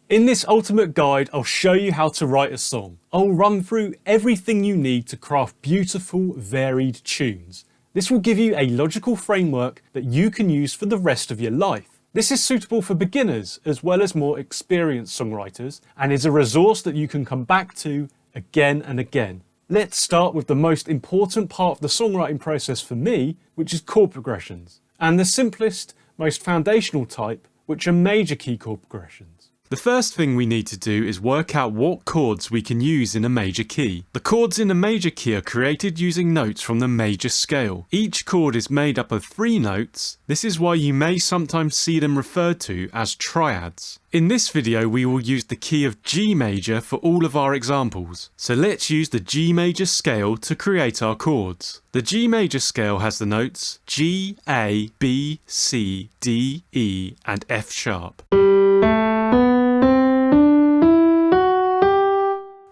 In this ultimate guide, I'll show you how to write a song. I'll run through everything you need to craft beautiful, varied tunes. This will give you a logical framework that you can use for the rest of your life. This is suitable for beginners as well as more experienced songwriters and is a resource that you can come back to again and again. Let's start with the most important part of the songwriting process for me, which is chord progressions, and the simplest, most foundational type, which are major key chord progressions. The first thing we need to do is work out what chords we can use in a major key. The chords in a major key are created using notes from the major scale. Each chord is made up of 3 notes. This is why you may sometimes see them referred to as triads. In this video we will use the key of G major for all of our examples. So let's use the G major scale to create our chords. The G major scale has the notes G, A, B, C, D, E and F sharp.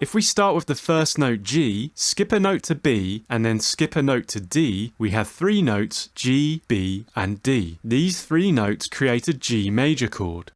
If we start with the first note G, skip a note to B, and then skip a note to D, we have 3 notes G, B, and D. These 3 notes create a G major chord.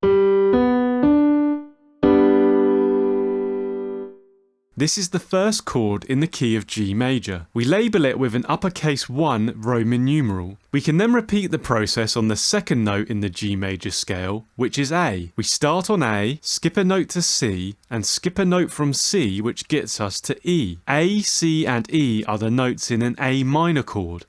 This is the first chord in the key of G major. We label it with an uppercase 1 Roman numeral. We can then repeat the process on the second note in the G major scale, which is A. We start on A, skip a note to C, and skip a note from C, which gets us to E. A, C, and E are the notes in an A minor chord.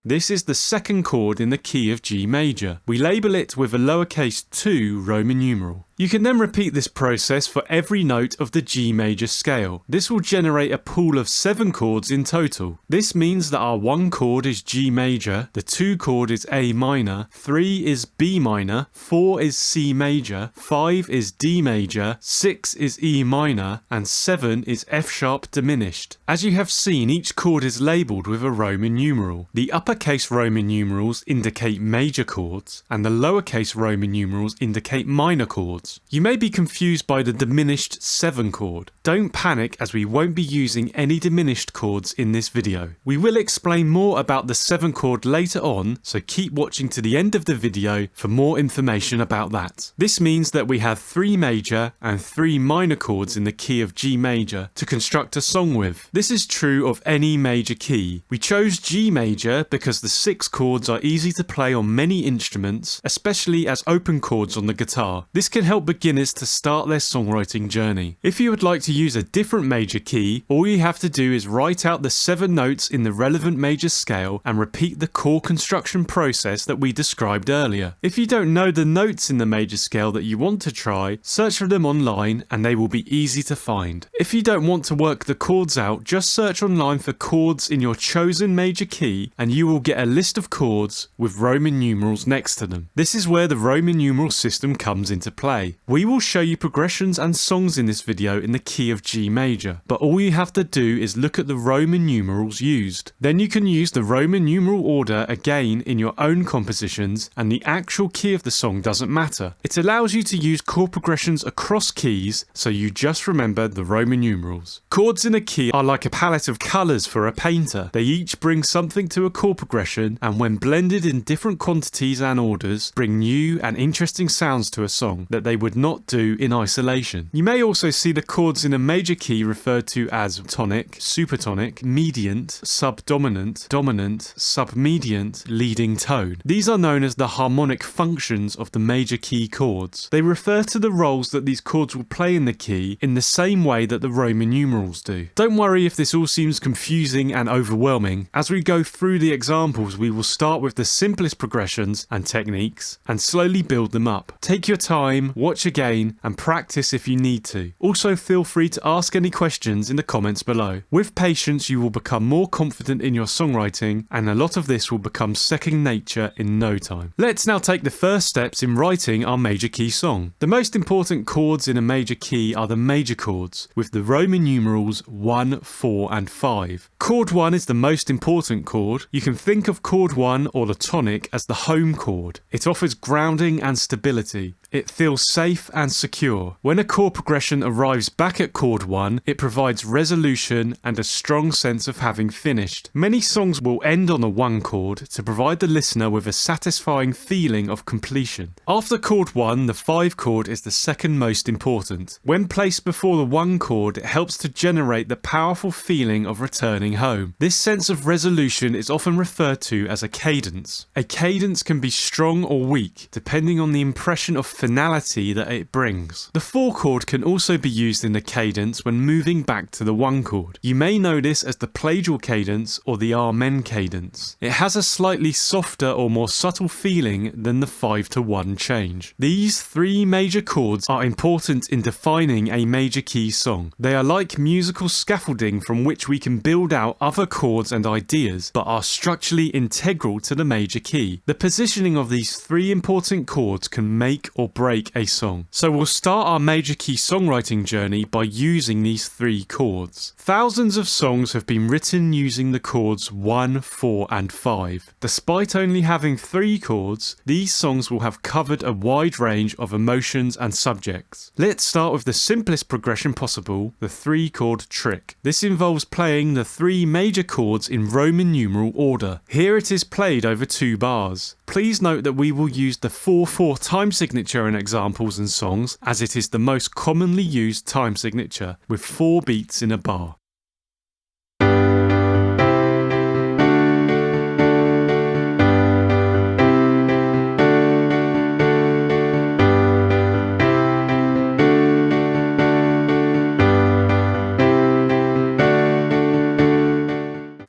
This is the second chord in the key of G major. We label it with a lowercase 2 Roman numeral. You can then repeat this process for every note of the G major scale. This will generate a pool of 7 chords in total. This means that our 1 chord is G major, the 2 chord is A minor, 3 is B minor, 4 is C major, 5 is D major, 6 is E minor, and 7 is F sharp diminished. As you have seen, each chord is labelled with a Roman numeral. The uppercase Roman numerals indicate major chords, and the lowercase Roman numerals indicate minor chords. You may be confused by the diminished 7 chord. Don't panic, as we won't be using any diminished chords in this video. We will explain more about the 7 chord later on, so keep watching to the end of the video for more information about that. This means that we have 3 major and 3 minor chords in the key of G major to construct a song with. This is true of any major key. We chose G major because the 6 chords are easy to play on many instruments, especially as open chords on the guitar. This can help beginners to start their songwriting journey. If you would like to use a different major key, all you have to do is write out the 7 notes in the relevant major scale and repeat the chord construction process that we described earlier. If you don't know the notes in the major scale that you want to try, search for them online and they will be easy to find. If you don't want to work the chords out, just search online for chords in your chosen major key and you will get a list of chords with Roman numerals next to them. This is where the Roman numeral system comes into play. We will show you progressions and songs in this video in the key of G major, but all you have to do is look at the Roman numerals used. Then you can use the Roman numeral order again in your own compositions, and the actual key of the song doesn't matter. It allows you to use chord progressions across keys, so you just remember the Roman numerals. Chords in a key are like a palette of colours for a painter. They each bring something to a chord progression, and when blended in different quantities and orders, bring new and interesting sounds to a song that they would not do in isolation. You may also see the chords in a major key referred to as tonic, supertonic, mediant, subdominant, dominant, submediant, leading tone. These are known as the harmonic functions of the major key chords. They refer to the roles that these chords will play in the key in the same way that the Roman numerals do. Don't worry if this all seems confusing and overwhelming. As we go through the examples, we will start with the simplest progressions and techniques and slowly build them up. Take your time, watch again, and practice if you need to. Also, feel free to ask any questions in the comments below. With patience, you will become more confident in your songwriting, and a lot of this will become second nature in no time. Let's now take the first steps in writing our major key song. The most important chords in a major key are the major chords, with the Roman numerals 1, 4, and 5. Chord 1 is the most important chord. You can think of chord 1 or the tonic as the home chord. It offers grounding and stability. It feels safe and secure. When a chord progression arrives back at chord 1, it provides resolution and a strong sense of having finished. Many songs will end on a 1 chord to provide the listener with a satisfying feeling of completion. After chord 1, the 5 chord is the second most important. When placed before the 1 chord, it helps to generate the powerful feeling of returning home. This sense of resolution is often referred to as a cadence. A cadence can be strong or weak, depending on the impression of finality that it brings. The 4 chord can also be used in the cadence when moving back to the 1 chord. You may know this as the plagal cadence or the amen cadence. It has a slightly softer or more subtle feeling than the 5 to 1 change. These 3 major chords are important in defining a major key song. They are like musical scaffolding from which we can build out other chords and ideas, but are structurally integral to the major key. The positioning of these 3 important chords can make or break a song. So we'll start our major key songwriting journey by using these 3 chords. Thousands of songs have been written using the chords 1, 4 and 5. Despite only having 3 chords, these songs will have covered a wide range of emotions and subjects. Let's start with the simplest progression possible, the 3 chord trick. This involves playing the 3 major chords in Roman numeral order. Here it is played over 2 bars. Please note that we will use the 4/4 time signature in examples and songs, as it is the most commonly used time signature, with 4 beats in a bar.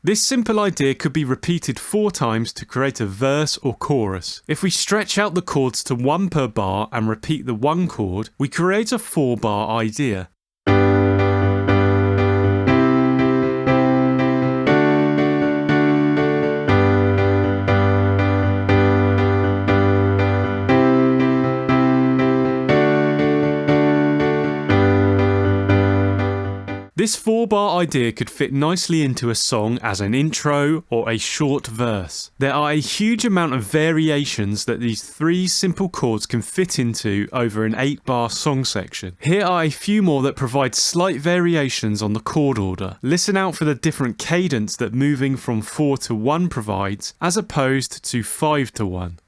This simple idea could be repeated 4 times to create a verse or chorus. If we stretch out the chords to 1 per bar and repeat the 1 chord, we create a 4-bar idea. This 4-bar idea could fit nicely into a song as an intro or a short verse. There are a huge amount of variations that these 3 simple chords can fit into over an 8-bar song section. Here are a few more that provide slight variations on the chord order. Listen out for the different cadence that moving from 4 to 1 provides, as opposed to 5 to 1.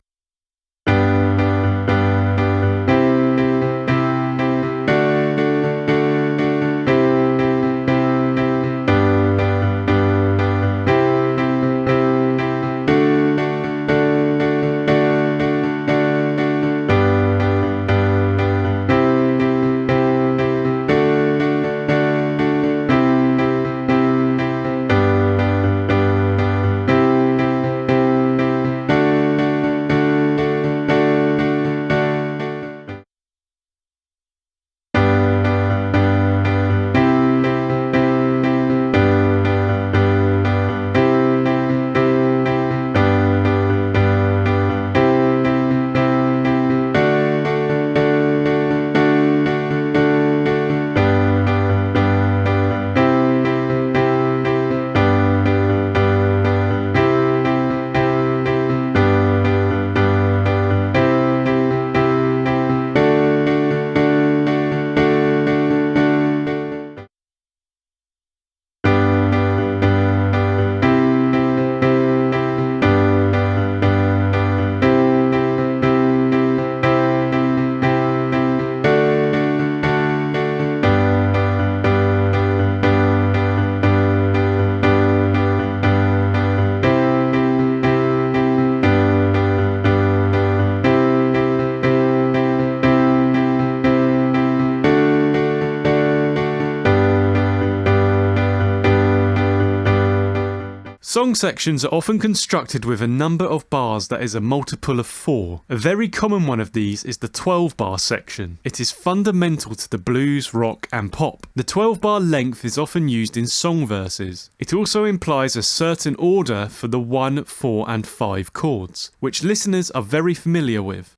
Song sections are often constructed with a number of bars that is a multiple of 4. A very common one of these is the 12-bar section. It is fundamental to the blues, rock and pop. The 12-bar length is often used in song verses. It also implies a certain order for the 1, 4 and 5 chords, which listeners are very familiar with.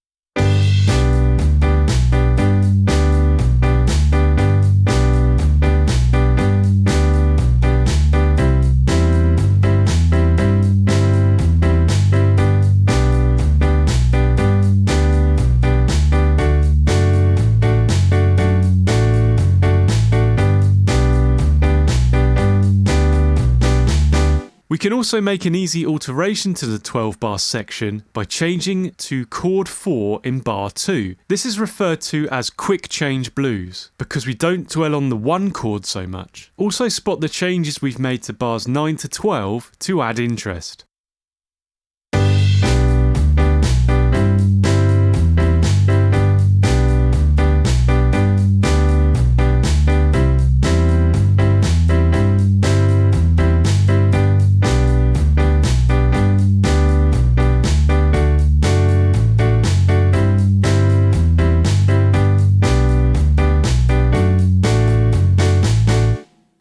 can also make an easy alteration to the 12-bar section by changing to chord 4 in bar 2. This is referred to as quick change blues, because we don't dwell on the one chord so much. Also spot the changes we've made to bars 9 to 12 to add interest.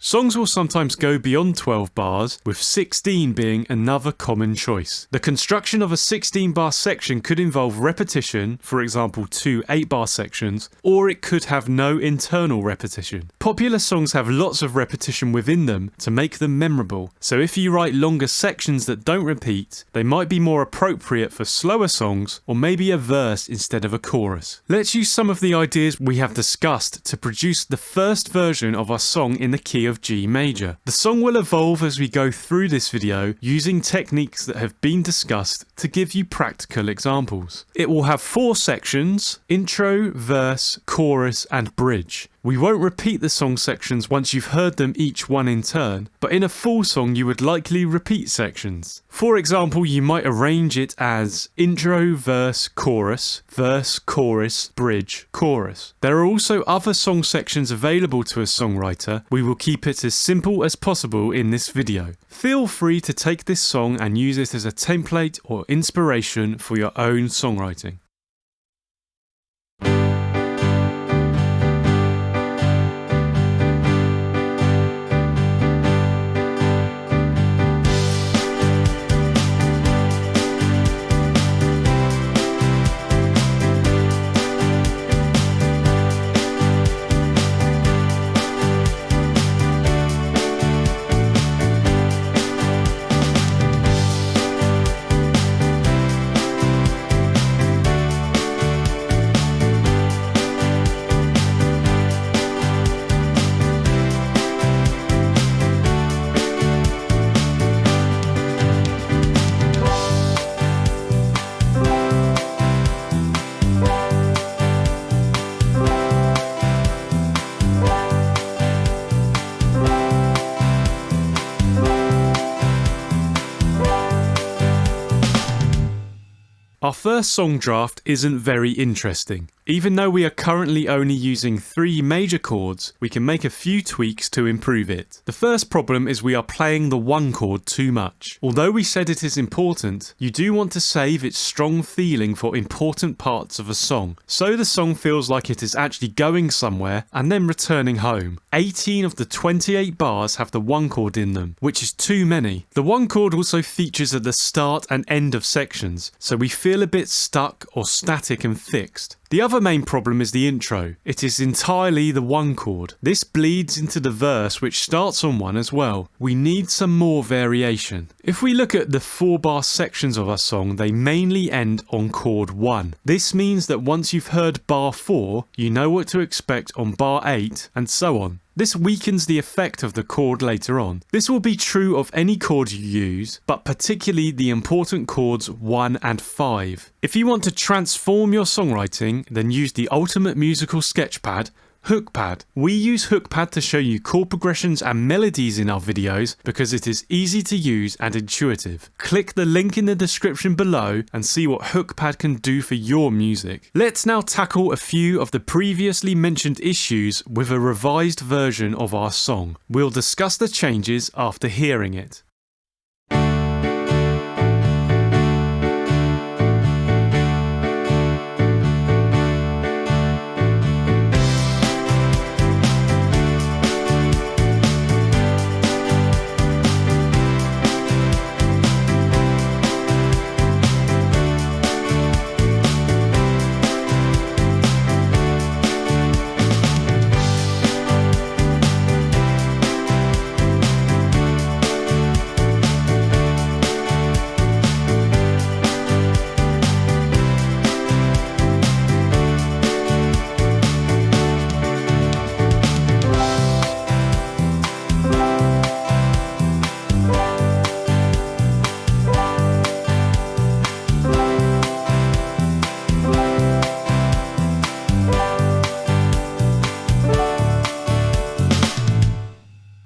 Songs will sometimes go beyond 12 bars, with 16 being another common choice. The construction of a 16-bar section could involve repetition, for example 2 8-bar sections, or it could have no internal repetition. Popular songs have lots of repetition within them to make them memorable, so if you write longer sections that don't repeat, they might be more appropriate for slower songs, or maybe a verse instead of a chorus. Let's use some of the ideas we have discussed to produce the first version of our song in the key of G major. The song will evolve as we go through this video using techniques that have been discussed to give you practical examples. It will have 4 sections: intro, verse, chorus and bridge. We won't repeat the song sections once you've heard them each one in turn, but in a full song you would likely repeat sections. For example, you might arrange it as intro, verse, chorus, bridge, chorus. There are also other song sections available to a songwriter. We will keep it as simple as possible in this video. Feel free to take this song and use it as a template or inspiration for your own songwriting. Our first song draft isn't very interesting. Even though we are currently only using 3 major chords, we can make a few tweaks to improve it. The first problem is we are playing the 1 chord too much. Although we said it is important, you do want to save its strong feeling for important parts of a song, so the song feels like it is actually going somewhere and then returning home. 18 of the 28 bars have the 1 chord in them, which is too many. The 1 chord also features at the start and end of sections, so we feel a bit stuck or static and fixed. The other main problem is the intro. It is entirely the 1 chord. This bleeds into the verse, which starts on 1 as well. We need some more variation. If we look at the 4-bar sections of our song, they mainly end on chord 1. This means that once you've heard bar 4, you know what to expect on bar 8, and so on. This weakens the effect of the chord later on. This will be true of any chord you use, but particularly the important chords 1 and 5. If you want to transform your songwriting, then use the ultimate musical sketchpad, HookPad. We use HookPad to show you chord progressions and melodies in our videos because it is easy to use and intuitive. Click the link in the description below and see what HookPad can do for your music. Let's now tackle a few of the previously mentioned issues with a revised version of our song. We'll discuss the changes after hearing it.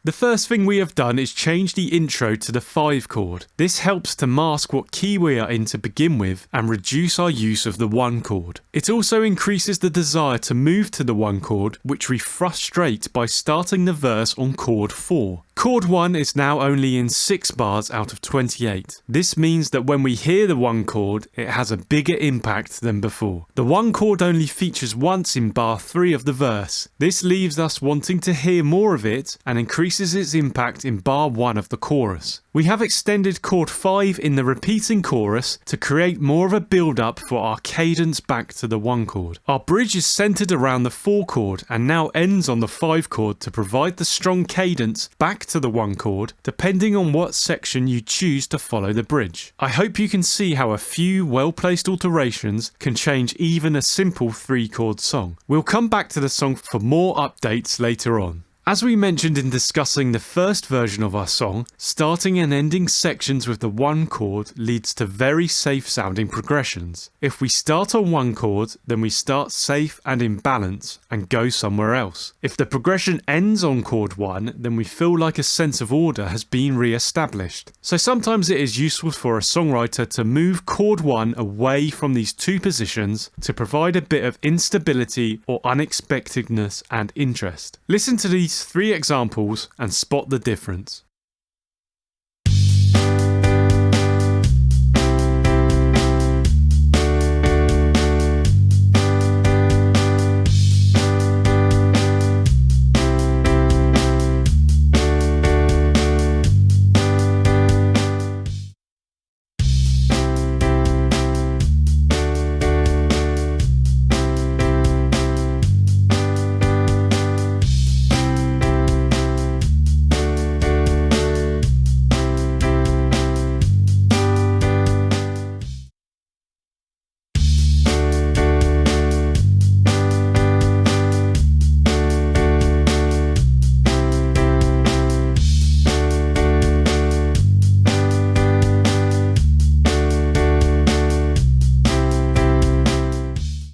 The first thing we have done is change the intro to the 5 chord. This helps to mask what key we are in to begin with and reduce our use of the 1 chord. It also increases the desire to move to the 1 chord, which we frustrate by starting the verse on chord 4. Chord 1 is now only in 6 bars out of 28. This means that when we hear the 1 chord, it has a bigger impact than before. The 1 chord only features once in bar 3 of the verse. This leaves us wanting to hear more of it and increases its impact in bar 1 of the chorus. We have extended chord 5 in the repeating chorus to create more of a build-up for our cadence back to the 1 chord. Our bridge is centered around the 4 chord and now ends on the 5 chord to provide the strong cadence back to the 1 chord, depending on what section you choose to follow the bridge. I hope you can see how a few well-placed alterations can change even a simple 3-chord song. We'll come back to the song for more updates later on. As we mentioned in discussing the first version of our song, starting and ending sections with the 1 chord leads to very safe sounding progressions. If we start on 1 chord, then we start safe and in balance and go somewhere else. If the progression ends on chord 1, then we feel like a sense of order has been re-established. So sometimes it is useful for a songwriter to move chord 1 away from these 2 positions to provide a bit of instability or unexpectedness and interest. Listen to these 3 examples and spot the difference.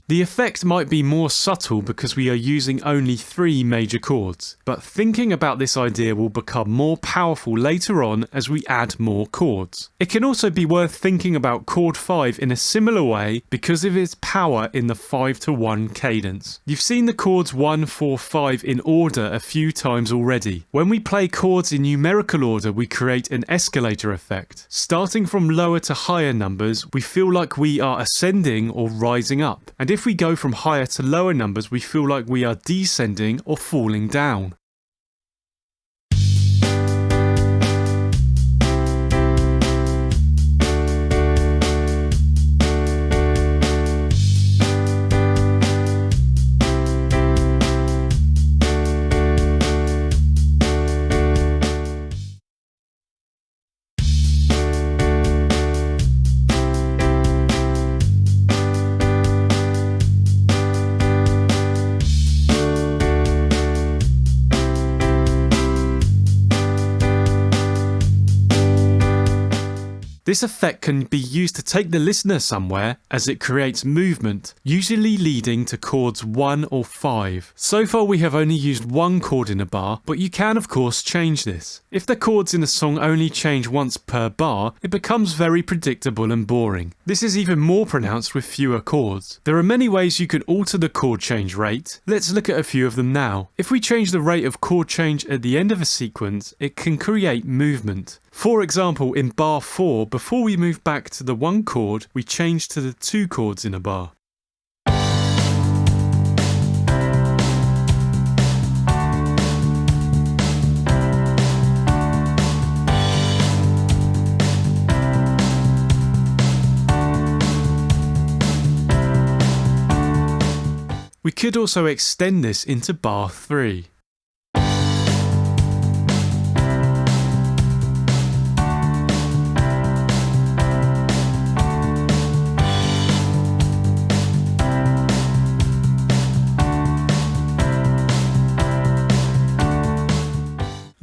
The effect might be more subtle because we are using only 3 major chords, but thinking about this idea will become more powerful later on as we add more chords. It can also be worth thinking about chord 5 in a similar way because of its power in the 5-to-1 cadence. You've seen the chords 1, 4, 5 in order a few times already. When we play chords in numerical order, we create an escalator effect. Starting from lower to higher numbers, we feel like we are ascending or rising up, and if we go from higher to lower numbers, we feel like we are descending or falling down. This effect can be used to take the listener somewhere as it creates movement, usually leading to chords 1 or 5. So far we have only used 1 chord in a bar, but you can of course change this. If the chords in a song only change once per bar, it becomes very predictable and boring. This is even more pronounced with fewer chords. There are many ways you can alter the chord change rate. Let's look at a few of them now. If we change the rate of chord change at the end of a sequence, it can create movement. For example, in bar 4, before we move back to the 1 chord, we change to the 2 chords in a bar. We could also extend this into bar 3.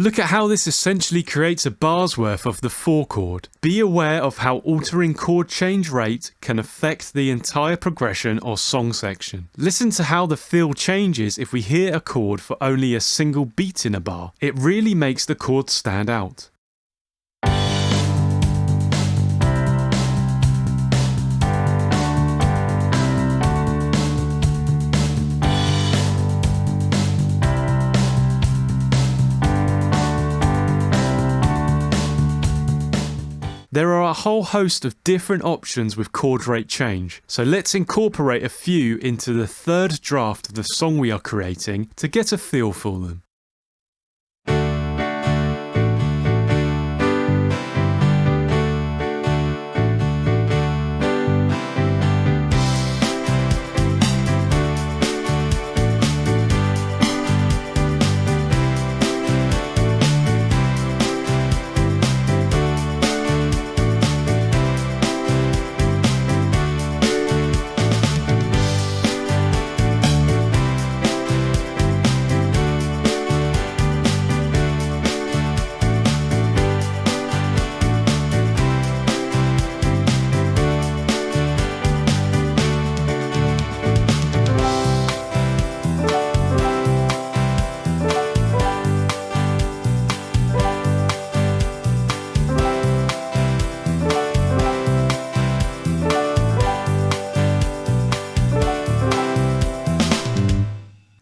Look at how this essentially creates a bar's worth of the 4 chord. Be aware of how altering chord change rate can affect the entire progression or song section. Listen to how the feel changes if we hear a chord for only a single beat in a bar. It really makes the chord stand out. There are a whole host of different options with chord rate change, so let's incorporate a few into the third draft of the song we are creating to get a feel for them.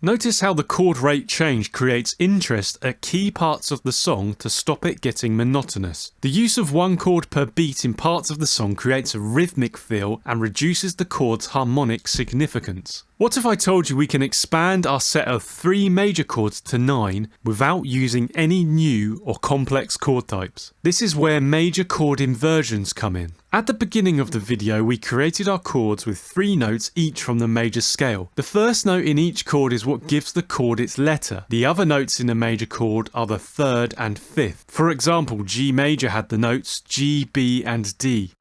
Notice how the chord rate change creates interest at key parts of the song to stop it getting monotonous. The use of 1 chord per beat in parts of the song creates a rhythmic feel and reduces the chord's harmonic significance. What if I told you we can expand our set of 3 major chords to 9 without using any new or complex chord types? This is where major chord inversions come in. At the beginning of the video, we created our chords with 3 notes each from the major scale. The first note in each chord is what gives the chord its letter. The other notes in the major chord are the 3rd and 5th. For example, G major had the notes G, B and D.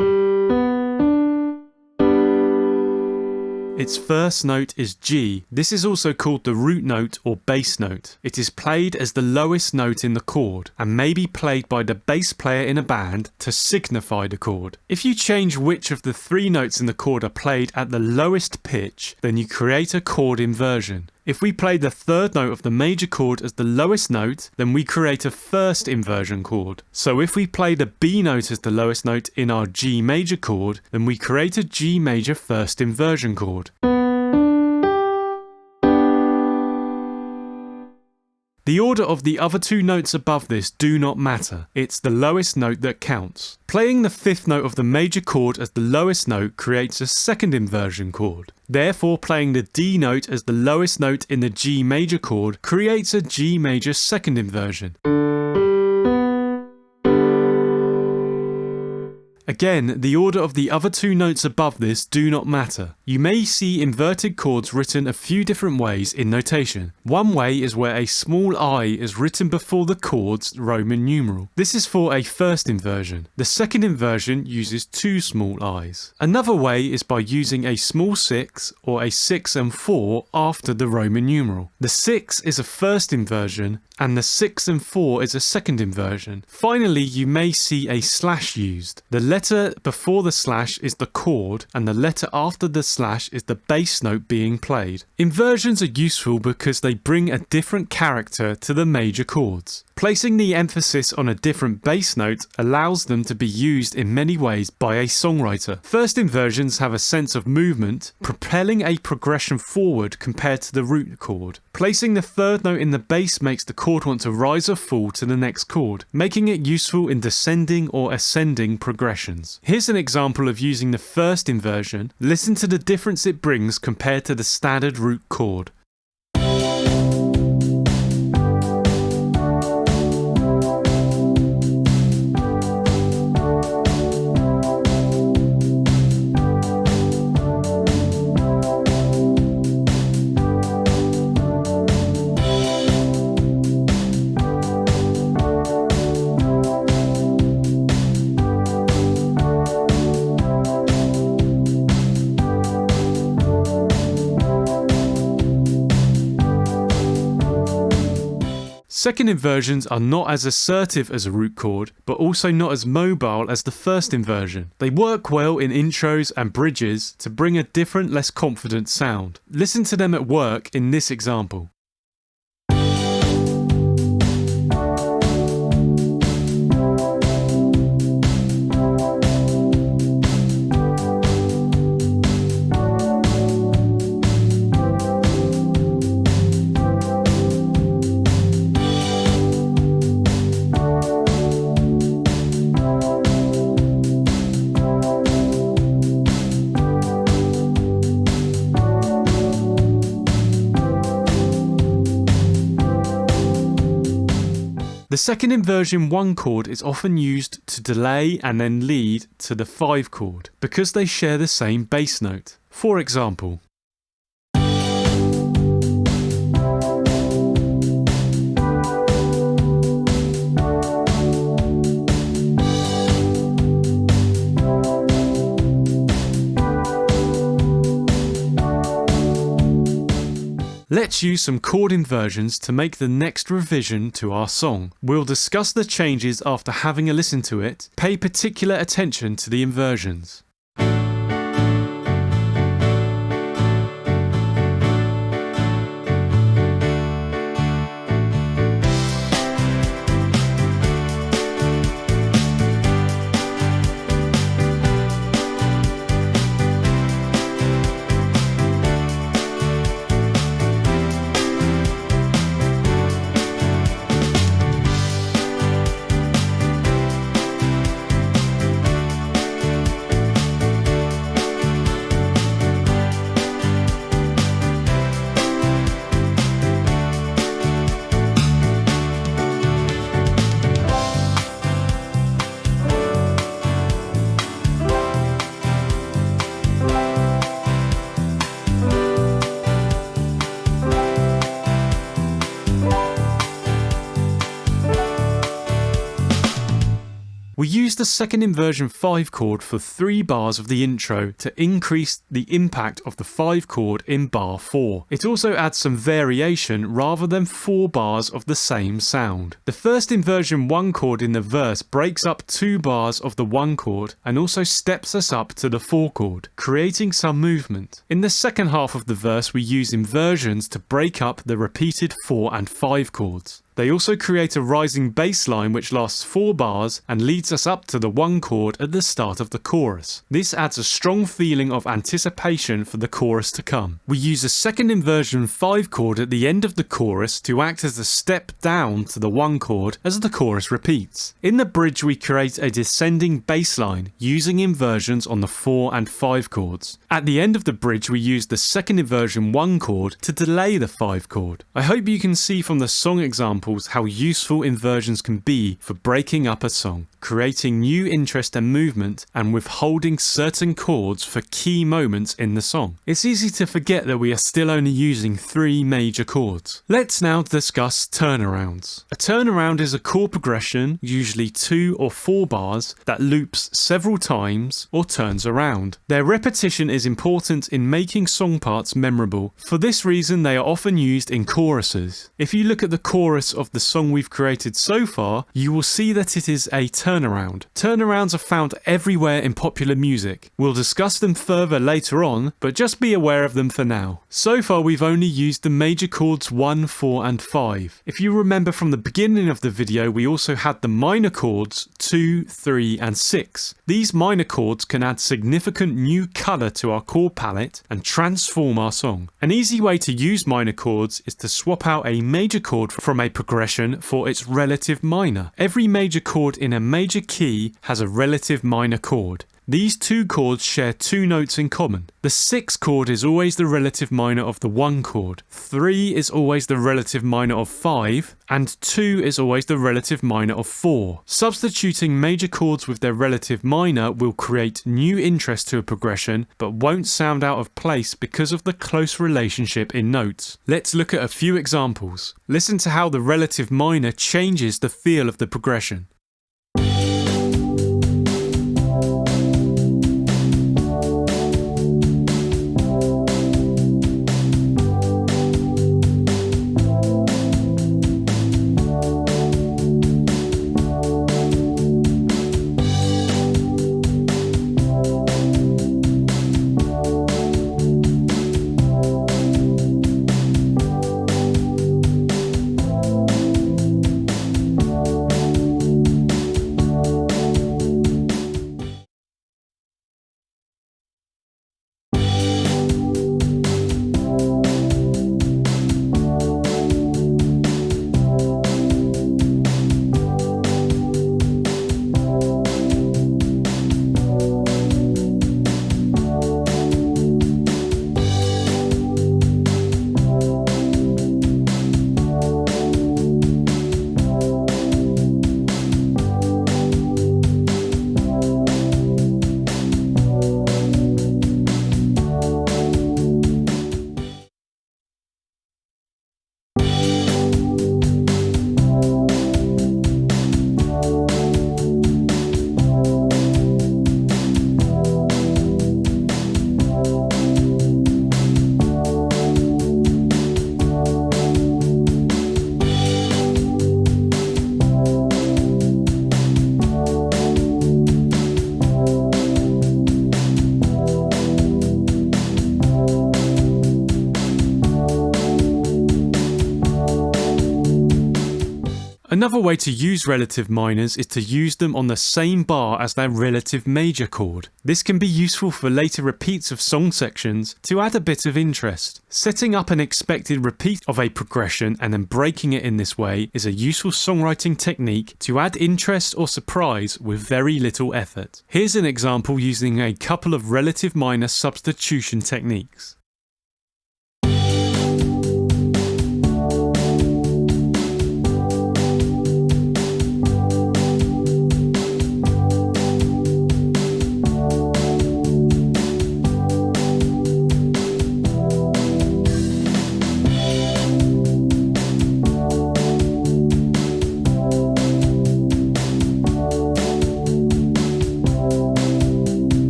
Its first note is G. This is also called the root note or bass note. It is played as the lowest note in the chord and may be played by the bass player in a band to signify the chord. If you change which of the 3 notes in the chord are played at the lowest pitch, then you create a chord inversion. If we play the 3rd note of the major chord as the lowest note, then we create a first inversion chord. So if we play the B note as the lowest note in our G major chord, then we create a G major first inversion chord. The order of the other 2 notes above this do not matter. It's the lowest note that counts. Playing the 5th note of the major chord as the lowest note creates a second inversion chord. Therefore, playing the D note as the lowest note in the G major chord creates a G major second inversion. Again, the order of the other 2 notes above this do not matter. You may see inverted chords written a few different ways in notation. One way is where a small I is written before the chord's Roman numeral. This is for a first inversion. The second inversion uses 2 small i's. Another way is by using a small 6 or a 6 and 4 after the Roman numeral. The 6 is a first inversion and the 6 and 4 is a second inversion. Finally, you may see a slash used. The letter before the slash is the chord and the letter after the slash is the bass note being played. Inversions are useful because they bring a different character to the major chords. Placing the emphasis on a different bass note allows them to be used in many ways by a songwriter. First inversions have a sense of movement, propelling a progression forward compared to the root chord. Placing the 3rd note in the bass makes the chord want to rise or fall to the next chord, making it useful in descending or ascending progressions. Here's an example of using the first inversion. Listen to the difference it brings compared to the standard root chord. Second inversions are not as assertive as a root chord, but also not as mobile as the first inversion. They work well in intros and bridges to bring a different, less confident sound. Listen to them at work in this example. The second inversion 1 chord is often used to delay and then lead to the 5 chord because they share the same bass note. For example, let's use some chord inversions to make the next revision to our song. We'll discuss the changes after having a listen to it. Pay particular attention to the inversions. We use the second inversion 5 chord for 3 bars of the intro to increase the impact of the 5 chord in bar 4. It also adds some variation rather than 4 bars of the same sound. The first inversion 1 chord in the verse breaks up 2 bars of the 1 chord and also steps us up to the 4 chord, creating some movement. In the second half of the verse we use inversions to break up the repeated 4 and 5 chords. They also create a rising bass line which lasts 4 bars and leads us up to the 1 chord at the start of the chorus. This adds a strong feeling of anticipation for the chorus to come. We use a second inversion 5 chord at the end of the chorus to act as a step down to the 1 chord as the chorus repeats. In the bridge we create a descending bass line using inversions on the 4 and 5 chords. At the end of the bridge we use the second inversion 1 chord to delay the 5 chord. I hope you can see from the song example how useful inversions can be for breaking up a song, creating new interest and movement, and withholding certain chords for key moments in the song. It's easy to forget that we are still only using 3 major chords. Let's now discuss turnarounds. A turnaround is a chord progression, usually 2 or 4 bars, that loops several times or turns around. Their repetition is important in making song parts memorable. For this reason, they are often used in choruses. If you look at the chorus of the song we've created so far, you will see that it is a turnaround. Turnarounds are found everywhere in popular music. We'll discuss them further later on, but just be aware of them for now. So far we've only used the major chords 1, 4 and 5. If you remember from the beginning of the video, we also had the minor chords 2, 3 and 6. These minor chords can add significant new colour to our chord palette and transform our song. An easy way to use minor chords is to swap out a major chord from a progression for its relative minor. Every major chord in a major key has a relative minor chord. These 2 chords share 2 notes in common. The 6 chord is always the relative minor of the 1 chord, 3 is always the relative minor of 5, and 2 is always the relative minor of 4. Substituting major chords with their relative minor will create new interest to a progression, but won't sound out of place because of the close relationship in notes. Let's look at a few examples. Listen to how the relative minor changes the feel of the progression. Another way to use relative minors is to use them on the same bar as their relative major chord. This can be useful for later repeats of song sections to add a bit of interest. Setting up an expected repeat of a progression and then breaking it in this way is a useful songwriting technique to add interest or surprise with very little effort. Here's an example using a couple of relative minor substitution techniques.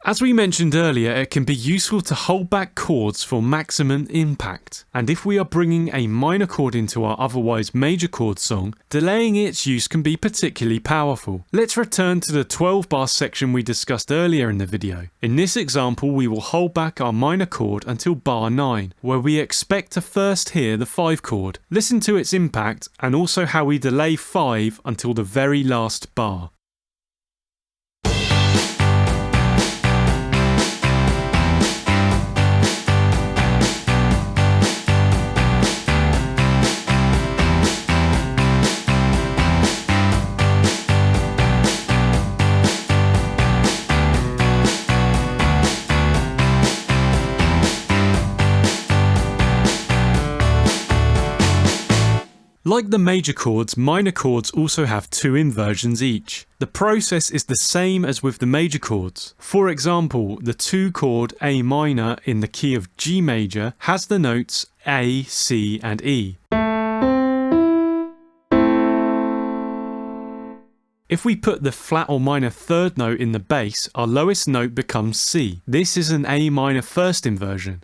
As we mentioned earlier, it can be useful to hold back chords for maximum impact, and if we are bringing a minor chord into our otherwise major chord song, delaying its use can be particularly powerful. Let's return to the 12-bar section we discussed earlier in the video. In this example, we will hold back our minor chord until bar 9, where we expect to first hear the 5 chord. Listen to its impact and also how we delay 5 until the very last bar. Like the major chords, minor chords also have 2 inversions each. The process is the same as with the major chords. For example, the 2 chord A minor in the key of G major has the notes A, C and E. If we put the flat or minor third note in the bass, our lowest note becomes C. This is an A minor first inversion.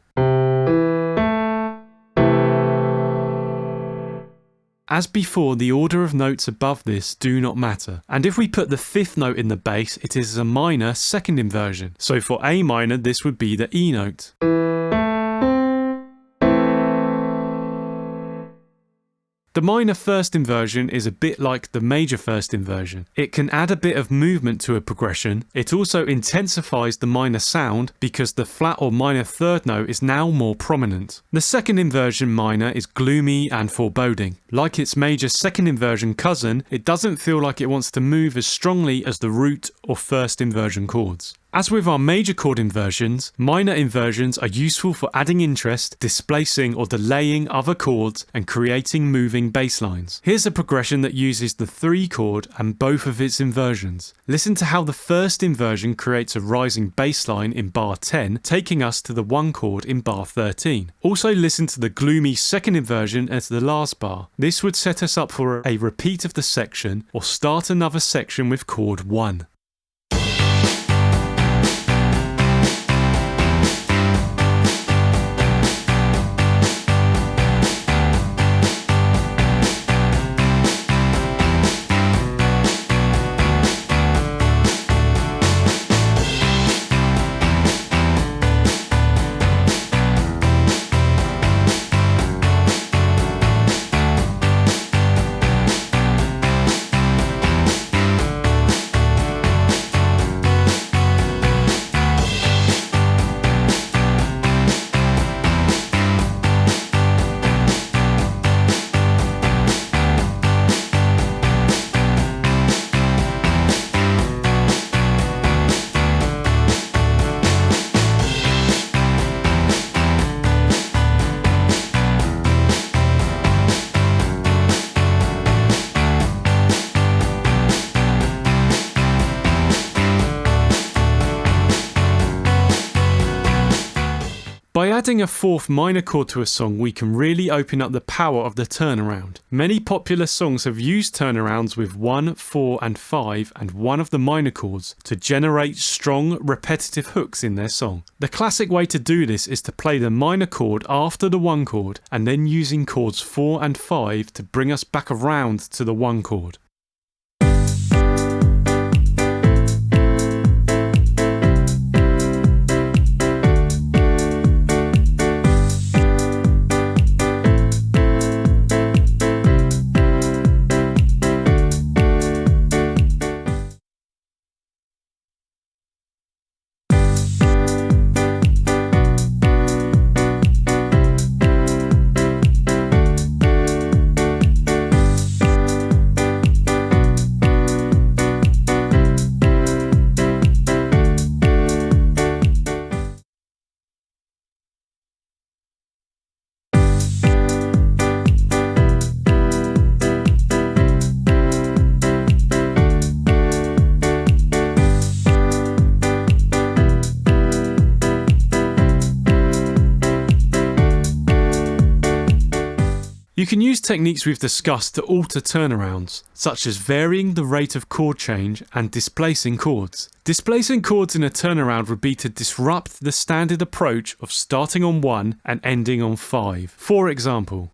As before, the order of notes above this do not matter. And if we put the 5th note in the bass, it is a minor second inversion. So for A minor, this would be the E note. The minor first inversion is a bit like the major first inversion. It can add a bit of movement to a progression. It also intensifies the minor sound because the flat or minor third note is now more prominent. The second inversion minor is gloomy and foreboding. Like its major second inversion cousin, it doesn't feel like it wants to move as strongly as the root or first inversion chords. As with our major chord inversions, minor inversions are useful for adding interest, displacing or delaying other chords, and creating moving bass lines. Here's a progression that uses the 3 chord and both of its inversions. Listen to how the first inversion creates a rising bass line in bar 10, taking us to the 1 chord in bar 13. Also listen to the gloomy second inversion as the last bar. This would set us up for a repeat of the section or start another section with chord 1. adding a fourth minor chord to a song, we can really open up the power of the turnaround. Many popular songs have used turnarounds with 1, 4 and 5 and one of the minor chords to generate strong repetitive hooks in their song. The classic way to do this is to play the minor chord after the 1 chord and then using chords 4 and 5 to bring us back around to the 1 chord. You can use techniques we've discussed to alter turnarounds, such as varying the rate of chord change and displacing chords. Displacing chords in a turnaround would be to disrupt the standard approach of starting on 1 and ending on 5. For example,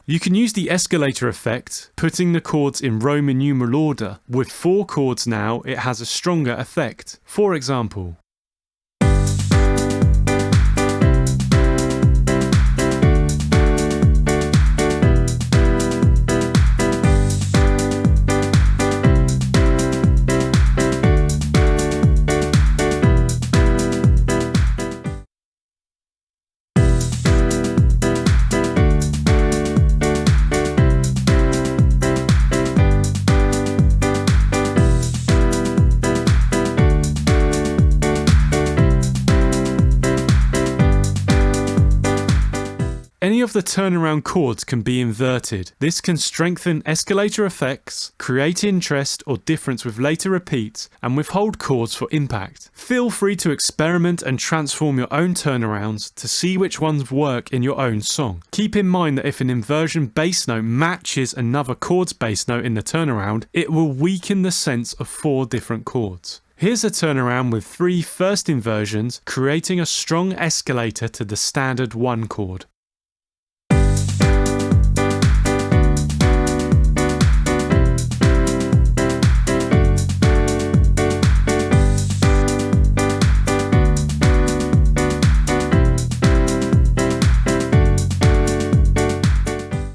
you can use the escalator effect, putting the chords in Roman numeral order. With 4 chords now, it has a stronger effect. For example, any of the turnaround chords can be inverted. This can strengthen escalator effects, create interest or difference with later repeats, and withhold chords for impact. Feel free to experiment and transform your own turnarounds to see which ones work in your own song. Keep in mind that if an inversion bass note matches another chord's bass note in the turnaround, it will weaken the sense of 4 different chords. Here's a turnaround with 3 first inversions, creating a strong escalator to the standard 1 chord.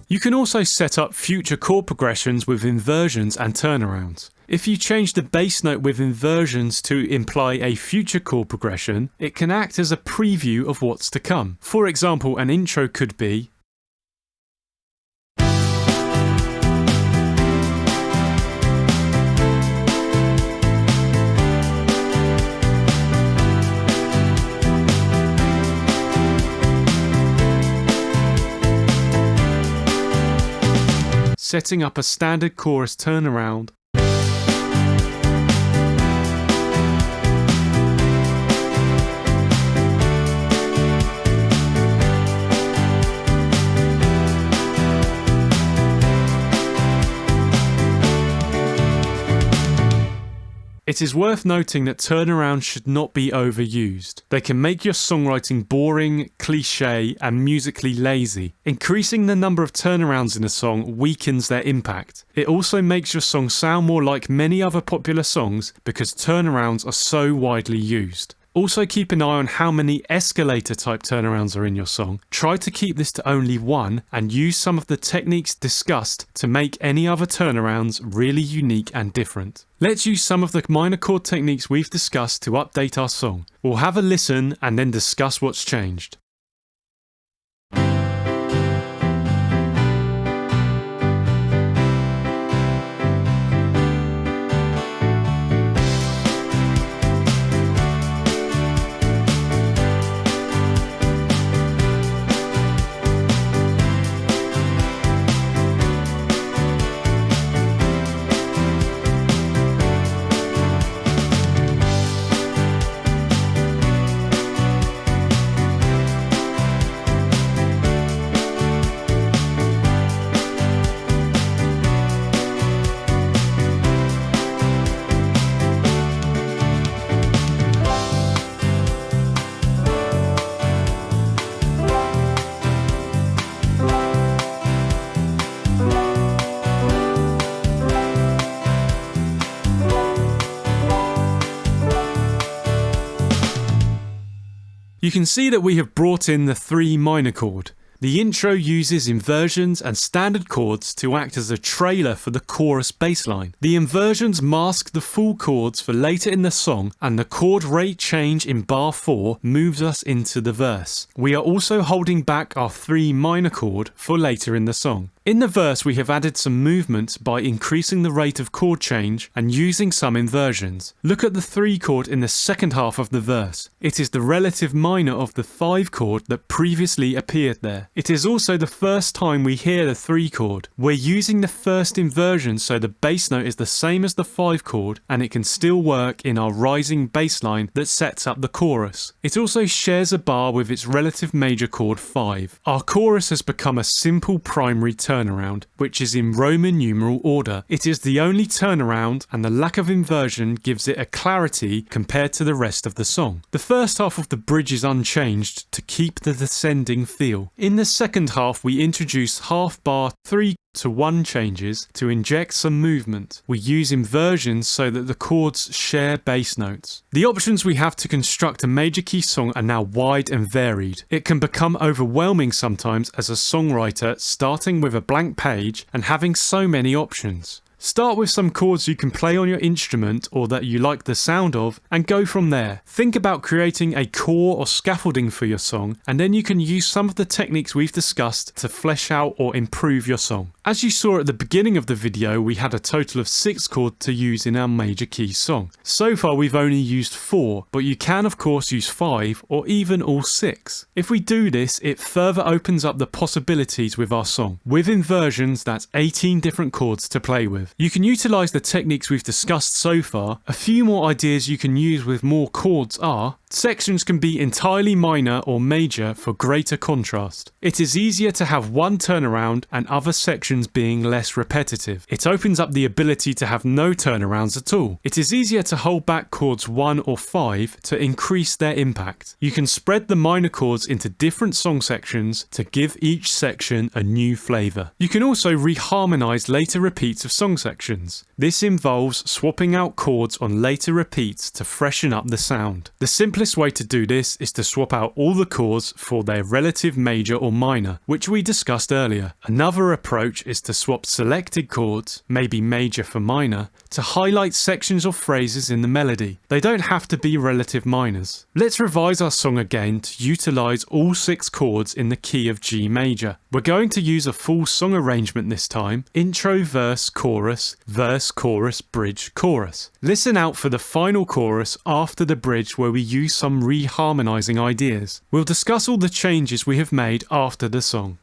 You can also set up future chord progressions with inversions and turnarounds. If you change the bass note with inversions to imply a future chord progression, it can act as a preview of what's to come. For example, an intro could be setting up a standard chorus turnaround. It is worth noting that turnarounds should not be overused. They can make your songwriting boring, cliché, and musically lazy. Increasing the number of turnarounds in a song weakens their impact. It also makes your song sound more like many other popular songs because turnarounds are so widely used. Also keep an eye on how many escalator type turnarounds are in your song. Try to keep this to only 1 and use some of the techniques discussed to make any other turnarounds really unique and different. Let's use some of the minor chord techniques we've discussed to update our song. We'll have a listen and then discuss what's changed. You can see that we have brought in the 3 minor chord. The intro uses inversions and standard chords to act as a trailer for the chorus bass line. The inversions mask the full chords for later in the song, and the chord rate change in bar 4 moves us into the verse. We are also holding back our 3 minor chord for later in the song. In the verse, we have added some movement by increasing the rate of chord change and using some inversions. Look at the 3 chord in the second half of the verse. It is the relative minor of the 5 chord that previously appeared there. It is also the first time we hear the 3 chord. We're using the first inversion so the bass note is the same as the 5 chord, and it can still work in our rising bass line that sets up the chorus. It also shares a bar with its relative major chord 5. Our chorus has become a simple primary turnaround, which is in Roman numeral order. It is the only turnaround, and the lack of inversion gives it a clarity compared to the rest of the song. The first half of the bridge is unchanged to keep the descending feel. In the second half, we introduce half bar 3 to 1 changes to inject some movement. We use inversions so that the chords share bass notes. The options we have to construct a major key song are now wide and varied. It can become overwhelming sometimes as a songwriter starting with a blank page and having so many options. Start with some chords you can play on your instrument or that you like the sound of, and go from there. Think about creating a core or scaffolding for your song, and then you can use some of the techniques we've discussed to flesh out or improve your song. As you saw at the beginning of the video, we had a total of 6 chords to use in our major key song. So far we've only used 4, but you can of course use 5 or even all 6. If we do this, it further opens up the possibilities with our song. With inversions, that's 18 different chords to play with. You can utilize the techniques we've discussed so far. A few more ideas you can use with more chords are: sections can be entirely minor or major for greater contrast. It is easier to have one turnaround and other sections being less repetitive. It opens up the ability to have no turnarounds at all. It is easier to hold back chords 1 or 5 to increase their impact. You can spread the minor chords into different song sections to give each section a new flavour. You can also reharmonize later repeats of song sections. This involves swapping out chords on later repeats to freshen up the sound. The simplest way to do this is to swap out all the chords for their relative major or minor, which we discussed earlier. Another approach is to swap selected chords, maybe major for minor, to highlight sections or phrases in the melody. They don't have to be relative minors. Let's revise our song again to utilize all 6 chords in the key of G major. We're going to use a full song arrangement this time: intro, verse, chorus, bridge, chorus. Listen out for the final chorus after the bridge where we use some reharmonizing ideas. We'll discuss all the changes we have made after the song.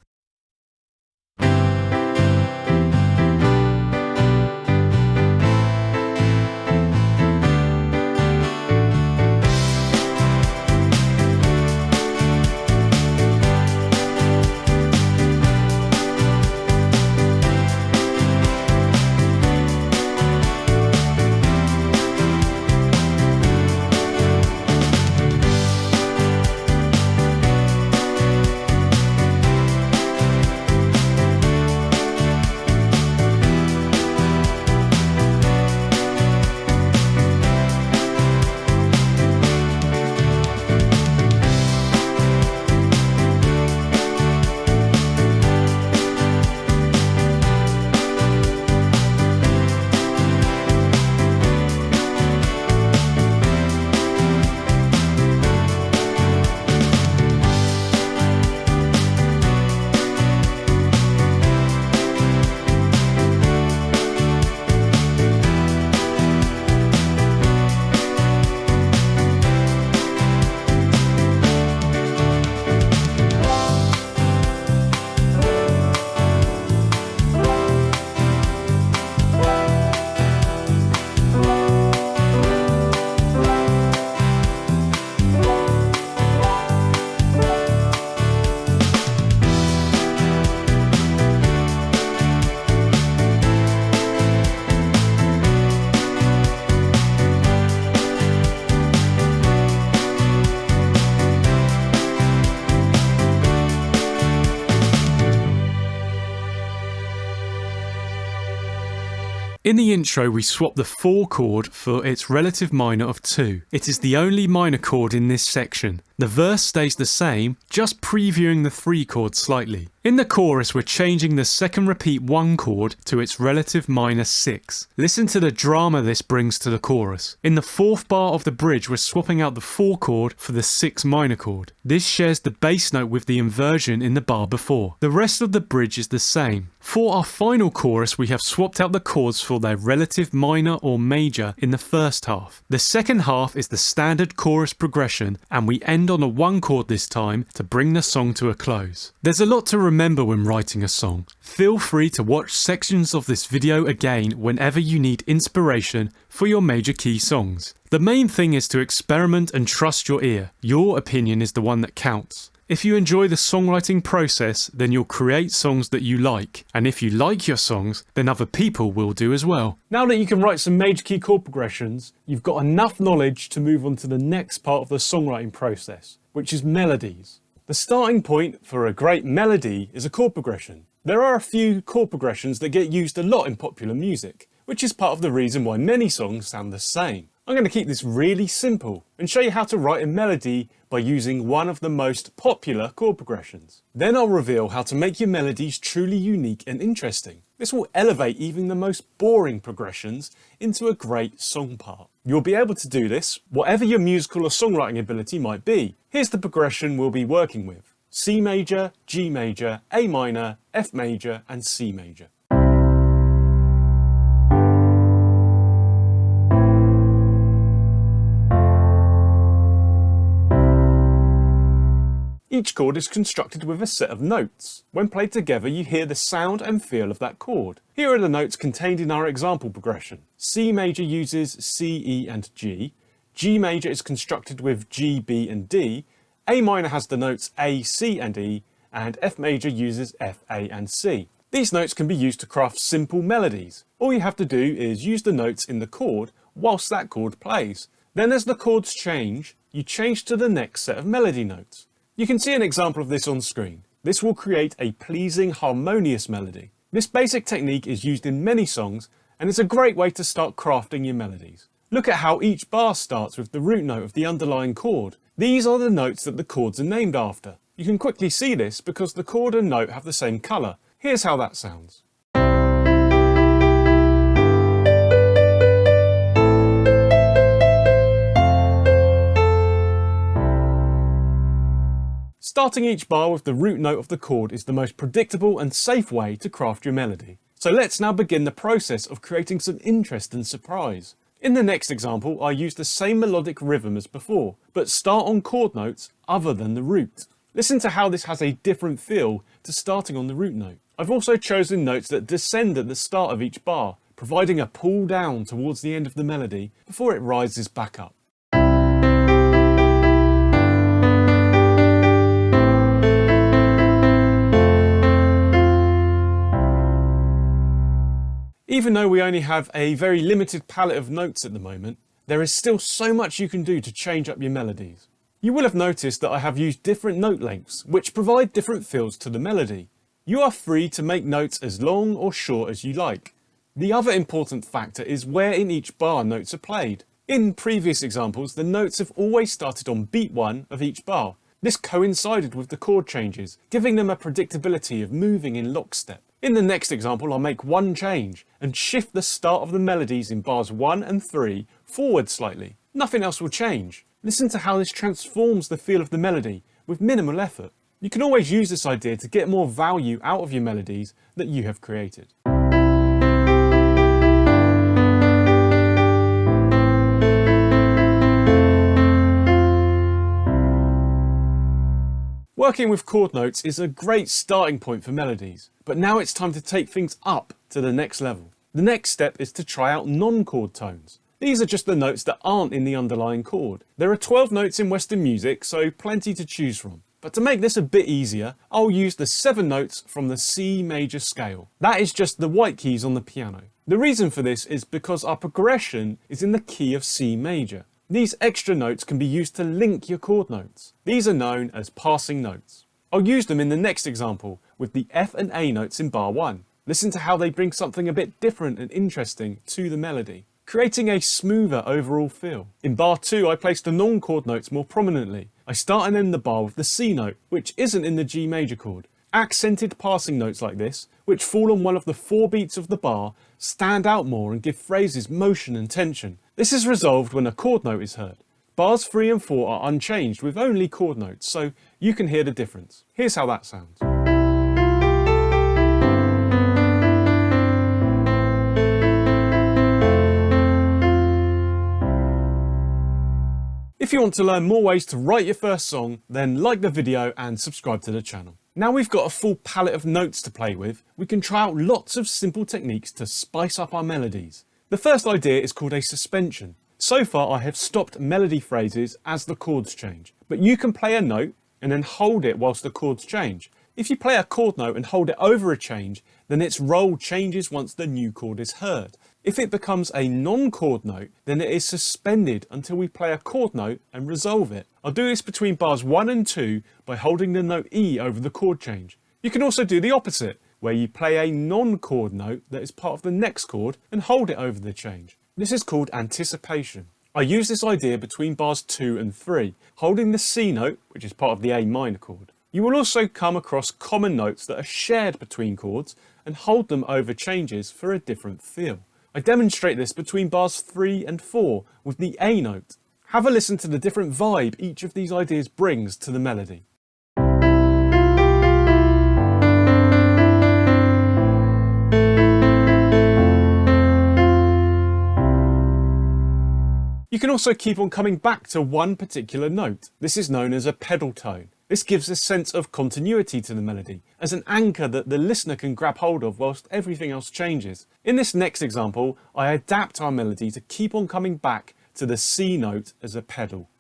In the intro, we swap the 4 chord for its relative minor of 2. It is the only minor chord in this section. The verse stays the same, just previewing the 3 chords slightly. In the chorus, we're changing the second repeat 1 chord to its relative minor 6. Listen to the drama this brings to the chorus. In the 4th bar of the bridge, we're swapping out the 4 chord for the 6 minor chord. This shares the bass note with the inversion in the bar before. The rest of the bridge is the same. For our final chorus, we have swapped out the chords for their relative minor or major in the first half. The second half is the standard chorus progression, and we end on a 1 chord this time to bring the song to a close. There's a lot to remember when writing a song. Feel free to watch sections of this video again whenever you need inspiration for your major key songs. The main thing is to experiment and trust your ear. Your opinion is the one that counts. If you enjoy the songwriting process, then you'll create songs that you like. And if you like your songs, then other people will do as well. Now that you can write some major key chord progressions, you've got enough knowledge to move on to the next part of the songwriting process, which is melodies. The starting point for a great melody is a chord progression. There are a few chord progressions that get used a lot in popular music, which is part of the reason why many songs sound the same. I'm going to keep this really simple and show you how to write a melody by using one of the most popular chord progressions. Then I'll reveal how to make your melodies truly unique and interesting. This will elevate even the most boring progressions into a great song part. You'll be able to do this whatever your musical or songwriting ability might be. Here's the progression we'll be working with: C major, G major, A minor, F major and C major. Each chord is constructed with a set of notes. When played together, you hear the sound and feel of that chord. Here are the notes contained in our example progression. C major uses C, E and G. G major is constructed with G, B and D. A minor has the notes A, C and E, and F major uses F, A and C. These notes can be used to craft simple melodies. All you have to do is use the notes in the chord whilst that chord plays. Then as the chords change, you change to the next set of melody notes. You can see an example of this on screen. This will create a pleasing, harmonious melody. This basic technique is used in many songs and is a great way to start crafting your melodies. Look at how each bar starts with the root note of the underlying chord. These are the notes that the chords are named after. You can quickly see this because the chord and note have the same colour. Here's how that sounds. Starting each bar with the root note of the chord is the most predictable and safe way to craft your melody. So let's now begin the process of creating some interest and surprise. In the next example, I use the same melodic rhythm as before, but start on chord notes other than the root. Listen to how this has a different feel to starting on the root note. I've also chosen notes that descend at the start of each bar, providing a pull down towards the end of the melody before it rises back up. Even though we only have a very limited palette of notes at the moment, there is still so much you can do to change up your melodies. You will have noticed that I have used different note lengths, which provide different feels to the melody. You are free to make notes as long or short as you like. The other important factor is where in each bar notes are played. In previous examples, the notes have always started on beat 1 of each bar. This coincided with the chord changes, giving them a predictability of moving in lockstep. In the next example, I'll make one change and shift the start of the melodies in bars 1 and 3 forward slightly. Nothing else will change. Listen to how this transforms the feel of the melody with minimal effort. You can always use this idea to get more value out of your melodies that you have created. Working with chord notes is a great starting point for melodies, but now it's time to take things up to the next level. The next step is to try out non-chord tones. These are just the notes that aren't in the underlying chord. There are 12 notes in Western music, so plenty to choose from. But to make this a bit easier, I'll use the 7 notes from the C major scale. That is just the white keys on the piano. The reason for this is because our progression is in the key of C major. These extra notes can be used to link your chord notes. These are known as passing notes. I'll use them in the next example with the F and A notes in bar 1. Listen to how they bring something a bit different and interesting to the melody. creating a smoother overall feel. In bar 2, I placed the non-chord notes more prominently. I start and end the bar with the C note, which isn't in the G major chord. Accented passing notes like this, which fall on one of the 4 beats of the bar, stand out more and give phrases motion and tension. This is resolved when a chord note is heard. Bars 3 and 4 are unchanged with only chord notes, so you can hear the difference. Here's how that sounds. If you want to learn more ways to write your first song, then like the video and subscribe to the channel. Now we've got a full palette of notes to play with, we can try out lots of simple techniques to spice up our melodies. The first idea is called a suspension. So far I have stopped melody phrases as the chords change, but you can play a note and then hold it whilst the chords change. If you play a chord note and hold it over a change, then its role changes once the new chord is heard. If it becomes a non-chord note, then it is suspended until we play a chord note and resolve it. I'll do this between bars 1 and 2 by holding the note E over the chord change. You can also do the opposite, where you play a non-chord note that is part of the next chord and hold it over the change. This is called anticipation. I use this idea between bars 2 and 3, holding the C note, which is part of the A minor chord. You will also come across common notes that are shared between chords and hold them over changes for a different feel. I demonstrate this between bars 3 and 4 with the A note. Have a listen to the different vibe each of these ideas brings to the melody. You can also keep on coming back to one particular note. This is known as a pedal tone. This gives a sense of continuity to the melody, as an anchor that the listener can grab hold of whilst everything else changes. In this next example, I adapt our melody to keep on coming back to the C note as a pedal.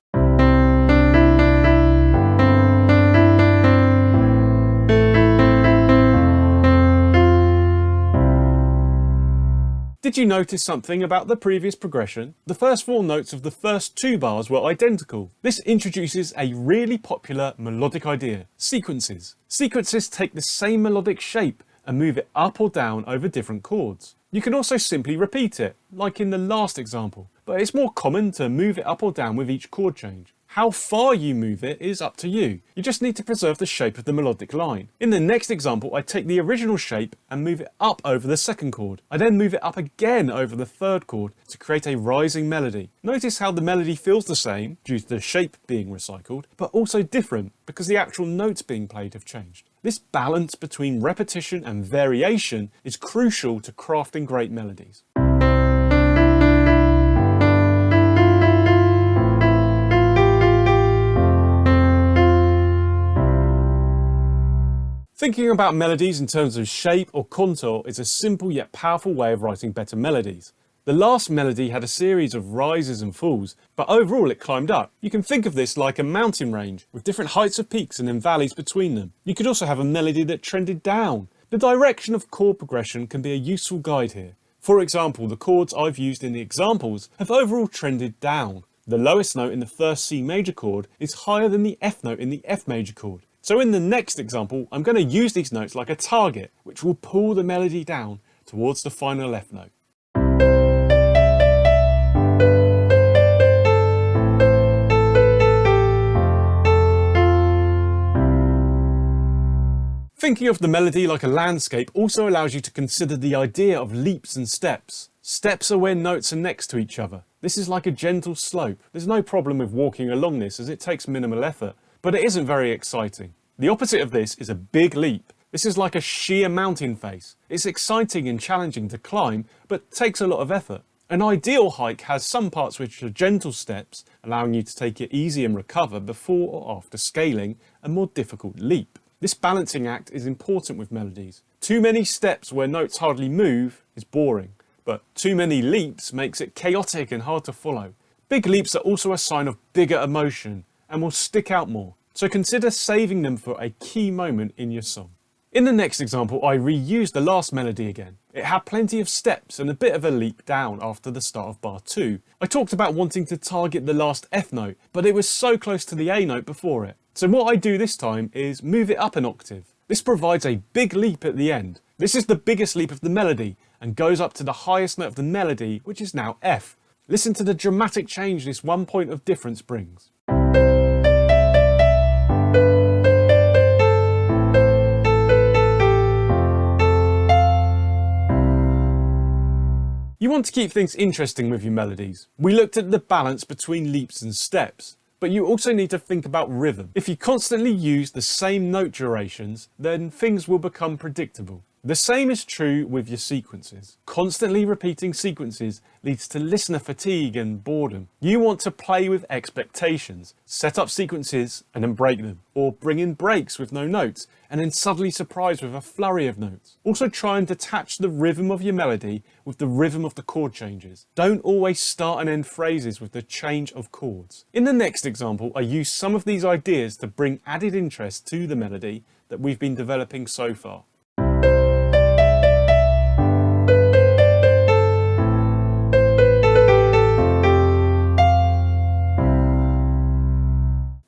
Did you notice something about the previous progression? The first 4 notes of the first 2 bars were identical. This introduces a really popular melodic idea, sequences. Sequences take the same melodic shape and move it up or down over different chords. You can also simply repeat it, like in the last example, but it's more common to move it up or down with each chord change. How far you move it is up to you. You just need to preserve the shape of the melodic line. In the next example, I take the original shape and move it up over the second chord. I then move it up again over the third chord to create a rising melody. Notice how the melody feels the same due to the shape being recycled, but also different because the actual notes being played have changed. This balance between repetition and variation is crucial to crafting great melodies. Thinking about melodies in terms of shape or contour is a simple yet powerful way of writing better melodies. The last melody had a series of rises and falls, but overall it climbed up. You can think of this like a mountain range, with different heights of peaks and then valleys between them. You could also have a melody that trended down. The direction of chord progression can be a useful guide here. For example, the chords I've used in the examples have overall trended down. The lowest note in the first C major chord is higher than the F note in the F major chord. So in the next example, I'm going to use these notes like a target, which will pull the melody down towards the final F note. Thinking of the melody like a landscape also allows you to consider the idea of leaps and steps. Steps are where notes are next to each other. This is like a gentle slope. There's no problem with walking along this as it takes minimal effort, but it isn't very exciting. The opposite of this is a big leap. This is like a sheer mountain face. It's exciting and challenging to climb, but takes a lot of effort. An ideal hike has some parts which are gentle steps, allowing you to take it easy and recover before or after scaling a more difficult leap. This balancing act is important with melodies. Too many steps where notes hardly move is boring, but too many leaps makes it chaotic and hard to follow. Big leaps are also a sign of bigger emotion and will stick out more, so consider saving them for a key moment in your song. In the next example, I reused the last melody again. It had plenty of steps and a bit of a leap down after the start of bar 2. I talked about wanting to target the last F note, but it was so close to the A note before it. So what I do this time is move it up an octave. This provides a big leap at the end. This is the biggest leap of the melody and goes up to the highest note of the melody, which is now F. Listen to the dramatic change this 1 point of difference brings. You want to keep things interesting with your melodies. We looked at the balance between leaps and steps, but you also need to think about rhythm. If you constantly use the same note durations, then things will become predictable. The same is true with your sequences. Constantly repeating sequences leads to listener fatigue and boredom. You want to play with expectations, set up sequences and then break them, or bring in breaks with no notes, and then suddenly surprise with a flurry of notes. Also try and detach the rhythm of your melody with the rhythm of the chord changes. Don't always start and end phrases with the change of chords. In the next example, I use some of these ideas to bring added interest to the melody that we've been developing so far.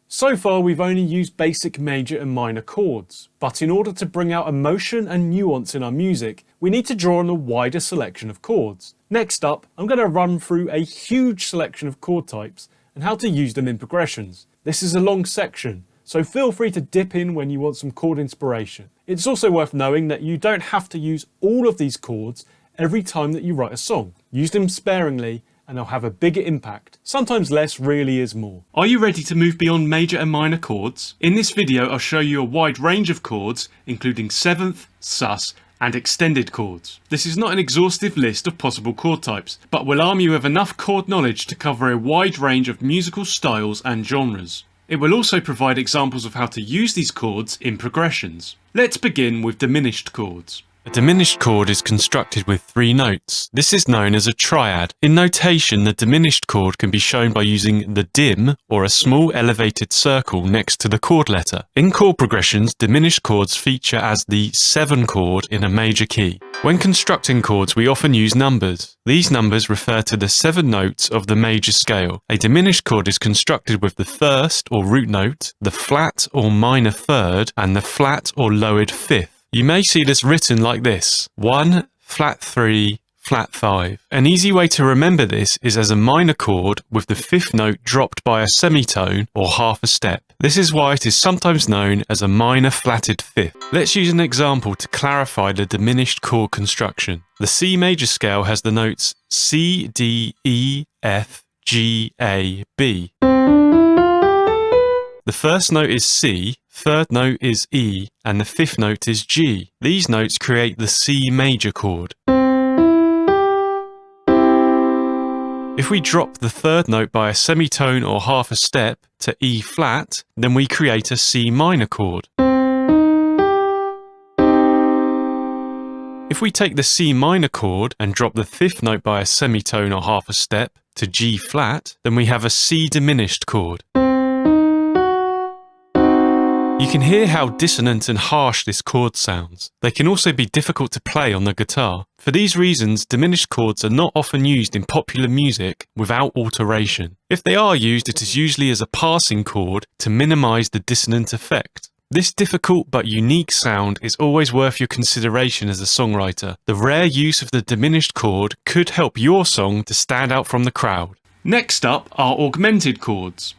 So far we've only used basic major and minor chords, but in order to bring out emotion and nuance in our music, we need to draw on a wider selection of chords. Next up, I'm going to run through a huge selection of chord types and how to use them in progressions. This is a long section, so feel free to dip in when you want some chord inspiration. It's also worth knowing that you don't have to use all of these chords every time that you write a song. Use them sparingly and they'll have a bigger impact. Sometimes less really is more. Are you ready to move beyond major and minor chords? In this video I'll show you a wide range of chords, including seventh, sus, and extended chords. This is not an exhaustive list of possible chord types, but will arm you with enough chord knowledge to cover a wide range of musical styles and genres. It will also provide examples of how to use these chords in progressions. Let's begin with diminished chords. A diminished chord is constructed with 3 notes. This is known as a triad. In notation, the diminished chord can be shown by using the dim, or a small elevated circle next to the chord letter. In chord progressions, diminished chords feature as the 7 chord in a major key. When constructing chords, we often use numbers. These numbers refer to the 7 notes of the major scale. A diminished chord is constructed with the first or root note, the flat or minor third, and the flat or lowered fifth. You may see this written like this: 1, flat 3, flat 5. An easy way to remember this is as a minor chord with the 5th note dropped by a semitone or half a step. This is why it is sometimes known as a minor flatted 5th. Let's use an example to clarify the diminished chord construction. The C major scale has the notes C, D, E, F, G, A, B. The first note is C, third note is E, and the 5th note is G. These notes create the C major chord. If we drop the 3rd note by a semitone or half a step to E flat, then we create a C minor chord. If we take the C minor chord and drop the 5th note by a semitone or half a step to G flat, then we have a C diminished chord. You can hear how dissonant and harsh this chord sounds. They can also be difficult to play on the guitar. For these reasons, diminished chords are not often used in popular music without alteration. If they are used, it is usually as a passing chord to minimize the dissonant effect. This difficult but unique sound is always worth your consideration as a songwriter. The rare use of the diminished chord could help your song to stand out from the crowd. Next up are augmented chords.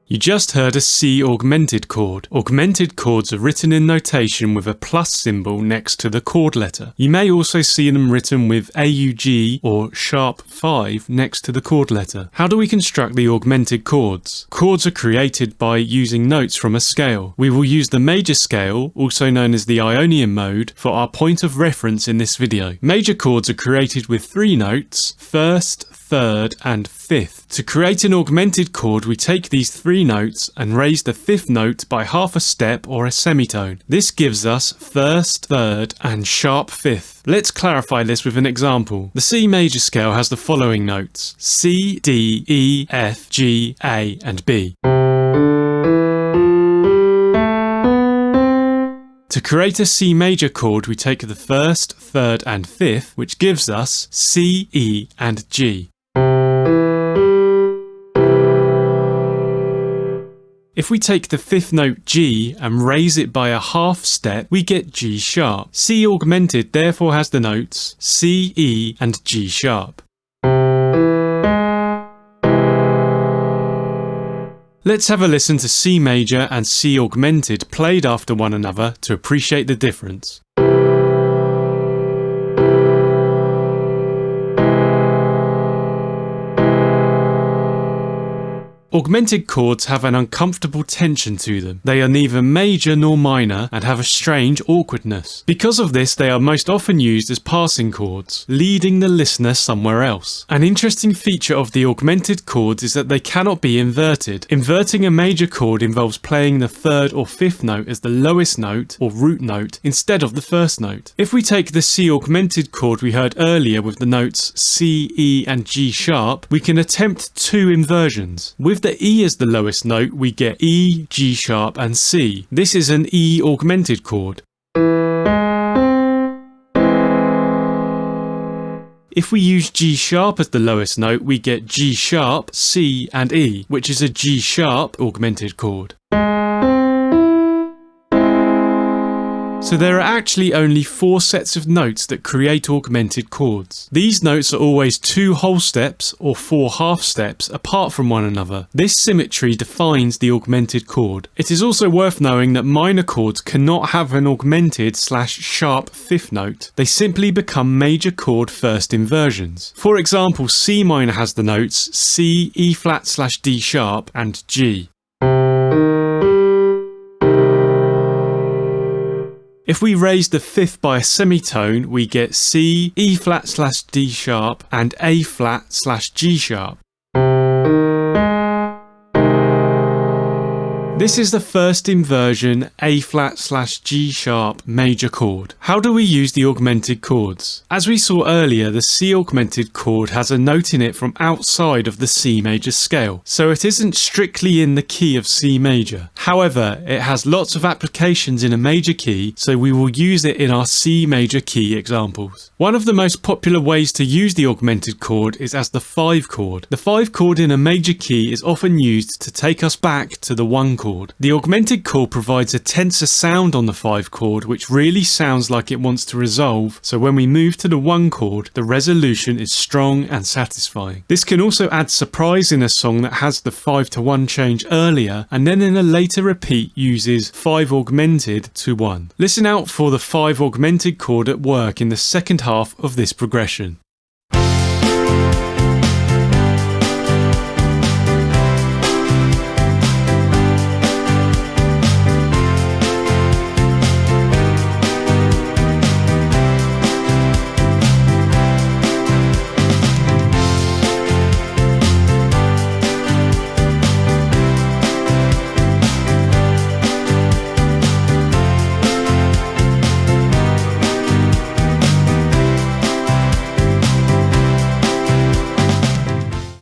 You just heard a C augmented chord. Augmented chords are written in notation with a plus symbol next to the chord letter. You may also see them written with AUG or sharp 5 next to the chord letter. How do we construct the augmented chords? Chords are created by using notes from a scale. We will use the major scale, also known as the Ionian mode, for our point of reference in this video. Major chords are created with 3 notes, 1st, 3rd and 5th. To create an augmented chord, we take these 3 notes and raise the 5th note by half a step or a semitone. This gives us 1st, 3rd and sharp 5th. Let's clarify this with an example. The C major scale has the following notes: C, D, E, F, G, A and B. To create a C major chord, we take the 1st, 3rd and 5th, which gives us C, E and G. If we take the fifth note G and raise it by a half step, we get G sharp. C augmented therefore has the notes C, E, and G sharp. Let's have a listen to C major and C augmented played after one another to appreciate the difference. Augmented chords have an uncomfortable tension to them. They are neither major nor minor and have a strange awkwardness. Because of this, they are most often used as passing chords, leading the listener somewhere else. An interesting feature of the augmented chords is that they cannot be inverted. Inverting a major chord involves playing the third or fifth note as the lowest note or root note instead of the first note. If we take the C augmented chord we heard earlier with the notes C, E, and G sharp, we can attempt two inversions. With the E as the lowest note, we get E, G sharp, and C. This is an E augmented chord. If we use G sharp as the lowest note, we get G sharp, C, and E, which is a G sharp augmented chord. So there are actually only 4 sets of notes that create augmented chords. These notes are always 2 whole steps or 4 half steps apart from one another. This symmetry defines the augmented chord. It is also worth knowing that minor chords cannot have an augmented/sharp fifth note. They simply become major chord first inversions. For example, C minor has the notes C, E flat/D sharp, and G. If we raise the fifth by a semitone, we get C, E flat/D sharp, and A flat/G sharp. This is the first inversion A flat/G sharp major chord. How do we use the augmented chords? As we saw earlier, the C augmented chord has a note in it from outside of the C major scale, so it isn't strictly in the key of C major. However, it has lots of applications in a major key, so we will use it in our C major key examples. One of the most popular ways to use the augmented chord is as the 5 chord. The 5 chord in a major key is often used to take us back to the 1 chord. The augmented chord provides a tenser sound on the 5 chord, which really sounds like it wants to resolve, so when we move to the 1 chord, the resolution is strong and satisfying. This can also add surprise in a song that has the 5 to 1 change earlier, and then in a later repeat uses 5 augmented to 1. Listen out for the 5 augmented chord at work in the second half of this progression.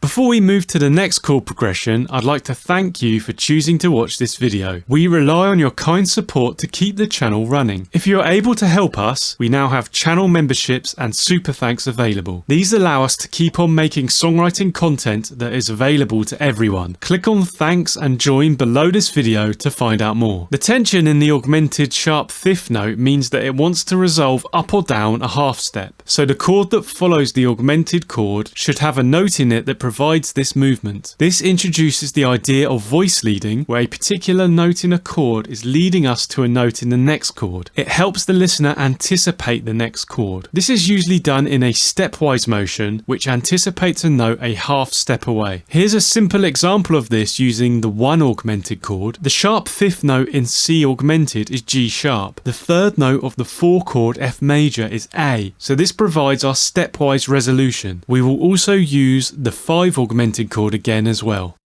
Before we move to the next chord progression, I'd like to thank you for choosing to watch this video. We rely on your kind support to keep the channel running. If you're able to help us, we now have channel memberships and super thanks available. These allow us to keep on making songwriting content that is available to everyone. Click on thanks and join below this video to find out more. The tension in the augmented sharp fifth note means that it wants to resolve up or down a half step. So the chord that follows the augmented chord should have a note in it that provides this movement. This introduces the idea of voice leading, where a particular note in a chord is leading us to a note in the next chord. It helps the listener anticipate the next chord. This is usually done in a stepwise motion, which anticipates a note a half step away. Here's a simple example of this using the 1 augmented chord. The sharp fifth note in C augmented is G sharp. The third note of the 4 chord F major is A, so this provides our stepwise resolution. We will also use the 5 augmented chord again as well.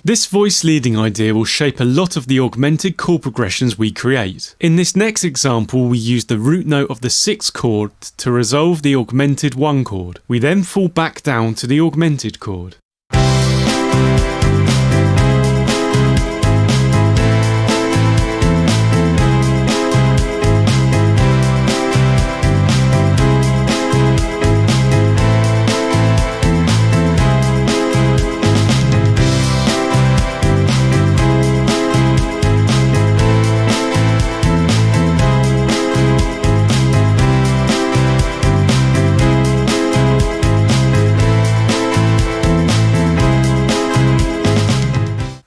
This voice leading idea will shape a lot of the augmented chord progressions we create. In this next example, we use the root note of the 6th chord to resolve the augmented 1 chord. We then fall back down to the augmented chord.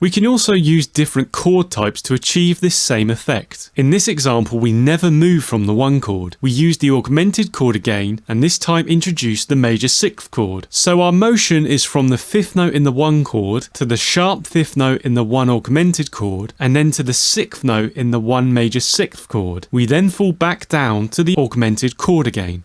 We can also use different chord types to achieve this same effect. In this example, we never move from the 1 chord. We use the augmented chord again, and this time introduce the major 6th chord. So our motion is from the 5th note in the 1 chord to the sharp 5th note in the 1 augmented chord, and then to the 6th note in the 1 major 6th chord. We then fall back down to the augmented chord again.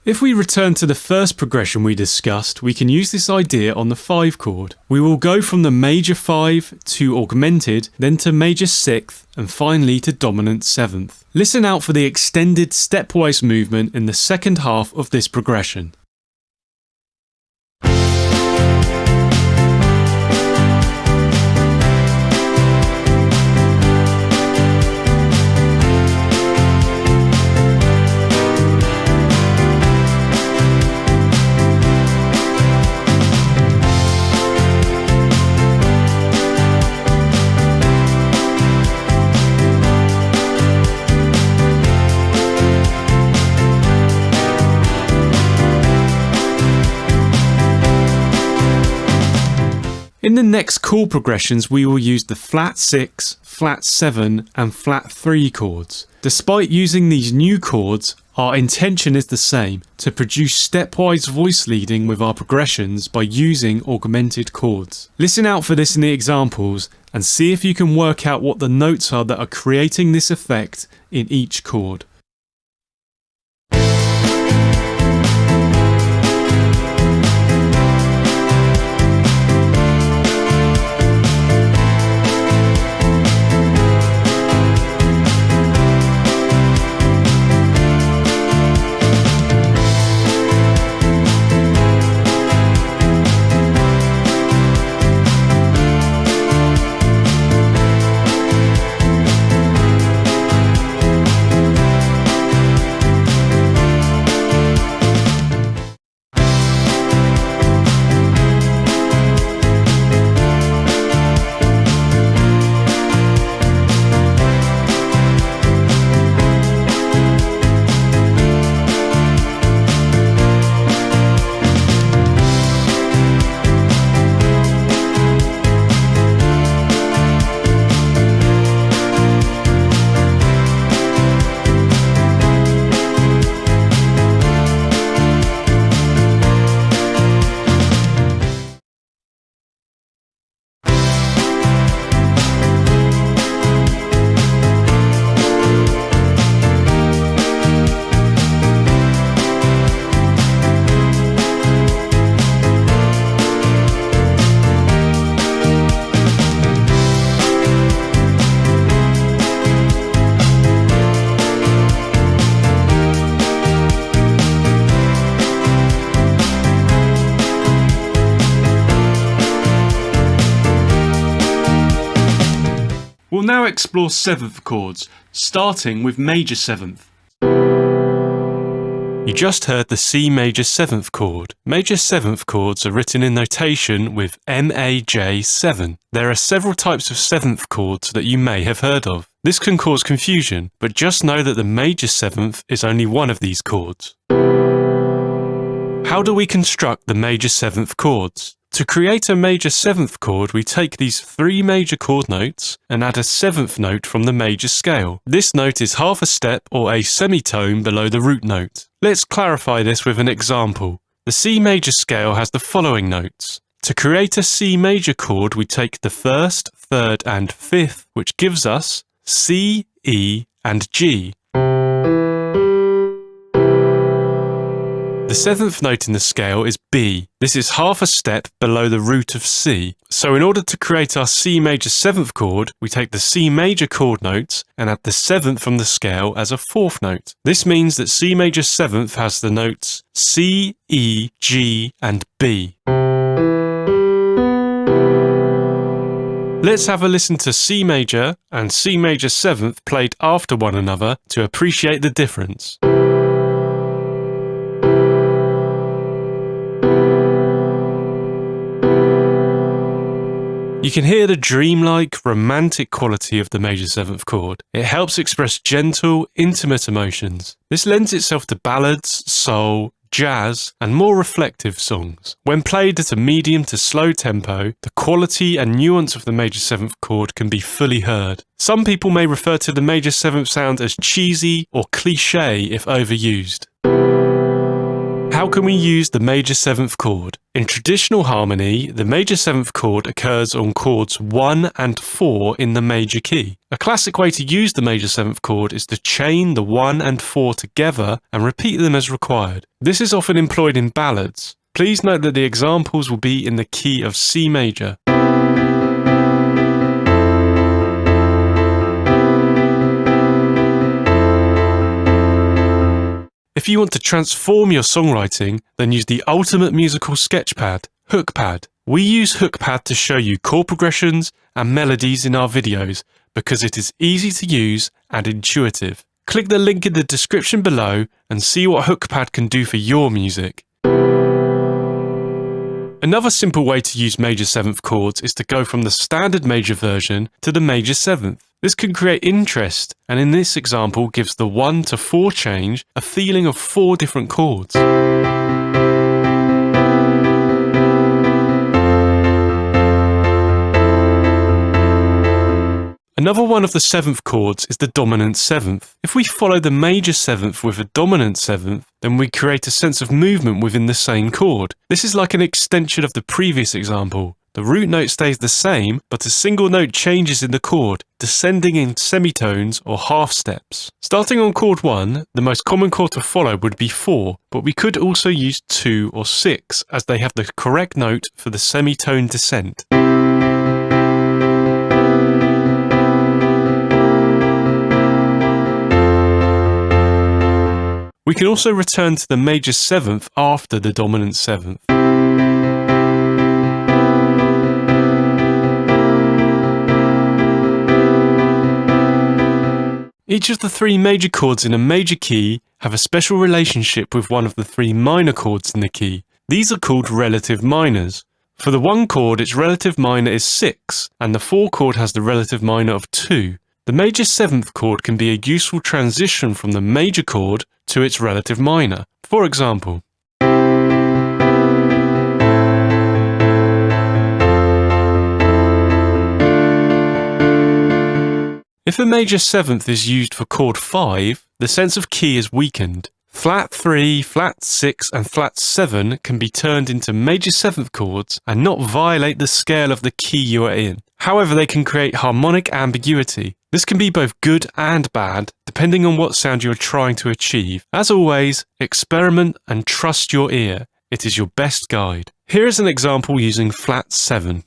If we return to the first progression we discussed, we can use this idea on the 5 chord. We will go from the major 5 to augmented, then to major 6th, and finally to dominant 7th. Listen out for the extended stepwise movement in the second half of this progression. In the next chord progressions, we will use the flat 6, flat 7 and flat 3 chords. Despite using these new chords, our intention is the same, to produce stepwise voice leading with our progressions by using augmented chords. Listen out for this in the examples and see if you can work out what the notes are that are creating this effect in each chord. We'll now explore 7th chords, starting with major 7th. You just heard the C major 7th chord. Major 7th chords are written in notation with MAJ7. There are several types of 7th chords that you may have heard of. This can cause confusion, but just know that the major 7th is only one of these chords. How do we construct the major 7th chords? To create a major 7th chord, we take these 3 major chord notes and add a 7th note from the major scale. This note is half a step or a semitone below the root note. Let's clarify this with an example. The C major scale has the following notes. To create a C major chord, we take the 1st, 3rd and 5th, which gives us C, E and G. The 7th note in the scale is B. This is half a step below the root of C. So in order to create our C major 7th chord, we take the C major chord notes and add the 7th from the scale as a 4th note. This means that C major 7th has the notes C, E, G and B. Let's have a listen to C major and C major 7th played after one another to appreciate the difference. You can hear the dreamlike, romantic quality of the major 7th chord. It helps express gentle, intimate emotions. This lends itself to ballads, soul, jazz, and more reflective songs. When played at a medium to slow tempo, the quality and nuance of the major 7th chord can be fully heard. Some people may refer to the major 7th sound as cheesy or cliché if overused. How can we use the major 7th chord? In traditional harmony, the major 7th chord occurs on chords 1 and 4 in the major key. A classic way to use the major 7th chord is to chain the 1 and 4 together and repeat them as required. This is often employed in ballads. Please note that the examples will be in the key of C major. If you want to transform your songwriting, then use the ultimate musical sketchpad, HookPad. We use HookPad to show you chord progressions and melodies in our videos because it is easy to use and intuitive. Click the link in the description below and see what HookPad can do for your music. Another simple way to use major 7th chords is to go from the standard major version to the major 7th. This can create interest, and in this example gives the 1 to 4 change a feeling of 4 different chords. Another one of the 7th chords is the dominant 7th. If we follow the major 7th with a dominant 7th, then we create a sense of movement within the same chord. This is like an extension of the previous example. The root note stays the same, but a single note changes in the chord, descending in semitones or half steps. Starting on chord 1, the most common chord to follow would be 4, but we could also use 2 or 6 as they have the correct note for the semitone descent. We can also return to the major 7th after the dominant 7th. Each of the 3 major chords in a major key have a special relationship with one of the 3 minor chords in the key. These are called relative minors. For the 1 chord, its relative minor is 6, and the 4 chord has the relative minor of 2. The major 7th chord can be a useful transition from the major chord to its relative minor. For example, if a major 7th is used for chord 5, the sense of key is weakened. Flat 3, flat 6 and flat 7 can be turned into major 7th chords and not violate the scale of the key you are in. However, they can create harmonic ambiguity. This can be both good and bad, depending on what sound you are trying to achieve. As always, experiment and trust your ear. It is your best guide. Here is an example using flat 7.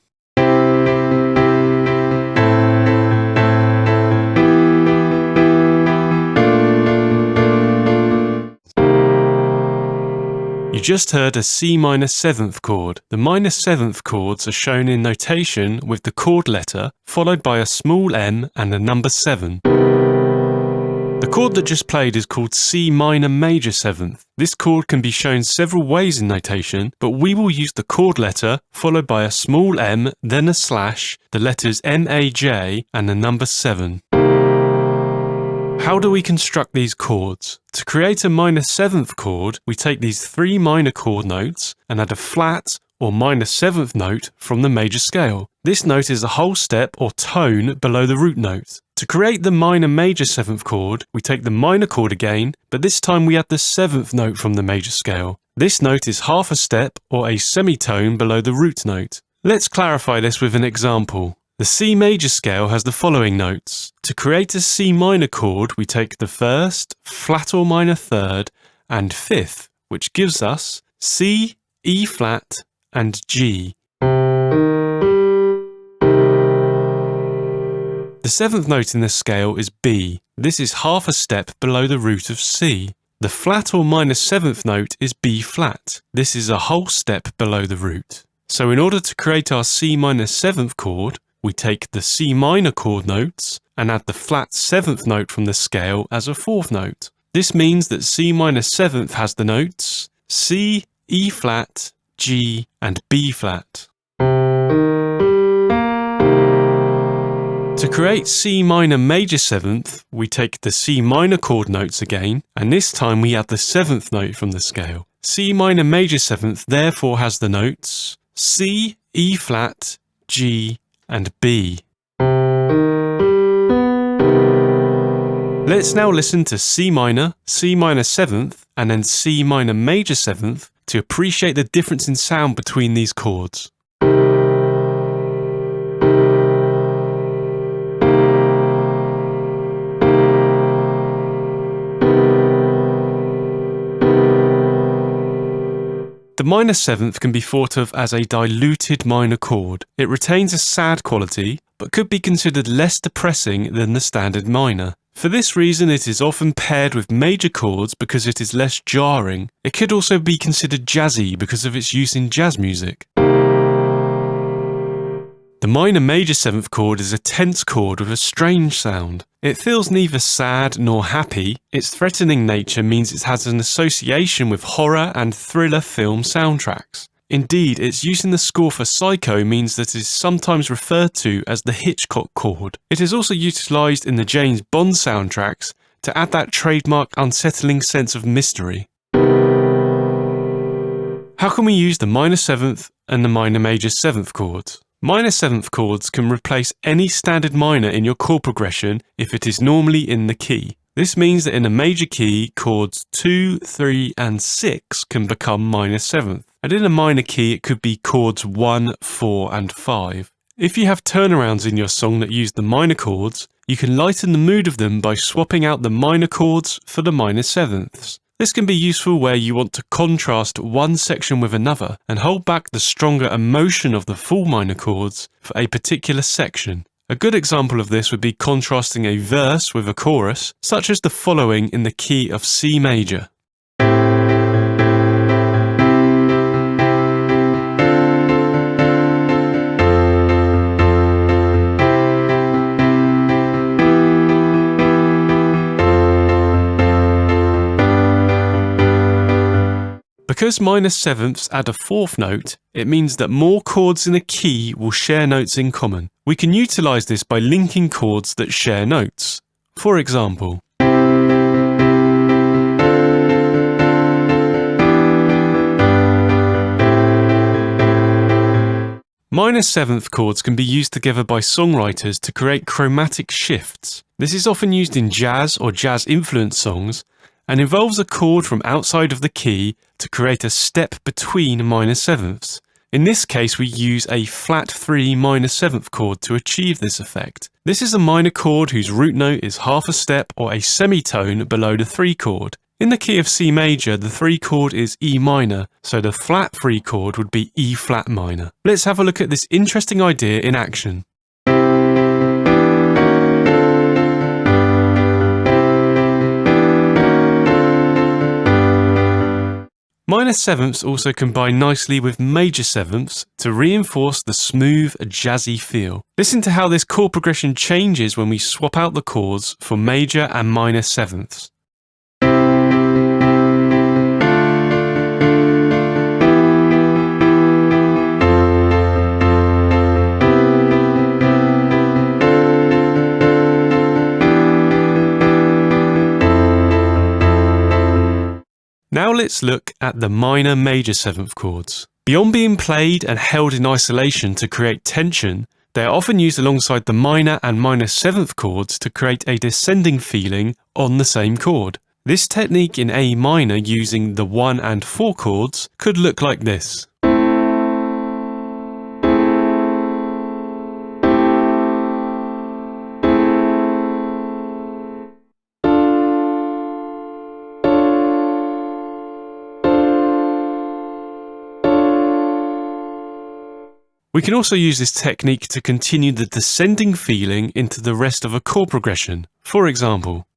You just heard a C minor 7th chord. The minor 7th chords are shown in notation with the chord letter followed by a small m and the number 7. The chord that just played is called C minor major 7th. This chord can be shown several ways in notation, but we will use the chord letter followed by a small m, then a slash, the letters MAJ and the number 7. How do we construct these chords? To create a minor 7th chord, we take these 3 minor chord notes and add a flat or minor 7th note from the major scale. This note is a whole step or tone below the root note. To create the minor major 7th chord, we take the minor chord again, but this time we add the 7th note from the major scale. This note is half a step or a semitone below the root note. Let's clarify this with an example. The C major scale has the following notes. To create a C minor chord, we take the 1st, flat or minor 3rd, and 5th, which gives us C, E flat, and G. The 7th note in this scale is B. This is half a step below the root of C. The flat or minor 7th note is B flat. This is a whole step below the root. So in order to create our C minor 7th chord, we take the C minor chord notes and add the flat 7th note from the scale as a 4th note. This means that C minor 7th has the notes C, E flat, G, and B flat. To create C minor major 7th, we take the C minor chord notes again, and this time we add the 7th note from the scale. C minor major 7th therefore has the notes C, E flat, G, and B. Let's now listen to C minor 7th, and then C minor major 7th to appreciate the difference in sound between these chords. The minor 7th can be thought of as a diluted minor chord. It retains a sad quality, but could be considered less depressing than the standard minor. For this reason, it is often paired with major chords because it is less jarring. It could also be considered jazzy because of its use in jazz music. The minor major 7th chord is a tense chord with a strange sound. It feels neither sad nor happy. Its threatening nature means it has an association with horror and thriller film soundtracks. Indeed, its use in the score for Psycho means that it is sometimes referred to as the Hitchcock chord. It is also utilised in the James Bond soundtracks to add that trademark unsettling sense of mystery. How can we use the minor 7th and the minor major 7th chords? Minor 7th chords can replace any standard minor in your chord progression if it is normally in the key. This means that in a major key, chords 2, 3, and 6 can become minor 7th. And in a minor key, it could be chords 1, 4, and 5. If you have turnarounds in your song that use the minor chords, you can lighten the mood of them by swapping out the minor chords for the minor 7ths. This can be useful where you want to contrast one section with another and hold back the stronger emotion of the full minor chords for a particular section. A good example of this would be contrasting a verse with a chorus, such as the following in the key of C major. Because minor 7ths add a 4th note, it means that more chords in a key will share notes in common. We can utilise this by linking chords that share notes. For example, minor 7th chords can be used together by songwriters to create chromatic shifts. This is often used in jazz or jazz-influenced songs, and involves a chord from outside of the key to create a step between minor 7ths. In this case, we use a flat 3 minor 7th chord to achieve this effect. This is a minor chord whose root note is half a step or a semitone below the 3 chord. In the key of C major, the 3 chord is E minor, so the flat 3 chord would be E flat minor. Let's have a look at this interesting idea in action. Minor 7ths also combine nicely with major 7ths to reinforce the smooth, jazzy feel. Listen to how this chord progression changes when we swap out the chords for major and minor 7ths. let's look at the minor major seventh chords. Beyond being played and held in isolation to create tension, they are often used alongside the minor and minor seventh chords to create a descending feeling on the same chord. This technique in A minor using the 1 and 4 chords could look like this. We can also use this technique to continue the descending feeling into the rest of a chord progression. For example,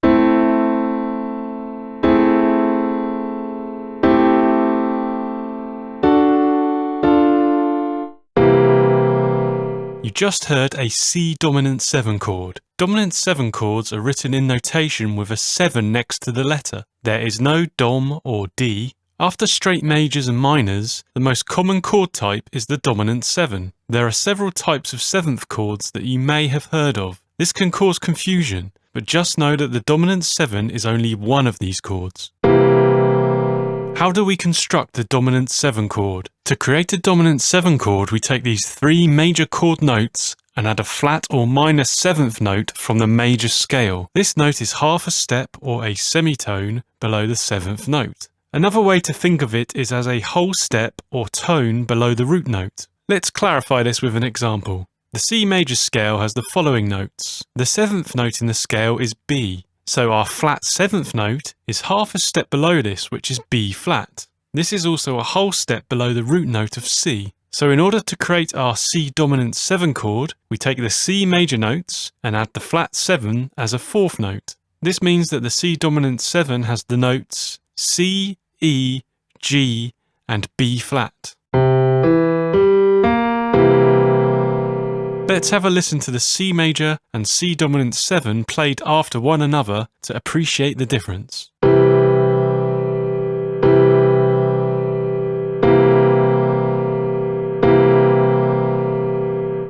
you just heard a C dominant 7 chord. Dominant 7 chords are written in notation with a 7 next to the letter. There is no Dom or D. After straight majors and minors, the most common chord type is the dominant 7. There are several types of 7th chords that you may have heard of. This can cause confusion, but just know that the dominant 7 is only one of these chords. How do we construct the dominant 7 chord? To create a dominant 7 chord, we take these 3 major chord notes and add a flat or minor 7th note from the major scale. This note is half a step or a semitone below the 7th note. Another way to think of it is as a whole step or tone below the root note. Let's clarify this with an example. The C major scale has the following notes. The 7th note in the scale is B, so our flat 7th note is half a step below this, which is B flat. This is also a whole step below the root note of C. So in order to create our C dominant 7 chord, we take the C major notes and add the flat 7 as a 4th note. This means that the C dominant 7 has the notes C, E, G, and B flat. Let's have a listen to the C major and C dominant 7 played after one another to appreciate the difference.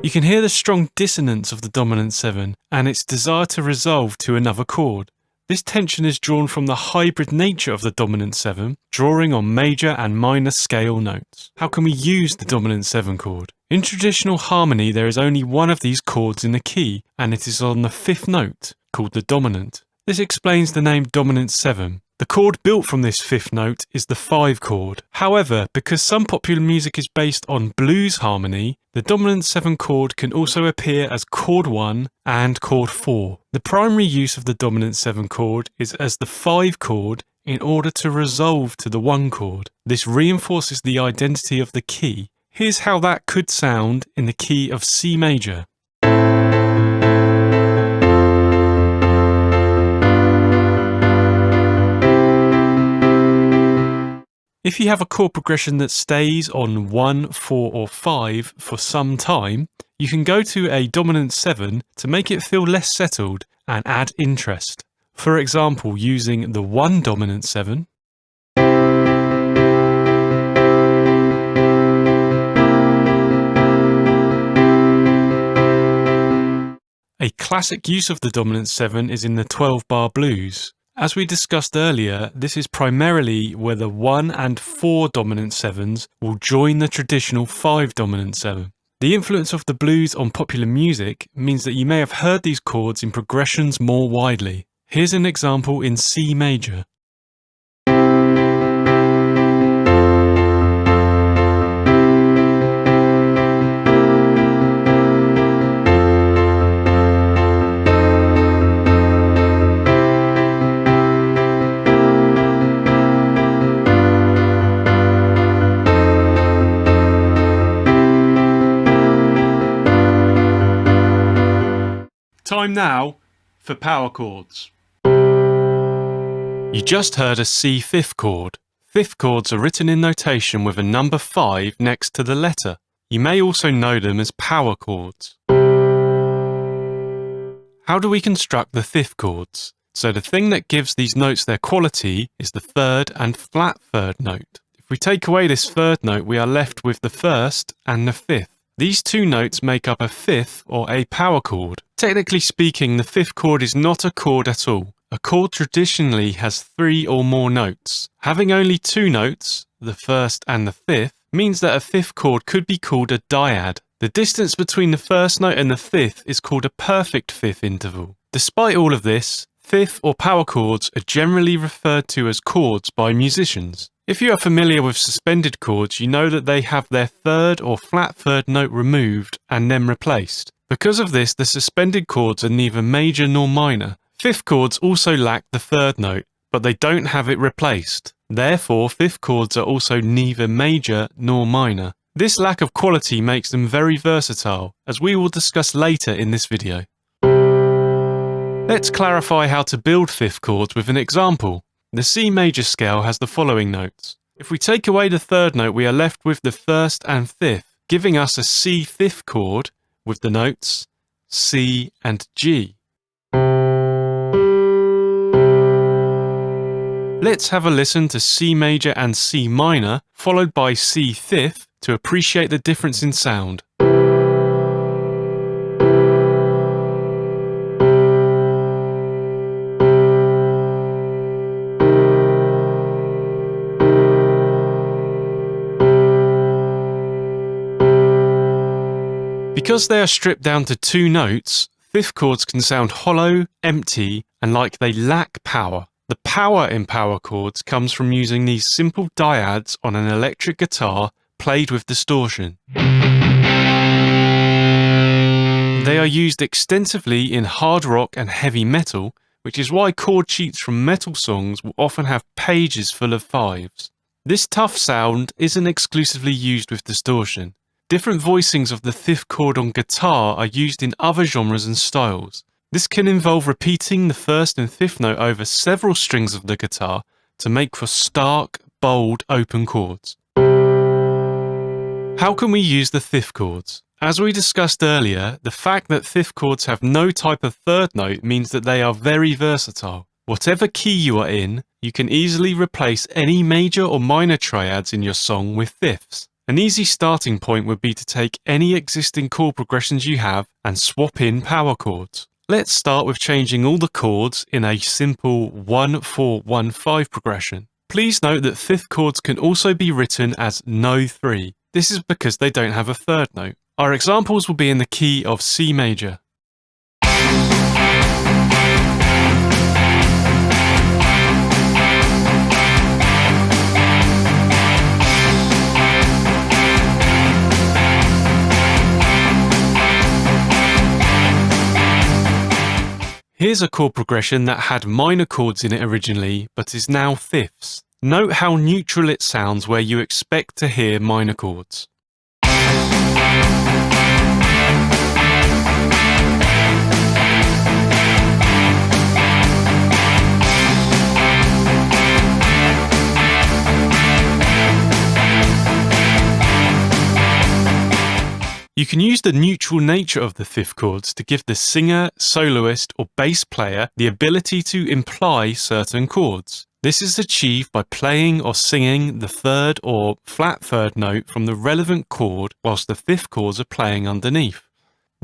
You can hear the strong dissonance of the dominant 7 and its desire to resolve to another chord. This tension is drawn from the hybrid nature of the dominant 7, drawing on major and minor scale notes. How can we use the dominant 7 chord? In traditional harmony, there is only one of these chords in the key, and it is on the 5th note, called the dominant. This explains the name dominant 7. The chord built from this 5th note is the 5 chord. However, because some popular music is based on blues harmony, the dominant 7 chord can also appear as chord 1 and chord 4. The primary use of the dominant 7 chord is as the 5 chord in order to resolve to the 1 chord. This reinforces the identity of the key. Here's how that could sound in the key of C major. If you have a chord progression that stays on 1, 4 or 5 for some time, you can go to a dominant 7 to make it feel less settled and add interest. For example, using the 1 dominant 7, a classic use of the dominant 7 is in the 12-bar blues. As we discussed earlier, this is primarily where the 1 and 4 dominant 7s will join the traditional 5 dominant 7. The influence of the blues on popular music means that you may have heard these chords in progressions more widely. Here's an example in C major. Time now for power chords. You just heard a C 5th chord. 5th chords are written in notation with a number 5 next to the letter. You may also know them as power chords. How do we construct the 5th chords? So the thing that gives these notes their quality is the 3rd and flat 3rd note. If we take away this 3rd note, we are left with the 1st and the 5th. These two notes make up a 5th or a power chord. Technically speaking, the 5th chord is not a chord at all. a chord traditionally has 3 or more notes. Having only 2 notes, the first and the fifth, means that a fifth chord could be called a dyad. The distance between the first note and the fifth is called a perfect fifth interval. Despite all of this, fifth or power chords are generally referred to as chords by musicians. If you are familiar with suspended chords, you know that they have their third or flat third note removed and then replaced. Because of this, the suspended chords are neither major nor minor. Fifth chords also lack the third note, but they don't have it replaced. Therefore, fifth chords are also neither major nor minor. This lack of quality makes them very versatile, as we will discuss later in this video. Let's clarify how to build fifth chords with an example. The C major scale has the following notes. If we take away the third note, we are left with the first and fifth, giving us a C fifth chord with the notes C and G. Let's have a listen to C major and C minor, followed by C fifth, to appreciate the difference in sound. Because they are stripped down to 2 notes, fifth chords can sound hollow, empty, and like they lack power. The power in power chords comes from using these simple dyads on an electric guitar played with distortion. They are used extensively in hard rock and heavy metal, which is why chord sheets from metal songs will often have pages full of fives. This tough sound isn't exclusively used with distortion. Different voicings of the fifth chord on guitar are used in other genres and styles. This can involve repeating the first and fifth note over several strings of the guitar to make for stark, bold, open chords. How can we use the fifth chords? As we discussed earlier, the fact that fifth chords have no type of third note means that they are very versatile. Whatever key you are in, you can easily replace any major or minor triads in your song with fifths. An easy starting point would be to take any existing chord progressions you have and swap in power chords. Let's start with changing all the chords in a simple 1-4-1-5 progression. Please note that fifth chords can also be written as no-3. This is because they don't have a third note. Our examples will be in the key of C major. Here's a chord progression that had minor chords in it originally, but is now fifths. Note how neutral it sounds where you expect to hear minor chords. You can use the neutral nature of the fifth chords to give the singer, soloist, or bass player the ability to imply certain chords. This is achieved by playing or singing the third or flat third note from the relevant chord whilst the fifth chords are playing underneath.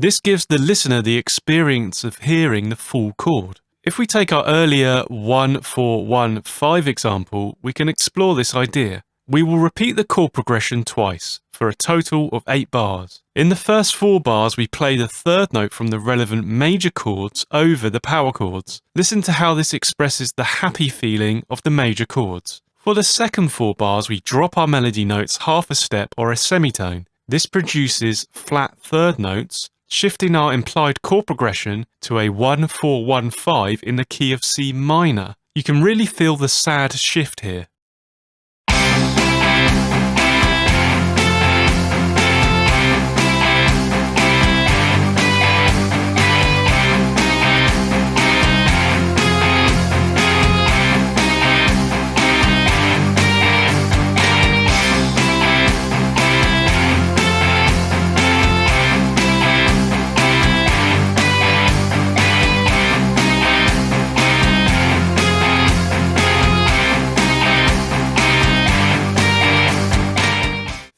This gives the listener the experience of hearing the full chord. If we take our earlier 1-4-1-5 example, we can explore this idea. We will repeat the chord progression twice, for a total of 8 bars. In the first 4 bars, we play the third note from the relevant major chords over the power chords. Listen to how this expresses the happy feeling of the major chords. For the second 4 bars, we drop our melody notes half a step or a semitone. This produces flat third notes, shifting our implied chord progression to a 1-4-1-5 in the key of C minor. You can really feel the sad shift here.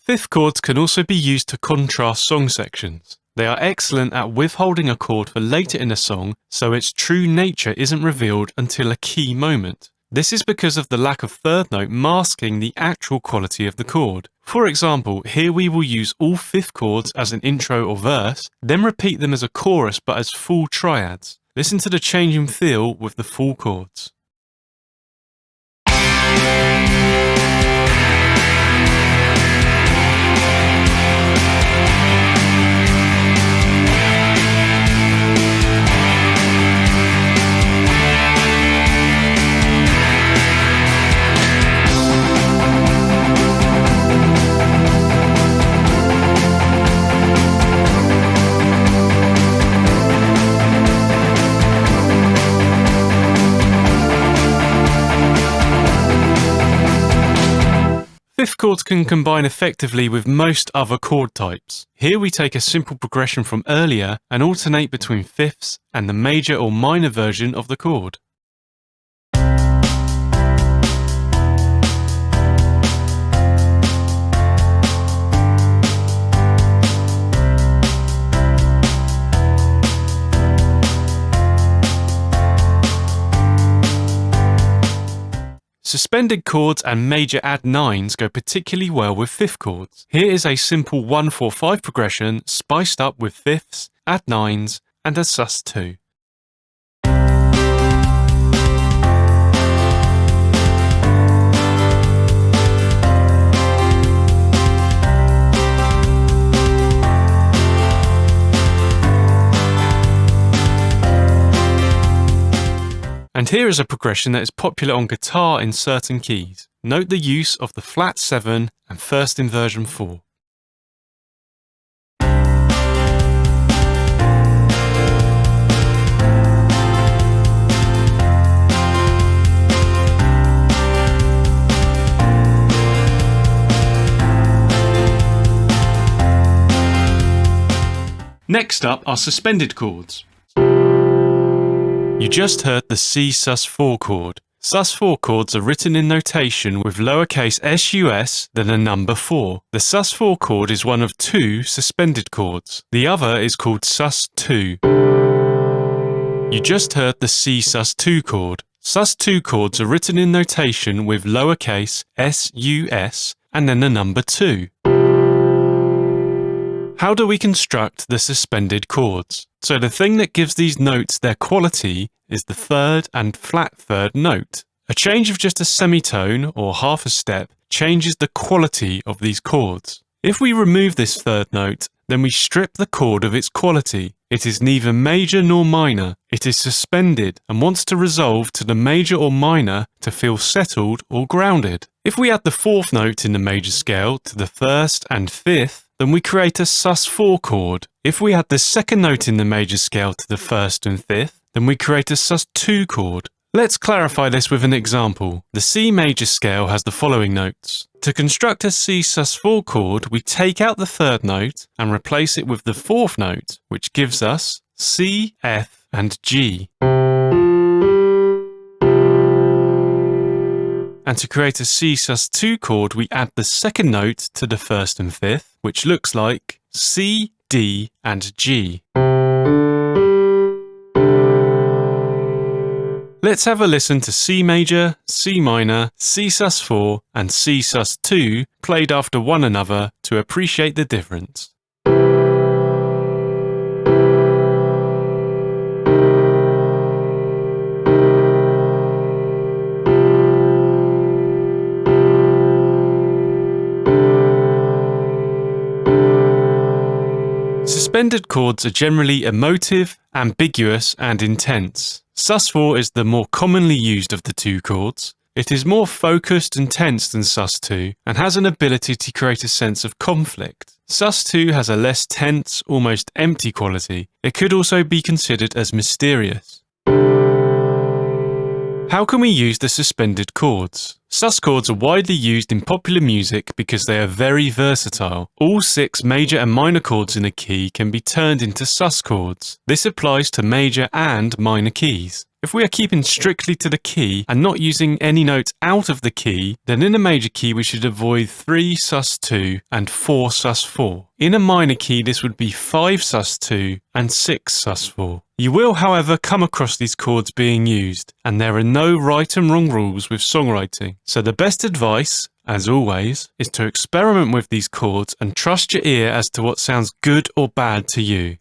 Fifth chords can also be used to contrast song sections. They are excellent at withholding a chord for later in a song, so its true nature isn't revealed until a key moment. This is because of the lack of third note masking the actual quality of the chord. For example, here we will use all fifth chords as an intro or verse, then repeat them as a chorus but as full triads. Listen to the change in feel with the full chords. Fifth chords can combine effectively with most other chord types. Here we take a simple progression from earlier and alternate between fifths and the major or minor version of the chord. Suspended chords and major add nines go particularly well with fifth chords. Here is a simple 1-4-5 progression spiced up with fifths, add nines, and a sus2. And here is a progression that is popular on guitar in certain keys. Note the use of the flat 7 and first inversion 4. Next up are suspended chords. You just heard the C sus4 chord. Sus4 chords are written in notation with lowercase sus, then a number 4. The sus4 chord is one of two suspended chords. The other is called sus2. You just heard the C sus2 chord. Sus2 chords are written in notation with lowercase sus, and then the number 2. How do we construct the suspended chords? So the thing that gives these notes their quality is the third and flat third note. A change of just a semitone or half a step changes the quality of these chords. If we remove this third note, then we strip the chord of its quality. It is neither major nor minor. It is suspended and wants to resolve to the major or minor to feel settled or grounded. If we add the fourth note in the major scale to the first and fifth, then we create a sus4 chord. If we add the second note in the major scale to the first and fifth, then we create a sus2 chord. Let's clarify this with an example. The C major scale has the following notes. To construct a C sus4 chord, we take out the third note and replace it with the fourth note, which gives us C, F, and G. And to create a C sus2 chord, we add the second note to the first and fifth, which looks like C, D, and G. Let's have a listen to C major, C minor, C sus4, and C sus2 played after one another to appreciate the difference. Suspended chords are generally emotive, ambiguous, and intense. Sus4 is the more commonly used of the two chords. It is more focused and tense than sus2 and has an ability to create a sense of conflict. Sus2 has a less tense, almost empty quality. It could also be considered as mysterious. How can we use the suspended chords? Sus chords are widely used in popular music because they are very versatile. All 6 major and minor chords in a key can be turned into sus chords. This applies to major and minor keys. If we are keeping strictly to the key and not using any notes out of the key, then in a major key we should avoid 3 sus2 and 4 sus4. In a minor key this would be 5 sus2 and 6 sus4. You will, however, come across these chords being used, and there are no right and wrong rules with songwriting. So the best advice, as always, is to experiment with these chords and trust your ear as to what sounds good or bad to you.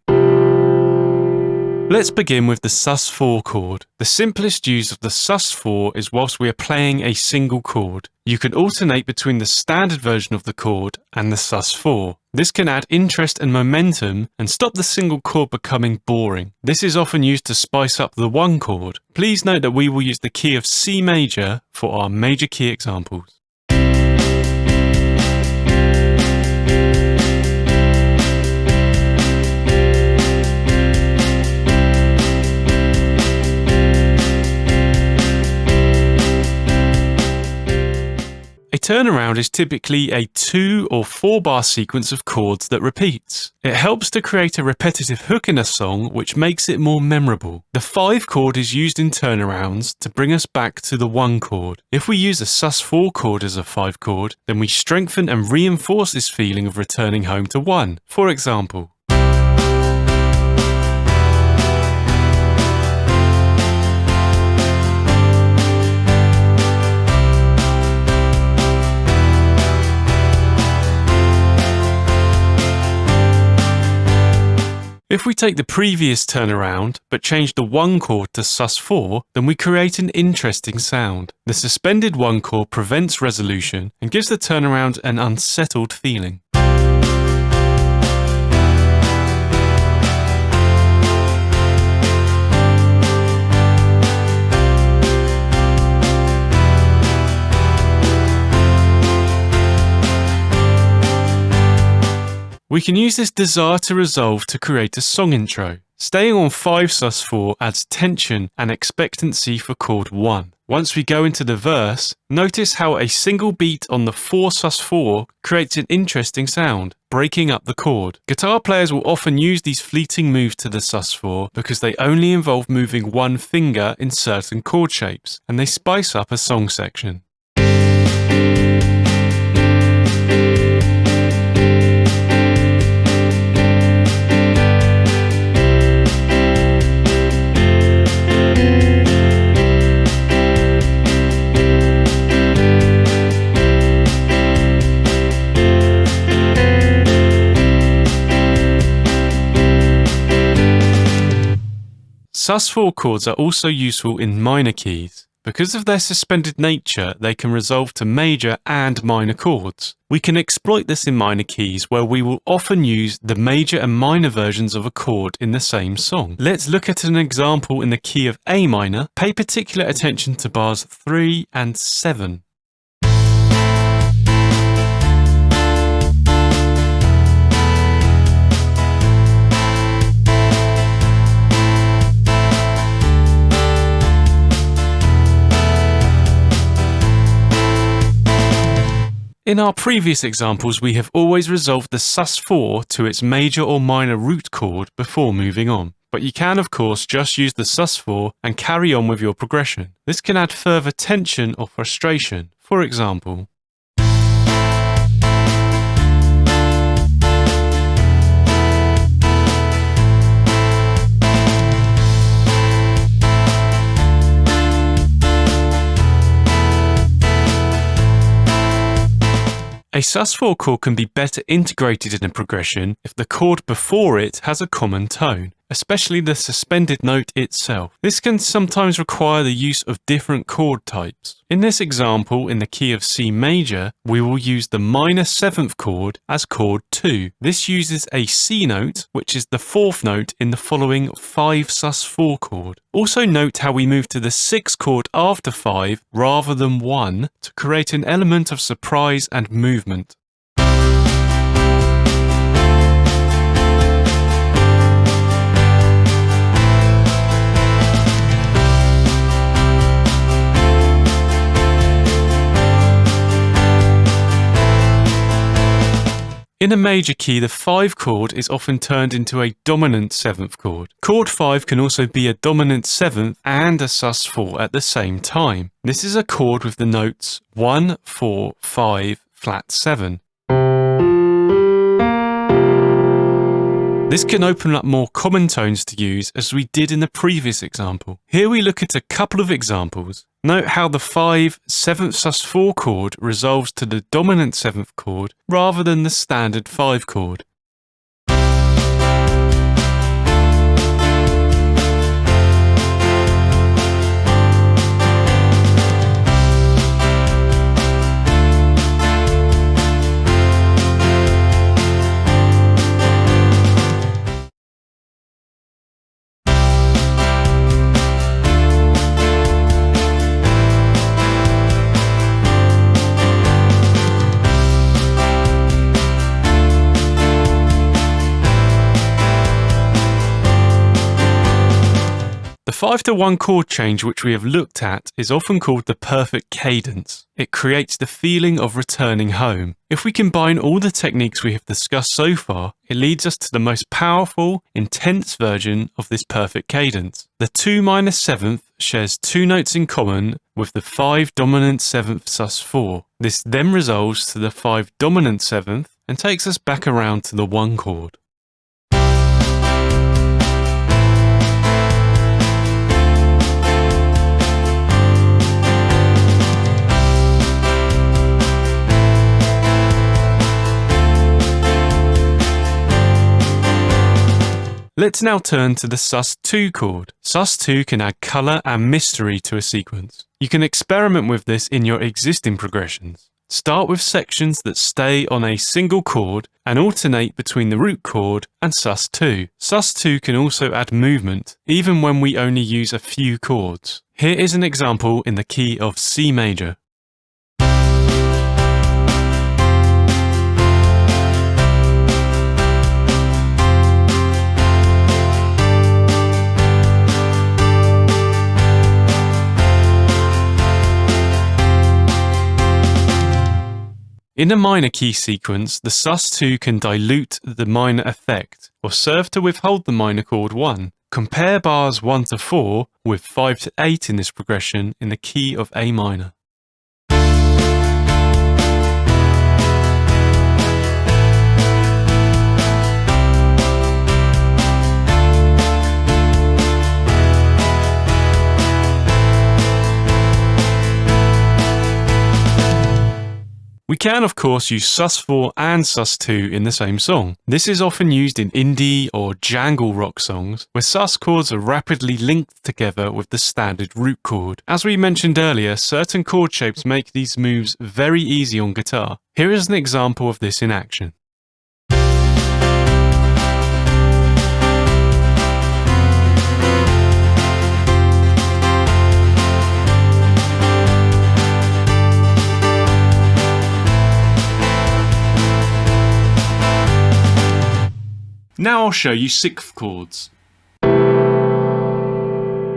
Let's begin with the sus4 chord. The simplest use of the sus4 is whilst we are playing a single chord. You can alternate between the standard version of the chord and the sus4. This can add interest and momentum and stop the single chord becoming boring. This is often used to spice up the one chord. Please note that we will use the key of C major for our major key examples. A turnaround is typically a 2 or 4 bar sequence of chords that repeats. It helps to create a repetitive hook in a song which makes it more memorable. The 5 chord is used in turnarounds to bring us back to the 1 chord. If we use a sus4 chord as a 5 chord, then we strengthen and reinforce this feeling of returning home to 1. For example, if we take the previous turnaround, but change the 1 chord to sus4, then we create an interesting sound. The suspended 1 chord prevents resolution and gives the turnaround an unsettled feeling. We can use this desire to resolve to create a song intro. Staying on 5 sus4 adds tension and expectancy for chord 1. Once we go into the verse, notice how a single beat on the 4 sus4 creates an interesting sound, breaking up the chord. Guitar players will often use these fleeting moves to the sus4 because they only involve moving one finger in certain chord shapes, and they spice up a song section. Sus4 chords are also useful in minor keys. Because of their suspended nature, they can resolve to major and minor chords. We can exploit this in minor keys where we will often use the major and minor versions of a chord in the same song. Let's look at an example in the key of A minor. Pay particular attention to bars 3 and 7. In our previous examples, we have always resolved the sus4 to its major or minor root chord before moving on. But you can, of course, just use the sus4 and carry on with your progression. This can add further tension or frustration. For example, a sus4 chord can be better integrated in a progression if the chord before it has a common tone, especially the suspended note itself. This can sometimes require the use of different chord types. In this example, in the key of C major, we will use the minor 7th chord as chord 2. This uses a C note, which is the 4th note in the following 5 sus4 chord. Also note how we move to the 6th chord after 5 rather than 1 to create an element of surprise and movement. In a major key, the 5 chord is often turned into a dominant 7th chord. Chord 5 can also be a dominant 7th and a sus4 at the same time. This is a chord with the notes 1, 4, 5, flat 7. This can open up more common tones to use, as we did in the previous example. Here we look at a couple of examples. Note how the 5 7th sus4 chord resolves to the dominant 7th chord rather than the standard 5 chord. The 5-to-1 chord change which we have looked at is often called the perfect cadence. It creates the feeling of returning home. If we combine all the techniques we have discussed so far, it leads us to the most powerful, intense version of this perfect cadence. The 2 minor 7th shares 2 notes in common with the 5 dominant 7th sus4. This then resolves to the 5 dominant 7th and takes us back around to the 1 chord. Let's now turn to the sus2 chord. Sus2 can add colour and mystery to a sequence. You can experiment with this in your existing progressions. Start with sections that stay on a single chord and alternate between the root chord and sus2. Sus2 can also add movement, even when we only use a few chords. Here is an example in the key of C major. In a minor key sequence, the sus2 can dilute the minor effect, or serve to withhold the minor chord 1. Compare bars 1 to 4 with 5 to 8 in this progression in the key of A minor. We can of course use sus4 and sus2 in the same song. This is often used in indie or jangle rock songs, where sus chords are rapidly linked together with the standard root chord. As we mentioned earlier, certain chord shapes make these moves very easy on guitar. Here is an example of this in action. Now I'll show you 6th chords.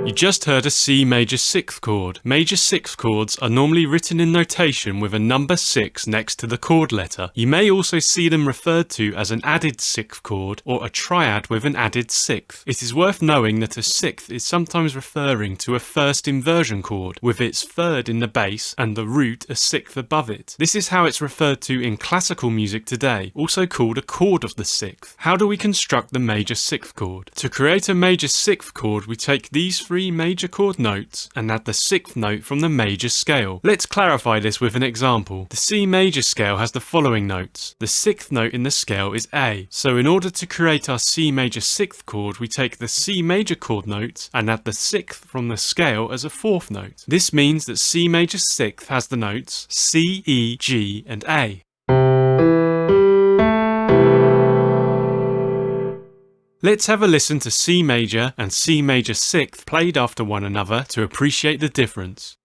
You just heard a C major 6th chord. Major 6th chords are normally written in notation with a number 6 next to the chord letter. You may also see them referred to as an added 6th chord or a triad with an added 6th. It is worth knowing that a 6th is sometimes referring to a first inversion chord with its 3rd in the bass and the root a 6th above it. This is how it's referred to in classical music today, also called a chord of the 6th. How do we construct the major 6th chord? To create a major 6th chord, we take these 3 major chord notes and add the 6th note from the major scale. Let's clarify this with an example. The C major scale has the following notes. The 6th note in the scale is A. So in order to create our C major 6th chord, we take the C major chord notes and add the 6th from the scale as a 4th note. This means that C major 6th has the notes C, E, G, and A. Let's have a listen to C major and C major 6th played after one another to appreciate the difference.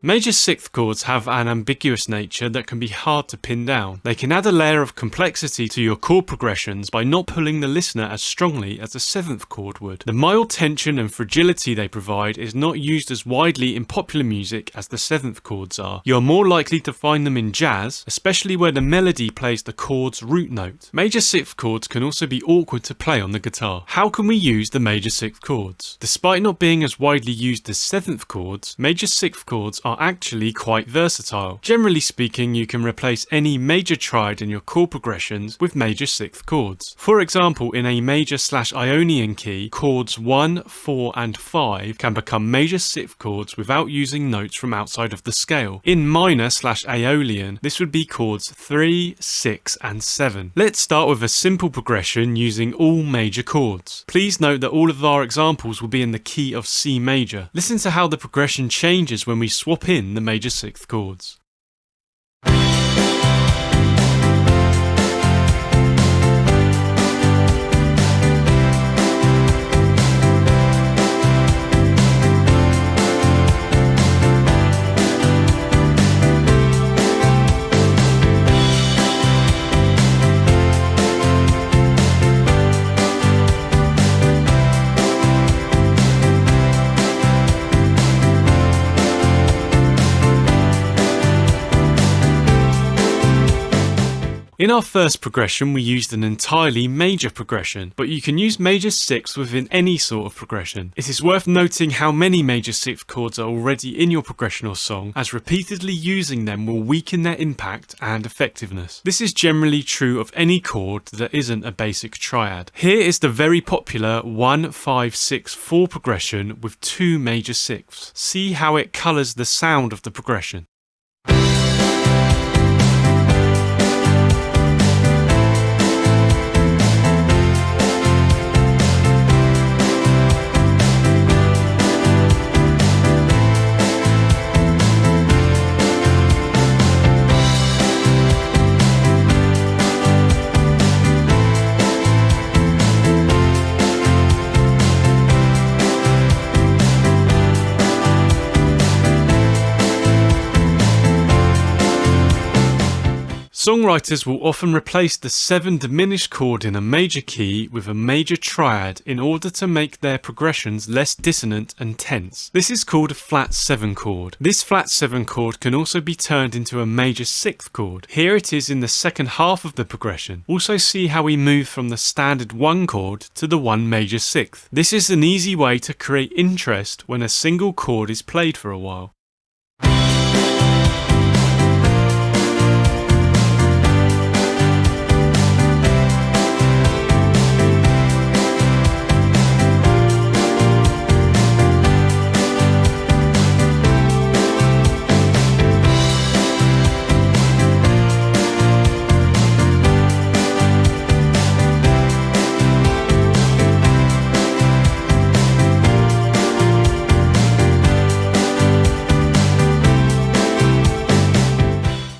Major sixth chords have an ambiguous nature that can be hard to pin down. They can add a layer of complexity to your chord progressions by not pulling the listener as strongly as a seventh chord would. The mild tension and fragility they provide is not used as widely in popular music as the seventh chords are. You are more likely to find them in jazz, especially where the melody plays the chord's root note. Major sixth chords can also be awkward to play on the guitar. How can we use the major sixth chords? Despite not being as widely used as seventh chords, major sixth chords are actually quite versatile. Generally speaking, you can replace any major triad in your chord progressions with major sixth chords. For example, in a major/Ionian key, chords 1, 4 and 5 can become major sixth chords without using notes from outside of the scale. In minor/Aeolian, this would be chords 3, 6 and 7. Let's start with a simple progression using all major chords. Please note that all of our examples will be in the key of C major. Listen to how the progression changes when we swap in the major sixth chords. In our first progression, we used an entirely major progression, but you can use major sixths within any sort of progression. It is worth noting how many major sixth chords are already in your progression or song, as repeatedly using them will weaken their impact and effectiveness. This is generally true of any chord that isn't a basic triad. Here is the very popular 1, 5, 6, 4 progression with 2 major sixths. See how it colours the sound of the progression. Songwriters will often replace the 7 diminished chord in a major key with a major triad in order to make their progressions less dissonant and tense. This is called a flat 7 chord. This flat 7 chord can also be turned into a major 6th chord. Here it is in the second half of the progression. Also see how we move from the standard 1 chord to the 1 major 6th. This is an easy way to create interest when a single chord is played for a while.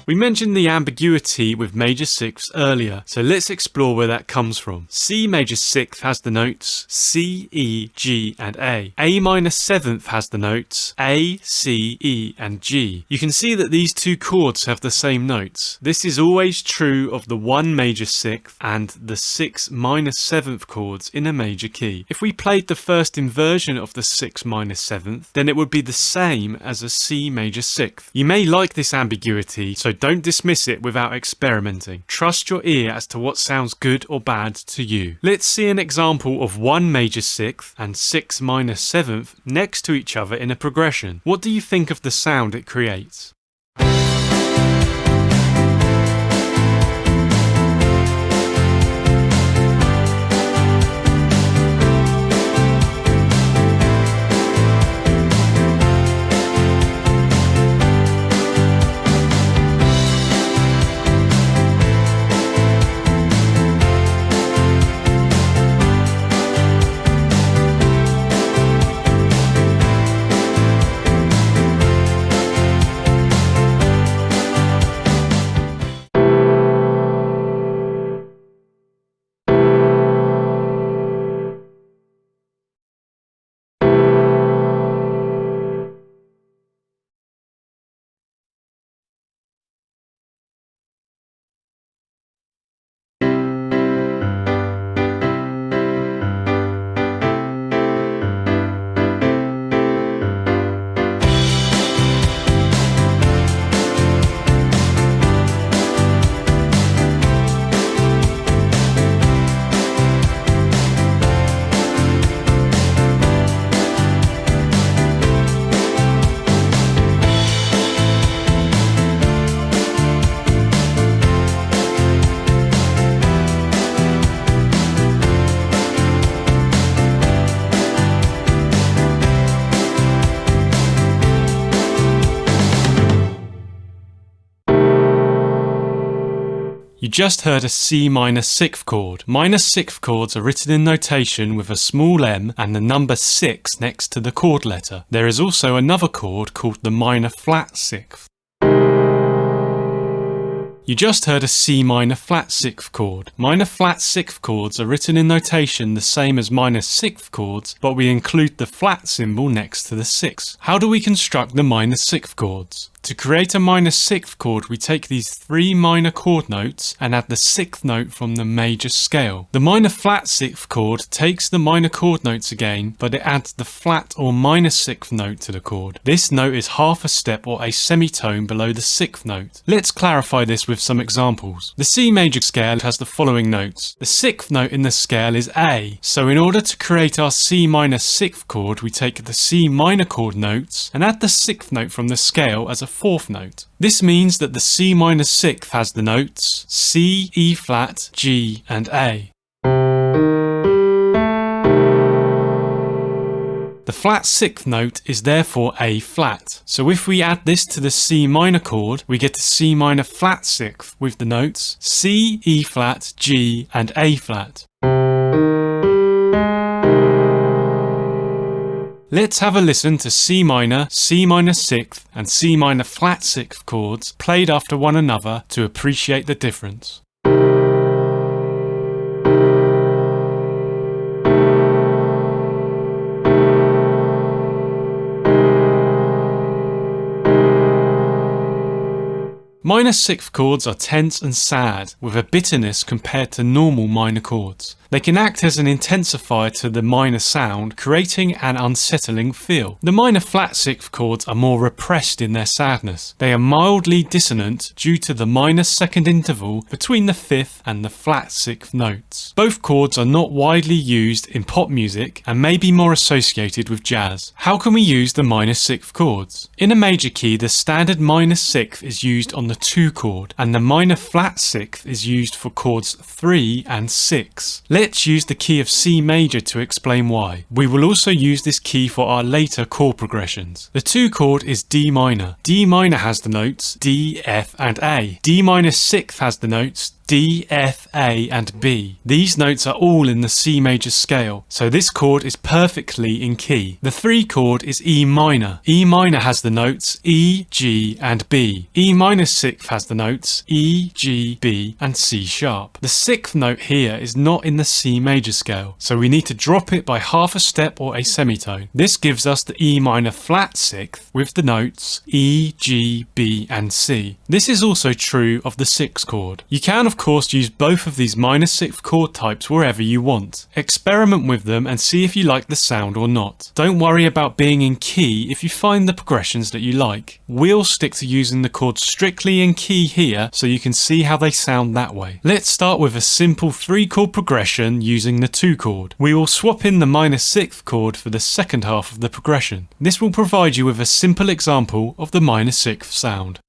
We mentioned the ambiguity with major sixths earlier, so let's explore where that comes from. C major sixth has the notes C, E, G and A. A minor seventh has the notes A, C, E and G. You can see that these two chords have the same notes. This is always true of the 1 major sixth and the 6 minor seventh chords in a major key. If we played the first inversion of the 6 minor seventh, then it would be the same as a C major sixth. You may like this ambiguity, so don't dismiss it without experimenting. Trust your ear as to what sounds good or bad to you. Let's see an example of 1 major sixth and 6 minor seventh next to each other in a progression. What do you think of the sound it creates? You just heard a C minor sixth chord. Minor sixth chords are written in notation with a small m and the number 6 next to the chord letter. There is also another chord called the minor flat sixth. You just heard a C minor flat sixth chord. Minor flat sixth chords are written in notation the same as minor sixth chords, but we include the flat symbol next to the 6. How do we construct the minor sixth chords? To create a minor sixth chord, we take these 3 minor chord notes and add the 6th note from the major scale. The minor flat sixth chord takes the minor chord notes again, but it adds the flat or minor 6th note to the chord. This note is half a step or a semitone below the 6th note. Let's clarify this with some examples. The C major scale has the following notes. The 6th note in the scale is A, so in order to create our C minor sixth chord, we take the C minor chord notes and add the 6th note from the scale as a 4th note. This means that the C minor sixth has the notes C, E flat, G and A. The flat sixth note is therefore A flat. So if we add this to the C minor chord, we get a C minor flat sixth with the notes C, E flat, G and A flat. Let's have a listen to C minor sixth and C minor flat sixth chords played after one another to appreciate the difference. Minor sixth chords are tense and sad, with a bitterness compared to normal minor chords. They can act as an intensifier to the minor sound, creating an unsettling feel. The minor flat sixth chords are more repressed in their sadness. They are mildly dissonant due to the minor second interval between the 5th and the flat sixth notes. Both chords are not widely used in pop music and may be more associated with jazz. How can we use the minor sixth chords? In a major key, the standard minor sixth is used on the 2 chord, and the minor flat sixth is used for chords 3 and 6. Let's use the key of C major to explain why. We will also use this key for our later chord progressions. The 2 chord is D minor. D minor has the notes D, F and A. D minor sixth has the notes D, F, A and B. These notes are all in the C major scale, so this chord is perfectly in key. The 3 chord is E minor. E minor has the notes E, G and B. E minor sixth has the notes E, G, B and C sharp. The 6th note here is not in the C major scale, so we need to drop it by half a step or a semitone. This gives us the E minor flat sixth with the notes E, G, B and C. This is also true of the 6th chord. You can of course use both of these minor sixth chord types wherever you want. Experiment with them and see if you like the sound or not. Don't worry about being in key if you find the progressions that you like. We'll stick to using the chords strictly in key here so you can see how they sound that way. Let's start with a simple 3 chord progression using the 2 chord. We will swap in the minor sixth chord for the second half of the progression. This will provide you with a simple example of the minor sixth sound.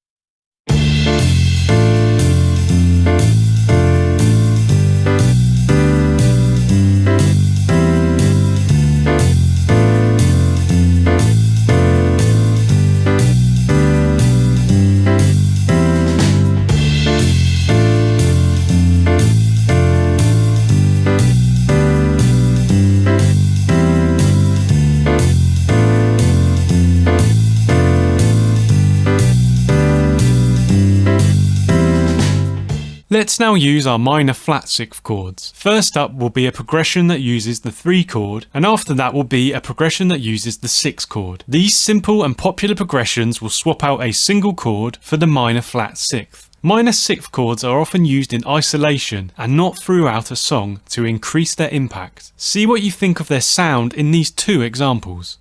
Let's now use our minor flat sixth chords. First up will be a progression that uses the 3 chord, and after that will be a progression that uses the 6 chord. These simple and popular progressions will swap out a single chord for the minor flat sixth. Minor sixth chords are often used in isolation and not throughout a song to increase their impact. See what you think of their sound in these 2 examples.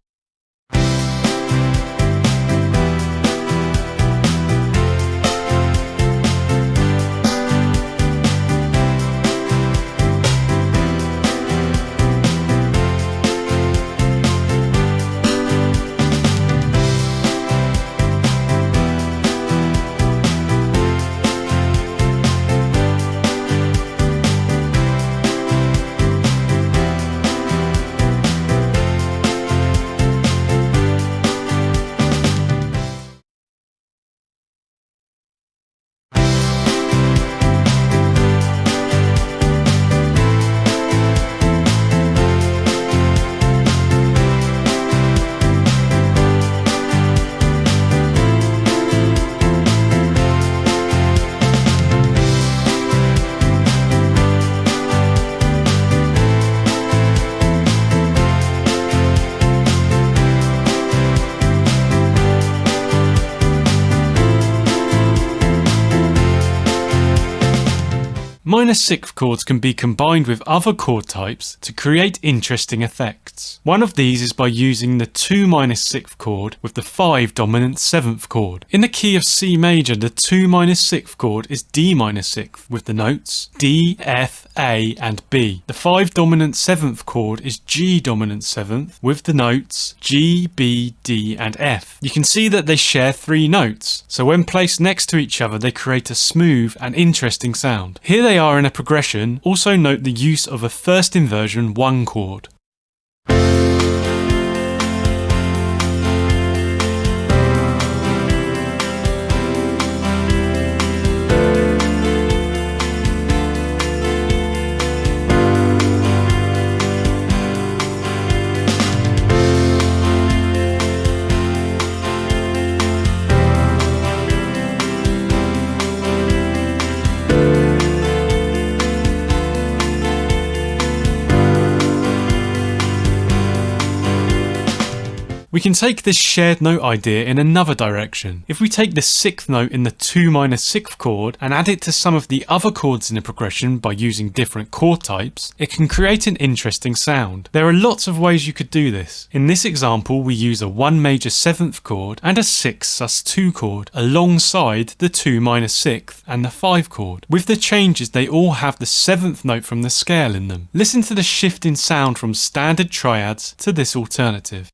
Minor sixth chords can be combined with other chord types to create interesting effects. One of these is by using the 2 minor sixth chord with the 5 dominant 7th chord. In the key of C major, the 2 minor sixth chord is D minor sixth with the notes D, F, A and B. The 5 dominant 7th chord is G dominant 7th with the notes G, B, D and F. You can see that they share 3 notes, so when placed next to each other they create a smooth and interesting sound. Here they are in a progression. Also note the use of a first inversion 1 chord. We can take this shared note idea in another direction. If we take the 6th note in the 2 minor 6th chord and add it to some of the other chords in the progression by using different chord types, it can create an interesting sound. There are lots of ways you could do this. In this example, we use a 1 major 7th chord and a 6 sus2 chord alongside the 2 minor 6th and the 5 chord. With the changes, they all have the 7th note from the scale in them. Listen to the shift in sound from standard triads to this alternative.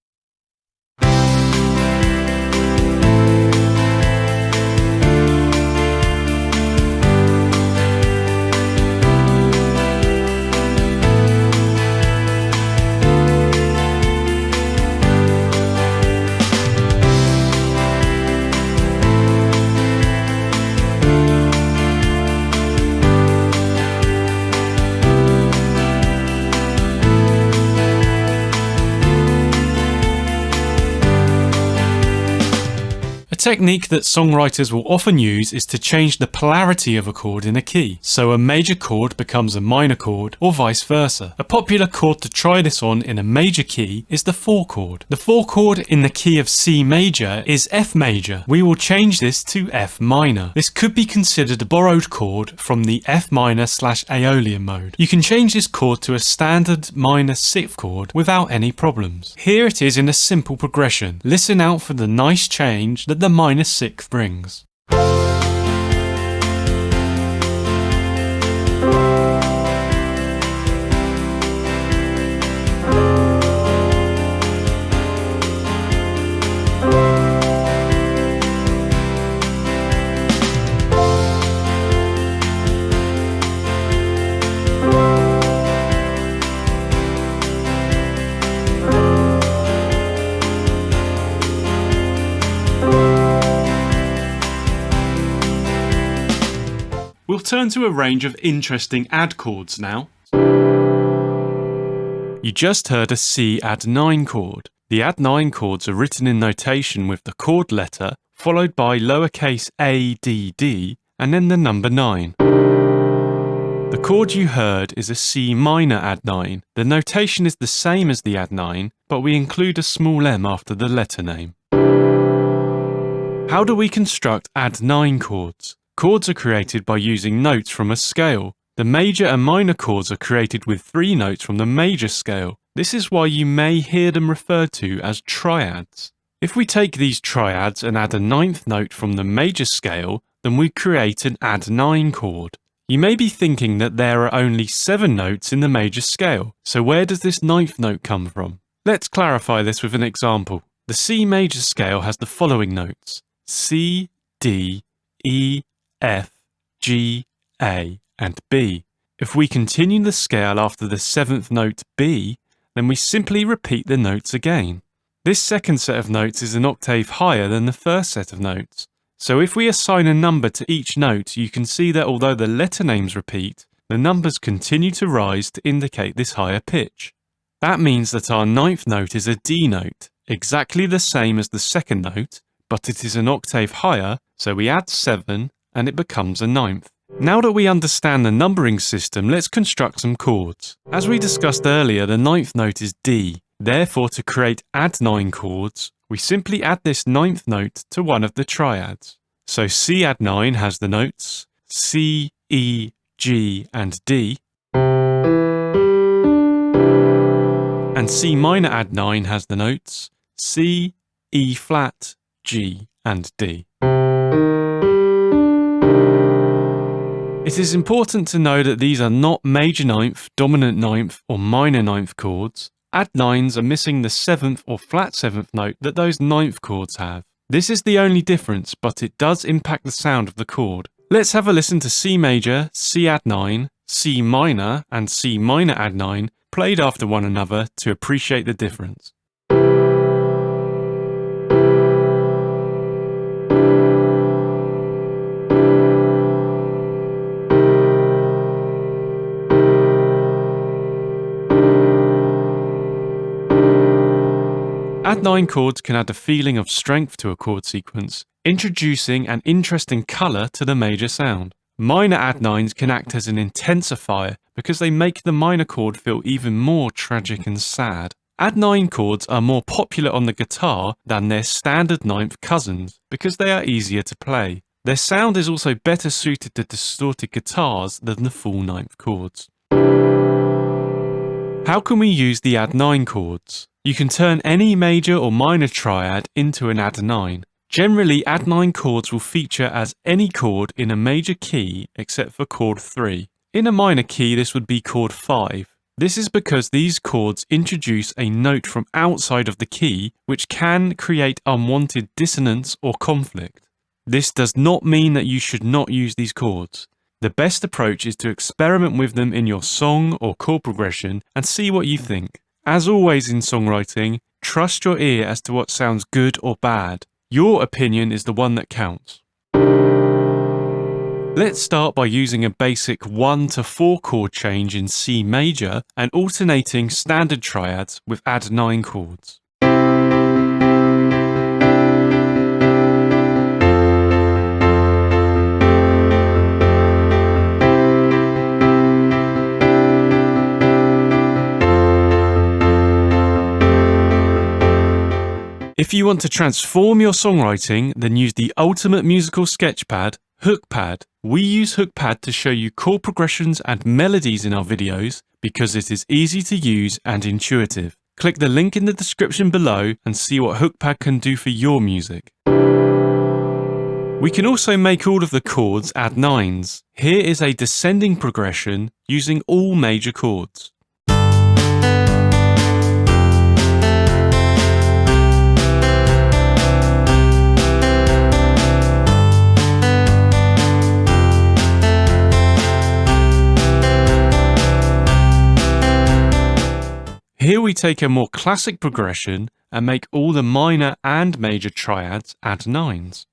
A technique that songwriters will often use is to change the polarity of a chord in a key, so a major chord becomes a minor chord or vice versa. A popular chord to try this on in a major key is the 4 chord. The 4 chord in the key of C major is F major. We will change this to F minor. This could be considered a borrowed chord from the F minor / Aeolian mode. You can change this chord to a standard minor 6th chord without any problems. Here it is in a simple progression. Listen out for the nice change that the minor 6th brings. We'll turn to a range of interesting add chords now. You just heard a C add 9 chord. The add 9 chords are written in notation with the chord letter followed by lowercase a, d, d and then the number 9. The chord you heard is a C minor add 9. The notation is the same as the add 9, but we include a small m after the letter name. How do we construct add 9 chords? Chords are created by using notes from a scale. The major and minor chords are created with 3 notes from the major scale. This is why you may hear them referred to as triads. If we take these triads and add a 9th note from the major scale, then we create an add 9 chord. You may be thinking that there are only 7 notes in the major scale, so where does this 9th note come from? Let's clarify this with an example. The C major scale has the following notes: C, D, E, F, G, A and B. If we continue the scale after the 7th note B, then we simply repeat the notes again. This second set of notes is an octave higher than the first set of notes. So if we assign a number to each note, you can see that although the letter names repeat, the numbers continue to rise to indicate this higher pitch. That means that our 9th note is a D note, exactly the same as the second note, but it is an octave higher, so we add 7 and it becomes a 9th. Now that we understand the numbering system, let's construct some chords. As we discussed earlier, the 9th note is D. Therefore, to create add 9 chords, we simply add this 9th note to one of the triads. So C add 9 has the notes C, E, G and D. And C minor add 9 has the notes C, E flat, G and D. It is important to know that these are not major ninth, dominant ninth or minor ninth chords. Add 9s are missing the 7th or flat 7th note that those ninth chords have. This is the only difference, but it does impact the sound of the chord. Let's have a listen to C major, C add 9, C minor and C minor add 9 played after one another to appreciate the difference. Add 9 chords can add a feeling of strength to a chord sequence, introducing an interesting colour to the major sound. Minor add 9s can act as an intensifier because they make the minor chord feel even more tragic and sad. Add 9 chords are more popular on the guitar than their standard ninth cousins because they are easier to play. Their sound is also better suited to distorted guitars than the full ninth chords. How can we use the add 9 chords? You can turn any major or minor triad into an add 9. Generally, add 9 chords will feature as any chord in a major key except for chord 3. In a minor key, this would be chord 5. This is because these chords introduce a note from outside of the key, which can create unwanted dissonance or conflict. This does not mean that you should not use these chords. The best approach is to experiment with them in your song or chord progression and see what you think. As always in songwriting, trust your ear as to what sounds good or bad. Your opinion is the one that counts. Let's start by using a basic 1 to 4 chord change in C major and alternating standard triads with add 9 chords. If you want to transform your songwriting, then use the ultimate musical sketchpad, HookPad. We use HookPad to show you chord progressions and melodies in our videos because it is easy to use and intuitive. Click the link in the description below and see what HookPad can do for your music. We can also make all of the chords add 9s. Here is a descending progression using all major chords. Here we take a more classic progression and make all the minor and major triads add 9s.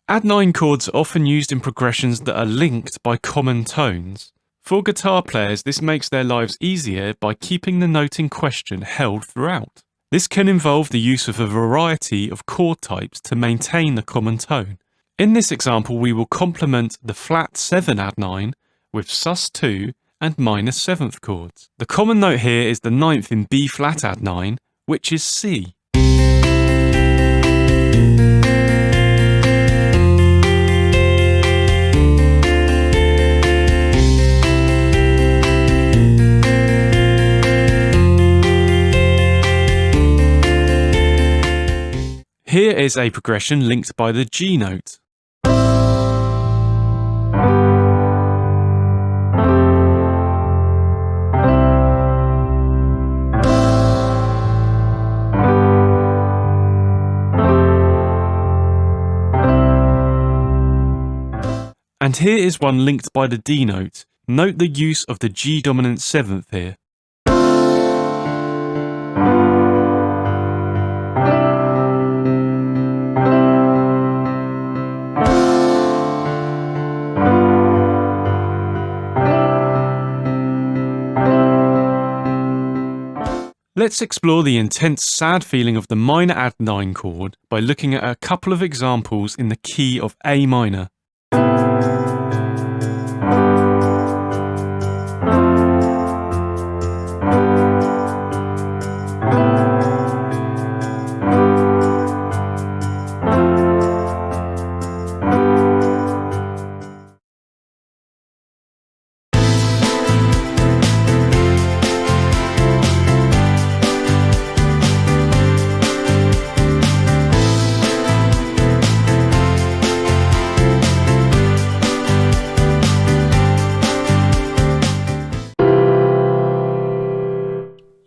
Add 9 chords are often used in progressions that are linked by common tones. For guitar players, this makes their lives easier by keeping the note in question held throughout. This can involve the use of a variety of chord types to maintain the common tone. In this example, we will complement the flat 7 add 9 with sus2 and minor 7th chords. The common note here is the 9th in B flat add 9, which is C. Here is a progression linked by the G note. And here is one linked by the D note. Note the use of the G dominant 7th here. Let's explore the intense sad feeling of the minor add 9 chord by looking at a couple of examples in the key of A minor.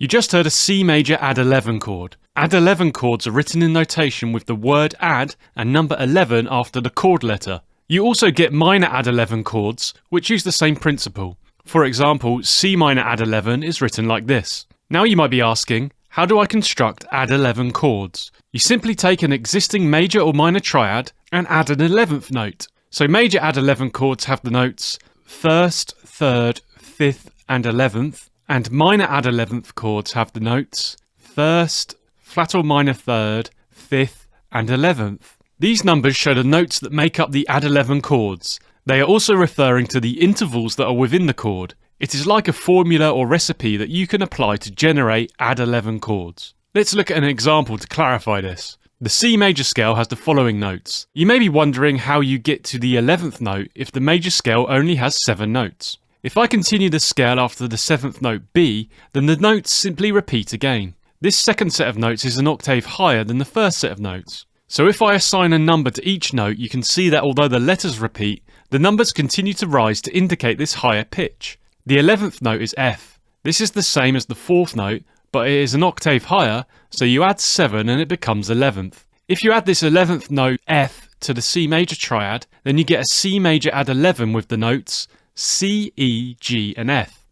You just heard a C major add 11 chord. Add 11 chords are written in notation with the word add and number 11 after the chord letter. You also get minor add 11 chords, which use the same principle. For example, C minor add 11 is written like this. Now you might be asking, how do I construct add 11 chords? You simply take an existing major or minor triad and add an 11th note. So major add 11 chords have the notes 1st, 3rd, 5th and 11th, and minor add 11th chords have the notes 1st, flat or minor 3rd, 5th and 11th. These numbers show the notes that make up the add 11 chords. They are also referring to the intervals that are within the chord. It is like a formula or recipe that you can apply to generate add 11 chords. Let's look at an example to clarify this. The C major scale has the following notes. You may be wondering how you get to the 11th note if the major scale only has 7 notes. If I continue the scale after the 7th note B, then the notes simply repeat again. This second set of notes is an octave higher than the first set of notes. So if I assign a number to each note, you can see that although the letters repeat, the numbers continue to rise to indicate this higher pitch. The 11th note is F. This is the same as the 4th note, but it is an octave higher, so you add 7 and it becomes 11th. If you add this 11th note F to the C major triad, then you get a C major add 11 with the notes C, E, G and F.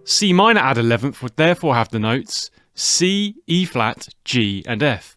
C minor add 11th would therefore have the notes C, E flat, G and F.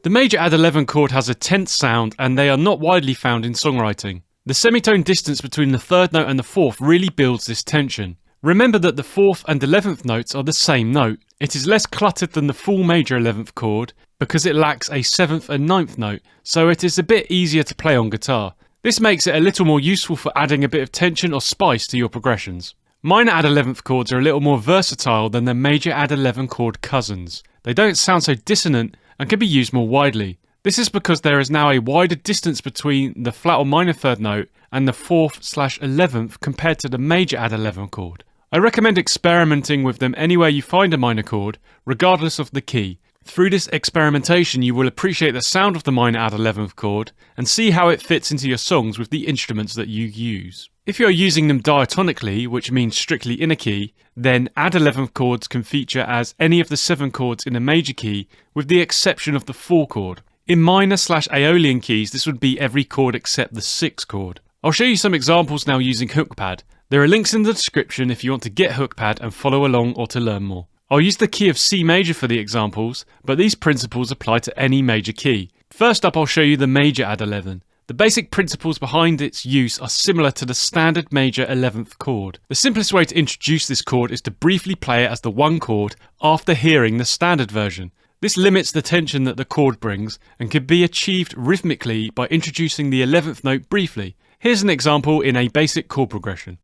The major add 11 chord has a tense sound and they are not widely found in songwriting. The semitone distance between the 3rd note and the 4th really builds this tension. Remember that the 4th and 11th notes are the same note. It is less cluttered than the full major 11th chord because it lacks a 7th and 9th note, so it is a bit easier to play on guitar. This makes it a little more useful for adding a bit of tension or spice to your progressions. Minor add 11th chords are a little more versatile than their major add 11 chord cousins. They don't sound so dissonant and can be used more widely. This is because there is now a wider distance between the flat or minor 3rd note and the 4th/11th compared to the major add 11 chord. I recommend experimenting with them anywhere you find a minor chord, regardless of the key. Through this experimentation you will appreciate the sound of the minor add 11th chord and see how it fits into your songs with the instruments that you use. If you are using them diatonically, which means strictly in a key, then add 11th chords can feature as any of the 7 chords in a major key with the exception of the 4 chord. In minor/Aeolian keys this would be every chord except the 6 chord. I'll show you some examples now using HookPad. There are links in the description if you want to get HookPad and follow along or to learn more. I'll use the key of C major for the examples, but these principles apply to any major key. First up I'll show you the major add 11. The basic principles behind its use are similar to the standard major 11th chord. The simplest way to introduce this chord is to briefly play it as the one chord after hearing the standard version. This limits the tension that the chord brings and can be achieved rhythmically by introducing the 11th note briefly. Here's an example in a basic chord progression.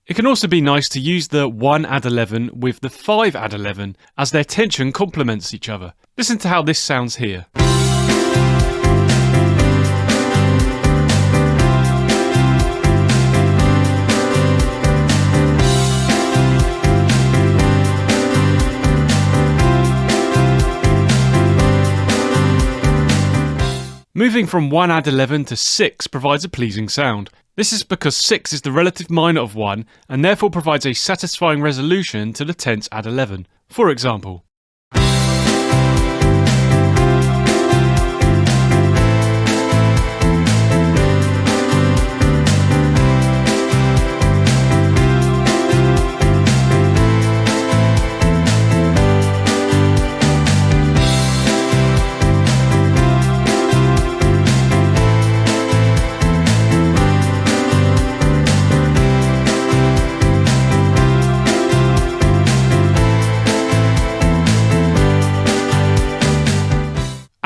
It can also be nice to use the 1 add 11 with the 5 add 11 as their tension complements each other. Listen to how this sounds here. Moving from 1 add 11 to 6 provides a pleasing sound. This is because 6 is the relative minor of 1 and therefore provides a satisfying resolution to the tense add 11. For example,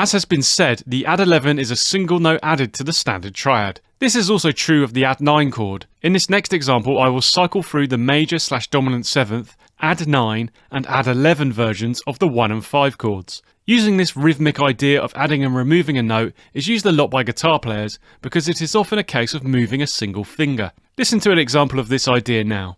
As has been said, the add 11 is a single note added to the standard triad. This is also true of the add 9 chord. In this next example, I will cycle through the major/dominant 7th, add 9 and add 11 versions of the 1 and 5 chords. Using this rhythmic idea of adding and removing a note is used a lot by guitar players because it is often a case of moving a single finger. Listen to an example of this idea now.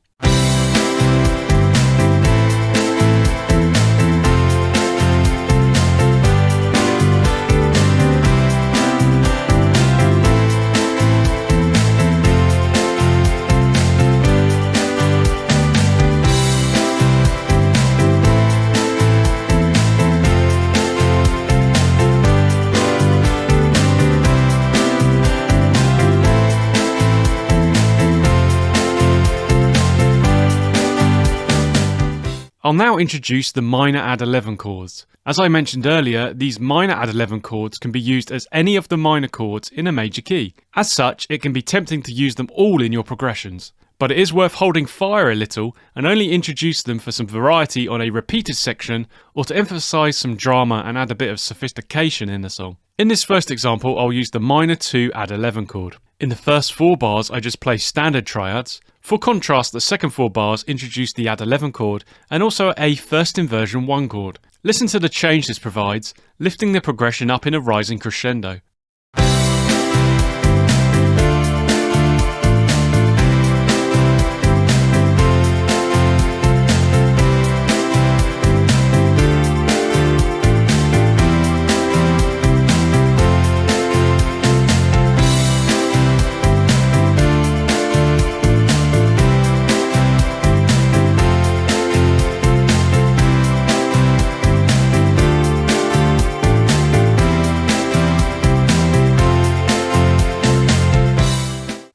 I'll now introduce the minor add 11 chords. As I mentioned earlier, these minor add 11 chords can be used as any of the minor chords in a major key. As such, it can be tempting to use them all in your progressions. But it is worth holding fire a little and only introduce them for some variety on a repeated section or to emphasise some drama and add a bit of sophistication in the song. In this first example, I'll use the minor 2 add 11 chord. In the first 4 bars, I just play standard triads. For contrast, the second 4 bars introduce the add 11 chord and also a first inversion 1 chord. Listen to the change this provides, lifting the progression up in a rising crescendo.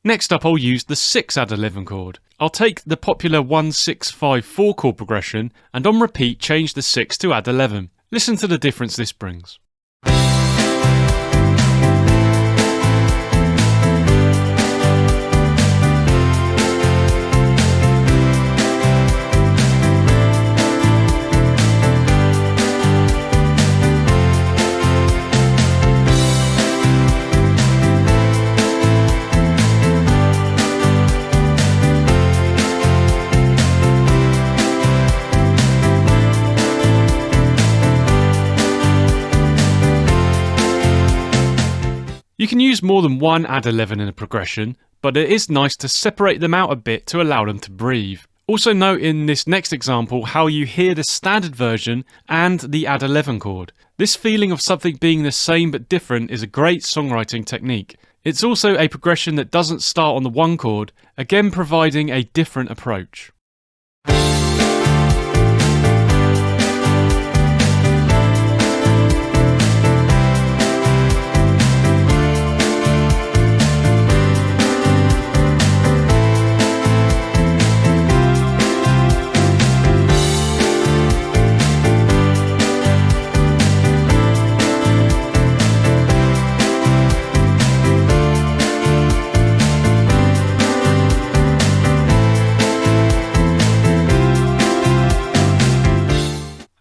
Next up, I'll use the 6 add 11 chord. I'll take the popular 1-6-5-4 chord progression and on repeat change the 6 to add 11. Listen to the difference this brings. You can use more than one add 11 in a progression, but it is nice to separate them out a bit to allow them to breathe. Also note in this next example how you hear the standard version and the add 11 chord. This feeling of something being the same but different is a great songwriting technique. It's also a progression that doesn't start on the 1 chord, again providing a different approach.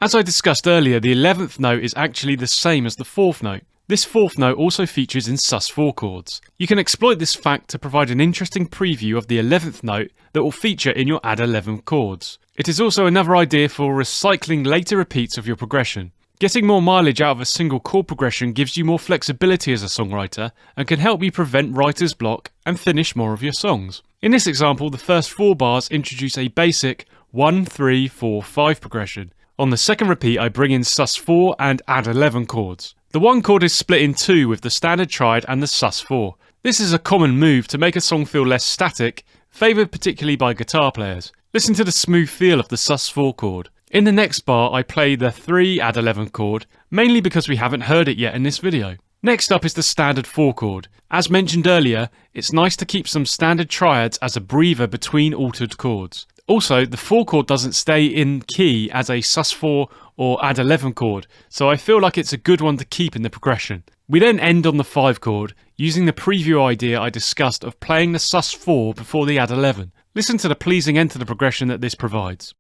As I discussed earlier, the 11th note is actually the same as the 4th note. This 4th note also features in sus4 chords. You can exploit this fact to provide an interesting preview of the 11th note that will feature in your add 11 chords. It is also another idea for recycling later repeats of your progression. Getting more mileage out of a single chord progression gives you more flexibility as a songwriter and can help you prevent writer's block and finish more of your songs. In this example, the first 4 bars introduce a basic 1-3-4-5 progression. On the second repeat, I bring in sus4 and add 11 chords. The 1 chord is split in 2 with the standard triad and the sus4. This is a common move to make a song feel less static, favoured particularly by guitar players. Listen to the smooth feel of the sus4 chord. In the next bar, I play the 3 add 11 chord, mainly because we haven't heard it yet in this video. Next up is the standard 4 chord. As mentioned earlier, it's nice to keep some standard triads as a breather between altered chords. Also, the 4 chord doesn't stay in key as a sus4 or add 11 chord, so I feel like it's a good one to keep in the progression. We then end on the 5 chord, using the preview idea I discussed of playing the sus4 before the add 11. Listen to the pleasing end to the progression that this provides.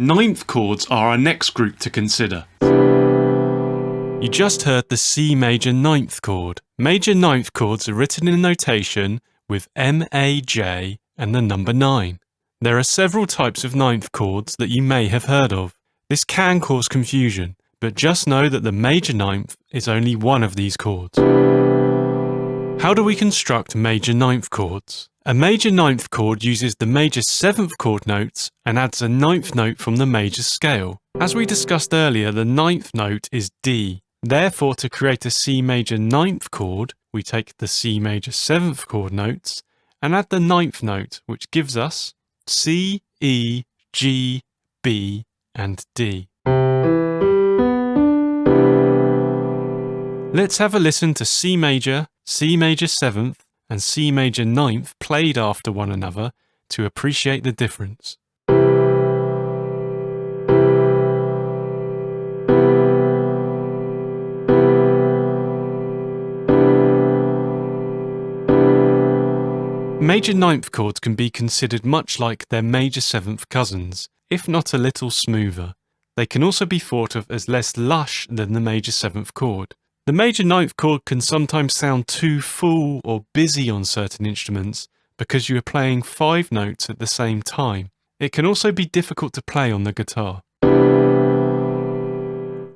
Ninth chords are our next group to consider. You just heard the C major ninth chord. Major ninth chords are written in notation with M, A, J and the number 9. There are several types of ninth chords that you may have heard of. This can cause confusion, but just know that the major ninth is only one of these chords. How do we construct major ninth chords? A major ninth chord uses the major seventh chord notes and adds a ninth note from the major scale. As we discussed earlier, the ninth note is D. Therefore, to create a C major ninth chord, we take the C major seventh chord notes and add the ninth note, which gives us C, E, G, B, and D. Let's have a listen to C major 7th, and C major 9th played after one another to appreciate the difference. Major 9th chords can be considered much like their major 7th cousins, if not a little smoother. They can also be thought of as less lush than the major 7th chord. The major 9th chord can sometimes sound too full or busy on certain instruments because you are playing 5 notes at the same time. It can also be difficult to play on the guitar.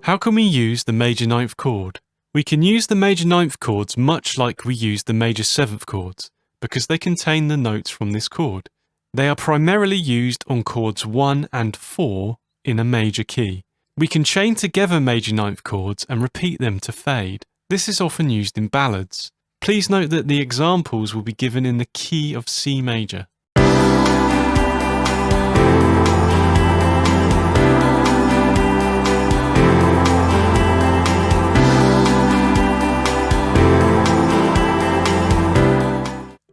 How can we use the major 9th chord? We can use the major 9th chords much like we use the major 7th chords because they contain the notes from this chord. They are primarily used on chords 1 and 4 in a major key. We can chain together major 9th chords and repeat them to fade. This is often used in ballads. Please note that the examples will be given in the key of C major.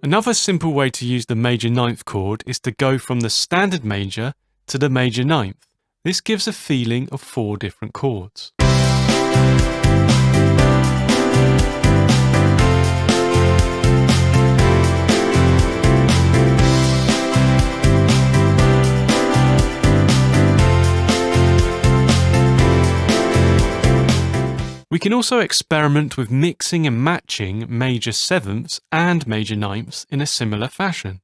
Another simple way to use the major 9th chord is to go from the standard major to the major 9th. This gives a feeling of 4 different chords. We can also experiment with mixing and matching major 7ths and major 9ths in a similar fashion.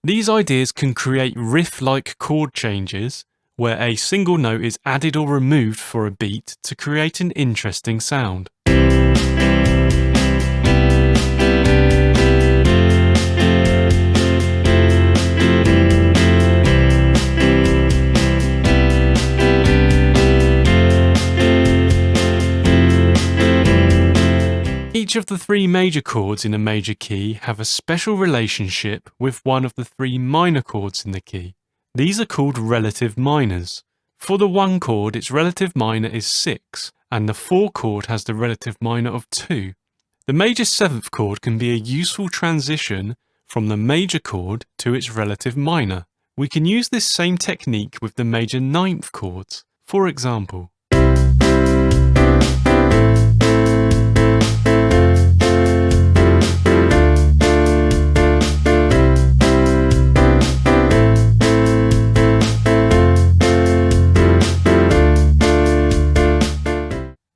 These ideas can create riff-like chord changes where a single note is added or removed for a beat to create an interesting sound. Each of the 3 major chords in a major key have a special relationship with one of the 3 minor chords in the key. These are called relative minors. For the 1 chord, its relative minor is 6, and the 4 chord has the relative minor of 2. The major 7th chord can be a useful transition from the major chord to its relative minor. We can use this same technique with the major 9th chords. For example,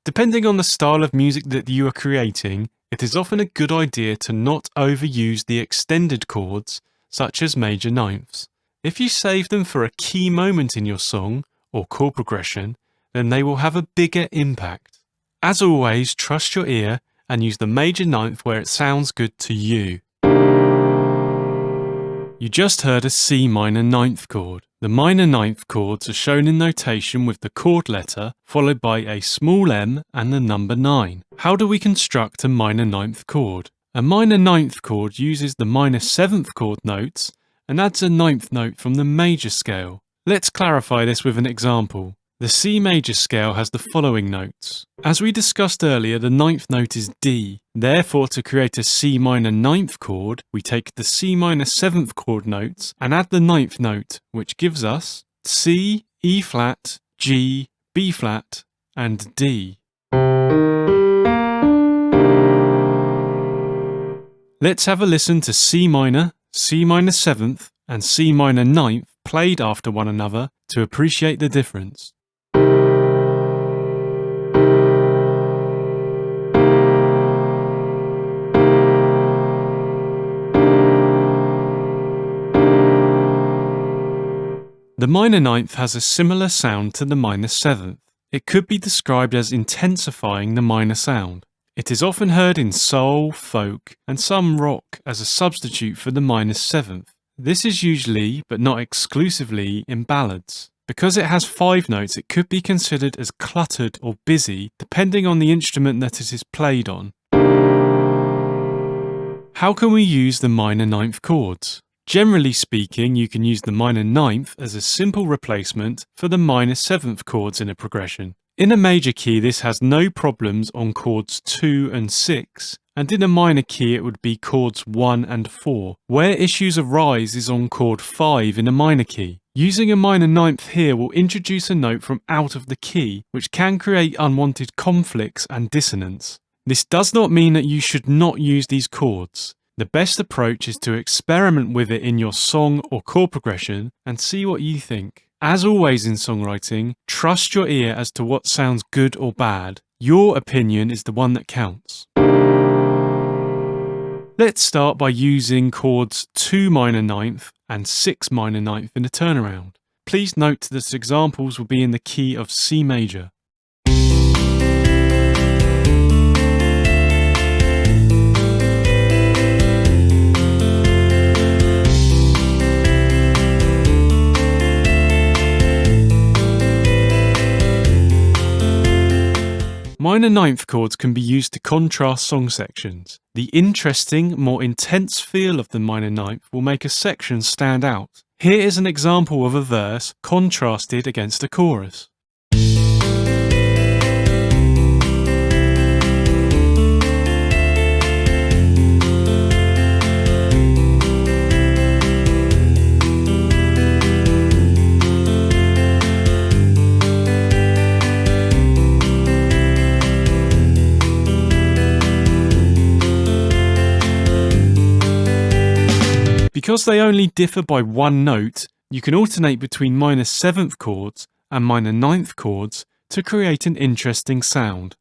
depending on the style of music that you are creating, it is often a good idea to not overuse the extended chords, such as major 9ths. If you save them for a key moment in your song or chord progression, then they will have a bigger impact. As always, trust your ear and use the major 9th where it sounds good to you. You just heard a C minor 9th chord. The minor 9th chords are shown in notation with the chord letter followed by a small m and the number 9. How do we construct a minor 9th chord? A minor 9th chord uses the minor 7th chord notes and adds a 9th note from the major scale. Let's clarify this with an example. The C major scale has the following notes. As we discussed earlier, the 9th note is D. Therefore, to create a C minor 9th chord, we take the C minor 7th chord notes and add the 9th note, which gives us C, E flat, G, B flat, and D. Let's have a listen to C minor, C minor 7th, and C minor 9th played after one another to appreciate the difference. The minor 9th has a similar sound to the minor 7th. It could be described as intensifying the minor sound. It is often heard in soul, folk, and some rock as a substitute for the minor 7th. This is usually, but not exclusively, in ballads. Because it has 5 notes, it could be considered as cluttered or busy, depending on the instrument that it is played on. How can we use the minor 9th chords? Generally speaking, you can use the minor 9th as a simple replacement for the minor 7th chords in a progression. In a major key, this has no problems on chords 2 and 6, and in a minor key it would be chords 1 and 4. Where issues arise is on chord 5 in a minor key. Using a minor 9th here will introduce a note from out of the key, which can create unwanted conflicts and dissonance. This does not mean that you should not use these chords. The best approach is to experiment with it in your song or chord progression and see what you think. As always in songwriting, trust your ear as to what sounds good or bad. Your opinion is the one that counts. Let's start by using chords 2 minor 9th and 6 minor 9th in a turnaround. Please note that examples will be in the key of C major. Minor 9th chords can be used to contrast song sections. The interesting, more intense feel of the minor 9th will make a section stand out. Here is an example of a verse contrasted against a chorus. Because they only differ by one note, you can alternate between minor 7th chords and minor 9th chords to create an interesting sound.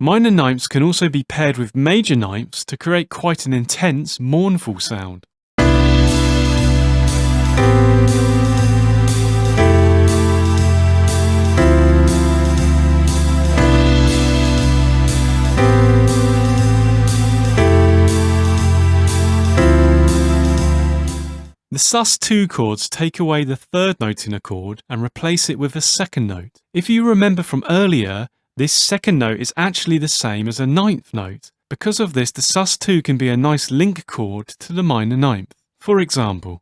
Minor 9ths can also be paired with major 9ths to create quite an intense, mournful sound. The sus2 chords take away the 3rd note in a chord and replace it with a 2nd note. If you remember from earlier, this 2nd note is actually the same as a 9th note. Because of this, the sus2 can be a nice link chord to the minor 9th. For example,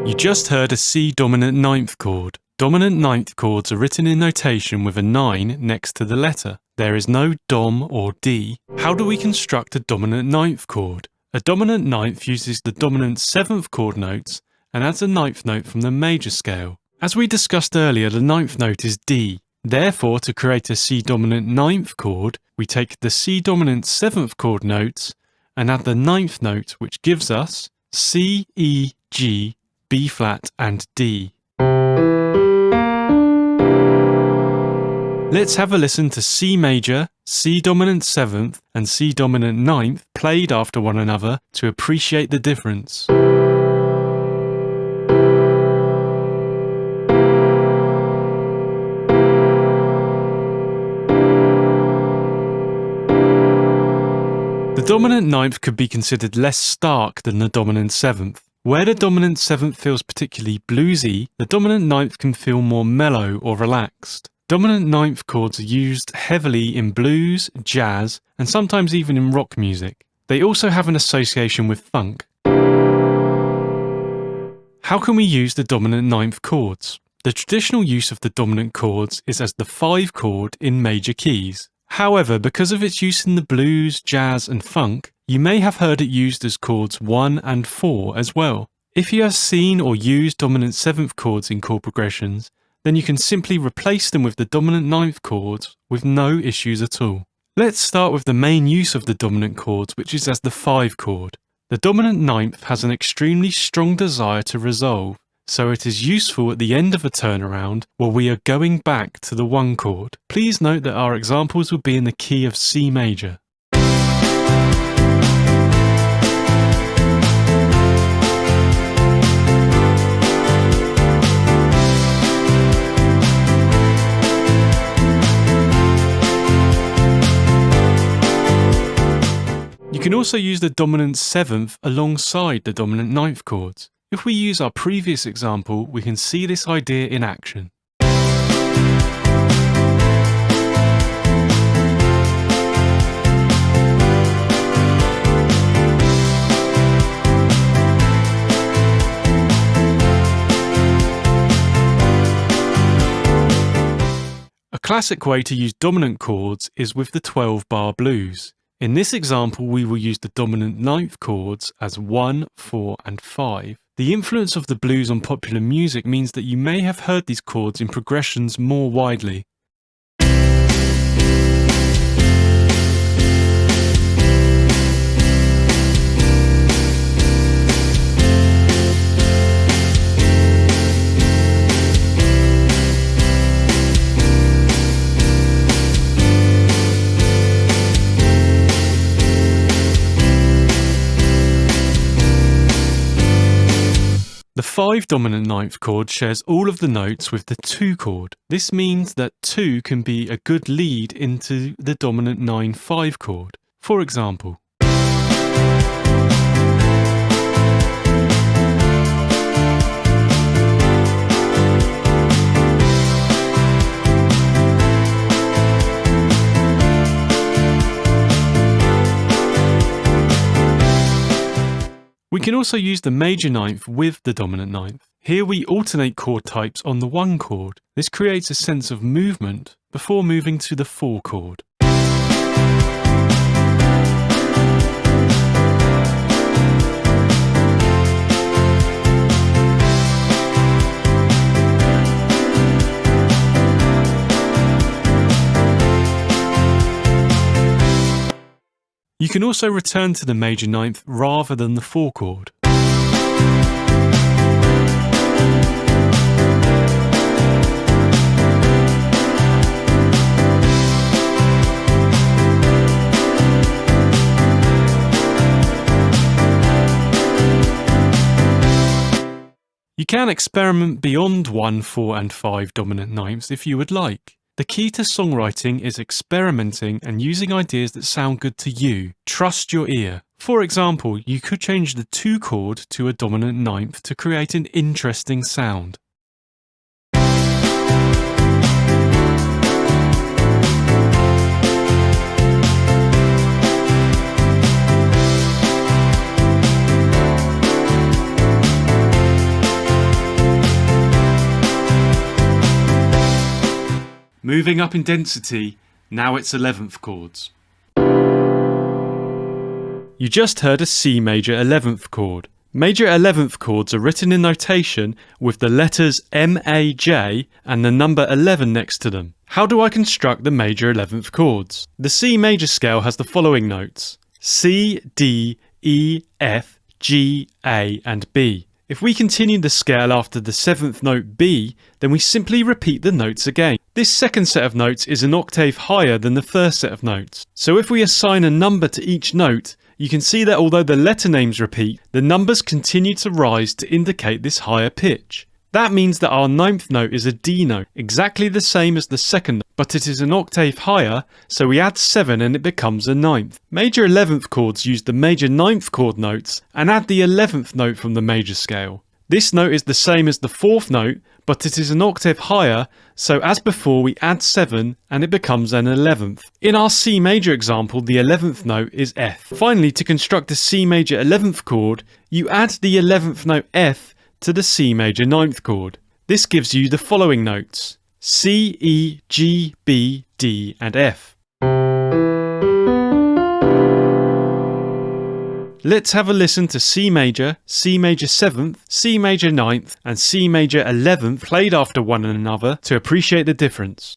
you just heard a C dominant 9th chord. Dominant 9th chords are written in notation with a 9 next to the letter. There is no dom or D. How do we construct a dominant 9th chord? A dominant 9th uses the dominant 7th chord notes and adds a 9th note from the major scale. As we discussed earlier, the 9th note is D. Therefore, to create a C dominant 9th chord, we take the C dominant 7th chord notes and add the 9th note, which gives us C, E, G, B flat and D. Let's have a listen to C major, C dominant 7th and C dominant 9th played after one another to appreciate the difference. The dominant 9th could be considered less stark than the dominant 7th. Where the dominant 7th feels particularly bluesy, the dominant 9th can feel more mellow or relaxed. Dominant 9th chords are used heavily in blues, jazz, and sometimes even in rock music. They also have an association with funk. How can we use the dominant 9th chords? The traditional use of the dominant chords is as the 5 chord in major keys. However, because of its use in the blues, jazz, and funk, you may have heard it used as chords 1 and 4 as well. If you have seen or used dominant 7th chords in chord progressions, then you can simply replace them with the dominant 9th chords with no issues at all. Let's start with the main use of the dominant chords, which is as the 5 chord. The dominant 9th has an extremely strong desire to resolve, so it is useful at the end of a turnaround while we are going back to the 1 chord. Please note that our examples will be in the key of C major. You can also use the dominant 7th alongside the dominant 9th chords. If we use our previous example, we can see this idea in action. A classic way to use dominant chords is with the 12-bar blues. In this example, we will use the dominant 9th chords as 1, 4, and 5. The influence of the blues on popular music means that you may have heard these chords in progressions more widely. The 5 dominant 9th chord shares all of the notes with the 2 chord. This means that 2 can be a good lead into the dominant 9-5 chord. For example, we can also use the major 9th with the dominant 9th. Here we alternate chord types on the 1 chord. This creates a sense of movement before moving to the 4 chord. You can also return to the major 9th rather than the 4 chord. You can experiment beyond 1, 4, and 5 dominant 9ths if you would like. The key to songwriting is experimenting and using ideas that sound good to you. Trust your ear. For example, you could change the 2 chord to a dominant 9th to create an interesting sound. Moving up in density, now it's 11th chords. You just heard a C major 11th chord. Major 11th chords are written in notation with the letters M, A, J and the number 11 next to them. How do I construct the major 11th chords? The C major scale has the following notes: C, D, E, F, G, A and B. If we continue the scale after the 7th note B, then we simply repeat the notes again. This second set of notes is an octave higher than the first set of notes. So if we assign a number to each note, you can see that although the letter names repeat, the numbers continue to rise to indicate this higher pitch. That means that our 9th note is a D note, exactly the same as the 2nd, but it is an octave higher, so we add 7 and it becomes a 9th. Major 11th chords use the major 9th chord notes and add the 11th note from the major scale. This note is the same as the 4th note, but it is an octave higher, so as before we add 7 and it becomes an 11th. In our C major example, the 11th note is F. Finally, to construct a C major 11th chord, you add the 11th note F to the C major 9th chord. This gives you the following notes: C, E, G, B, D and F. Let's have a listen to C major 7th, C major 9th and C major 11th played after one another to appreciate the difference.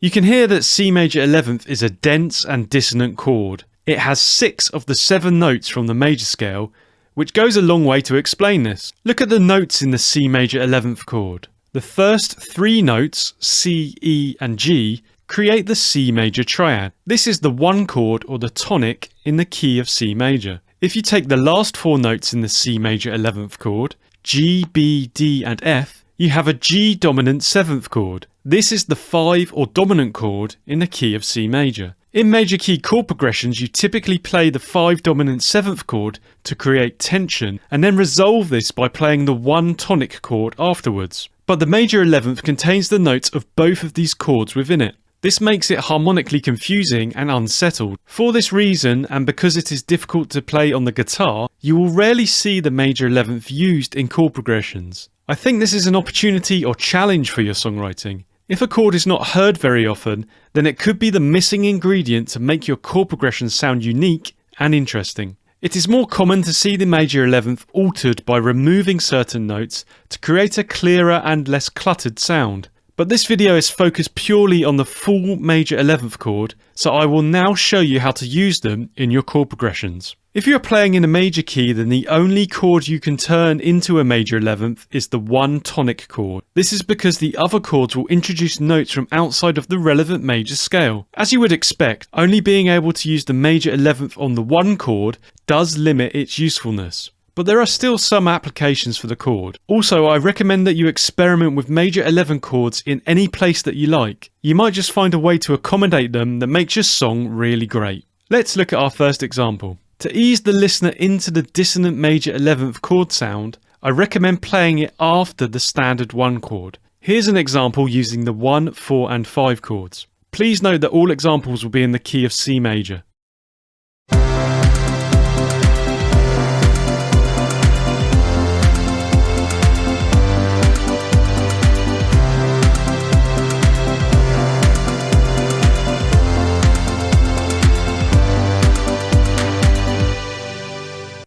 You can hear that C major 11th is a dense and dissonant chord. It has 6 of the 7 notes from the major scale, which goes a long way to explain this. Look at the notes in the C major 11th chord. The first 3 notes, C, E and G, create the C major triad. This is the 1 chord or the tonic in the key of C major. If you take the last 4 notes in the C major 11th chord, G, B, D and F, you have a G dominant 7th chord. This is the 5 or dominant chord in the key of C major. In major key chord progressions, you typically play the 5 dominant 7th chord to create tension and then resolve this by playing the 1 tonic chord afterwards. But the major 11th contains the notes of both of these chords within it. This makes it harmonically confusing and unsettled. For this reason, and because it is difficult to play on the guitar, you will rarely see the major 11th used in chord progressions. I think this is an opportunity or challenge for your songwriting. If a chord is not heard very often, then it could be the missing ingredient to make your chord progressions sound unique and interesting. It is more common to see the major 11th altered by removing certain notes to create a clearer and less cluttered sound. But this video is focused purely on the full major 11th chord, so I will now show you how to use them in your chord progressions. If you are playing in a major key, then the only chord you can turn into a major 11th is the 1 tonic chord. This is because the other chords will introduce notes from outside of the relevant major scale. As you would expect, only being able to use the major 11th on the 1 chord does limit its usefulness. But there are still some applications for the chord. Also, I recommend that you experiment with major 11 chords in any place that you like. You might just find a way to accommodate them that makes your song really great. Let's look at our first example. To ease the listener into the dissonant major 11th chord sound, I recommend playing it after the standard 1 chord. Here's an example using the 1, 4 and 5 chords. Please note that all examples will be in the key of C major.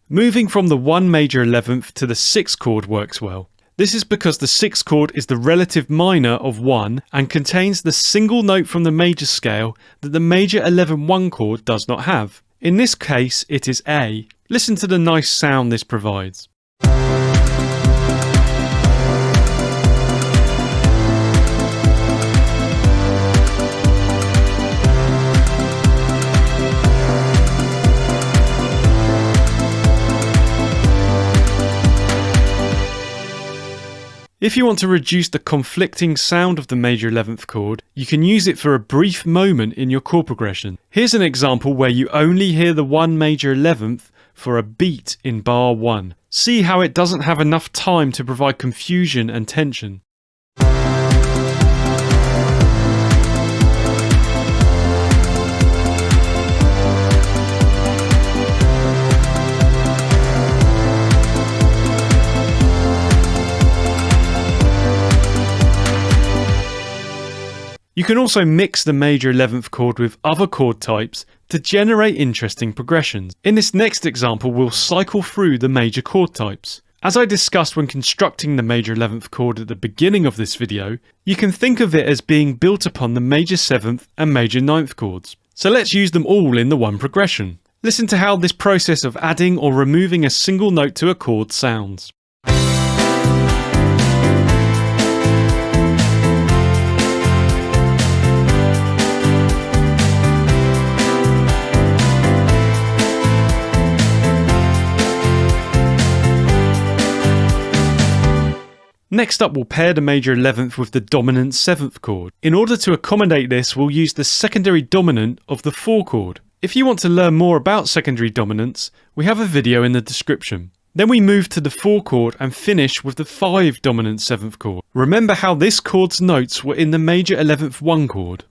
Moving from the 1 major 11th to the 6th chord works well. This is because the 6th chord is the relative minor of 1 and contains the single note from the major scale that the major 11 1 chord does not have. In this case, it is A. Listen to the nice sound this provides. If you want to reduce the conflicting sound of the major 11th chord, you can use it for a brief moment in your chord progression. Here's an example where you only hear the 1 major 11th for a beat in bar 1. See how it doesn't have enough time to provide confusion and tension. You can also mix the major 11th chord with other chord types to generate interesting progressions. In this next example, we'll cycle through the major chord types. As I discussed when constructing the major 11th chord at the beginning of this video, you can think of it as being built upon the major 7th and major 9th chords. So let's use them all in the one progression. Listen to how this process of adding or removing a single note to a chord sounds. Next up, we'll pair the major 11th with the dominant 7th chord. In order to accommodate this, we'll use the secondary dominant of the 4 chord. If you want to learn more about secondary dominants, we have a video in the description. Then we move to the 4 chord and finish with the 5 dominant 7th chord. Remember how this chord's notes were in the major 11th 1 chord.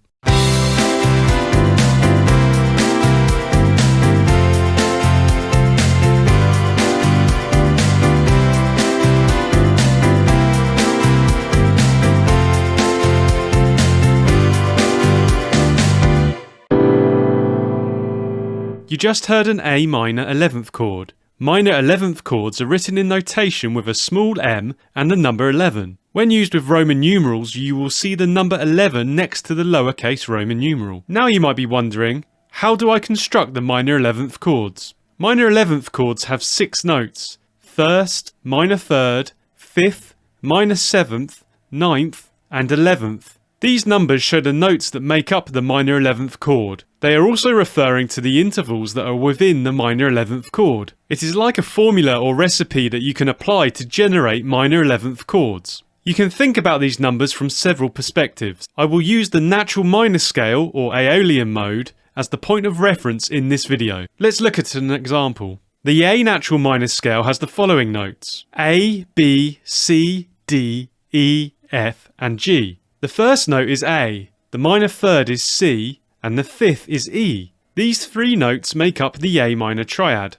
You just heard an A minor 11th chord. Minor 11th chords are written in notation with a small m and the number 11. When used with Roman numerals, you will see the number 11 next to the lowercase Roman numeral. Now you might be wondering, how do I construct the minor 11th chords? Minor 11th chords have 6 notes: 1st, minor 3rd, 5th, minor 7th, 9th, and 11th. These numbers show the notes that make up the minor 11th chord. They are also referring to the intervals that are within the minor 11th chord. It is like a formula or recipe that you can apply to generate minor 11th chords. You can think about these numbers from several perspectives. I will use the natural minor scale, or Aeolian mode, as the point of reference in this video. Let's look at an example. The A natural minor scale has the following notes: A, B, C, D, E, F, and G. The first note is A, the minor 3rd is C, and the 5th is E. These 3 notes make up the A minor triad.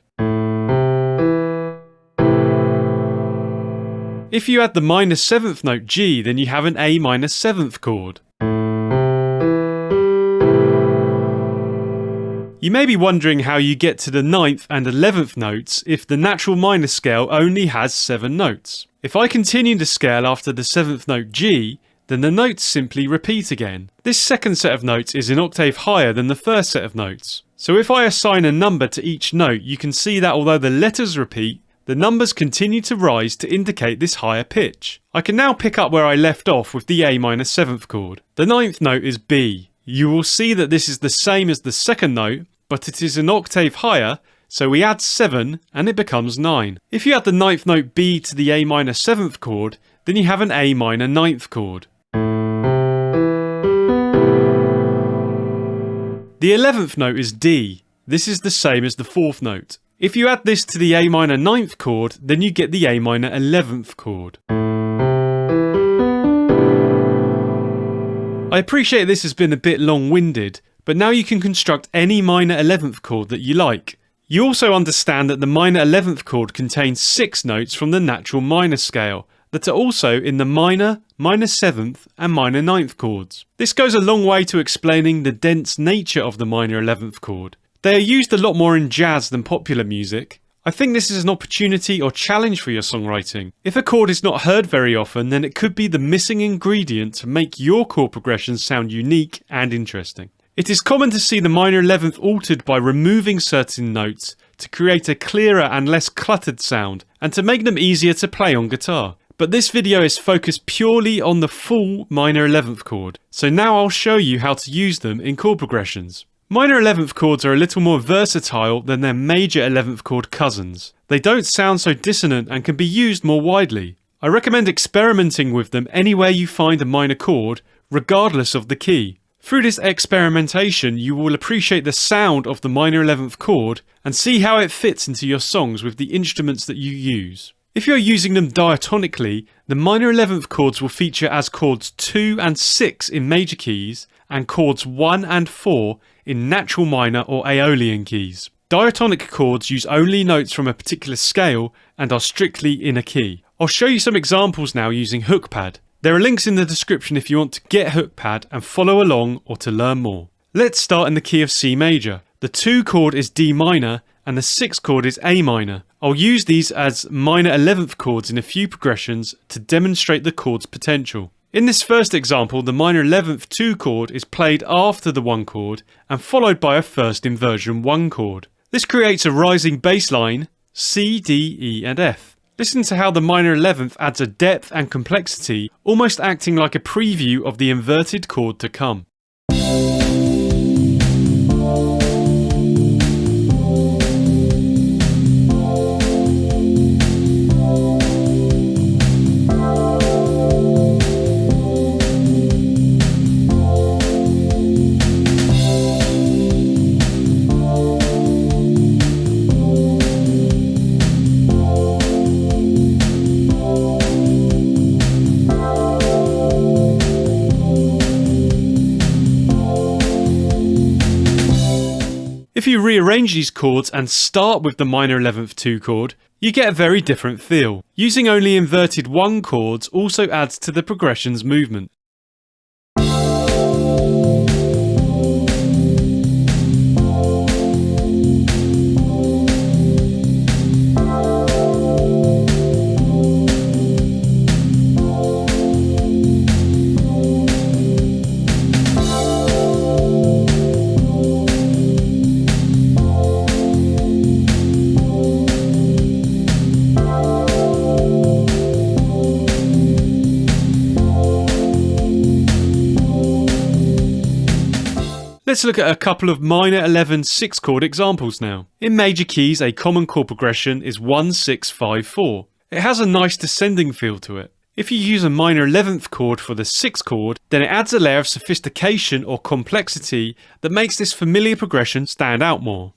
If you add the minor 7th note G, then you have an A minor 7th chord. You may be wondering how you get to the 9th and 11th notes if the natural minor scale only has 7 notes. If I continue the scale after the 7th note G, then the notes simply repeat again. This second set of notes is an octave higher than the first set of notes. So if I assign a number to each note, you can see that although the letters repeat, the numbers continue to rise to indicate this higher pitch. I can now pick up where I left off with the A minor 7th chord. The 9th note is B. You will see that this is the same as the second note, but it is an octave higher, so we add 7 and it becomes 9. If you add the 9th note B to the A minor 7th chord, then you have an A minor 9th chord. The 11th note is D. This is the same as the 4th note. If you add this to the A minor 9th chord, then you get the A minor 11th chord. I appreciate this has been a bit long-winded, but now you can construct any minor 11th chord that you like. You also understand that the minor 11th chord contains 6 notes from the natural minor scale that are also in the minor, minor 7th and minor 9th chords. This goes a long way to explaining the dense nature of the minor 11th chord. They are used a lot more in jazz than popular music. I think this is an opportunity or challenge for your songwriting. If a chord is not heard very often, then it could be the missing ingredient to make your chord progressions sound unique and interesting. It is common to see the minor 11th altered by removing certain notes to create a clearer and less cluttered sound and to make them easier to play on guitar. But this video is focused purely on the full minor 11th chord, so now I'll show you how to use them in chord progressions. Minor 11th chords are a little more versatile than their major 11th chord cousins. They don't sound so dissonant and can be used more widely. I recommend experimenting with them anywhere you find a minor chord, regardless of the key. Through this experimentation, you will appreciate the sound of the minor 11th chord and see how it fits into your songs with the instruments that you use. If you're using them diatonically, the minor 11th chords will feature as chords 2 and 6 in major keys and chords 1 and 4 in natural minor or Aeolian keys. Diatonic chords use only notes from a particular scale and are strictly in a key. I'll show you some examples now using HookPad. There are links in the description if you want to get HookPad and follow along or to learn more. Let's start in the key of C major. The 2 chord is D minor and the 6 chord is A minor. I'll use these as minor 11th chords in a few progressions to demonstrate the chord's potential. In this first example, the minor 11th 2 chord is played after the 1 chord and followed by a first inversion 1 chord. This creates a rising bass line, C, D, E and F. Listen to how the minor 11th adds a depth and complexity, almost acting like a preview of the inverted chord to come. If you rearrange these chords and start with the minor 11th 2 chord, you get a very different feel. Using only inverted 1 chords also adds to the progression's movement. Let's look at a couple of minor 11 6 chord examples now. In major keys, a common chord progression is 1 6 5 4. It has a nice descending feel to it. If you use a minor 11th chord for the 6th chord, then it adds a layer of sophistication or complexity that makes this familiar progression stand out more.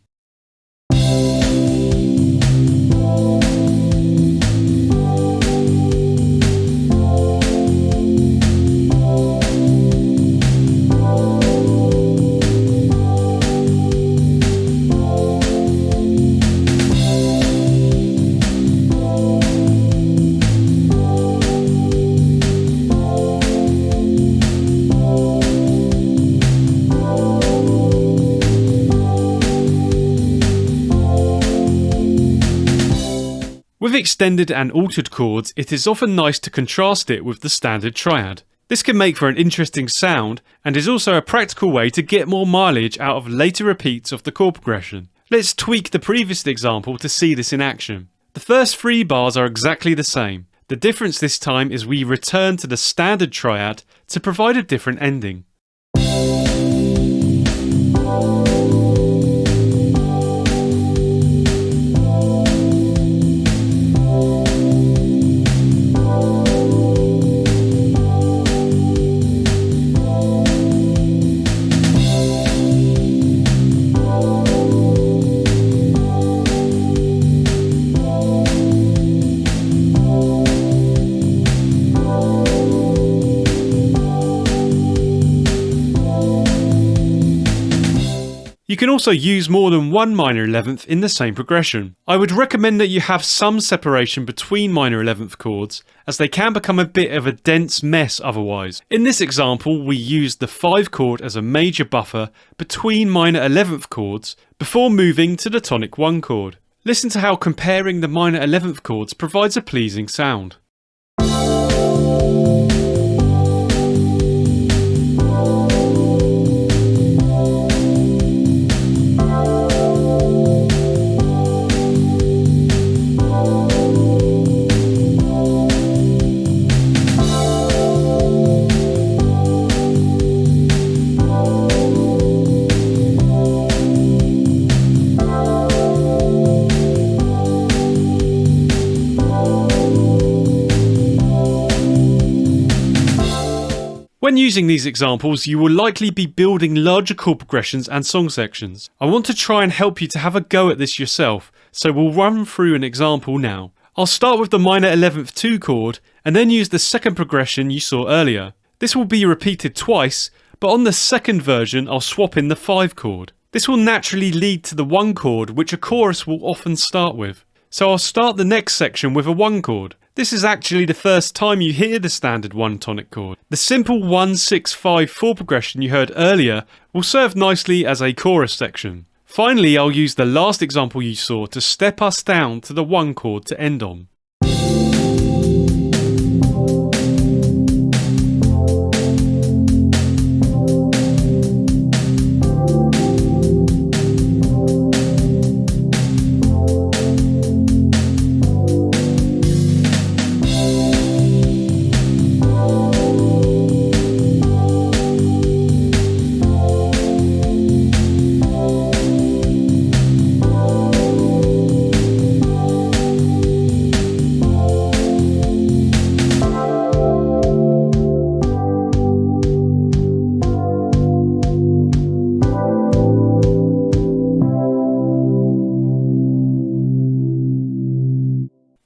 With extended and altered chords, it is often nice to contrast it with the standard triad. This can make for an interesting sound and is also a practical way to get more mileage out of later repeats of the chord progression. Let's tweak the previous example to see this in action. The first 3 bars are exactly the same. The difference this time is we return to the standard triad to provide a different ending. You can also use more than one minor 11th in the same progression. I would recommend that you have some separation between minor 11th chords, as they can become a bit of a dense mess otherwise. In this example, we used the 5 chord as a major buffer between minor 11th chords before moving to the tonic 1 chord. Listen to how comparing the minor 11th chords provides a pleasing sound. When using these examples, you will likely be building larger chord progressions and song sections. I want to try and help you to have a go at this yourself, so we'll run through an example now. I'll start with the minor 11th 2 chord, and then use the second progression you saw earlier. This will be repeated twice, but on the second version I'll swap in the 5 chord. This will naturally lead to the 1 chord, which a chorus will often start with. So I'll start the next section with a 1 chord. This is actually the first time you hear the standard 1 tonic chord. The simple 1 6 5 4 progression you heard earlier will serve nicely as a chorus section. Finally, I'll use the last example you saw to step us down to the 1 chord to end on.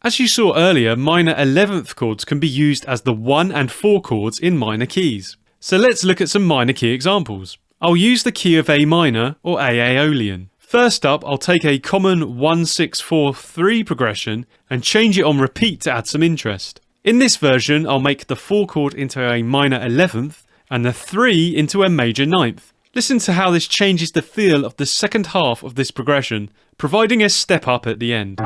As you saw earlier, minor 11th chords can be used as the 1 and 4 chords in minor keys. So let's look at some minor key examples. I'll use the key of A minor or A Aeolian. First up, I'll take a common 1-6-4-3 progression and change it on repeat to add some interest. In this version, I'll make the 4 chord into a minor 11th and the 3 into a major 9th. Listen to how this changes the feel of the second half of this progression, providing a step up at the end.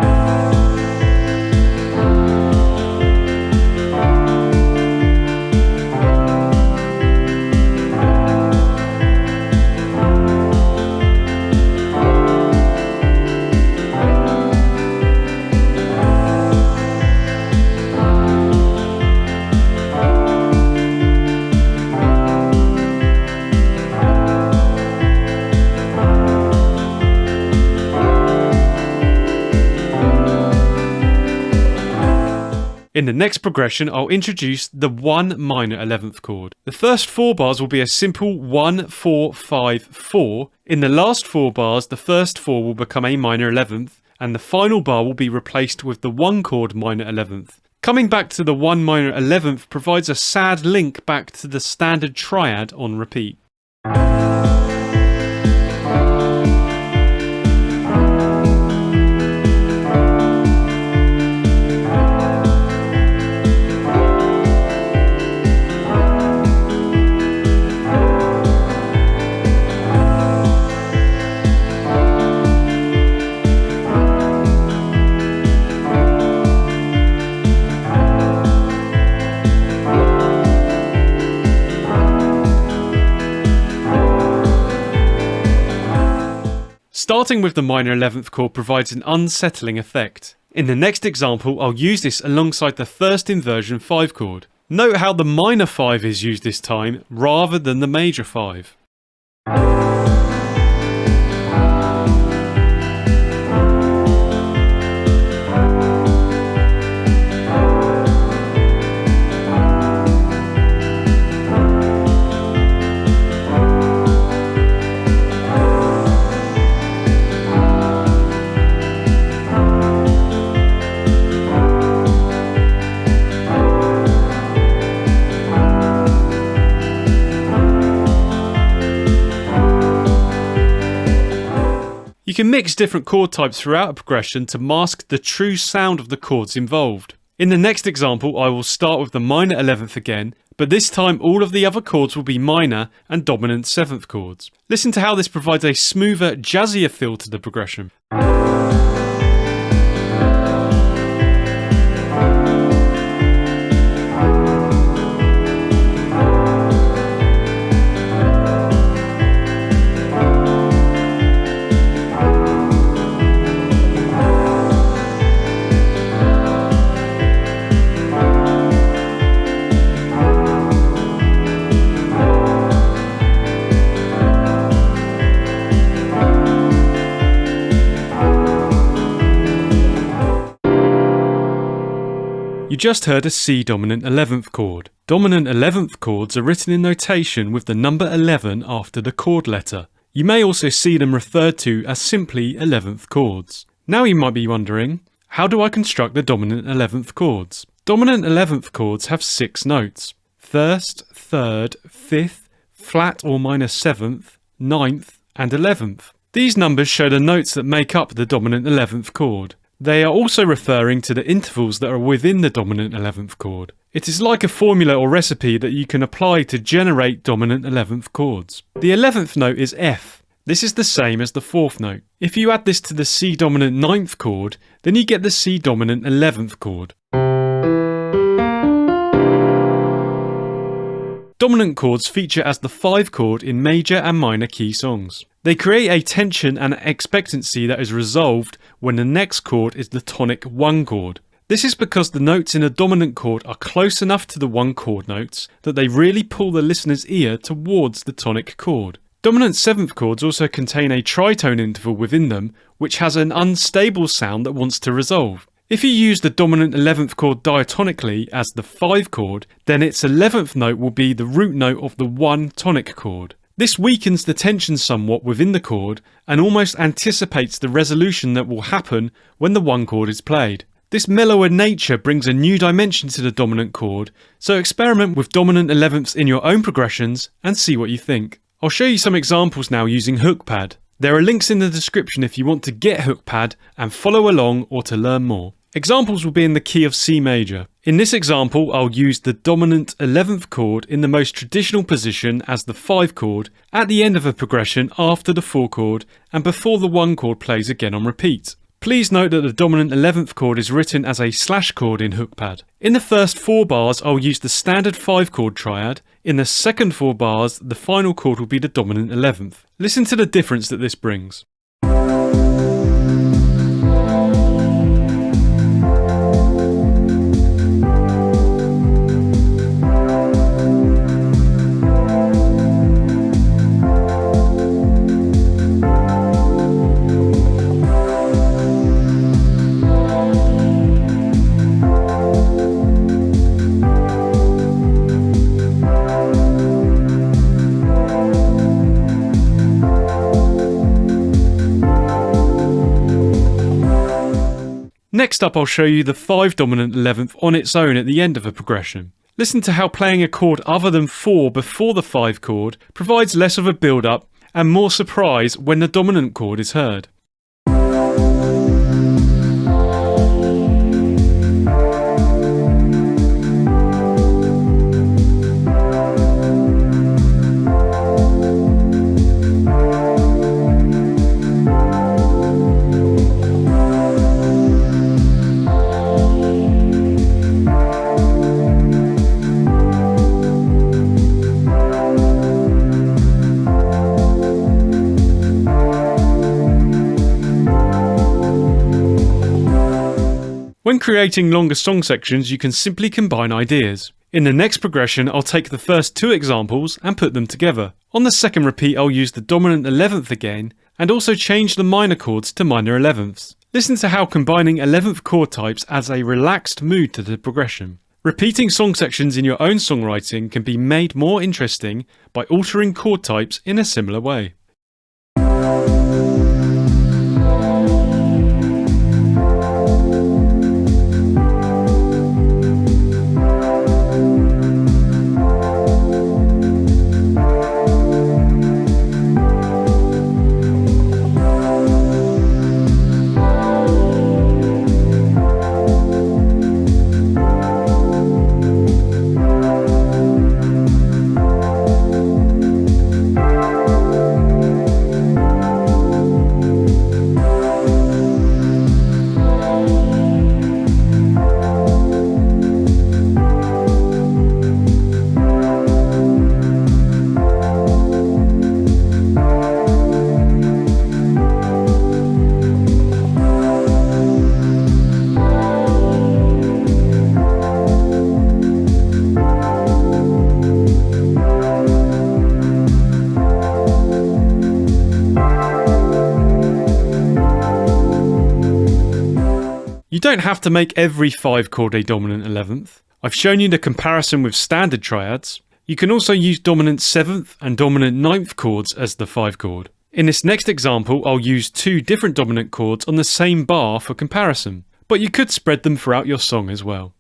In the next progression, I'll introduce the 1 minor 11th chord. The first 4 bars will be a simple 1-4-5-4. In the last 4 bars, the first 4 will become a minor 11th, and the final bar will be replaced with the 1 chord minor 11th. Coming back to the 1 minor 11th provides a sad link back to the standard triad on repeat. Starting with the minor 11th chord provides an unsettling effect. In the next example, I'll use this alongside the first inversion 5 chord. Note how the minor 5 is used this time rather than the major 5. You can mix different chord types throughout a progression to mask the true sound of the chords involved. In the next example, I will start with the minor 11th again, but this time all of the other chords will be minor and dominant 7th chords. Listen to how this provides a smoother, jazzier feel to the progression. You just heard a C dominant 11th chord. Dominant 11th chords are written in notation with the number 11 after the chord letter. You may also see them referred to as simply 11th chords. Now you might be wondering, how do I construct the dominant 11th chords? Dominant 11th chords have 6 notes: 1st, 3rd, 5th, flat or minor 7th, 9th and 11th. These numbers show the notes that make up the dominant 11th chord. They are also referring to the intervals that are within the dominant 11th chord. It is like a formula or recipe that you can apply to generate dominant 11th chords. The 11th note is F. This is the same as the 4th note. If you add this to the C dominant 9th chord, then you get the C dominant 11th chord. Dominant chords feature as the 5 chord in major and minor key songs. They create a tension and expectancy that is resolved when the next chord is the tonic 1 chord. This is because the notes in a dominant chord are close enough to the 1 chord notes that they really pull the listener's ear towards the tonic chord. Dominant 7th chords also contain a tritone interval within them, which has an unstable sound that wants to resolve. If you use the dominant 11th chord diatonically as the 5 chord, then its 11th note will be the root note of the 1 tonic chord. This weakens the tension somewhat within the chord and almost anticipates the resolution that will happen when the 1 chord is played. This mellower nature brings a new dimension to the dominant chord, so experiment with dominant 11ths in your own progressions and see what you think. I'll show you some examples now using hook pad. There are links in the description if you want to get HookPad and follow along or to learn more. Examples will be in the key of C major. In this example, I'll use the dominant 11th chord in the most traditional position as the 5 chord at the end of a progression after the 4 chord and before the 1 chord plays again on repeat. Please note that the dominant 11th chord is written as a slash chord in HookPad. In the first 4 bars, I'll use the standard 5 chord triad. In the second 4 bars, the final chord will be the dominant 11th. Listen to the difference that this brings. Next up, I'll show you the 5 dominant 11th on its own at the end of a progression. Listen to how playing a chord other than 4 before the 5 chord provides less of a build-up and more surprise when the dominant chord is heard. When creating longer song sections, you can simply combine ideas. In the next progression, I'll take the first 2 examples and put them together. On the second repeat, I'll use the dominant 11th again, and also change the minor chords to minor 11ths. Listen to how combining 11th chord types adds a relaxed mood to the progression. Repeating song sections in your own songwriting can be made more interesting by altering chord types in a similar way. You don't have to make every 5 chord a dominant 11th. I've shown you the comparison with standard triads. You can also use dominant 7th and dominant 9th chords as the 5 chord. In this next example, I'll use 2 different dominant chords on the same bar for comparison, but you could spread them throughout your song as well.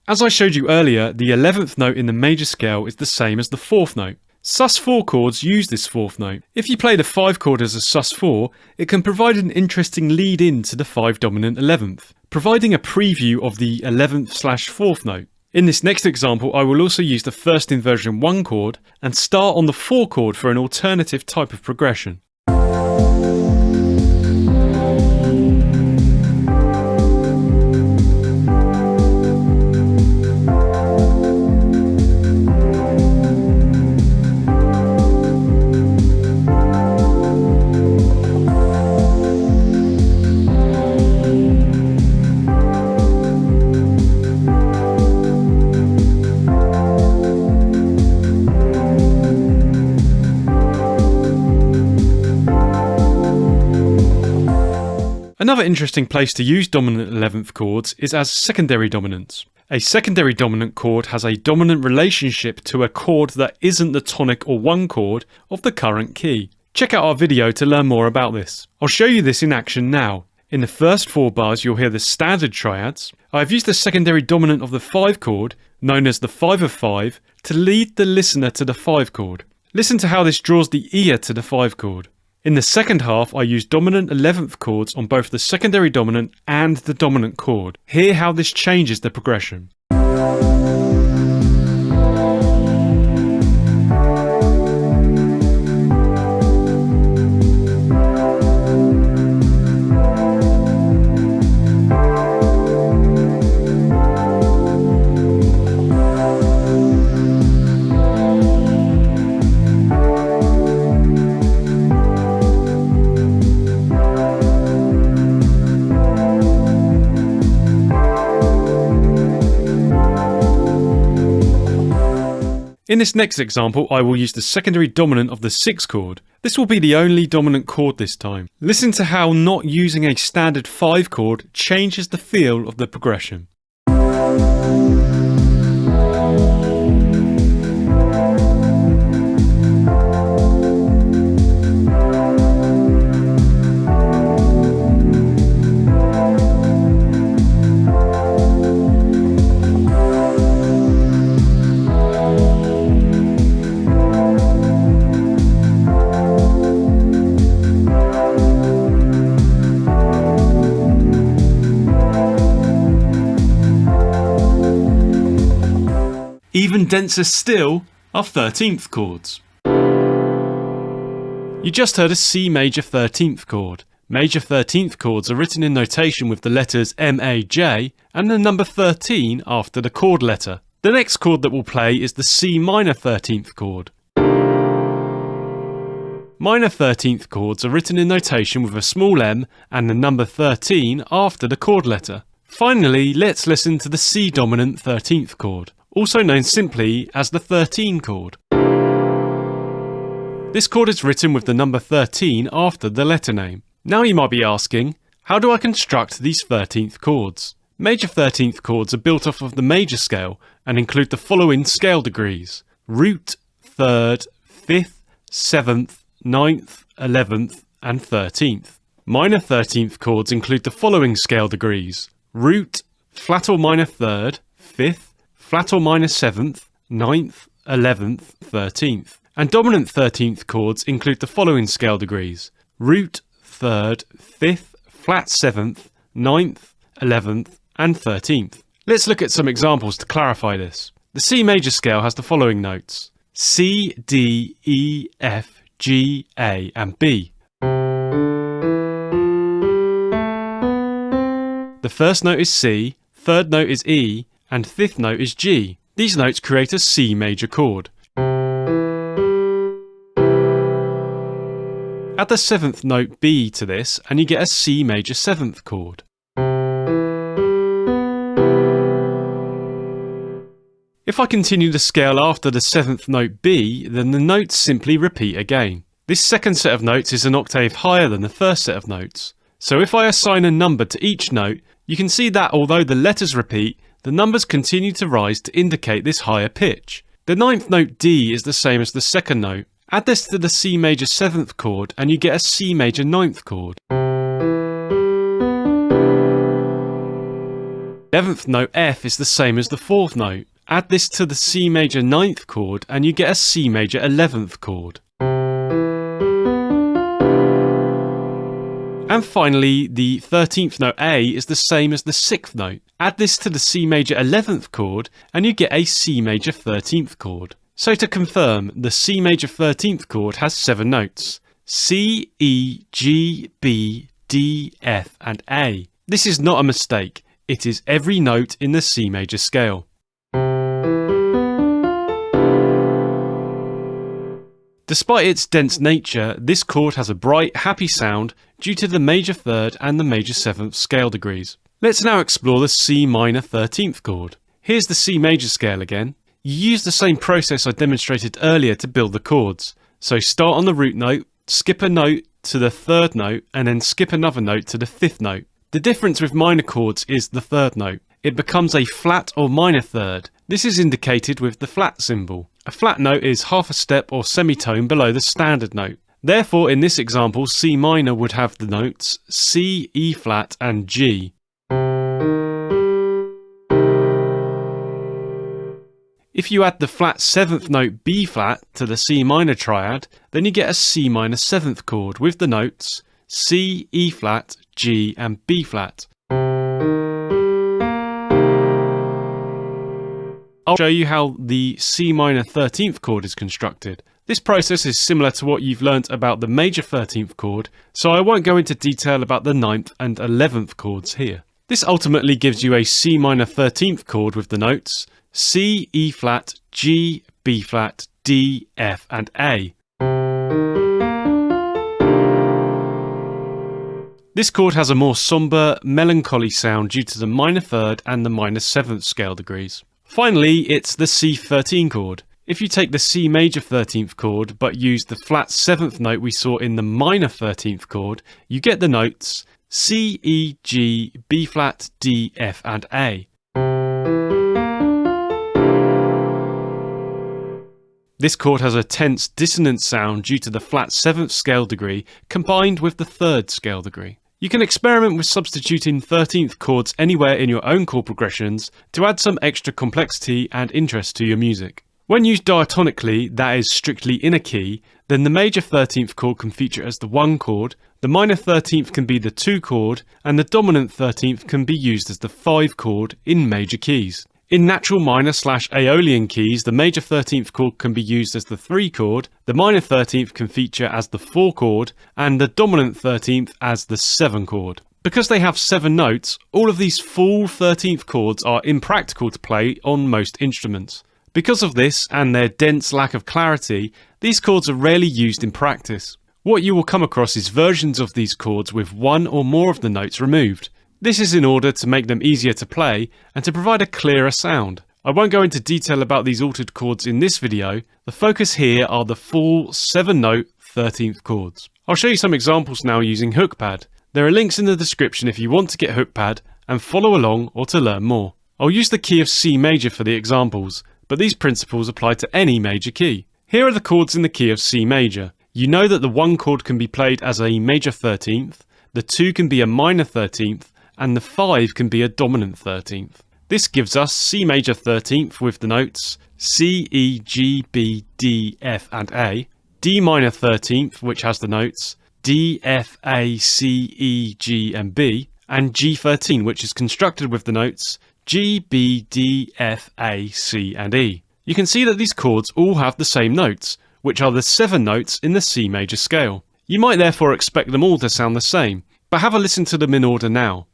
As I showed you earlier, the 11th note in the major scale is the same as the 4th note. sus4 chords use this 4th note. If you play the 5 chord as a sus4, it can provide an interesting lead in to the 5 dominant 11th, providing a preview of the 11th/4th note. In this next example, I will also use the first inversion 1 chord and start on the 4 chord for an alternative type of progression. Another interesting place to use dominant 11th chords is as secondary dominants. A secondary dominant chord has a dominant relationship to a chord that isn't the tonic or 1 chord of the current key. Check out our video to learn more about this. I'll show you this in action now. In the first 4 bars you'll hear the standard triads. I've used the secondary dominant of the 5 chord, known as the 5 of 5, to lead the listener to the 5 chord. Listen to how this draws the ear to the 5 chord. In the second half, I use dominant 11th chords on both the secondary dominant and the dominant chord. Hear how this changes the progression. In this next example, I will use the secondary dominant of the 6 chord. This will be the only dominant chord this time. Listen to how not using a standard 5 chord changes the feel of the progression. Even denser still are 13th chords. You just heard a C major 13th chord. Major 13th chords are written in notation with the letters M, A, J and the number 13 after the chord letter. The next chord that we'll play is the C minor 13th chord. Minor 13th chords are written in notation with a small m and the number 13 after the chord letter. Finally, let's listen to the C dominant 13th chord, also known simply as the 13 chord. This chord is written with the number 13 after the letter name. Now you might be asking, how do I construct these 13th chords? Major 13th chords are built off of the major scale and include the following scale degrees: root, 3rd, 5th, 7th, 9th, 11th and 13th. Minor 13th chords include the following scale degrees: root, flat or minor 3rd, 5th, flat or minor 7th, 9th, 11th, 13th. And dominant 13th chords include the following scale degrees: root, 3rd, 5th, flat 7th, 9th, 11th and 13th. Let's look at some examples to clarify this. The C major scale has the following notes: C, D, E, F, G, A and B. The first note is C, third note is E and fifth note is G. These notes create a C major chord. Add the 7th note B to this and you get a C major 7th chord. If I continue the scale after the 7th note B, then the notes simply repeat again. This second set of notes is an octave higher than the first set of notes. So if I assign a number to each note, you can see that although the letters repeat, the numbers continue to rise to indicate this higher pitch. The 9th note D is the same as the second note. Add this to the C major 7th chord and you get a C major 9th chord. 11th note F is the same as the 4th note. Add this to the C major 9th chord and you get a C major 11th chord. And finally, the 13th note A is the same as the 6th note. Add this to the C major 11th chord and you get a C major 13th chord. So to confirm, the C major 13th chord has 7 notes: C, E, G, B, D, F and A. This is not a mistake, it is every note in the C major scale. Despite its dense nature, this chord has a bright, happy sound due to the major 3rd and the major 7th scale degrees. Let's now explore the C minor 13th chord. Here's the C major scale again. You use the same process I demonstrated earlier to build the chords. So start on the root note, skip a note to the third note, and then skip another note to the fifth note. The difference with minor chords is the third note. It becomes a flat or minor third. This is indicated with the flat symbol. A flat note is half a step or semitone below the standard note. Therefore, in this example, C minor would have the notes C, E flat, and G. If you add the flat 7th note B flat to the C minor triad, then you get a C minor 7th chord with the notes C, E flat, G, and B flat. I'll show you how the C minor 13th chord is constructed. This process is similar to what you've learnt about the major 13th chord, so I won't go into detail about the 9th and 11th chords here. This ultimately gives you a C minor 13th chord with the notes C, E flat, G, B flat, D, F, and A. This chord has a more sombre, melancholy sound due to the minor 3rd and the minor 7th scale degrees. Finally, it's the C13 chord. If you take the C major 13th chord but use the flat 7th note we saw in the minor 13th chord, you get the notes C, E, G, B flat, D, F, and A. This chord has a tense dissonant sound due to the flat 7th scale degree combined with the 3rd scale degree. You can experiment with substituting 13th chords anywhere in your own chord progressions to add some extra complexity and interest to your music. When used diatonically, that is strictly in a key, then the major 13th chord can feature as the 1 chord, the minor 13th can be the 2 chord, and the dominant 13th can be used as the 5 chord in major keys. In natural minor / Aeolian keys, the major 13th chord can be used as the 3 chord, the minor 13th can feature as the 4 chord, and the dominant 13th as the 7 chord. Because they have 7 notes, all of these full 13th chords are impractical to play on most instruments. Because of this, and their dense lack of clarity, these chords are rarely used in practice. What you will come across is versions of these chords with 1 or more of the notes removed. This is in order to make them easier to play and to provide a clearer sound. I won't go into detail about these altered chords in this video. The focus here are the full 7-note 13th chords. I'll show you some examples now using HookPad. There are links in the description if you want to get HookPad and follow along or to learn more. I'll use the key of C major for the examples, but these principles apply to any major key. Here are the chords in the key of C major. You know that the 1 chord can be played as a major 13th, the 2 can be a minor 13th, and the 5 can be a dominant 13th. This gives us C major 13th with the notes C, E, G, B, D, F, and A, D minor 13th which has the notes D, F, A, C, E, G, and B, and G13 which is constructed with the notes G, B, D, F, A, C, and E. You can see that these chords all have the same notes, which are the 7 notes in the C major scale. You might therefore expect them all to sound the same, but have a listen to them in order now.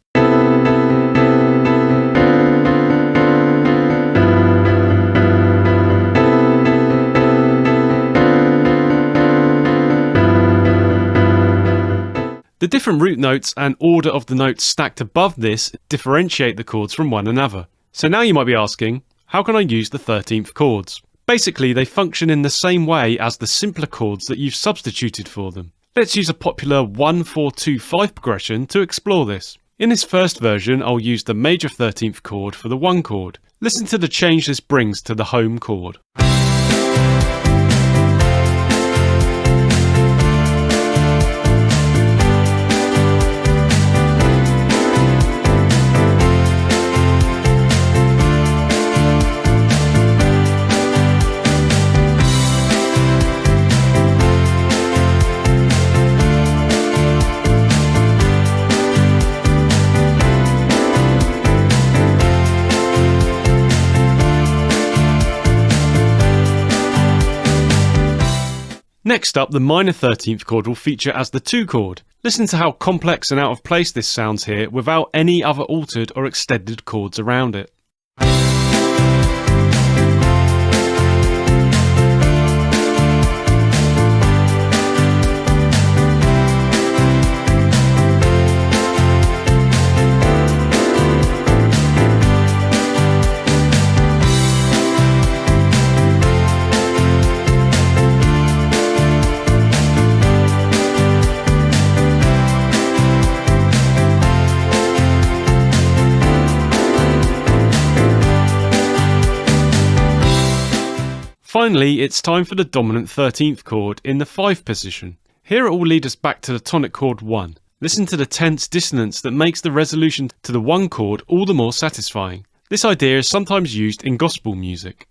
The different root notes and order of the notes stacked above this differentiate the chords from one another. So now you might be asking, how can I use the 13th chords? Basically, they function in the same way as the simpler chords that you've substituted for them. Let's use a popular 1-4-2-5 progression to explore this. In this first version, I'll use the major 13th chord for the 1 chord. Listen to the change this brings to the home chord. Next up, the minor 13th chord will feature as the 2 chord. Listen to how complex and out of place this sounds here without any other altered or extended chords around it. Finally, it's time for the dominant 13th chord in the 5th position. Here it will lead us back to the tonic chord 1. Listen to the tense dissonance that makes the resolution to the 1 chord all the more satisfying. This idea is sometimes used in gospel music.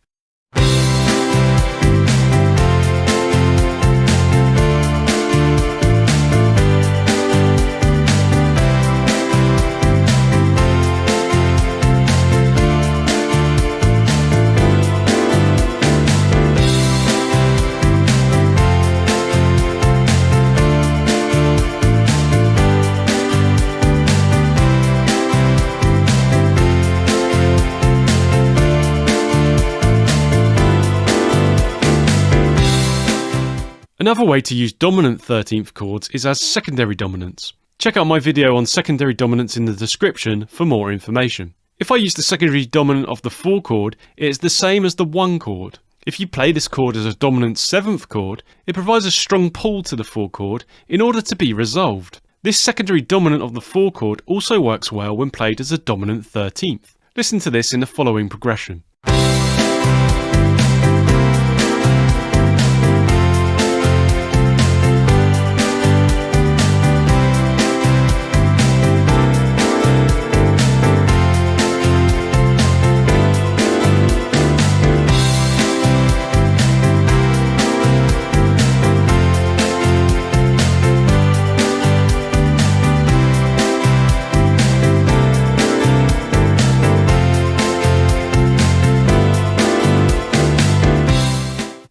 Another way to use dominant 13th chords is as secondary dominants. Check out my video on secondary dominants in the description for more information. If I use the secondary dominant of the 4 chord, it is the same as the 1 chord. If you play this chord as a dominant 7th chord, it provides a strong pull to the 4 chord in order to be resolved. This secondary dominant of the 4 chord also works well when played as a dominant 13th. Listen to this in the following progression.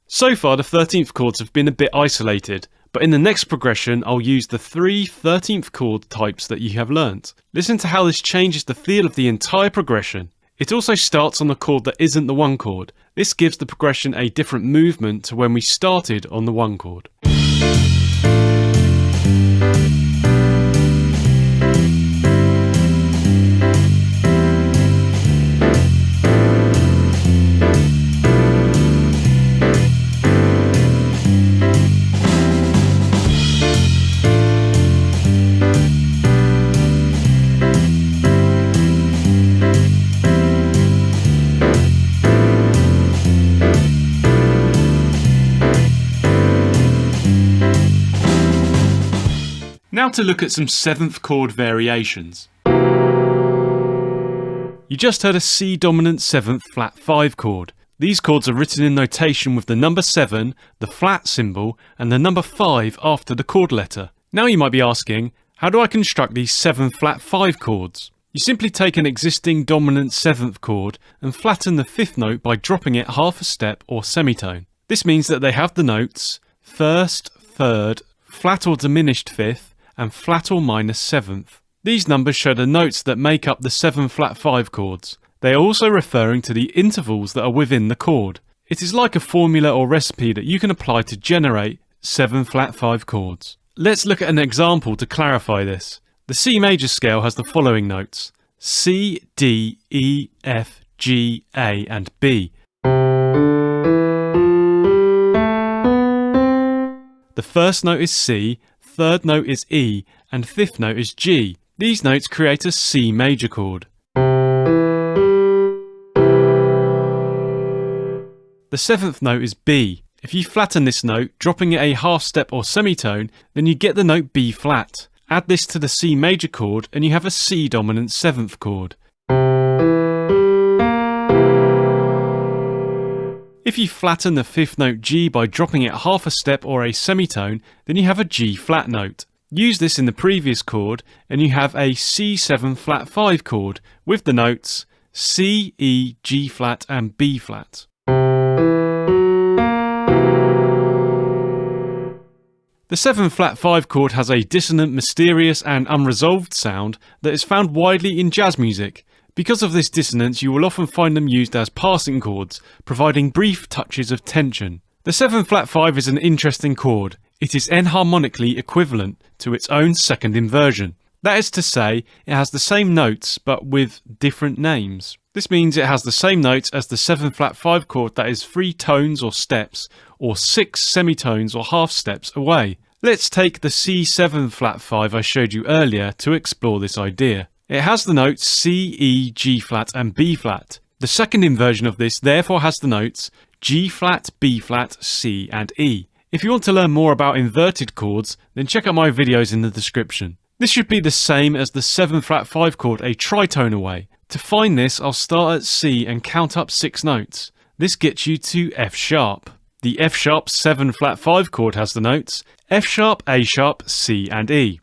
So far the 13th chords have been a bit isolated, but in the next progression I'll use the 3 13th chord types that you have learnt. Listen to how this changes the feel of the entire progression. It also starts on the chord that isn't the 1 chord. This gives the progression a different movement to when we started on the 1 chord. Now to look at some 7th chord variations. You just heard a C dominant 7th flat 5 chord. These chords are written in notation with the number 7, the flat symbol, and the number 5 after the chord letter. Now you might be asking, how do I construct these 7 flat 5 chords? You simply take an existing dominant 7th chord and flatten the 5th note by dropping it half a step or semitone. This means that they have the notes 1st, 3rd, flat or diminished 5th, and flat or minus 7th. These numbers show the notes that make up the 7 flat 5 chords. They are also referring to the intervals that are within the chord. It is like a formula or recipe that you can apply to generate 7 flat 5 chords. Let's look at an example to clarify this. The C major scale has the following notes: C, D, E, F, G, A and B. The first note is C, 3rd note is E, and 5th note is G. These notes create a C major chord. The 7th note is B. If you flatten this note, dropping it a half step or semitone, then you get the note B flat. Add this to the C major chord and you have a C dominant 7th chord. If you flatten the 5th note G by dropping it half a step or a semitone, then you have a G flat note. Use this in the previous chord and you have a C7 flat 5 chord with the notes C, E, G flat and B flat. The 7 flat 5 chord has a dissonant, mysterious and unresolved sound that is found widely in jazz music. Because of this dissonance, you will often find them used as passing chords, providing brief touches of tension. The 7 flat 5 is an interesting chord. It is enharmonically equivalent to its own second inversion. That is to say, it has the same notes but with different names. This means it has the same notes as the 7 flat 5 chord that is 3 tones or steps, or 6 semitones or half steps away. Let's take the C7 flat 5 I showed you earlier to explore this idea. It has the notes C, E, G flat and B flat. The second inversion of this therefore has the notes G flat, B flat, C and E. If you want to learn more about inverted chords, then check out my videos in the description. This should be the same as the 7 flat 5 chord a tritone away. To find this, I'll start at C and count up 6 notes. This gets you to F sharp. The F sharp 7 flat 5 chord has the notes F sharp, A sharp, C and E.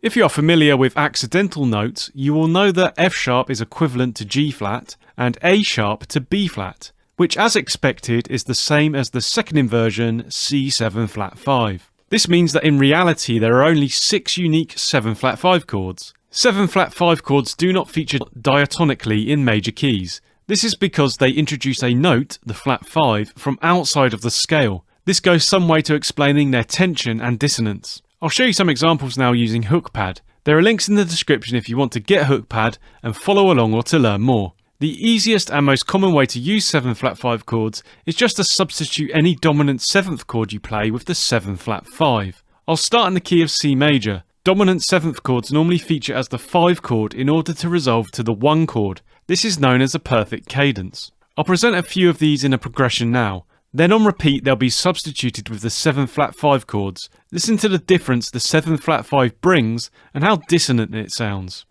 If you are familiar with accidental notes, you will know that F sharp is equivalent to G flat and A sharp to B flat, which as expected is the same as the second inversion C7 flat 5. This means that in reality there are only 6 unique 7 flat 5 chords. 7 flat 5 chords do not feature diatonically in major keys. This is because they introduce a note, the flat 5, from outside of the scale. This goes some way to explaining their tension and dissonance. I'll show you some examples now using HookPad. There are links in the description if you want to get HookPad and follow along or to learn more. The easiest and most common way to use 7 flat 5 chords is just to substitute any dominant 7th chord you play with the 7 flat 5. I'll start in the key of C major. Dominant 7th chords normally feature as the 5 chord in order to resolve to the 1 chord. This is known as a perfect cadence. I'll present a few of these in a progression now. Then on repeat they'll be substituted with the 7 flat 5 chords. Listen to the difference the 7 flat 5 brings and how dissonant it sounds.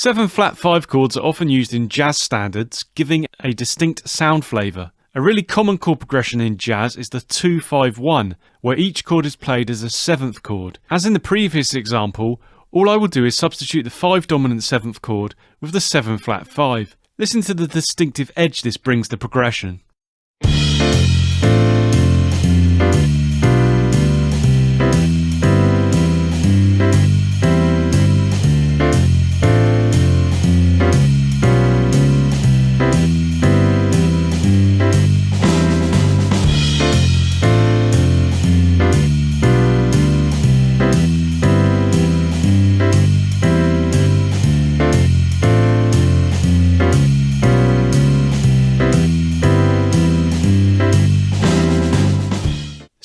7 flat 5 chords are often used in jazz standards, giving a distinct sound flavour. A really common chord progression in jazz is the 2-5-1, where each chord is played as a 7th chord. As in the previous example, all I will do is substitute the 5 dominant 7th chord with the 7 flat 5. Listen to the distinctive edge this brings the progression.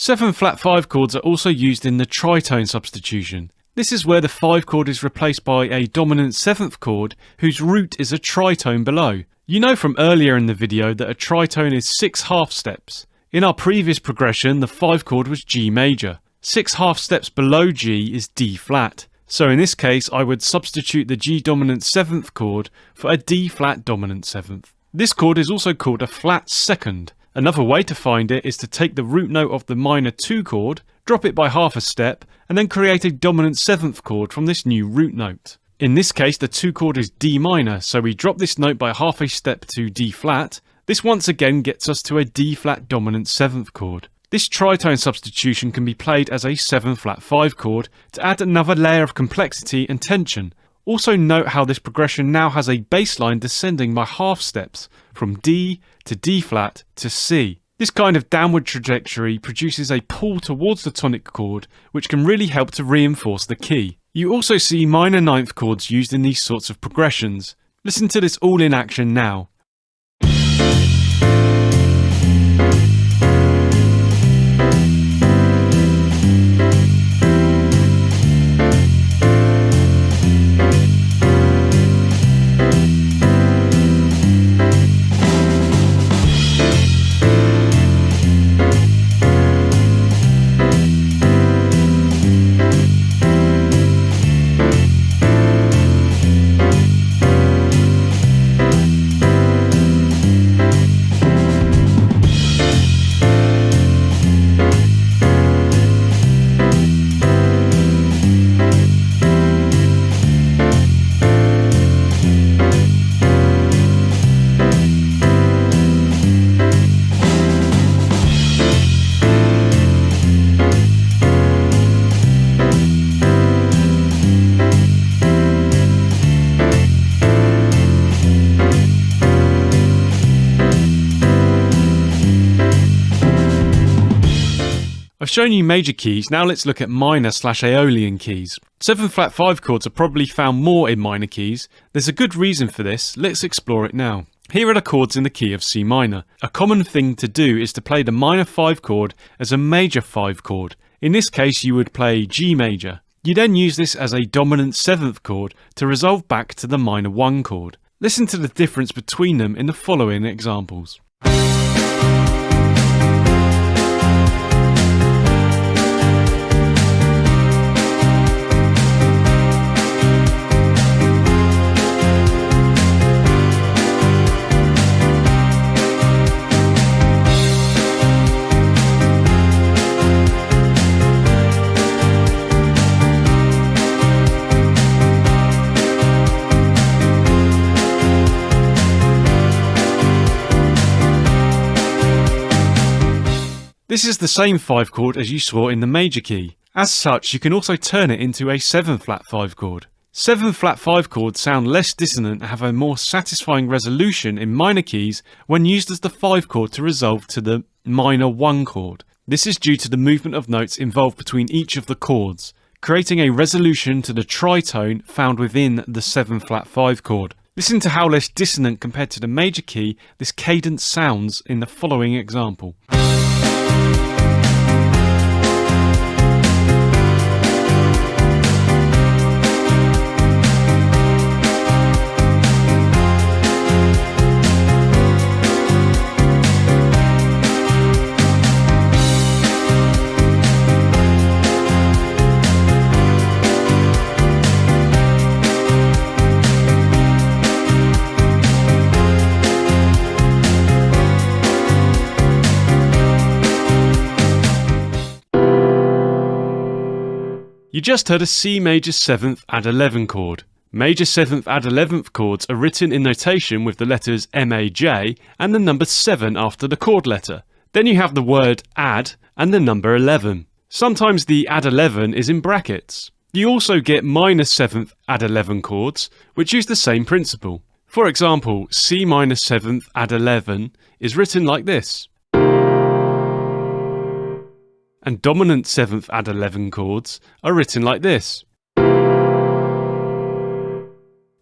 7 flat 5 chords are also used in the tritone substitution. This is where the 5 chord is replaced by a dominant 7th chord whose root is a tritone below. You know from earlier in the video that a tritone is 6 half steps. In our previous progression, the 5 chord was G major. 6 half steps below G is D flat. So in this case, I would substitute the G dominant 7th chord for a D flat dominant 7th. This chord is also called a flat second. Another way to find it is to take the root note of the minor 2 chord, drop it by half a step, and then create a dominant 7th chord from this new root note. In this case, the 2 chord is D minor, so we drop this note by half a step to D flat. This once again gets us to a D flat dominant 7th chord. This tritone substitution can be played as a 7 flat 5 chord to add another layer of complexity and tension. Also note how this progression now has a bass line descending by half steps from D to D flat to C. This kind of downward trajectory produces a pull towards the tonic chord, which can really help to reinforce the key. You also see minor 9th chords used in these sorts of progressions. Listen to this all in action now. I've shown you major keys, now let's look at minor/Aeolian keys. 7 flat 5 chords are probably found more in minor keys. There's a good reason for this, let's explore it now. Here are the chords in the key of C minor. A common thing to do is to play the minor 5 chord as a major 5 chord. In this case you would play G major. You then use this as a dominant 7th chord to resolve back to the minor 1 chord. Listen to the difference between them in the following examples. This is the same 5 chord as you saw in the major key. As such, you can also turn it into a 7 flat 5 chord. 7 flat 5 chords sound less dissonant and have a more satisfying resolution in minor keys when used as the 5 chord to resolve to the minor 1 chord. This is due to the movement of notes involved between each of the chords, creating a resolution to the tritone found within the 7 flat 5 chord. Listen to how less dissonant compared to the major key this cadence sounds in the following example. You just heard a C major 7th add 11 chord. Major 7th add 11th chords are written in notation with the letters MAJ and the number 7 after the chord letter. Then you have the word add and the number 11. Sometimes the add 11 is in brackets. You also get minor 7th add 11 chords, which use the same principle. For example, C minor 7th add 11 is written like this. And dominant 7th add 11 chords are written like this.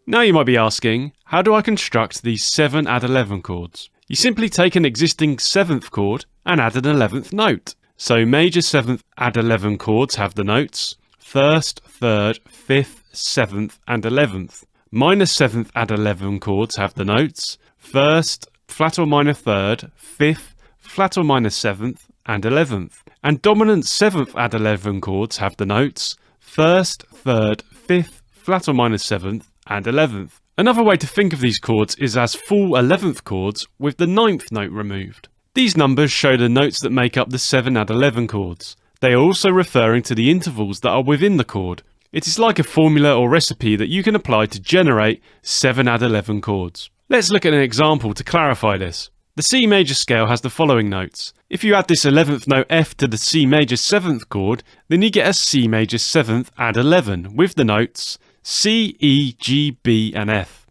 Now you might be asking, how do I construct these 7 add 11 chords? You simply take an existing 7th chord and add an 11th note. So major 7th add 11 chords have the notes 1st, 3rd, 5th, 7th and 11th. Minor 7th add 11 chords have the notes 1st, flat or minor 3rd, 5th, flat or minor 7th and 11th. And dominant 7th add 11 chords have the notes 1st, 3rd, 5th, flat or minor 7th and 11th. Another way to think of these chords is as full 11th chords with the 9th note removed. These numbers show the notes that make up the 7 add 11 chords. They are also referring to the intervals that are within the chord. It is like a formula or recipe that you can apply to generate 7 add 11 chords. Let's look at an example to clarify this. The C major scale has the following notes. If you add this 11th note F to the C major 7th chord, then you get a C major 7th add 11 with the notes C, E, G, B and F.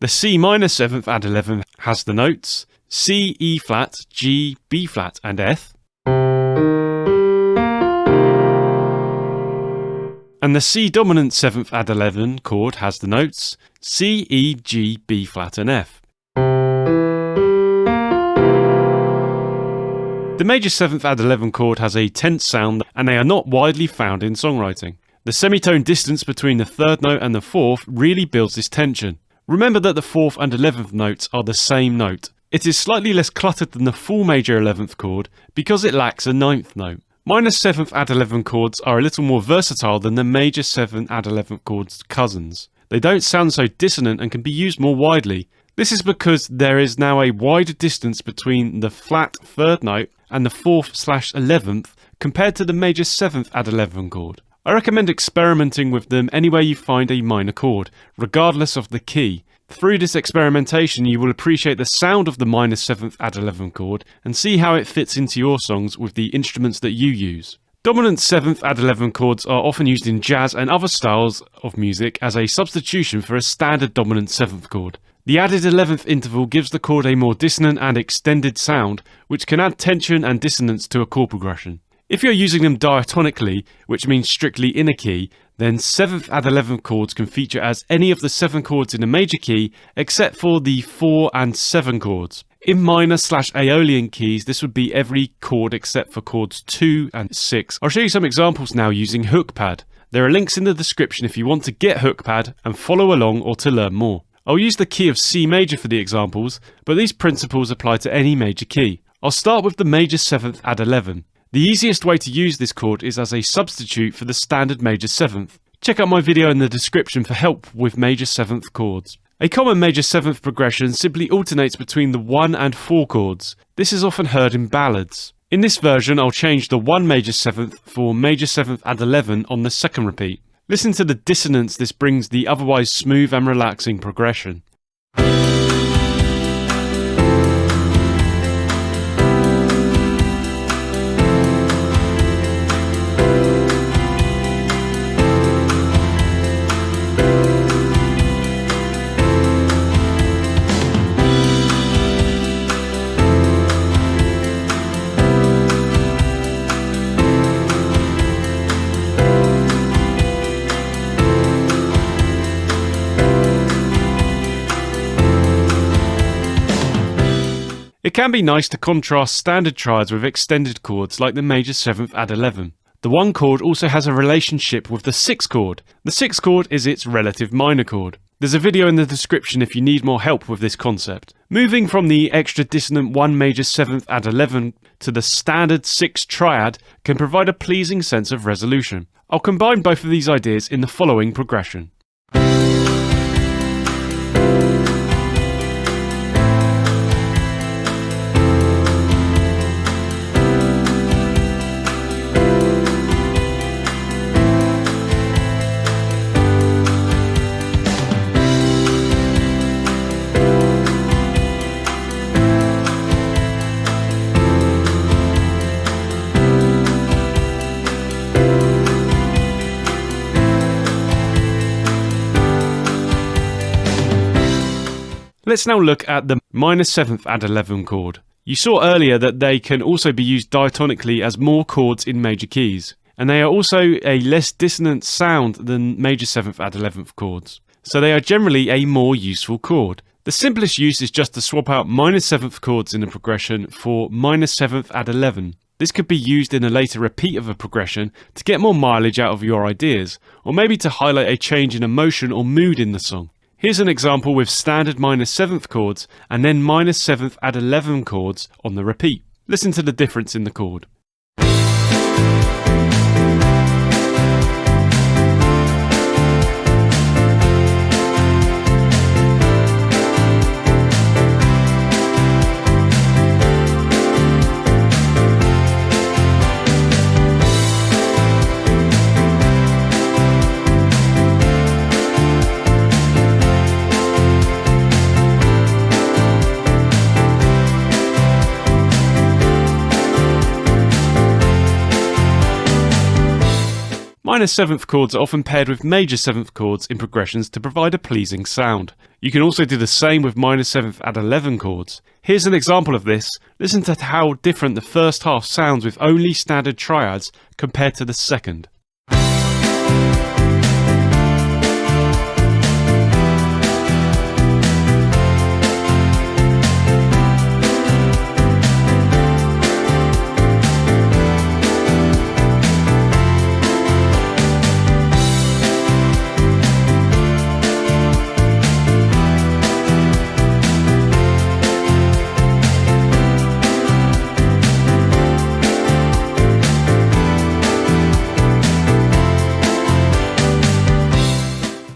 The C minor 7th add 11 has the notes C, E flat, G, B flat and F. And the C dominant 7th add 11 chord has the notes C, E, G, B flat and F. The major 7th add 11 chord has a tense sound and they are not widely found in songwriting. The semitone distance between the 3rd note and the 4th really builds this tension. Remember that the 4th and 11th notes are the same note. It is slightly less cluttered than the full major 11th chord because it lacks a 9th note. Minor 7th add 11 chords are a little more versatile than the major 7th add 11 chords cousins. They don't sound so dissonant and can be used more widely. This is because there is now a wider distance between the flat 3rd note and the 4th/11th compared to the major 7th add 11 chord. I recommend experimenting with them anywhere you find a minor chord, regardless of the key. Through this experimentation you will appreciate the sound of the minor 7th add 11 chord and see how it fits into your songs with the instruments that you use. Dominant 7th add 11 chords are often used in jazz and other styles of music as a substitution for a standard dominant 7th chord. The added 11th interval gives the chord a more dissonant and extended sound, which can add tension and dissonance to a chord progression. If you're using them diatonically, which means strictly in a key, then 7th add 11th chords can feature as any of the 7 chords in a major key, except for the 4 and 7 chords. In minor/Aeolian keys, this would be every chord except for chords 2 and 6. I'll show you some examples now using HookPad. There are links in the description if you want to get HookPad and follow along or to learn more. I'll use the key of C major for the examples, but these principles apply to any major key. I'll start with the major 7th add 11. The easiest way to use this chord is as a substitute for the standard major 7th. Check out my video in the description for help with major 7th chords. A common major 7th progression simply alternates between the 1 and 4 chords. This is often heard in ballads. In this version, I'll change the 1 major 7th for major 7th add 11 on the second repeat. Listen to the dissonance this brings the otherwise smooth and relaxing progression. It can be nice to contrast standard triads with extended chords like the major 7th add 11. The 1 chord also has a relationship with the 6 chord. The 6 chord is its relative minor chord. There's a video in the description if you need more help with this concept. Moving from the extra dissonant 1 major 7th add 11 to the standard 6 triad can provide a pleasing sense of resolution. I'll combine both of these ideas in the following progression. Let's now look at the minor 7th add 11 chord. You saw earlier that they can also be used diatonically as more chords in major keys, and they are also a less dissonant sound than major 7th add 11th chords, so they are generally a more useful chord. The simplest use is just to swap out minor 7th chords in a progression for minor 7th add 11. This could be used in a later repeat of a progression to get more mileage out of your ideas, or maybe to highlight a change in emotion or mood in the song. Here's an example with standard minor 7th chords and then minor 7th add 11 chords on the repeat. Listen to the difference in the chord. Minor 7th chords are often paired with major 7th chords in progressions to provide a pleasing sound. You can also do the same with minor 7th add 11 chords. Here's an example of this. Listen to how different the first half sounds with only standard triads compared to the second.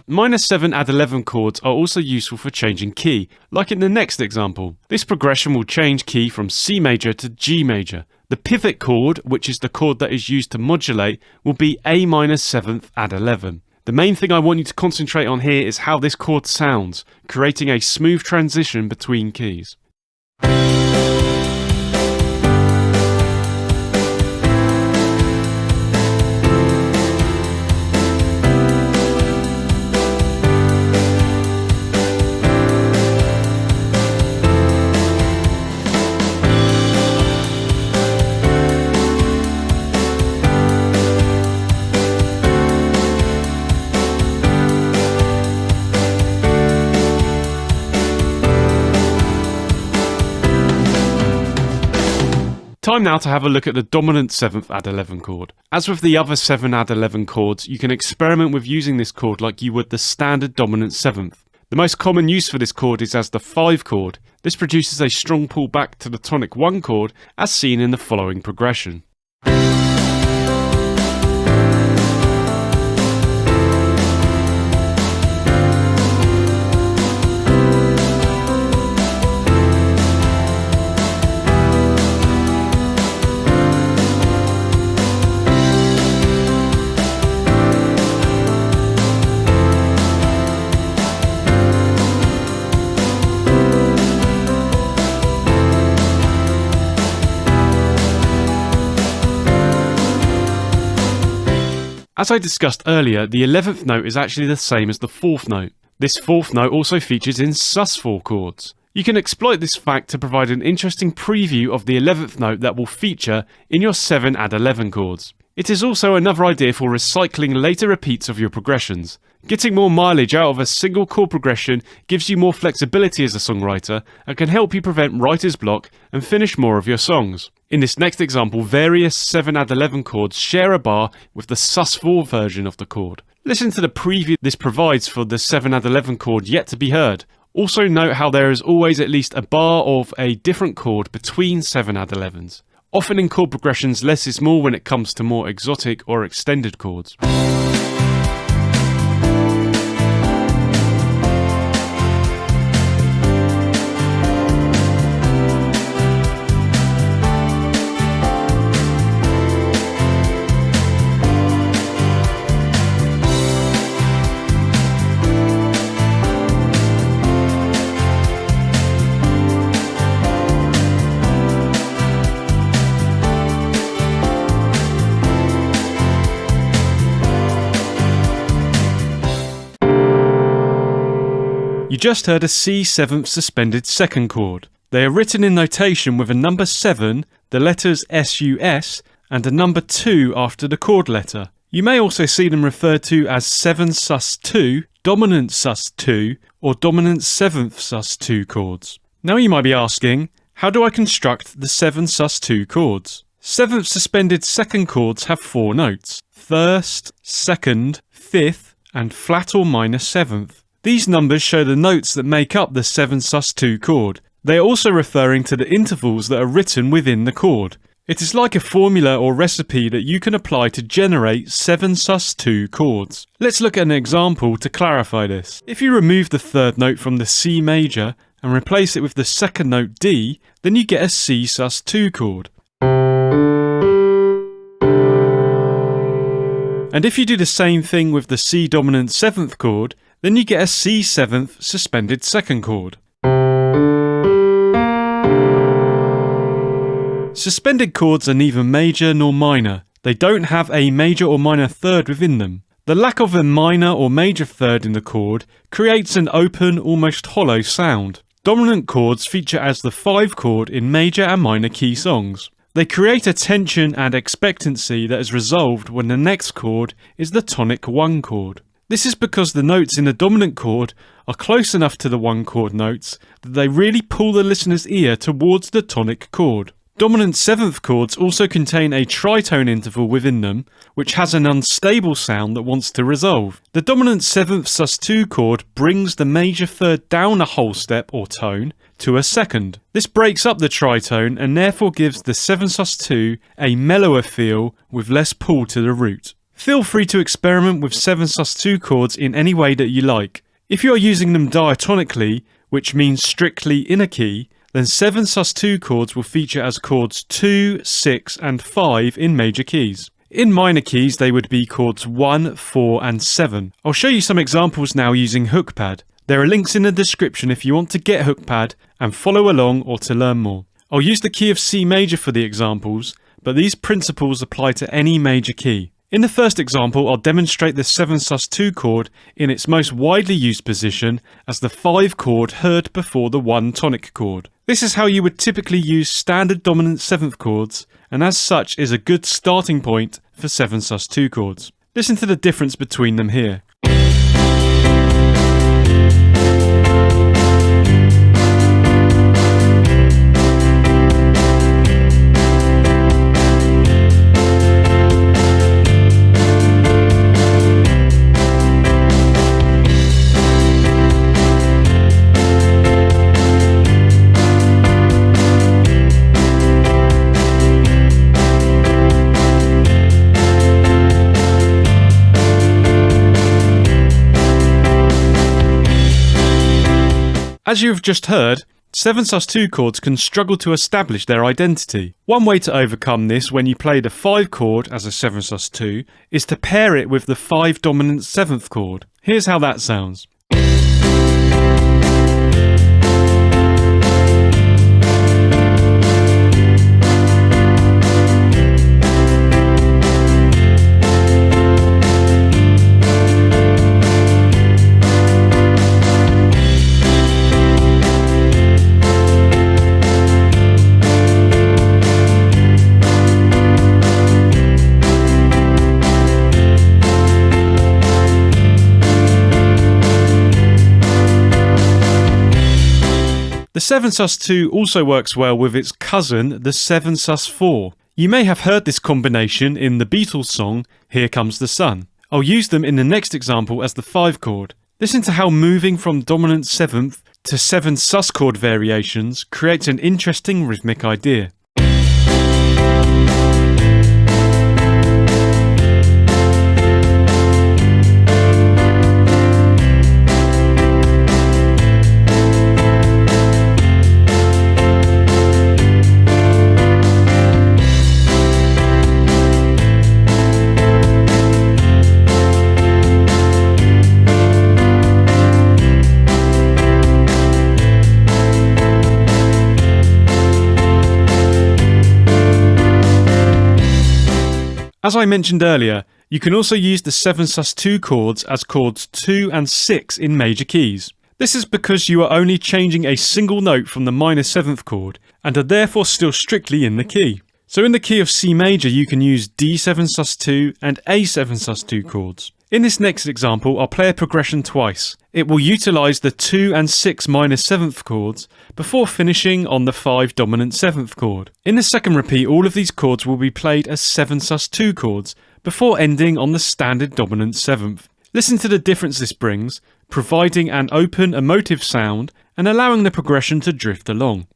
Minor 7 add 11 chords are also useful for changing key, like in the next example. This progression will change key from C major to G major. The pivot chord, which is the chord that is used to modulate, will be A minor 7th add 11. The main thing I want you to concentrate on here is how this chord sounds, creating a smooth transition between keys. Time now to have a look at the dominant 7th add 11 chord. As with the other 7 add 11 chords, you can experiment with using this chord like you would the standard dominant 7th. The most common use for this chord is as the 5 chord. This produces a strong pull back to the tonic 1 chord as seen in the following progression. As I discussed earlier, the 11th note is actually the same as the 4th note. This 4th note also features in sus4 chords. You can exploit this fact to provide an interesting preview of the 11th note that will feature in your 7 add 11 chords. It is also another idea for recycling later repeats of your progressions. Getting more mileage out of a single chord progression gives you more flexibility as a songwriter and can help you prevent writer's block and finish more of your songs. In this next example, various 7 add 11 chords share a bar with the sus4 version of the chord. Listen to the preview this provides for the 7 add 11 chord yet to be heard. Also note how there is always at least a bar of a different chord between 7 add 11s. Often in chord progressions, less is more when it comes to more exotic or extended chords. You just heard a C7th suspended 2nd chord. They are written in notation with a number 7, the letters SUS, and a number 2 after the chord letter. You may also see them referred to as 7 sus2, dominant sus2, or dominant 7th sus2 chords. Now you might be asking, how do I construct the 7 sus2 chords? 7th suspended 2nd chords have 4 notes: 1st, 2nd, 5th, and flat or minor 7th. These numbers show the notes that make up the 7 sus2 chord. They are also referring to the intervals that are written within the chord. It is like a formula or recipe that you can apply to generate 7 sus2 chords. Let's look at an example to clarify this. If you remove the 3rd note from the C major and replace it with the 2nd note D, then you get a C sus2 chord. And if you do the same thing with the C dominant 7th chord, then you get a C7th suspended 2nd chord. Suspended chords are neither major nor minor. They don't have a major or minor 3rd within them. The lack of a minor or major 3rd in the chord creates an open, almost hollow sound. Dominant chords feature as the 5 chord in major and minor key songs. They create a tension and expectancy that is resolved when the next chord is the tonic 1 chord. This is because the notes in the dominant chord are close enough to the 1 chord notes that they really pull the listener's ear towards the tonic chord. Dominant 7th chords also contain a tritone interval within them, which has an unstable sound that wants to resolve. The dominant 7th sus2 chord brings the major 3rd down a whole step or tone to a 2nd. This breaks up the tritone and therefore gives the 7 sus2 a mellower feel with less pull to the root. Feel free to experiment with 7 sus2 chords in any way that you like. If you are using them diatonically, which means strictly in a key, then 7 sus2 chords will feature as chords 2, 6 and 5 in major keys. In minor keys they would be chords 1, 4 and 7. I'll show you some examples now using HookPad. There are links in the description if you want to get HookPad and follow along or to learn more. I'll use the key of C major for the examples, but these principles apply to any major key. In the first example, I'll demonstrate the 7 sus2 chord in its most widely used position as the 5 chord heard before the 1 tonic chord. This is how you would typically use standard dominant 7th chords, and as such is a good starting point for 7 sus2 chords. Listen to the difference between them here. As you have just heard, 7 sus2 chords can struggle to establish their identity. One way to overcome this when you play the 5 chord as a 7 sus2 is to pair it with the 5 dominant 7th chord. Here's how that sounds. The 7 sus2 also works well with its cousin, the 7 sus4. You may have heard this combination in the Beatles song, Here Comes the Sun. I'll use them in the next example as the 5 chord. Listen to how moving from dominant 7th to 7 sus chord variations creates an interesting rhythmic idea. As I mentioned earlier, you can also use the 7 sus2 chords as chords 2 and 6 in major keys. This is because you are only changing a single note from the minor 7th chord and are therefore still strictly in the key. So in the key of C major you can use D7 sus2 and A7 sus2 chords. In this next example I'll play a progression twice. It will utilise the 2 and 6 minor 7th chords before finishing on the 5 dominant 7th chord. In the second repeat all of these chords will be played as 7 sus2 chords before ending on the standard dominant 7th. Listen to the difference this brings, providing an open emotive sound and allowing the progression to drift along.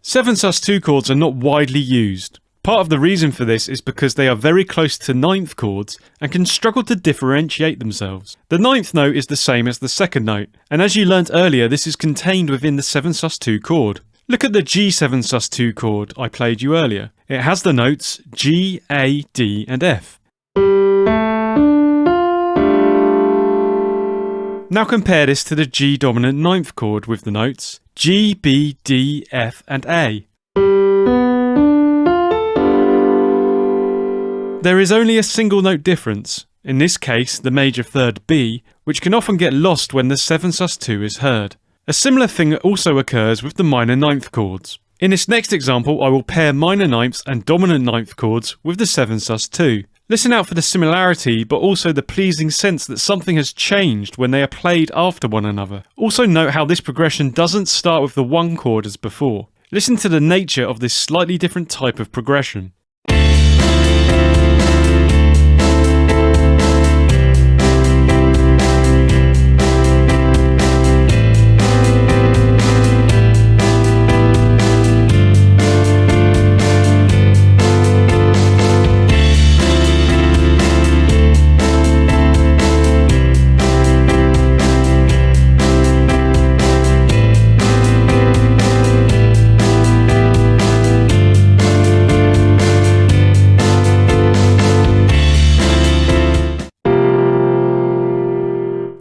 Seven sus2 chords are not widely used. Part of the reason for this is because they are very close to 9th chords and can struggle to differentiate themselves. The 9th note is the same as the 2nd note, and as you learnt earlier this is contained within the 7 sus2 chord. Look at the G7 sus2 chord I played you earlier. It has the notes G, A, D and F. Now compare this to the G dominant 9th chord with the notes G, B, D, F and A. There is only a single note difference, in this case the major third B, which can often get lost when the 7 sus2 is heard. A similar thing also occurs with the minor 9th chords. In this next example I will pair minor 9ths and dominant 9th chords with the 7 sus2. Listen out for the similarity but also the pleasing sense that something has changed when they are played after one another. Also note how this progression doesn't start with the 1 chord as before. Listen to the nature of this slightly different type of progression.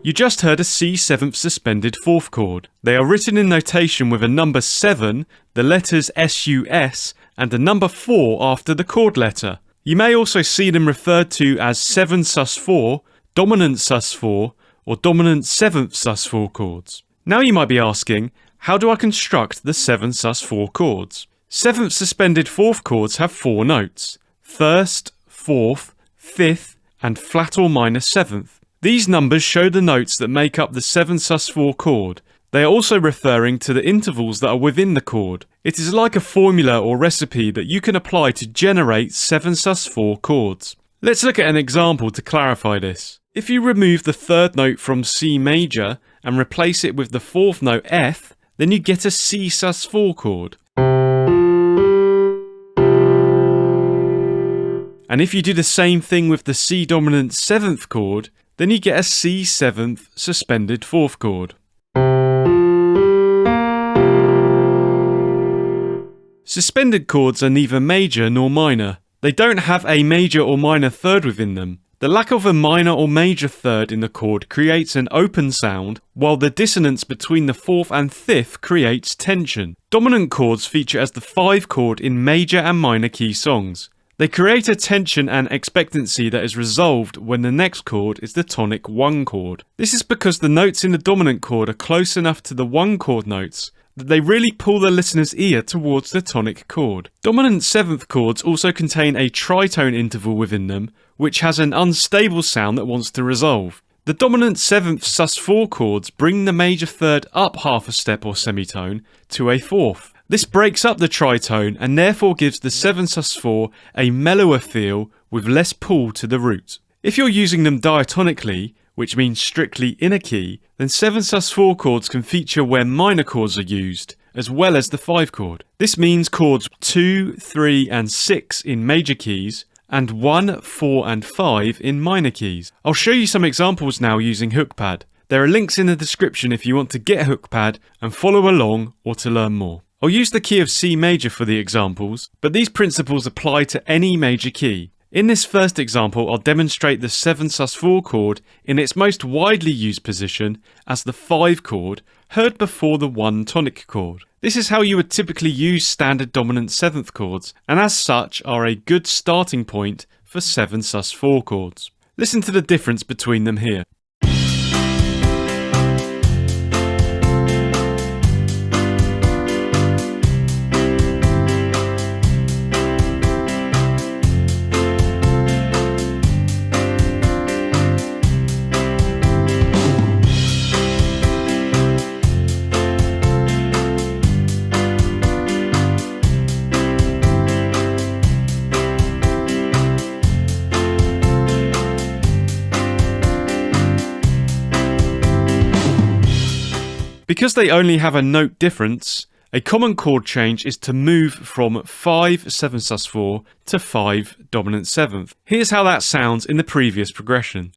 You just heard a C7th suspended 4th chord. They are written in notation with a number 7, the letters SUS, and a number 4 after the chord letter. You may also see them referred to as 7 sus4, dominant sus4, or dominant 7th sus4 chords. Now you might be asking, how do I construct the 7 sus4 chords? 7th suspended 4th chords have 4 notes: 1st, 4th, 5th, and flat or minor 7th. These numbers show the notes that make up the 7 sus4 chord. They are also referring to the intervals that are within the chord. It is like a formula or recipe that you can apply to generate 7 sus4 chords. Let's look at an example to clarify this. If you remove the third note from C major and replace it with the fourth note F, then you get a C sus4 chord. And if you do the same thing with the C dominant 7th chord, then you get a C 7th suspended 4th chord. Suspended chords are neither major nor minor. They don't have a major or minor third within them. The lack of a minor or major third in the chord creates an open sound, while the dissonance between the 4th and 5th creates tension. Dominant chords feature as the 5 chord in major and minor key songs. They create a tension and expectancy that is resolved when the next chord is the tonic 1 chord. This is because the notes in the dominant chord are close enough to the 1 chord notes that they really pull the listener's ear towards the tonic chord. Dominant 7th chords also contain a tritone interval within them, which has an unstable sound that wants to resolve. The dominant 7th sus4 chords bring the major third up half a step or semitone to a 4th. This breaks up the tritone and therefore gives the 7 sus4 a mellower feel with less pull to the root. If you're using them diatonically, which means strictly in a key, then 7 sus4 chords can feature where minor chords are used, as well as the 5 chord. This means chords 2, 3 and 6 in major keys, and 1, 4 and 5 in minor keys. I'll show you some examples now using HookPad. There are links in the description if you want to get HookPad and follow along or to learn more. I'll use the key of C major for the examples, but these principles apply to any major key. In this first example, I'll demonstrate the 7 sus4 chord in its most widely used position as the 5 chord, heard before the 1 tonic chord. This is how you would typically use standard dominant 7th chords, and as such are a good starting point for 7 sus4 chords. Listen to the difference between them here. Because they only have a note difference, a common chord change is to move from 5 7 sus4 to 5 dominant 7th. Here's how that sounds in the previous progression.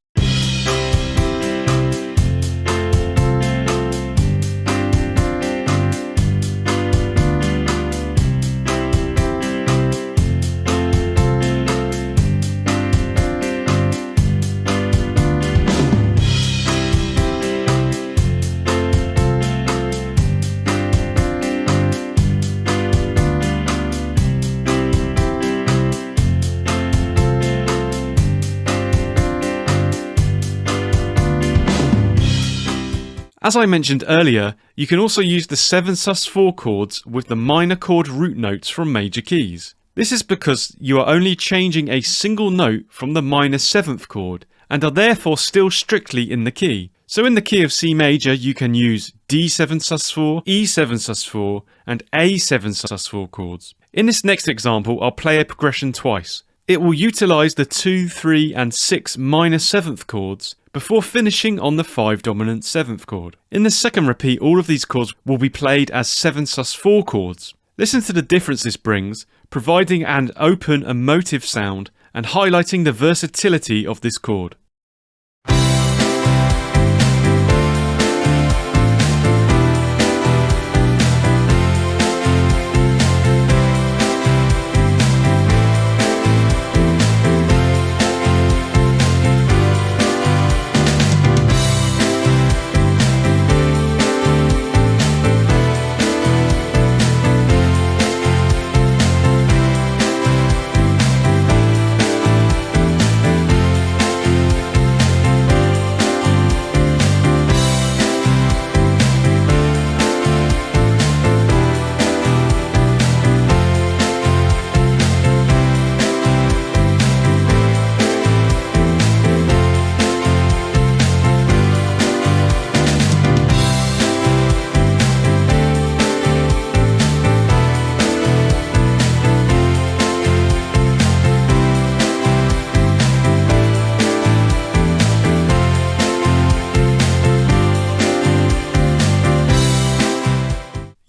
As I mentioned earlier, you can also use the 7 sus4 chords with the minor chord root notes from major keys. This is because you are only changing a single note from the minor 7th chord and are therefore still strictly in the key. So in the key of C major you can use D7 sus4, E7 sus4 and A7 sus4 chords. In this next example I'll play a progression twice. It will utilise the 2, 3 and 6 minor 7th chords before finishing on the 5 dominant 7th chord. In the second repeat, all of these chords will be played as 7 sus4 chords. Listen to the difference this brings, providing an open emotive sound and highlighting the versatility of this chord.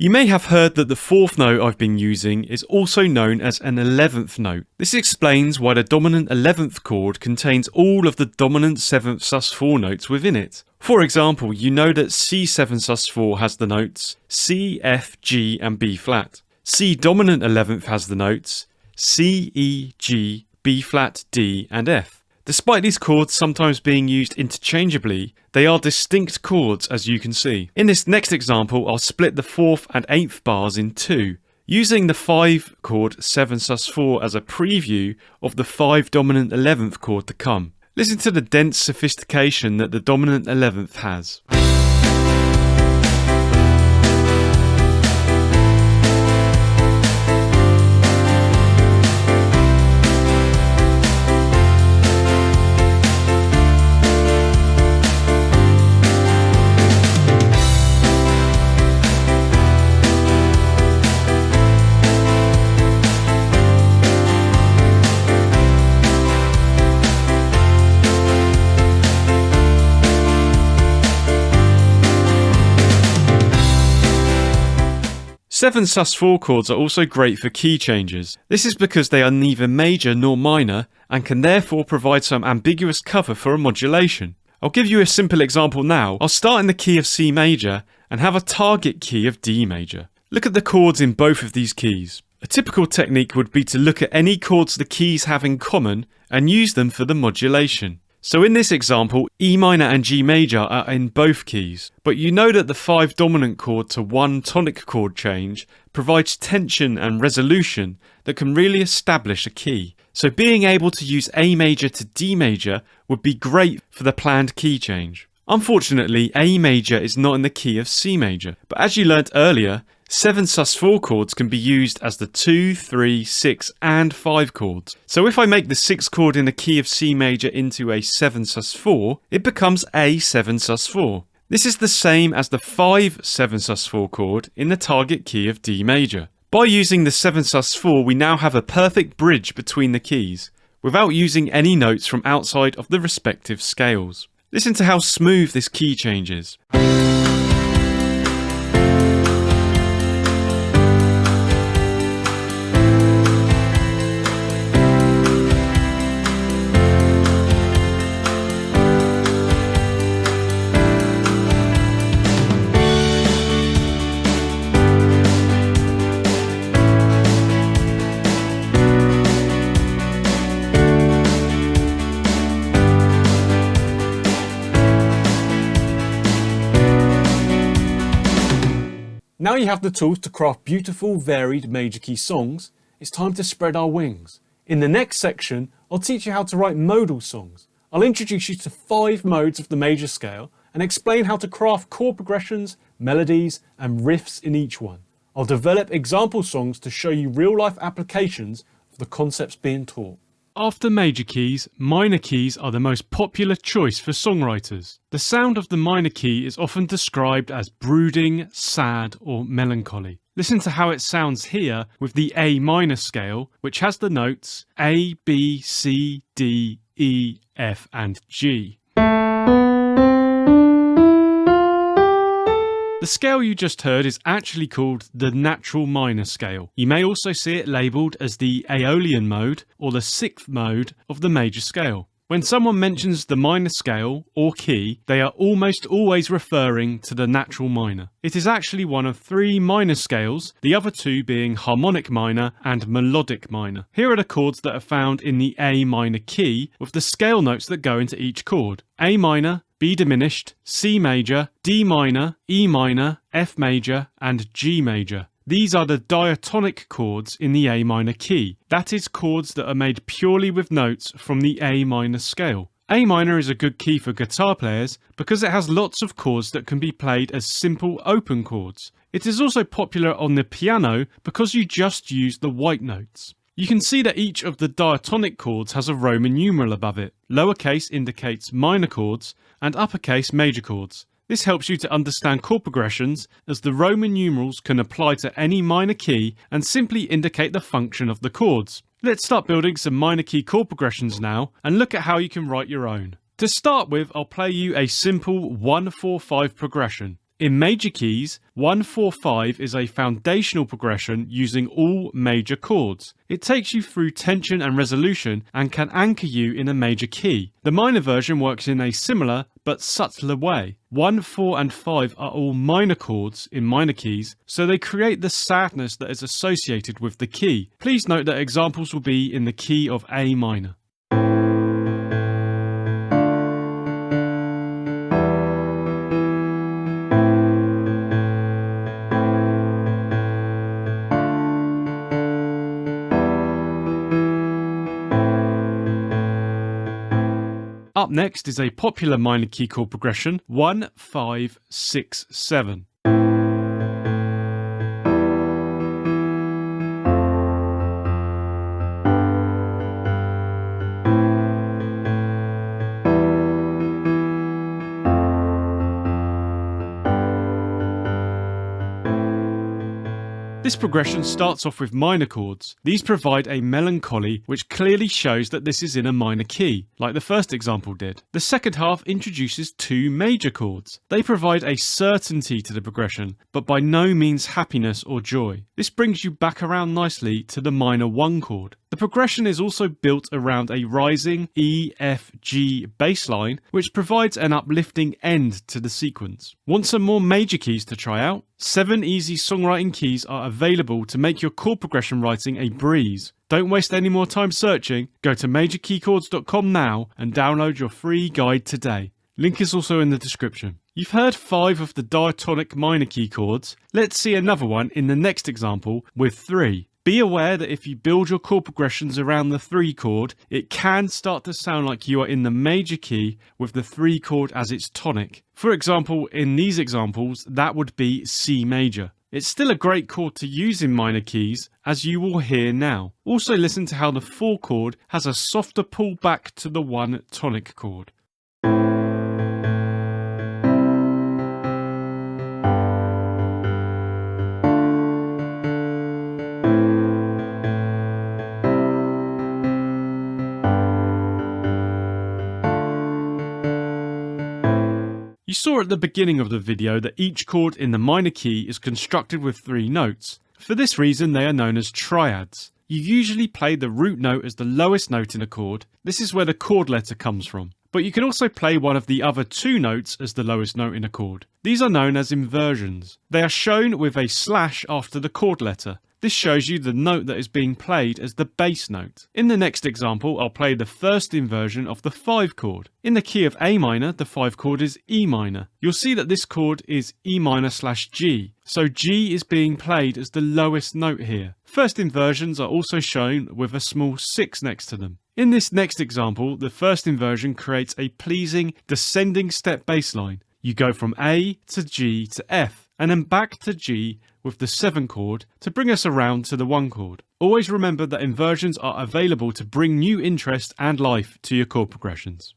You may have heard that the fourth note I've been using is also known as an 11th note. This explains why the dominant 11th chord contains all of the dominant 7th sus4 notes within it. For example, you know that C7 sus4 has the notes C, F, G and B flat. C dominant 11th has the notes C, E, G, B flat, D and F. Despite these chords sometimes being used interchangeably, they are distinct chords as you can see. In this next example, I'll split the 4th and 8th bars in two, using the 5 chord 7 sus4 as a preview of the 5 dominant 11th chord to come. Listen to the dense sophistication that the dominant 11th has. Seven sus4 chords are also great for key changes. This is because they are neither major nor minor and can therefore provide some ambiguous cover for a modulation. I'll give you a simple example now. I'll start in the key of C major and have a target key of D major. Look at the chords in both of these keys. A typical technique would be to look at any chords the keys have in common and use them for the modulation. So in this example, E minor and G major are in both keys, but you know that the 5 dominant chord to 1 tonic chord change provides tension and resolution that can really establish a key. So being able to use A major to D major would be great for the planned key change. Unfortunately, A major is not in the key of C major, but as you learnt earlier, 7 sus4 chords can be used as the 2, 3, 6 and 5 chords. So if I make the 6th chord in the key of C major into a 7 sus4, it becomes a 7 sus4. This is the same as the 5 7 sus4 chord in the target key of D major. By using the 7 sus4, we now have a perfect bridge between the keys, without using any notes from outside of the respective scales. Listen to how smooth this key change is. Now you have the tools to craft beautiful, varied major key songs, it's time to spread our wings. In the next section, I'll teach you how to write modal songs. I'll introduce you to 5 modes of the major scale and explain how to craft chord progressions, melodies, and riffs in each one. I'll develop example songs to show you real-life applications of the concepts being taught. After major keys, minor keys are the most popular choice for songwriters. The sound of the minor key is often described as brooding, sad, or melancholy. Listen to how it sounds here with the A minor scale, which has the notes A, B, C, D, E, F, and G. The scale you just heard is actually called the natural minor scale. You may also see it labelled as the Aeolian mode or the 6th mode of the major scale. When someone mentions the minor scale or key, they are almost always referring to the natural minor. It is actually one of 3 minor scales, the other 2 being harmonic minor and melodic minor. Here are the chords that are found in the A minor key with the scale notes that go into each chord. A minor, B diminished, C major, D minor, E minor, F major, and G major. These are the diatonic chords in the A minor key. That is, chords that are made purely with notes from the A minor scale. A minor is a good key for guitar players because it has lots of chords that can be played as simple open chords. It is also popular on the piano because you just use the white notes. You can see that each of the diatonic chords has a Roman numeral above it. Lowercase indicates minor chords and uppercase major chords. This helps you to understand chord progressions as the Roman numerals can apply to any minor key and simply indicate the function of the chords. Let's start building some minor key chord progressions now and look at how you can write your own. To start with, I'll play you a simple 1-4-5 progression. In major keys, 1-4-5 is a foundational progression using all major chords. It takes you through tension and resolution and can anchor you in a major key. The minor version works in a similar but subtler way. 1, 4 and 5 are all minor chords in minor keys, so they create the sadness that is associated with the key. Please note that examples will be in the key of A minor. Up next is a popular minor key chord progression, 1, 5, 6, 7. This progression starts off with minor chords. These provide a melancholy which clearly shows that this is in a minor key, like the first example did. The second half introduces 2 major chords. They provide a certainty to the progression, but by no means happiness or joy. This brings you back around nicely to the minor 1 chord. The progression is also built around a rising E, F, G bass line, which provides an uplifting end to the sequence. Want some more major keys to try out? 7 easy songwriting keys are available to make your chord progression writing a breeze. Don't waste any more time searching. Go to majorkeychords.com now and download your free guide today. Link is also in the description. You've heard 5 of the diatonic minor key chords. Let's see another one in the next example with 3. Be aware that if you build your chord progressions around the 3 chord, it can start to sound like you are in the major key with the 3 chord as its tonic. For example, in these examples, that would be C major. It's still a great chord to use in minor keys, as you will hear now. Also listen to how the 4 chord has a softer pull back to the 1 tonic chord. You saw at the beginning of the video that each chord in the minor key is constructed with 3 notes. For this reason they are known as triads. You usually play the root note as the lowest note in a chord. This is where the chord letter comes from. But you can also play one of the other 2 notes as the lowest note in a chord. These are known as inversions. They are shown with a slash after the chord letter. This shows you the note that is being played as the bass note. In the next example, I'll play the first inversion of the 5 chord. In the key of A minor, the 5 chord is E minor. You'll see that this chord is E minor/G, so G is being played as the lowest note here. First inversions are also shown with a small 6 next to them. In this next example, the first inversion creates a pleasing descending step bass line. You go from A to G to F, and then back to G with the 7 chord to bring us around to the 1 chord. Always remember that inversions are available to bring new interest and life to your chord progressions.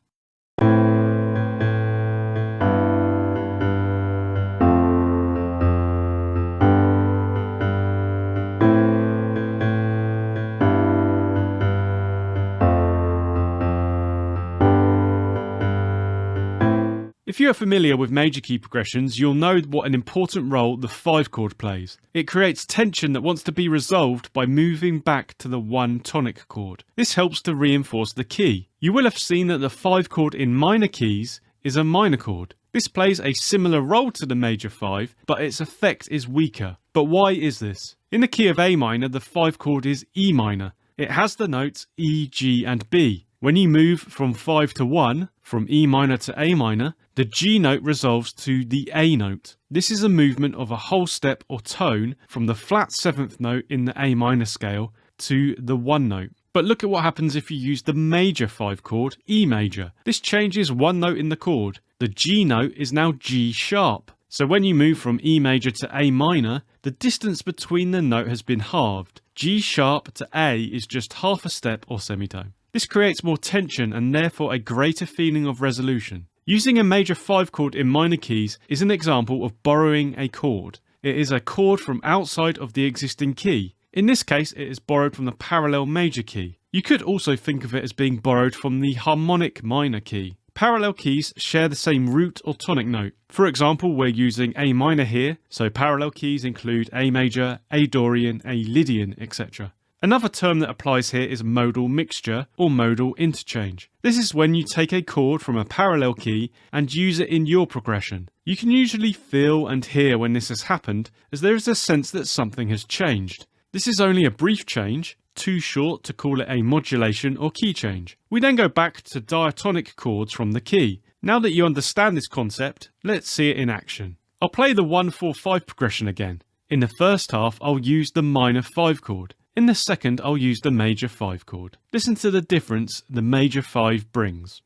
If you are familiar with major key progressions, you'll know what an important role the 5 chord plays. It creates tension that wants to be resolved by moving back to the 1 tonic chord. This helps to reinforce the key. You will have seen that the 5 chord in minor keys is a minor chord. This plays a similar role to the major 5, but its effect is weaker. But why is this? In the key of A minor, the 5 chord is E minor. It has the notes E, G and B. When you move from 5 to 1, from E minor to A minor, the G note resolves to the A note. This is a movement of a whole step or tone from the flat 7th note in the A minor scale to the 1 note. But look at what happens if you use the major 5 chord, E major. This changes 1 note in the chord. The G note is now G sharp. So when you move from E major to A minor, the distance between the note has been halved. G sharp to A is just half a step or semitone. This creates more tension and therefore a greater feeling of resolution. Using a major 5 chord in minor keys is an example of borrowing a chord. It is a chord from outside of the existing key. In this case, it is borrowed from the parallel major key. You could also think of it as being borrowed from the harmonic minor key. Parallel keys share the same root or tonic note. For example, we're using A minor here, so parallel keys include A major, A Dorian, A Lydian, etc. Another term that applies here is modal mixture or modal interchange. This is when you take a chord from a parallel key and use it in your progression. You can usually feel and hear when this has happened, as there is a sense that something has changed. This is only a brief change, too short to call it a modulation or key change. We then go back to diatonic chords from the key. Now that you understand this concept, let's see it in action. I'll play the 1-4-5 progression again. In the first half, I'll use the minor 5 chord. In the second, I'll use the major 5 chord. Listen to the difference the major 5 brings.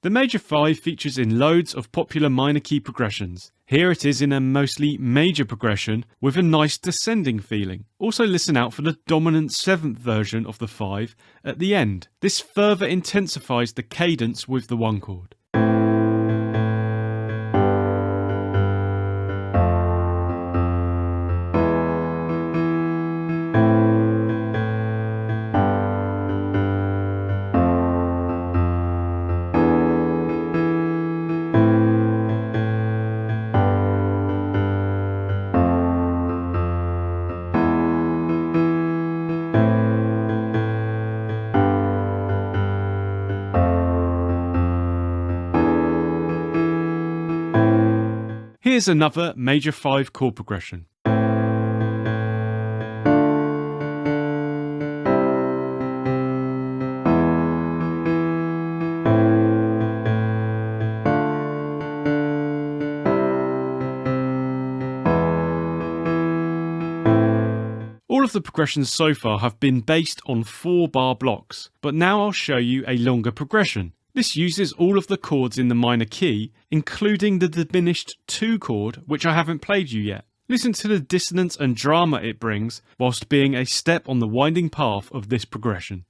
The major 5 features in loads of popular minor key progressions. Here it is in a mostly major progression with a nice descending feeling. Also listen out for the dominant 7th version of the 5 at the end. This further intensifies the cadence with the 1 chord. Here's another major 5 chord progression. All of the progressions so far have been based on 4-bar blocks, but now I'll show you a longer progression. This uses all of the chords in the minor key, including the diminished 2 chord, which I haven't played you yet. Listen to the dissonance and drama it brings, whilst being a step on the winding path of this progression.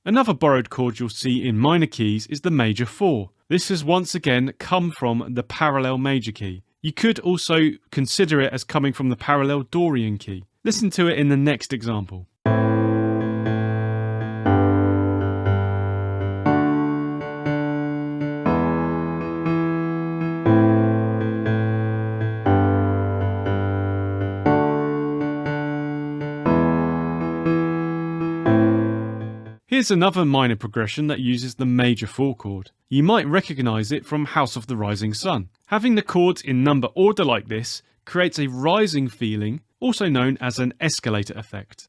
Another borrowed chord you'll see in minor keys is the major 4. This has once again come from the parallel major key. You could also consider it as coming from the parallel Dorian key. Listen to it in the next example. Here's another minor progression that uses the major 4 chord. You might recognise it from House of the Rising Sun. Having the chords in number order like this creates a rising feeling, also known as an escalator effect.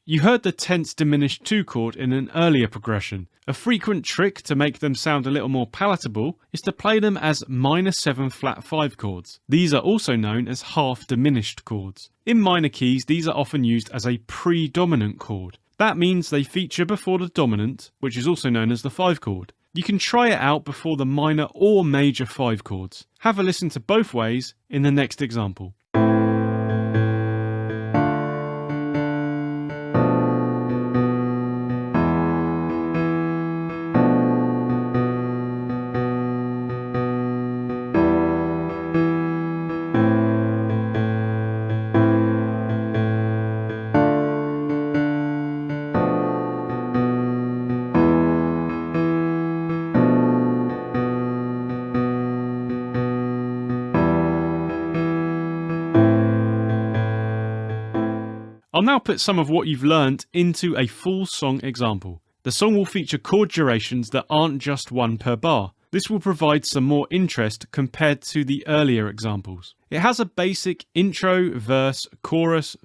You heard the tense diminished 2 chord in an earlier progression. A frequent trick to make them sound a little more palatable is to play them as minor 7 flat 5 chords. These are also known as half diminished chords. In minor keys, these are often used as a predominant chord. That means they feature before the dominant, which is also known as the 5 chord. You can try it out before the minor or major 5 chords. Have a listen to both ways in the next example. I'll now put some of what you've learnt into a full song example. The song will feature chord durations that aren't just one per bar. This will provide some more interest compared to the earlier examples. It has a basic intro, verse, chorus,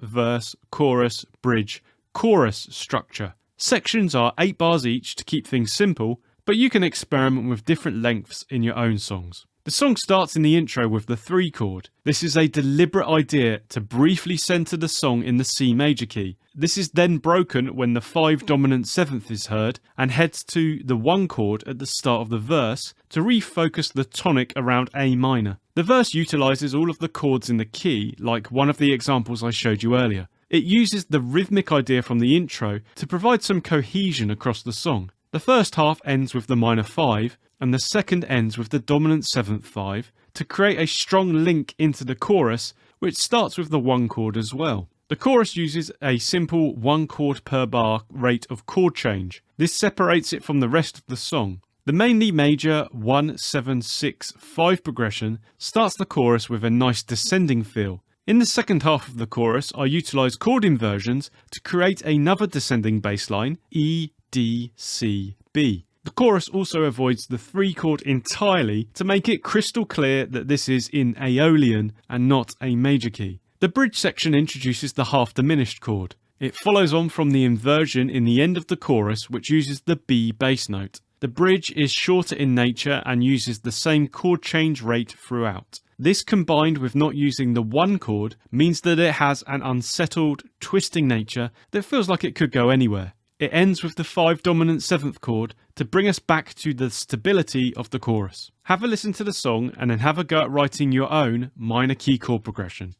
bridge, chorus structure. Sections are 8 bars each to keep things simple, but you can experiment with different lengths in your own songs. The song starts in the intro with the 3 chord. This is a deliberate idea to briefly centre the song in the C major key. This is then broken when the 5 dominant 7th is heard and heads to the 1 chord at the start of the verse to refocus the tonic around A minor. The verse utilises all of the chords in the key, like one of the examples I showed you earlier. It uses the rhythmic idea from the intro to provide some cohesion across the song. The first half ends with the minor 5, and the second ends with the dominant 7th 5 to create a strong link into the chorus, which starts with the 1 chord as well. The chorus uses a simple 1 chord per bar rate of chord change. This separates it from the rest of the song. The mainly major 1-7-6-5 progression starts the chorus with a nice descending feel. In the second half of the chorus, I utilise chord inversions to create another descending bass line, E, D, C, B. The chorus also avoids the 3 chord entirely to make it crystal clear that this is in Aeolian and not a major key. The bridge section introduces the half diminished chord. It follows on from the inversion in the end of the chorus, which uses the B bass note. The bridge is shorter in nature and uses the same chord change rate throughout. This, combined with not using the 1 chord, means that it has an unsettled, twisting nature that feels like it could go anywhere. It ends with the 5 dominant 7th chord to bring us back to the stability of the chorus. Have a listen to the song and then have a go at writing your own minor key chord progression.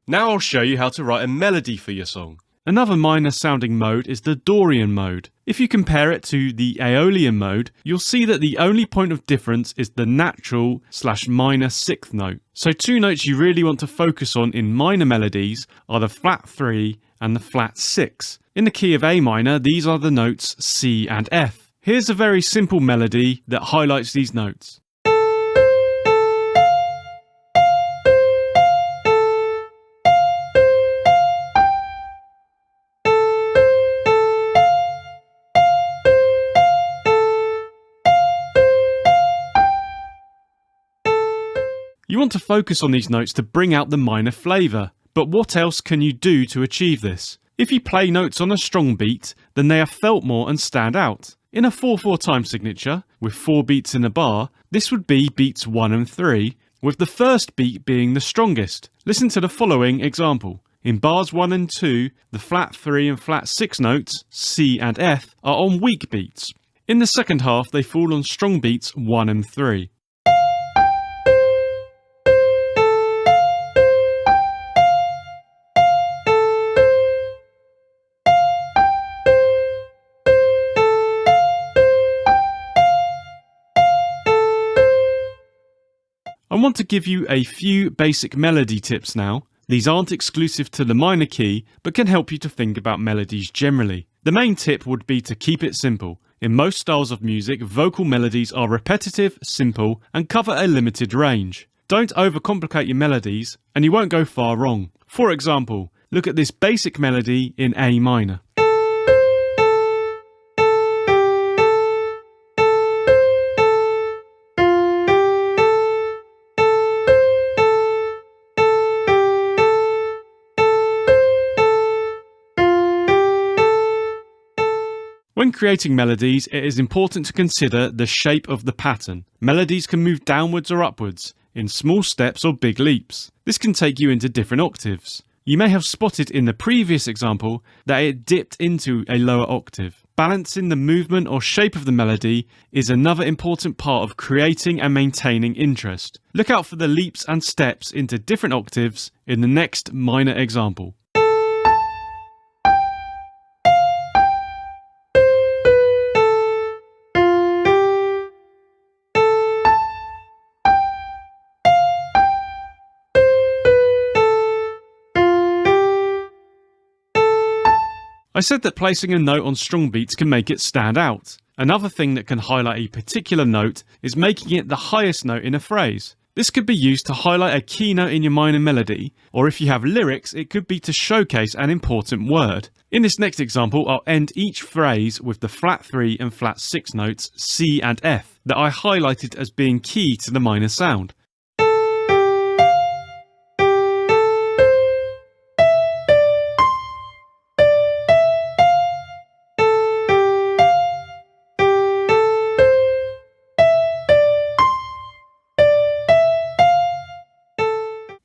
Now I'll show you how to write a melody for your song. Another minor sounding mode is the Dorian mode. If you compare it to the Aeolian mode, you'll see that the only point of difference is the natural/minor 6th note. So 2 notes you really want to focus on in minor melodies are the flat 3 and the flat 6. In the key of A minor, these are the notes C and F. Here's a very simple melody that highlights these notes. You want to focus on these notes to bring out the minor flavour, but what else can you do to achieve this? If you play notes on a strong beat, then they are felt more and stand out. In a 4/4 time signature, with 4 beats in a bar, this would be beats 1 and 3, with the first beat being the strongest. Listen to the following example. In bars 1 and 2, the flat 3 and flat 6 notes, C and F, are on weak beats. In the second half, they fall on strong beats 1 and 3. I want to give you a few basic melody tips now. These aren't exclusive to the minor key, but can help you to think about melodies generally. The main tip would be to keep it simple. In most styles of music, vocal melodies are repetitive, simple, and cover a limited range. Don't overcomplicate your melodies, and you won't go far wrong. For example, look at this basic melody in A minor. When creating melodies, it is important to consider the shape of the pattern. Melodies can move downwards or upwards, in small steps or big leaps. This can take you into different octaves. You may have spotted in the previous example that it dipped into a lower octave. Balancing the movement or shape of the melody is another important part of creating and maintaining interest. Look out for the leaps and steps into different octaves in the next minor example. I said that placing a note on strong beats can make it stand out. Another thing that can highlight a particular note is making it the highest note in a phrase. This could be used to highlight a key note in your minor melody, or if you have lyrics, it could be to showcase an important word. In this next example, I'll end each phrase with the flat 3 and flat 6 notes C and F that I highlighted as being key to the minor sound.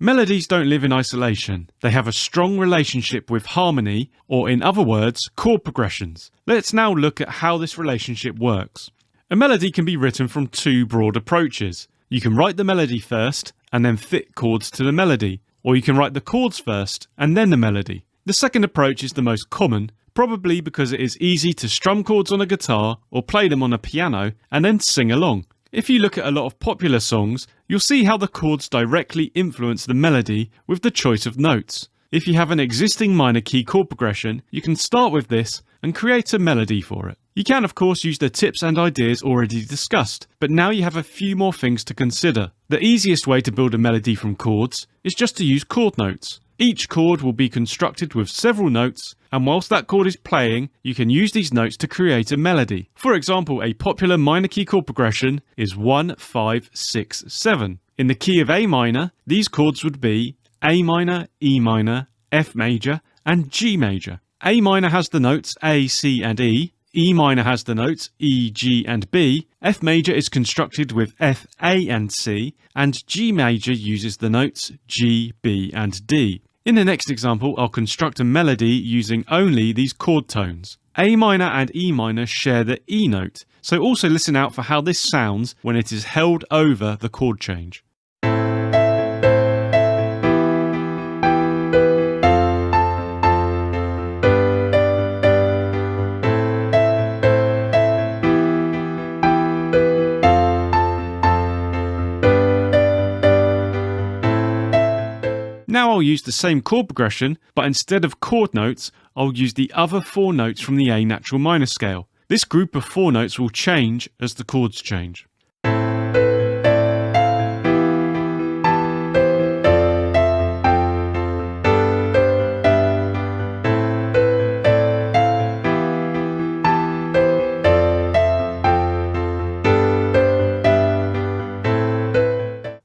Melodies don't live in isolation. They have a strong relationship with harmony, or in other words, chord progressions. Let's now look at how this relationship works. A melody can be written from two broad approaches. You can write the melody first, and then fit chords to the melody, or you can write the chords first, and then the melody. The second approach is the most common, probably because it is easy to strum chords on a guitar, or play them on a piano, and then sing along. If you look at a lot of popular songs, you'll see how the chords directly influence the melody with the choice of notes. If you have an existing minor key chord progression, you can start with this and create a melody for it. You can of course use the tips and ideas already discussed, but now you have a few more things to consider. The easiest way to build a melody from chords is just to use chord notes. Each chord will be constructed with several notes, and whilst that chord is playing, you can use these notes to create a melody. For example, a popular minor key chord progression is 1, 5, 6, 7. In the key of A minor, these chords would be A minor, E minor, F major, and G major. A minor has the notes A, C, and E. E minor has the notes E, G, and B. F major is constructed with F, A, and C, and G major uses the notes G, B, and D. In the next example, I'll construct a melody using only these chord tones. A minor and E minor share the E note, so also listen out for how this sounds when it is held over the chord change. Now I'll use the same chord progression, but instead of chord notes, I'll use the other 4 notes from the A natural minor scale. This group of 4 notes will change as the chords change.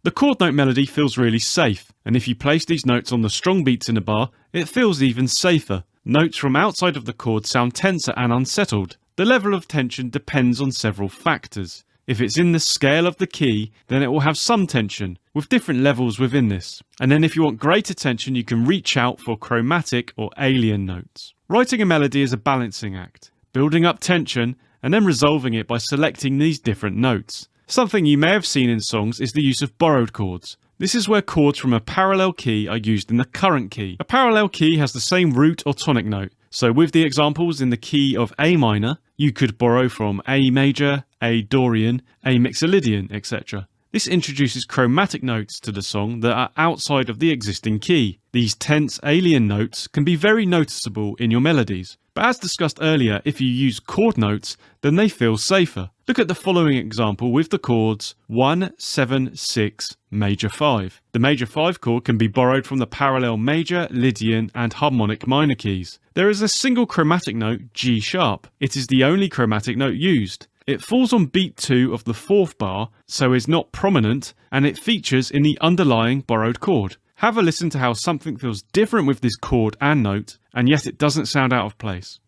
The chord note melody feels really safe, and if you place these notes on the strong beats in a bar, it feels even safer. Notes from outside of the chord sound tenser and unsettled. The level of tension depends on several factors. If it's in the scale of the key, then it will have some tension, with different levels within this. And then if you want greater tension, you can reach out for chromatic or alien notes. Writing a melody is a balancing act, building up tension and then resolving it by selecting these different notes. Something you may have seen in songs is the use of borrowed chords. This is where chords from a parallel key are used in the current key. A parallel key has the same root or tonic note. So with the examples in the key of A minor, you could borrow from A major, A Dorian, A Mixolydian, etc. This introduces chromatic notes to the song that are outside of the existing key. These tense alien notes can be very noticeable in your melodies. But as discussed earlier, if you use chord notes, then they feel safer. Look at the following example with the chords 1, 7, 6, major 5. The major 5 chord can be borrowed from the parallel major, Lydian and harmonic minor keys. There is a single chromatic note, G sharp. It is the only chromatic note used. It falls on beat 2 of the 4th bar, so is not prominent, and it features in the underlying borrowed chord. Have a listen to how something feels different with this chord and note, and yet it doesn't sound out of place.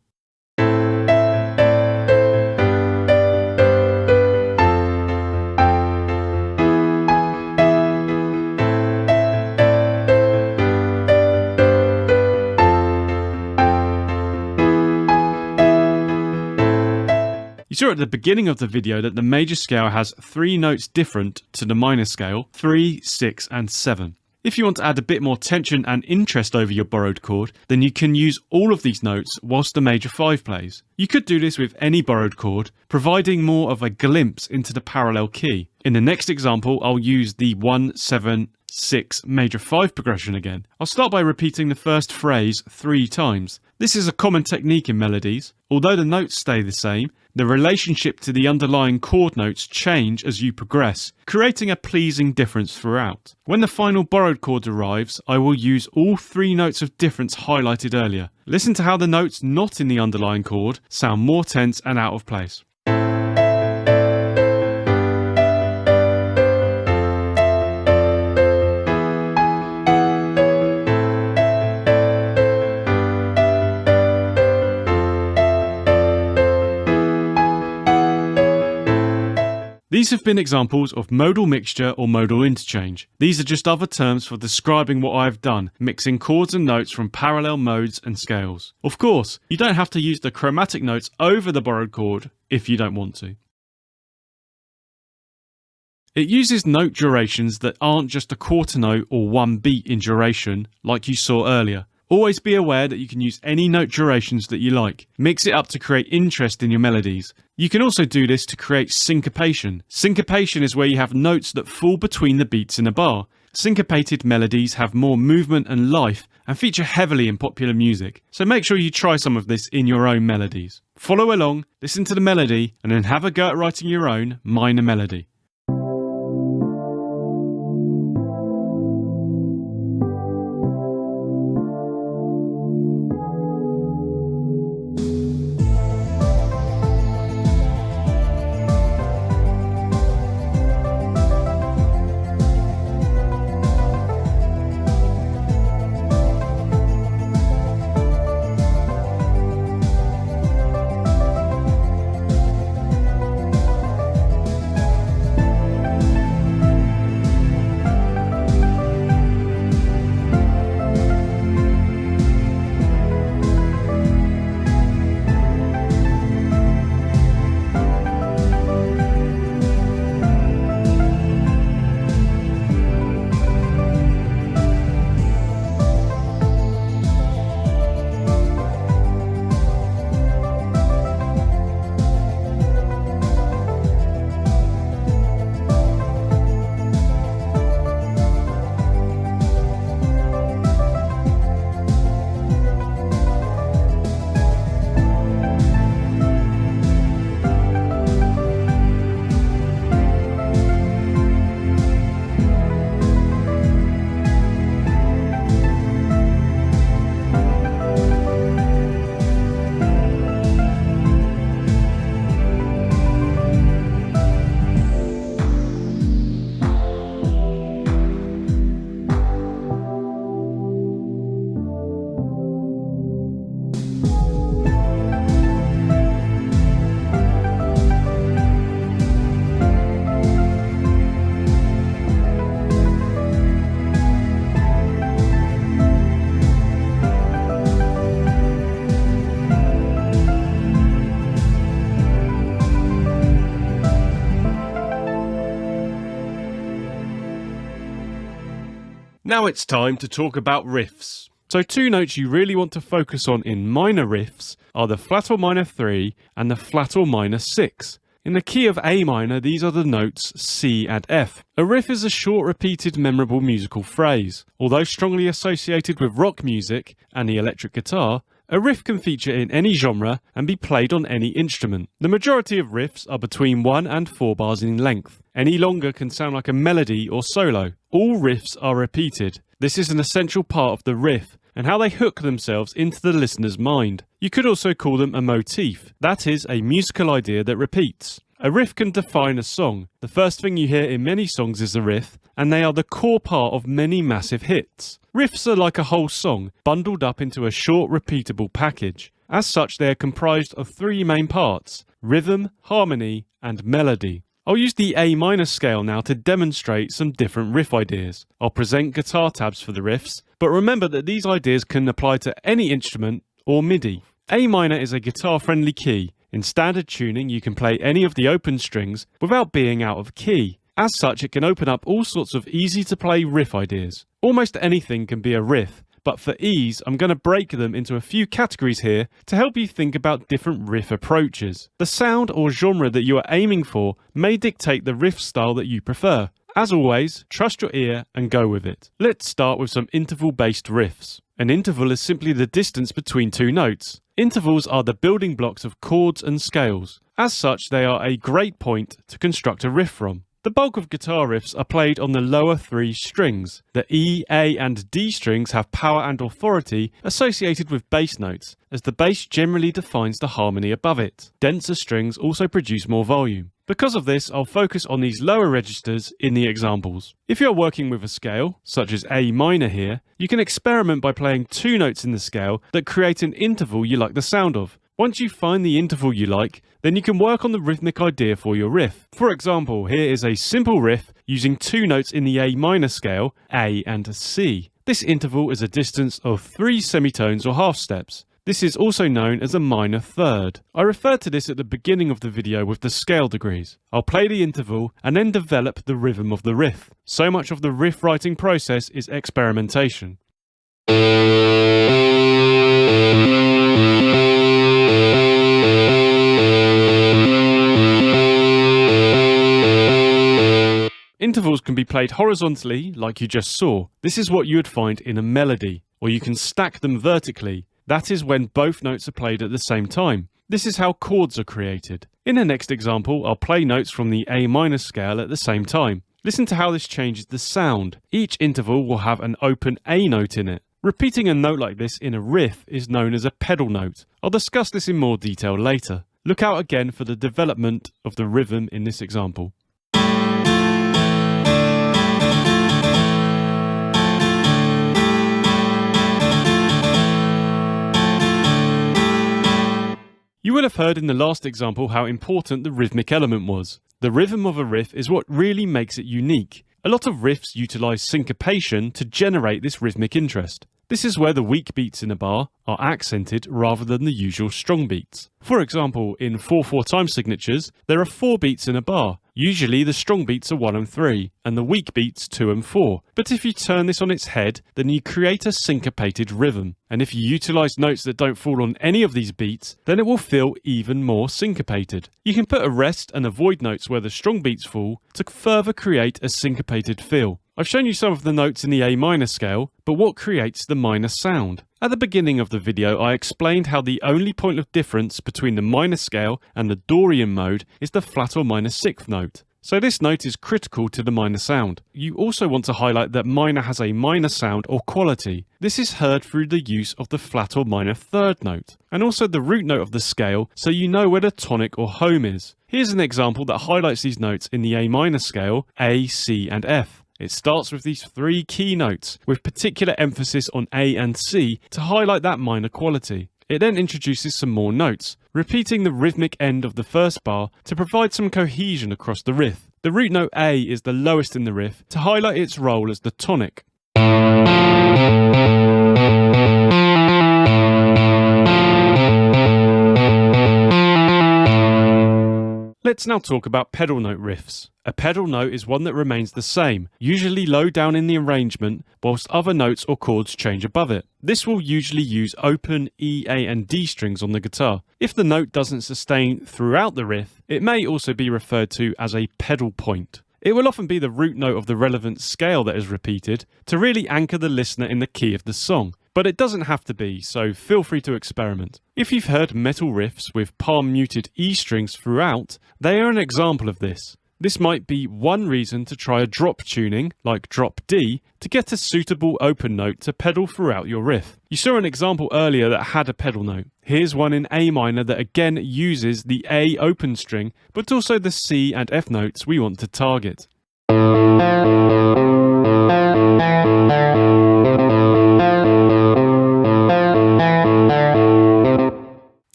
You saw at the beginning of the video that the major scale has 3 notes different to the minor scale, 3, 6 and 7. If you want to add a bit more tension and interest over your borrowed chord, then you can use all of these notes whilst the major 5 plays. You could do this with any borrowed chord, providing more of a glimpse into the parallel key. In the next example, I'll use the 1, 7, 6 major 5 progression again. I'll start by repeating the first phrase 3 times. This is a common technique in melodies. Although the notes stay the same, the relationship to the underlying chord notes change as you progress, creating a pleasing difference throughout. When the final borrowed chord arrives, I will use all 3 notes of difference highlighted earlier. Listen to how the notes not in the underlying chord sound more tense and out of place. These have been examples of modal mixture or modal interchange. These are just other terms for describing what I've done, mixing chords and notes from parallel modes and scales. Of course, you don't have to use the chromatic notes over the borrowed chord if you don't want to. It uses note durations that aren't just a quarter note or 1 beat in duration like you saw earlier. Always be aware that you can use any note durations that you like. Mix it up to create interest in your melodies. You can also do this to create syncopation. Syncopation is where you have notes that fall between the beats in a bar. Syncopated melodies have more movement and life and feature heavily in popular music, so make sure you try some of this in your own melodies. Follow along, listen to the melody, and then have a go at writing your own minor melody. Now it's time to talk about riffs. So two notes you really want to focus on in minor riffs are the flat or minor 3 and the flat or minor 6. In the key of A minor, these are the notes C and F. A riff is a short, repeated, memorable musical phrase. Although strongly associated with rock music and the electric guitar, a riff can feature in any genre and be played on any instrument. The majority of riffs are between 1 and 4 bars in length. Any longer can sound like a melody or solo. All riffs are repeated. This is an essential part of the riff and how they hook themselves into the listener's mind. You could also call them a motif. That is, a musical idea that repeats. A riff can define a song. The first thing you hear in many songs is a riff, and they are the core part of many massive hits. Riffs are like a whole song, bundled up into a short, repeatable package. As such, they are comprised of 3 main parts: rhythm, harmony, and melody. I'll use the A minor scale now to demonstrate some different riff ideas. I'll present guitar tabs for the riffs, but remember that these ideas can apply to any instrument or MIDI. A minor is a guitar-friendly key. In standard tuning, you can play any of the open strings without being out of key. As such, it can open up all sorts of easy-to-play riff ideas. Almost anything can be a riff, but for ease, I'm going to break them into a few categories here to help you think about different riff approaches. The sound or genre that you are aiming for may dictate the riff style that you prefer. As always, trust your ear and go with it. Let's start with some interval-based riffs. An interval is simply the distance between 2 notes. Intervals are the building blocks of chords and scales. As such, they are a great point to construct a riff from. The bulk of guitar riffs are played on the lower 3 strings. The E, A and D strings have power and authority associated with bass notes, as the bass generally defines the harmony above it. Denser strings also produce more volume. Because of this, I'll focus on these lower registers in the examples. If you're working with a scale, such as A minor here, you can experiment by playing 2 notes in the scale that create an interval you like the sound of. Once you find the interval you like, then you can work on the rhythmic idea for your riff. For example, here is a simple riff using 2 notes in the A minor scale, A and C. This interval is a distance of 3 semitones or half steps. This is also known as a minor third. I referred to this at the beginning of the video with the scale degrees. I'll play the interval and then develop the rhythm of the riff. So much of the riff writing process is experimentation. Intervals can be played horizontally, like you just saw. This is what you would find in a melody. Or you can stack them vertically. That is when both notes are played at the same time. This is how chords are created. In the next example, I'll play notes from the A minor scale at the same time. Listen to how this changes the sound. Each interval will have an open A note in it. Repeating a note like this in a riff is known as a pedal note. I'll discuss this in more detail later. Look out again for the development of the rhythm in this example. You will have heard in the last example how important the rhythmic element was. The rhythm of a riff is what really makes it unique. A lot of riffs utilize syncopation to generate this rhythmic interest. This is where the weak beats in a bar are accented rather than the usual strong beats. For example, in 4/4 time signatures, there are 4 beats in a bar. Usually the strong beats are 1 and 3, and the weak beats 2 and 4. But if you turn this on its head, then you create a syncopated rhythm. And if you utilize notes that don't fall on any of these beats, then it will feel even more syncopated. You can put a rest and avoid notes where the strong beats fall to further create a syncopated feel. I've shown you some of the notes in the A minor scale, but what creates the minor sound? At the beginning of the video, I explained how the only point of difference between the minor scale and the Dorian mode is the flat or minor 6th note. So this note is critical to the minor sound. You also want to highlight that minor has a minor sound or quality. This is heard through the use of the flat or minor 3rd note, and also the root note of the scale, so you know where the tonic or home is. Here's an example that highlights these notes in the A minor scale, A, C and F. It starts with these 3 key notes, with particular emphasis on A and C to highlight that minor quality. It then introduces some more notes, repeating the rhythmic end of the first bar to provide some cohesion across the riff. The root note A is the lowest in the riff to highlight its role as the tonic. Let's now talk about pedal note riffs. A pedal note is one that remains the same, usually low down in the arrangement, whilst other notes or chords change above it. This will usually use open E, A and D strings on the guitar. If the note doesn't sustain throughout the riff, it may also be referred to as a pedal point. It will often be the root note of the relevant scale that is repeated to really anchor the listener in the key of the song. But it doesn't have to be, so feel free to experiment. If you've heard metal riffs with palm muted E strings throughout, they are an example of this. This might be one reason to try a drop tuning, like drop D, to get a suitable open note to pedal throughout your riff. You saw an example earlier that had a pedal note. Here's one in A minor that again uses the A open string, but also the C and F notes we want to target.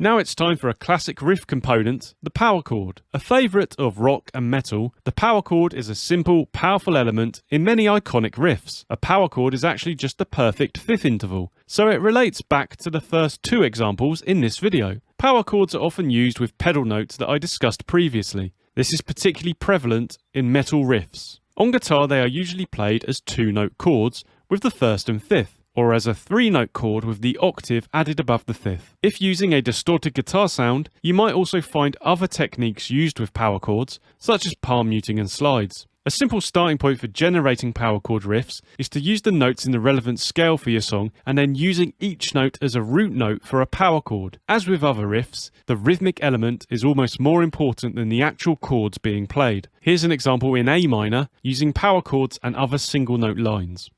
Now it's time for a classic riff component, the power chord. A favourite of rock and metal, the power chord is a simple, powerful element in many iconic riffs. A power chord is actually just the perfect fifth interval, so it relates back to the first two examples in this video. Power chords are often used with pedal notes that I discussed previously. This is particularly prevalent in metal riffs. On guitar they are usually played as two-note chords with the first and fifth, or as a three-note chord with the octave added above the fifth. If using a distorted guitar sound, you might also find other techniques used with power chords, such as palm muting and slides. A simple starting point for generating power chord riffs is to use the notes in the relevant scale for your song and then using each note as a root note for a power chord. As with other riffs, the rhythmic element is almost more important than the actual chords being played. Here's an example in A minor using power chords and other single note lines.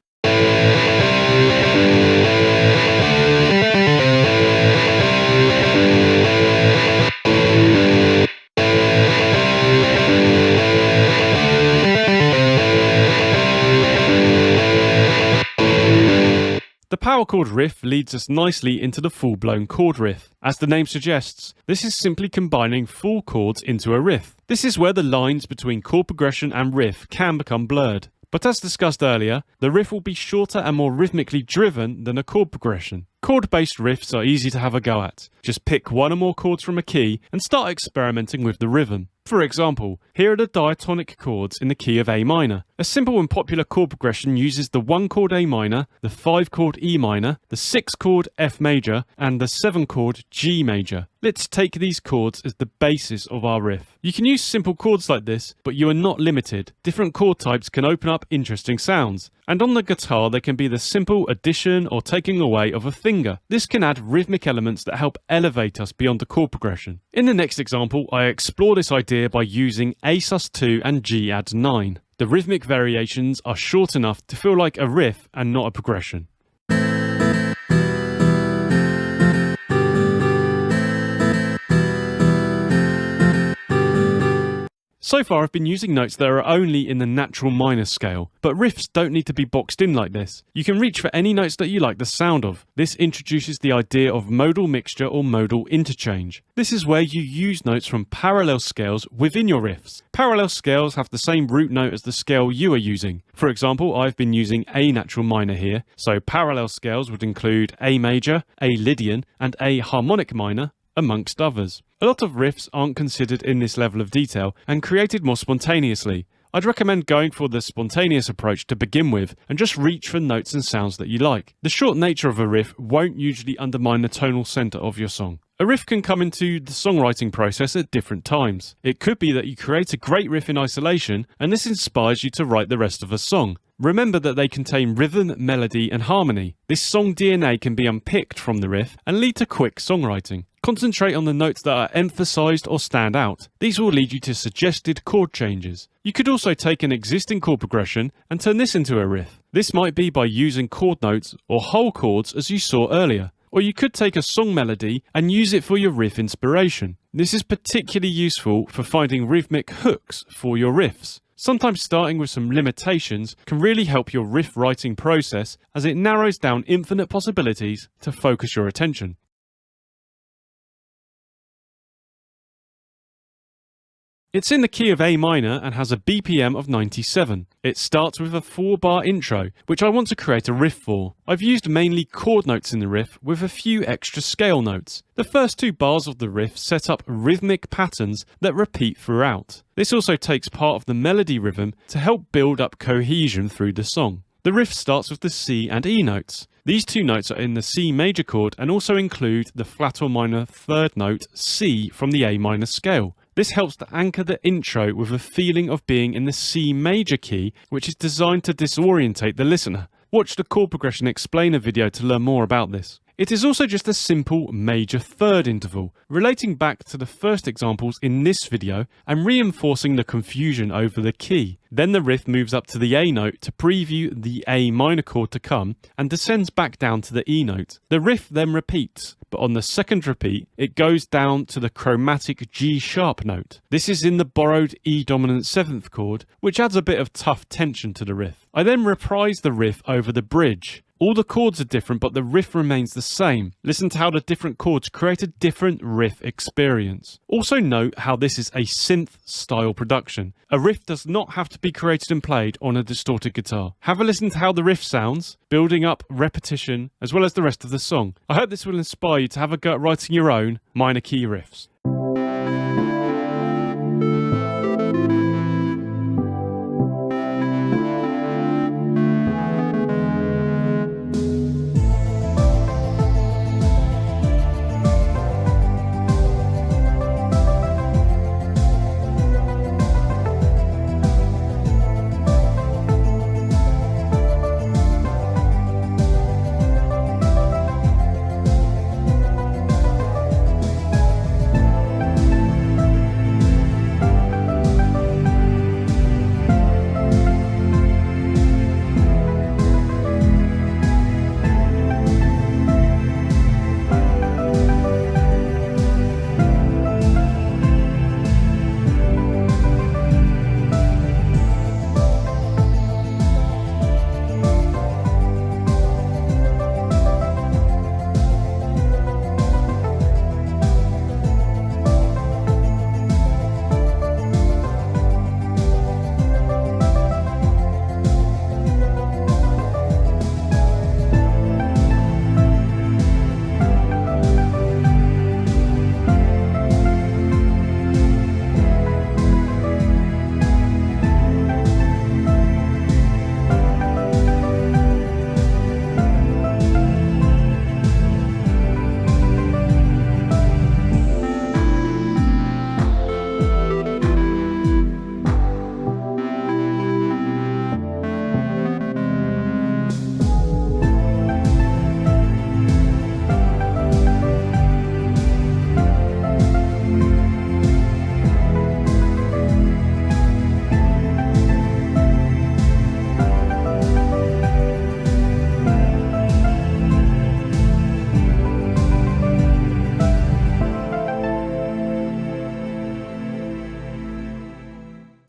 The power chord riff leads us nicely into the full-blown chord riff. As the name suggests, this is simply combining full chords into a riff. This is where the lines between chord progression and riff can become blurred. But as discussed earlier, the riff will be shorter and more rhythmically driven than a chord progression. Chord-based riffs are easy to have a go at. Just pick one or more chords from a key and start experimenting with the rhythm. For example, here are the diatonic chords in the key of A minor. A simple and popular chord progression uses the 1-chord A minor, the 5-chord E minor, the 6-chord F major, and the 7-chord G major. Let's take these chords as the basis of our riff. You can use simple chords like this, but you are not limited. Different chord types can open up interesting sounds. And on the guitar, there can be the simple addition or taking away of a finger. This can add rhythmic elements that help elevate us beyond the chord progression. In the next example, I explore this idea by using A sus2 and G add 9. The rhythmic variations are short enough to feel like a riff and not a progression. So far I've been using notes that are only in the natural minor scale, but riffs don't need to be boxed in like this. You can reach for any notes that you like the sound of. This introduces the idea of modal mixture or modal interchange. This is where you use notes from parallel scales within your riffs. Parallel scales have the same root note as the scale you are using. For example, I've been using A natural minor here, so parallel scales would include A major, A Lydian, and A harmonic minor, amongst others. A lot of riffs aren't considered in this level of detail and created more spontaneously. I'd recommend going for the spontaneous approach to begin with and just reach for notes and sounds that you like. The short nature of a riff won't usually undermine the tonal center of your song. A riff can come into the songwriting process at different times. It could be that you create a great riff in isolation and this inspires you to write the rest of a song. Remember that they contain rhythm, melody and harmony. This song DNA can be unpicked from the riff and lead to quick songwriting. Concentrate on the notes that are emphasized or stand out. These will lead you to suggested chord changes. You could also take an existing chord progression and turn this into a riff. This might be by using chord notes or whole chords as you saw earlier. Or you could take a song melody and use it for your riff inspiration. This is particularly useful for finding rhythmic hooks for your riffs. Sometimes starting with some limitations can really help your riff writing process as it narrows down infinite possibilities to focus your attention. It's in the key of A minor and has a BPM of 97. It starts with a 4-bar intro, which I want to create a riff for. I've used mainly chord notes in the riff with a few extra scale notes. The first 2 bars of the riff set up rhythmic patterns that repeat throughout. This also takes part of the melody rhythm to help build up cohesion through the song. The riff starts with the C and E notes. These 2 notes are in the C major chord and also include the flat or minor 3rd note C from the A minor scale. This helps to anchor the intro with a feeling of being in the C major key, which is designed to disorientate the listener. Watch the chord progression explainer video to learn more about this. It is also just a simple major 3rd interval, relating back to the first examples in this video and reinforcing the confusion over the key. Then the riff moves up to the A note to preview the A minor chord to come and descends back down to the E note. The riff then repeats, but on the 2nd repeat, it goes down to the chromatic G sharp note. This is in the borrowed E dominant 7th chord, which adds a bit of tough tension to the riff. I then reprise the riff over the bridge. All the chords are different, but the riff remains the same. Listen to how the different chords create a different riff experience. Also note how this is a synth style production. A riff does not have to be created and played on a distorted guitar. Have a listen to how the riff sounds, building up repetition, as well as the rest of the song. I hope this will inspire you to have a go at writing your own minor key riffs.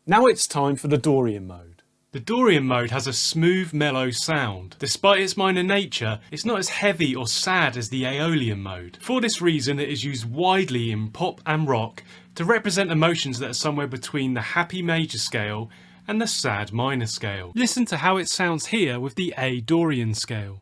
Now it's time for the Dorian mode. The Dorian mode has a smooth, mellow sound. Despite its minor nature, it's not as heavy or sad as the Aeolian mode. For this reason, it is used widely in pop and rock to represent emotions that are somewhere between the happy major scale and the sad minor scale. Listen to how it sounds here with the A Dorian scale.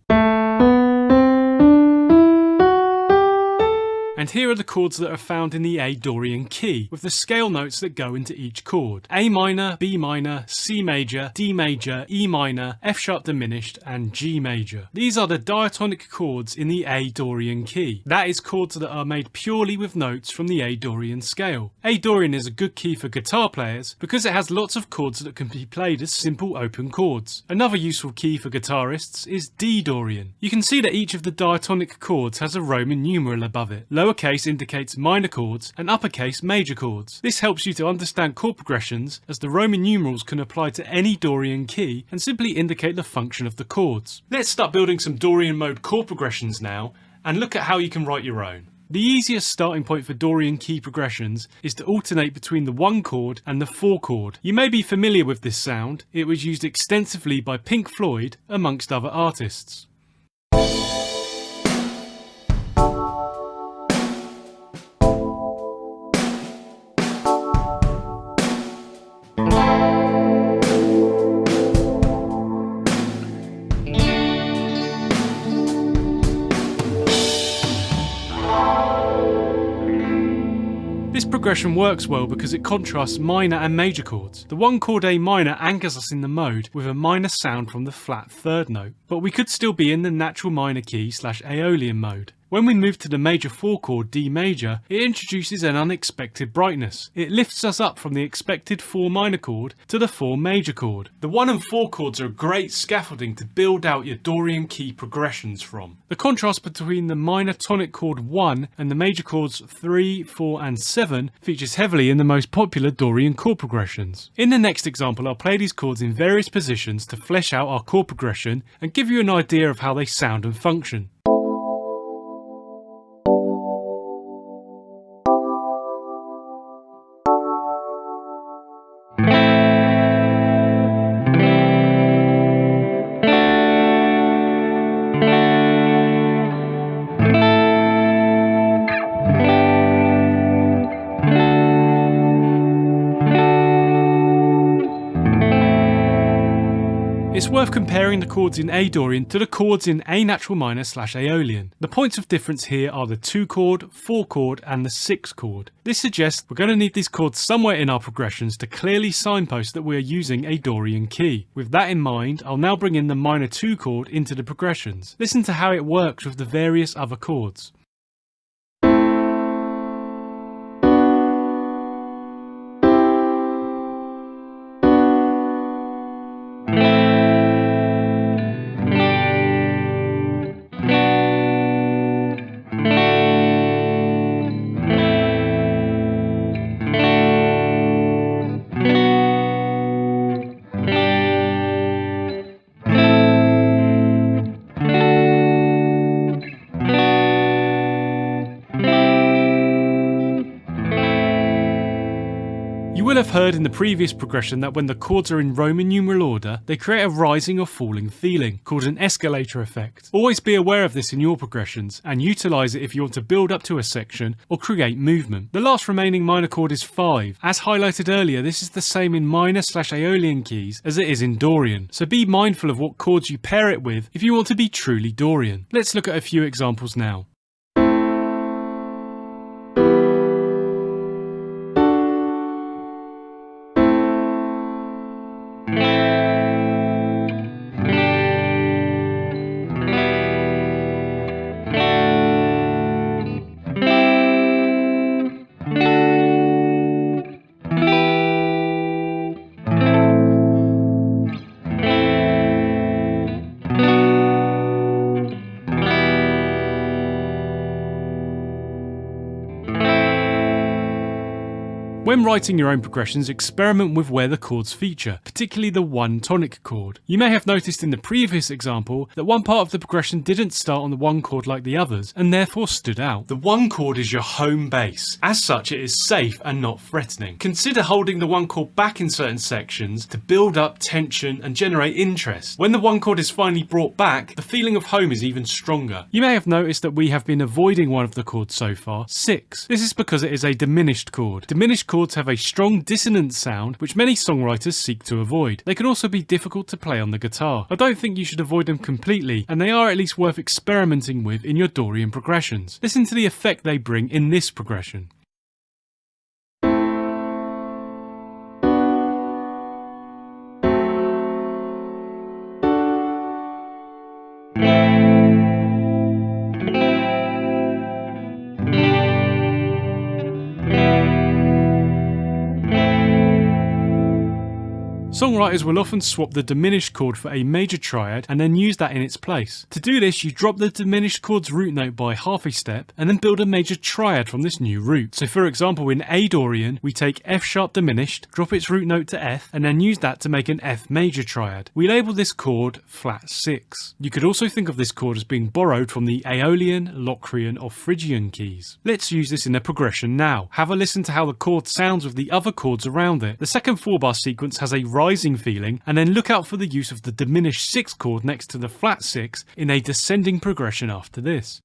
And here are the chords that are found in the A Dorian key, with the scale notes that go into each chord. A minor, B minor, C major, D major, E minor, F sharp diminished, and G major. These are the diatonic chords in the A Dorian key. That is chords that are made purely with notes from the A Dorian scale. A Dorian is a good key for guitar players because it has lots of chords that can be played as simple open chords. Another useful key for guitarists is D Dorian. You can see that each of the diatonic chords has a Roman numeral above it. Lowercase indicates minor chords and uppercase major chords. This helps you to understand chord progressions, as the Roman numerals can apply to any Dorian key and simply indicate the function of the chords. Let's start building some Dorian mode chord progressions now and look at how you can write your own. The easiest starting point for Dorian key progressions is to alternate between the 1 chord and the 4 chord. You may be familiar with this sound. It was used extensively by Pink Floyd amongst other artists. progression works well because it contrasts minor and major chords. The 1 chord A minor anchors us in the mode with a minor sound from the flat 3rd note, but we could still be in the natural minor key / Aeolian mode. When we move to the major 4 chord D major, it introduces an unexpected brightness. It lifts us up from the expected 4 minor chord to the 4 major chord. The 1 and 4 chords are great scaffolding to build out your Dorian key progressions from. The contrast between the minor tonic chord 1 and the major chords 3, 4 and 7 features heavily in the most popular Dorian chord progressions. In the next example, I'll play these chords in various positions to flesh out our chord progression and give you an idea of how they sound and function. It's worth comparing the chords in A Dorian to the chords in A natural minor / Aeolian. The points of difference here are the 2 chord, 4 chord and the 6 chord. This suggests we're going to need these chords somewhere in our progressions to clearly signpost that we are using a Dorian key. With that in mind, I'll now bring in the minor 2 chord into the progressions. Listen to how it works with the various other chords. You will have heard in the previous progression that when the chords are in Roman numeral order, they create a rising or falling feeling, called an escalator effect. Always be aware of this in your progressions, and utilise it if you want to build up to a section or create movement. The last remaining minor chord is 5. As highlighted earlier, this is the same in minor / Aeolian keys as it is in Dorian, so be mindful of what chords you pair it with if you want to be truly Dorian. Let's look at a few examples now. When writing your own progressions, experiment with where the chords feature, particularly the 1 tonic chord. You may have noticed in the previous example that one part of the progression didn't start on the 1 chord like the others, and therefore stood out. The 1 chord is your home base. As such, it is safe and not threatening. Consider holding the 1 chord back in certain sections to build up tension and generate interest. When the 1 chord is finally brought back, the feeling of home is even stronger. You may have noticed that we have been avoiding one of the chords so far, 6. This is because it is a diminished chord. Diminished chords have a strong dissonant sound which many songwriters seek to avoid. They can also be difficult to play on the guitar. I don't think you should avoid them completely, and they are at least worth experimenting with in your Dorian progressions. Listen to the effect they bring in this progression. Songwriters will often swap the diminished chord for a major triad and then use that in its place. To do this, you drop the diminished chord's root note by half a step and then build a major triad from this new root. So for example, in A Dorian, we take F sharp diminished, drop its root note to F, and then use that to make an F major triad. We label this chord flat 6. You could also think of this chord as being borrowed from the Aeolian, Locrian, or Phrygian keys. Let's use this in a progression now. Have a listen to how the chord sounds with the other chords around it. The second 4-bar sequence has a rising feeling, and then look out for the use of the diminished 6 chord next to the flat 6 in a descending progression after this.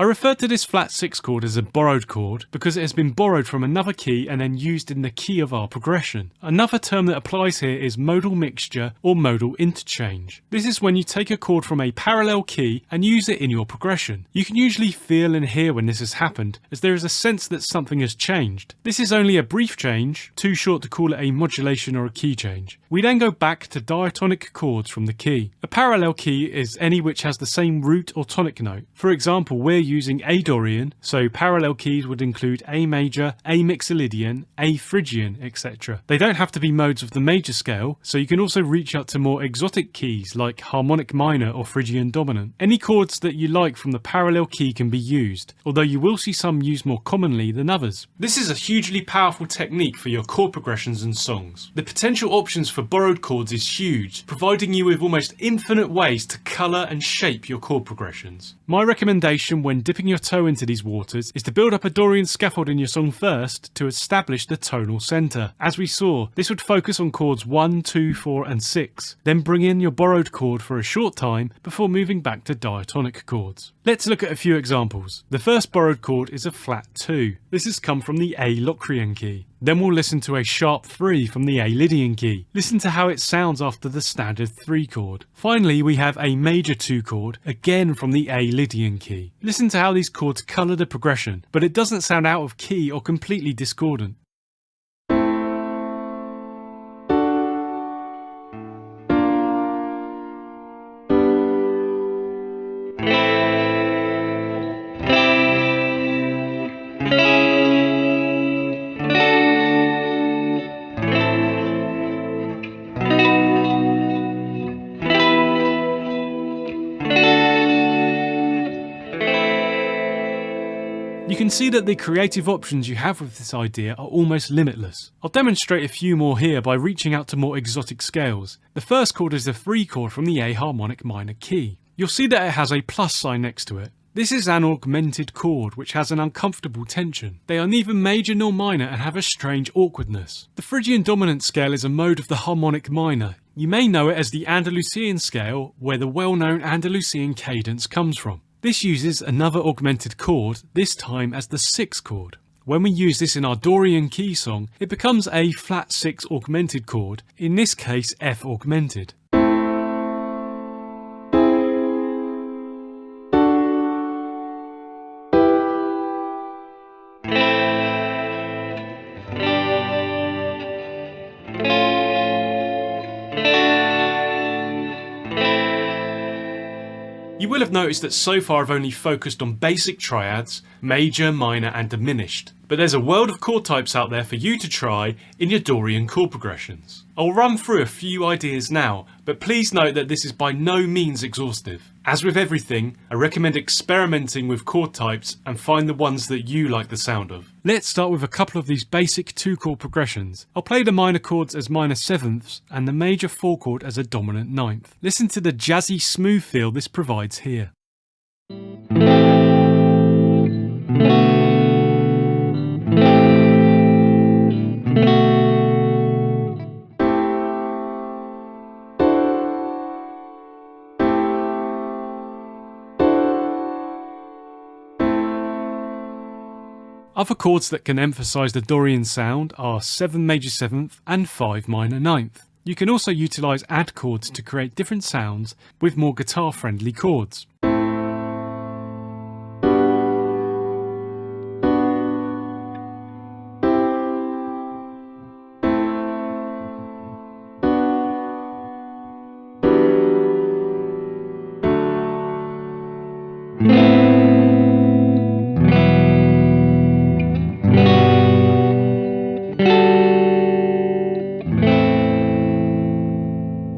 I referred to this flat 6 chord as a borrowed chord because it has been borrowed from another key and then used in the key of our progression. Another term that applies here is modal mixture or modal interchange. This is when you take a chord from a parallel key and use it in your progression. You can usually feel and hear when this has happened, as there is a sense that something has changed. This is only a brief change, too short to call it a modulation or a key change. We then go back to diatonic chords from the key. A parallel key is any which has the same root or tonic note. For example, we're using A Dorian, so parallel keys would include A major, A mixolydian, A phrygian, etc. They don't have to be modes of the major scale, so you can also reach out to more exotic keys like harmonic minor or Phrygian dominant. Any chords that you like from the parallel key can be used, although you will see some used more commonly than others. This is a hugely powerful technique for your chord progressions and songs. The potential options for borrowed chords is huge, providing you with almost infinite ways to colour and shape your chord progressions. My recommendation when dipping your toe into these waters is to build up a Dorian scaffold in your song first to establish the tonal centre. As we saw, this would focus on chords 1, 2, 4 and 6, then bring in your borrowed chord for a short time before moving back to diatonic chords. Let's look at a few examples. The first borrowed chord is a flat 2. This has come from the A Locrian key. Then we'll listen to a sharp 3 from the A Lydian key. Listen to how it sounds after the standard 3 chord. Finally, we have a major 2 chord, again from the A Lydian key. Listen to how these chords colour the progression, but it doesn't sound out of key or completely discordant. You can see that the creative options you have with this idea are almost limitless. I'll demonstrate a few more here by reaching out to more exotic scales. The first chord is the 3 chord from the A harmonic minor key. You'll see that it has a plus sign next to it. This is an augmented chord which has an uncomfortable tension. They are neither major nor minor and have a strange awkwardness. The Phrygian dominant scale is a mode of the harmonic minor. You may know it as the Andalusian scale, where the well-known Andalusian cadence comes from. This uses another augmented chord, this time as the 6 chord. When we use this in our Dorian key song, it becomes a flat 6 augmented chord, in this case F augmented. You will have noticed that so far I've only focused on basic triads, major, minor and diminished, but there's a world of chord types out there for you to try in your Dorian chord progressions. I'll run through a few ideas now, but please note that this is by no means exhaustive. As with everything, I recommend experimenting with chord types and find the ones that you like the sound of. Let's start with a couple of these basic 2 chord progressions. I'll play the minor chords as minor 7ths and the major 4 chord as a dominant 9th. Listen to the jazzy smooth feel this provides here. Other chords that can emphasise the Dorian sound are 7 major 7th and 5 minor 9th. You can also utilise add chords to create different sounds with more guitar friendly chords.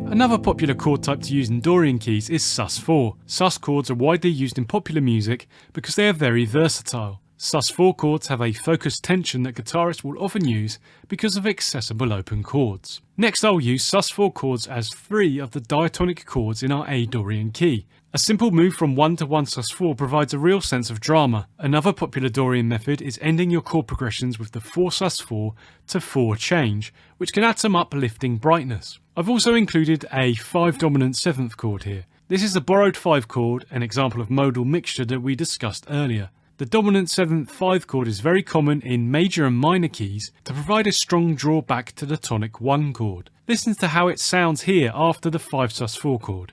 Another popular chord type to use in Dorian keys is sus4. Sus chords are widely used in popular music because they are very versatile. Sus4 chords have a focused tension that guitarists will often use because of accessible open chords. Next I'll use sus4 chords as 3 of the diatonic chords in our A Dorian key. A simple move from 1 to 1 sus4 provides a real sense of drama. Another popular Dorian method is ending your chord progressions with the 4 sus4 to 4 change, which can add some uplifting brightness. I've also included a 5 dominant 7th chord here. This is a borrowed 5 chord, an example of modal mixture that we discussed earlier. The dominant 7th 5 chord is very common in major and minor keys to provide a strong draw back to the tonic 1 chord. Listen to how it sounds here after the 5 sus4 chord.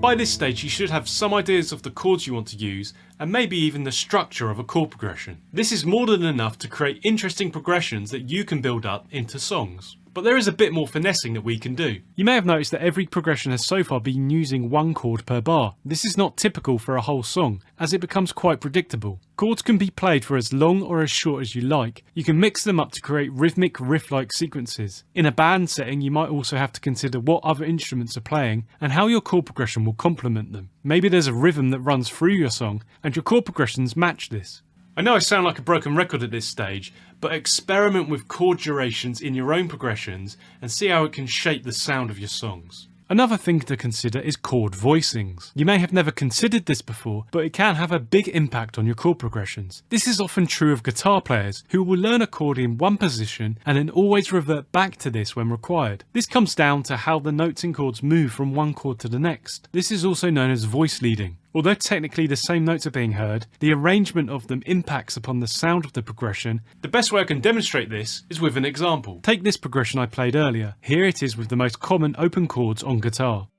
By this stage you should have some ideas of the chords you want to use and maybe even the structure of a chord progression. This is more than enough to create interesting progressions that you can build up into songs. But there is a bit more finessing that we can do. You may have noticed that every progression has so far been using 1 chord per bar. This is not typical for a whole song, as it becomes quite predictable. Chords can be played for as long or as short as you like. You can mix them up to create rhythmic riff-like sequences. In a band setting, you might also have to consider what other instruments are playing and how your chord progression will complement them. Maybe there's a rhythm that runs through your song and your chord progressions match this. I know I sound like a broken record at this stage, but experiment with chord durations in your own progressions and see how it can shape the sound of your songs. Another thing to consider is chord voicings. You may have never considered this before, but it can have a big impact on your chord progressions. This is often true of guitar players who will learn a chord in one position and then always revert back to this when required. This comes down to how the notes in chords move from one chord to the next. This is also known as voice leading. Although technically the same notes are being heard, the arrangement of them impacts upon the sound of the progression. The best way I can demonstrate this is with an example. Take this progression I played earlier. Here it is with the most common open chords on guitar.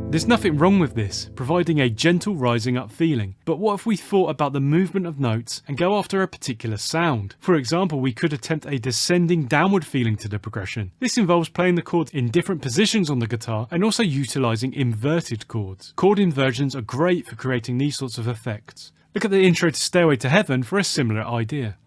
There's nothing wrong with this, providing a gentle rising up feeling, but what if we thought about the movement of notes and go after a particular sound? For example, we could attempt a descending downward feeling to the progression. This involves playing the chords in different positions on the guitar and also utilising inverted chords. Chord inversions are great for creating these sorts of effects. Look at the intro to Stairway to Heaven for a similar idea.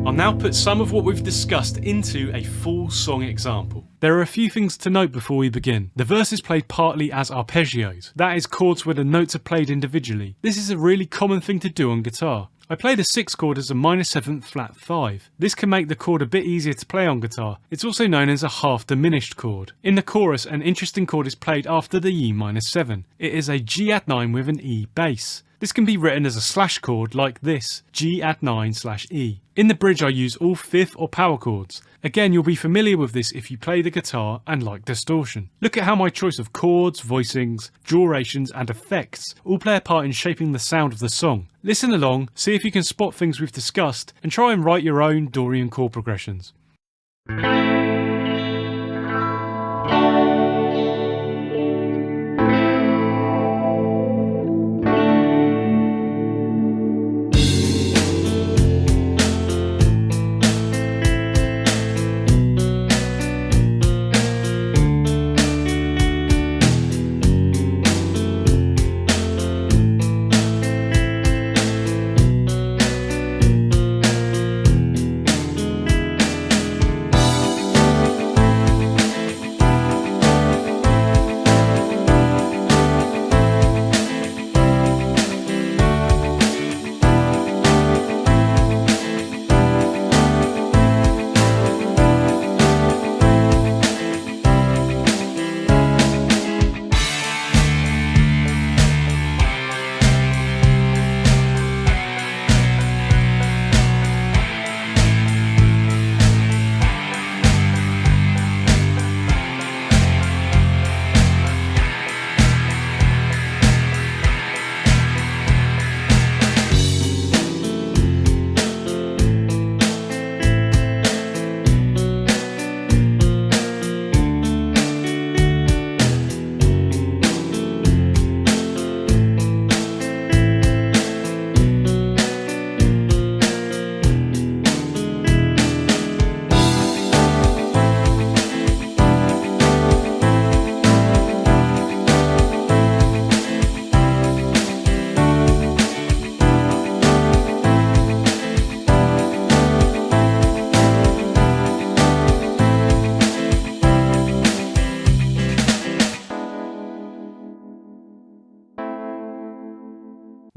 I'll now put some of what we've discussed into a full song example. There are a few things to note before we begin. The verse is played partly as arpeggios. That is chords where the notes are played individually. This is a really common thing to do on guitar. I play the 6th chord as a minor 7th flat 5. This can make the chord a bit easier to play on guitar. It's also known as a half diminished chord. In the chorus, an interesting chord is played after the E minor 7. It is a G add 9 with an E bass. This can be written as a slash chord like this, G add 9/E. In the bridge I use all 5th or power chords. Again, you'll be familiar with this if you play the guitar and like distortion. Look at how my choice of chords, voicings, durations and effects all play a part in shaping the sound of the song. Listen along, see if you can spot things we've discussed and try and write your own Dorian chord progressions.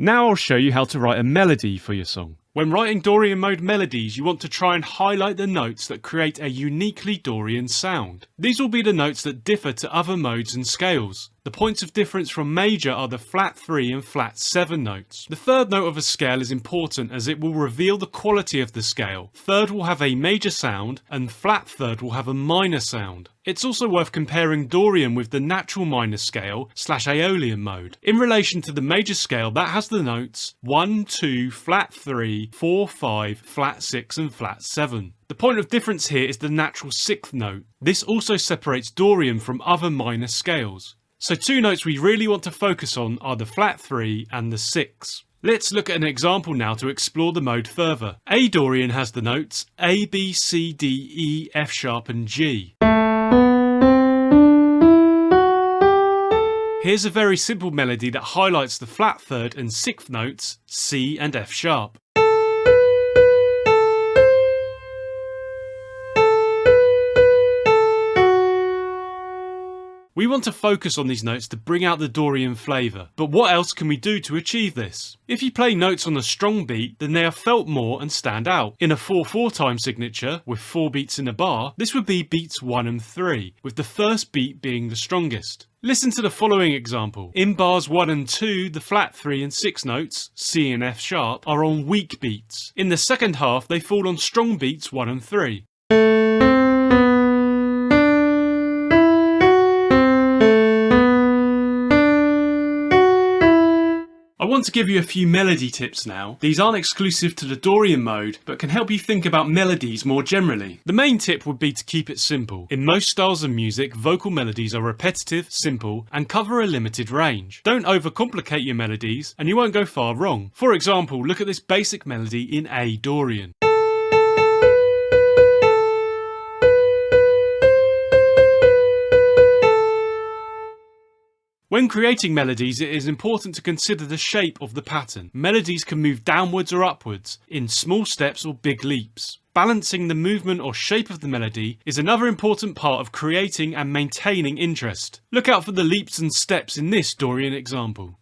Now I'll show you how to write a melody for your song. When writing Dorian mode melodies, you want to try and highlight the notes that create a uniquely Dorian sound. These will be the notes that differ to other modes and scales. The points of difference from major are the flat 3 and flat 7 notes. The third note of a scale is important as it will reveal the quality of the scale. Third will have a major sound and flat third will have a minor sound. It's also worth comparing Dorian with the natural minor scale / Aeolian mode. In relation to the major scale, that has the notes 1, 2, flat 3, 4, 5, flat 6 and flat 7. The point of difference here is the natural 6th note. This also separates Dorian from other minor scales. So two notes we really want to focus on are the flat 3 and the 6. Let's look at an example now to explore the mode further. A Dorian has the notes A, B, C, D, E, F sharp and G. Here's a very simple melody that highlights the flat 3rd and 6th notes C and F sharp. We want to focus on these notes to bring out the Dorian flavour, but what else can we do to achieve this? If you play notes on a strong beat, then they are felt more and stand out. In a 4/4 time signature, with 4 beats in a bar, this would be beats 1 and 3, with the first beat being the strongest. Listen to the following example. In bars 1 and 2, the flat 3 and 6 notes, C and F sharp, are on weak beats. In the second half, they fall on strong beats 1 and 3. I want to give you a few melody tips now. These aren't exclusive to the Dorian mode, but can help you think about melodies more generally. The main tip would be to keep it simple. In most styles of music, vocal melodies are repetitive, simple, and cover a limited range. Don't overcomplicate your melodies, and you won't go far wrong. For example, look at this basic melody in A Dorian. When creating melodies, it is important to consider the shape of the pattern. Melodies can move downwards or upwards, in small steps or big leaps. Balancing the movement or shape of the melody is another important part of creating and maintaining interest. Look out for the leaps and steps in this Dorian example.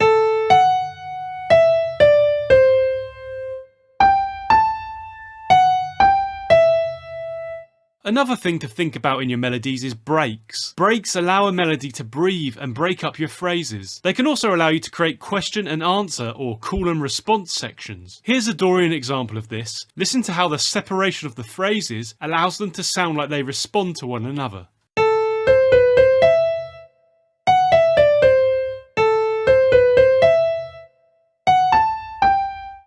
Another thing to think about in your melodies is breaks. Breaks allow a melody to breathe and break up your phrases. They can also allow you to create question and answer or call and response sections. Here's a Dorian example of this. Listen to how the separation of the phrases allows them to sound like they respond to one another.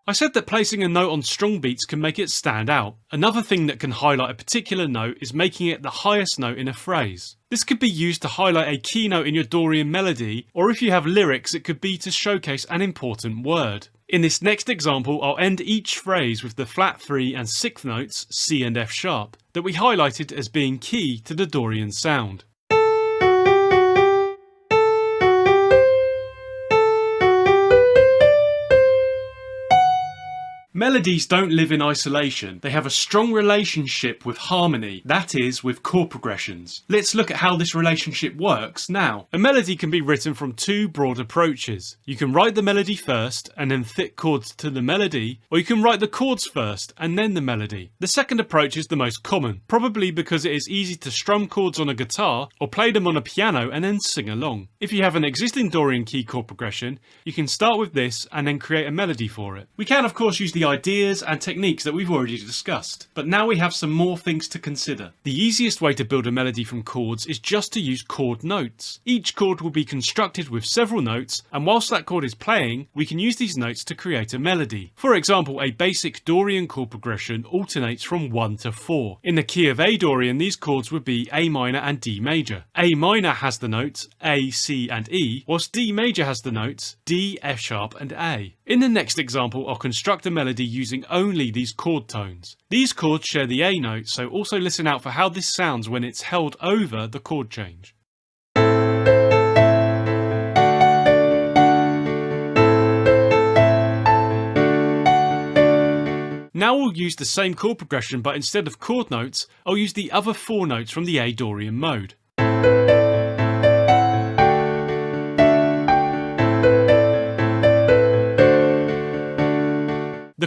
I said that placing a note on strong beats can make it stand out. Another thing that can highlight a particular note is making it the highest note in a phrase. This could be used to highlight a key note in your Dorian melody, or if you have lyrics, it could be to showcase an important word. In this next example, I'll end each phrase with the flat 3 and 6th notes, C and F sharp, that we highlighted as being key to the Dorian sound. Melodies don't live in isolation. They have a strong relationship with harmony, that is, with chord progressions. Let's look at how this relationship works now. A melody can be written from two broad approaches. You can write the melody first and then fit chords to the melody, or you can write the chords first and then the melody. The second approach is the most common, probably because it is easy to strum chords on a guitar or play them on a piano and then sing along. If you have an existing Dorian key chord progression, you can start with this and then create a melody for it. We can of course use the ideas and techniques that we've already discussed, but now we have some more things to consider. The easiest way to build a melody from chords is just to use chord notes. Each chord will be constructed with several notes, and whilst that chord is playing, we can use these notes to create a melody. For example, a basic Dorian chord progression alternates from 1 to 4. In the key of A Dorian, these chords would be A minor and D major. A minor has the notes A, C and E, whilst D major has the notes D, F sharp and A. In the next example, I'll construct a melody using only these chord tones. These chords share the A note, so also listen out for how this sounds when it's held over the chord change. Now we'll use the same chord progression, but instead of chord notes, I'll use the other 4 notes from the A Dorian mode.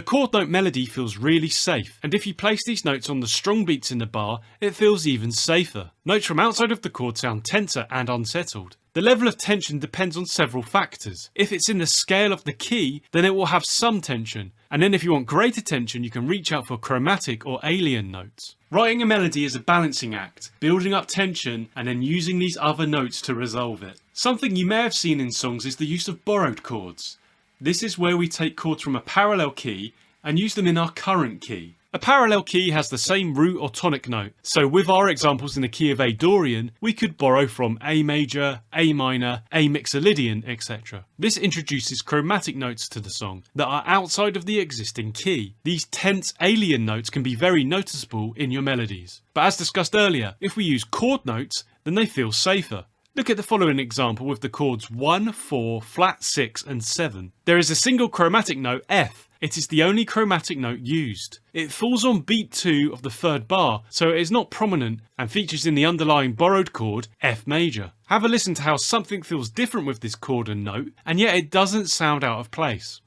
The chord note melody feels really safe, and if you place these notes on the strong beats in the bar, it feels even safer. Notes from outside of the chord sound tenser and unsettled. The level of tension depends on several factors. If it's in the scale of the key, then it will have some tension, and then if you want greater tension, you can reach out for chromatic or alien notes. Writing a melody is a balancing act, building up tension and then using these other notes to resolve it. Something you may have seen in songs is the use of borrowed chords. This is where we take chords from a parallel key and use them in our current key. A parallel key has the same root or tonic note, so with our examples in the key of A Dorian, we could borrow from A major, A minor, A mixolydian, etc. This introduces chromatic notes to the song that are outside of the existing key. These tense alien notes can be very noticeable in your melodies. But as discussed earlier, if we use chord notes, then they feel safer. Look at the following example with the chords 1, 4, flat 6 and 7. There is a single chromatic note F. It is the only chromatic note used. It falls on beat 2 of the third bar, so it is not prominent and features in the underlying borrowed chord F major. Have a listen to how something feels different with this chord and note, and yet it doesn't sound out of place.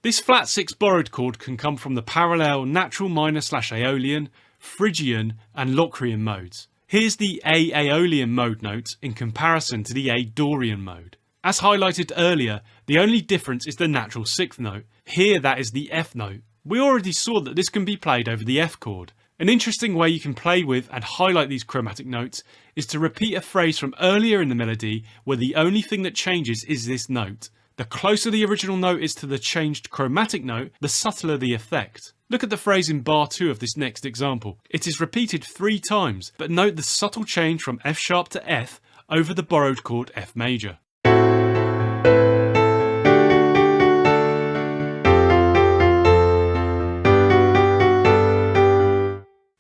This flat 6 borrowed chord can come from the parallel natural minor / Aeolian, Phrygian and Locrian modes. Here's the A Aeolian mode note in comparison to the A Dorian mode. As highlighted earlier, the only difference is the natural 6th note. Here that is the F note. We already saw that this can be played over the F chord. An interesting way you can play with and highlight these chromatic notes is to repeat a phrase from earlier in the melody where the only thing that changes is this note. The closer the original note is to the changed chromatic note, the subtler the effect. Look at the phrase in bar 2 of this next example. It is repeated 3 times, but note the subtle change from F sharp to F over the borrowed chord F major.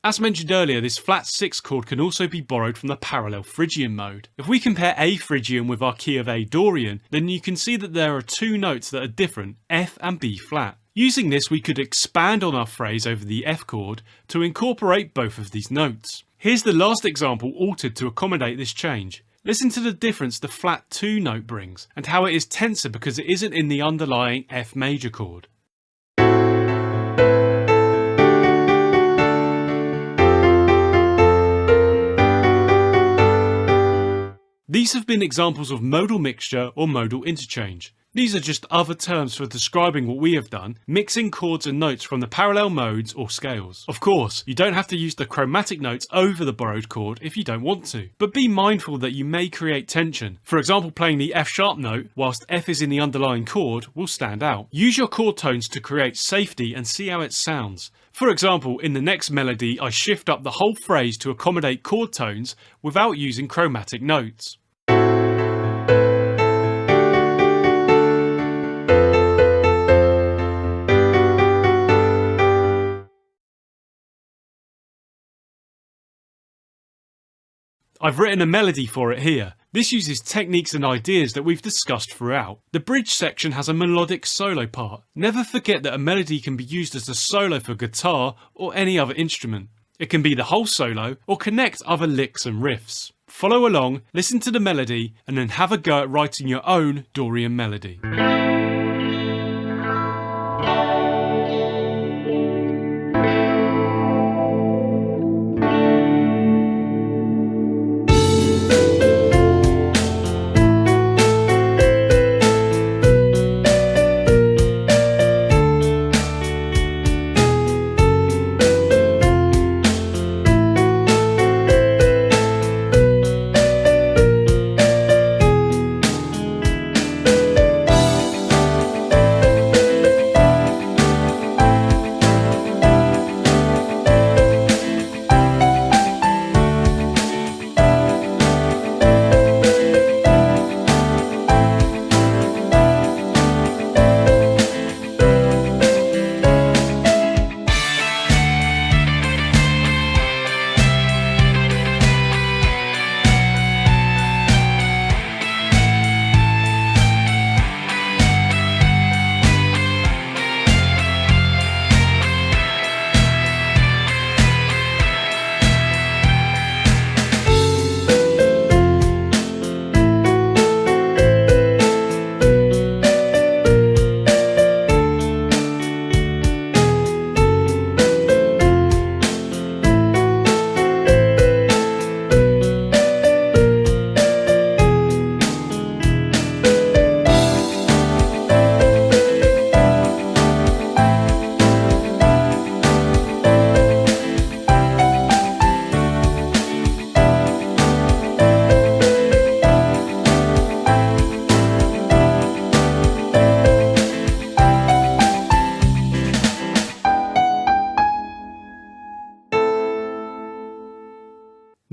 As mentioned earlier, this flat 6 chord can also be borrowed from the parallel Phrygian mode. If we compare A Phrygian with our key of A Dorian, then you can see that there are 2 notes that are different, F and B flat. Using this, we could expand on our phrase over the F chord to incorporate both of these notes. Here's the last example altered to accommodate this change. Listen to the difference the flat 2 note brings, and how it is tenser because it isn't in the underlying F major chord. These have been examples of modal mixture or modal interchange. These are just other terms for describing what we have done, mixing chords and notes from the parallel modes or scales. Of course, you don't have to use the chromatic notes over the borrowed chord if you don't want to, but be mindful that you may create tension. For example, playing the F sharp note whilst F is in the underlying chord will stand out. Use your chord tones to create safety and see how it sounds. For example, in the next melody, I shift up the whole phrase to accommodate chord tones without using chromatic notes. I've written a melody for it here. This uses techniques and ideas that we've discussed throughout. The bridge section has a melodic solo part. Never forget that a melody can be used as a solo for guitar or any other instrument. It can be the whole solo or connect other licks and riffs. Follow along, listen to the melody, and then have a go at writing your own Dorian melody.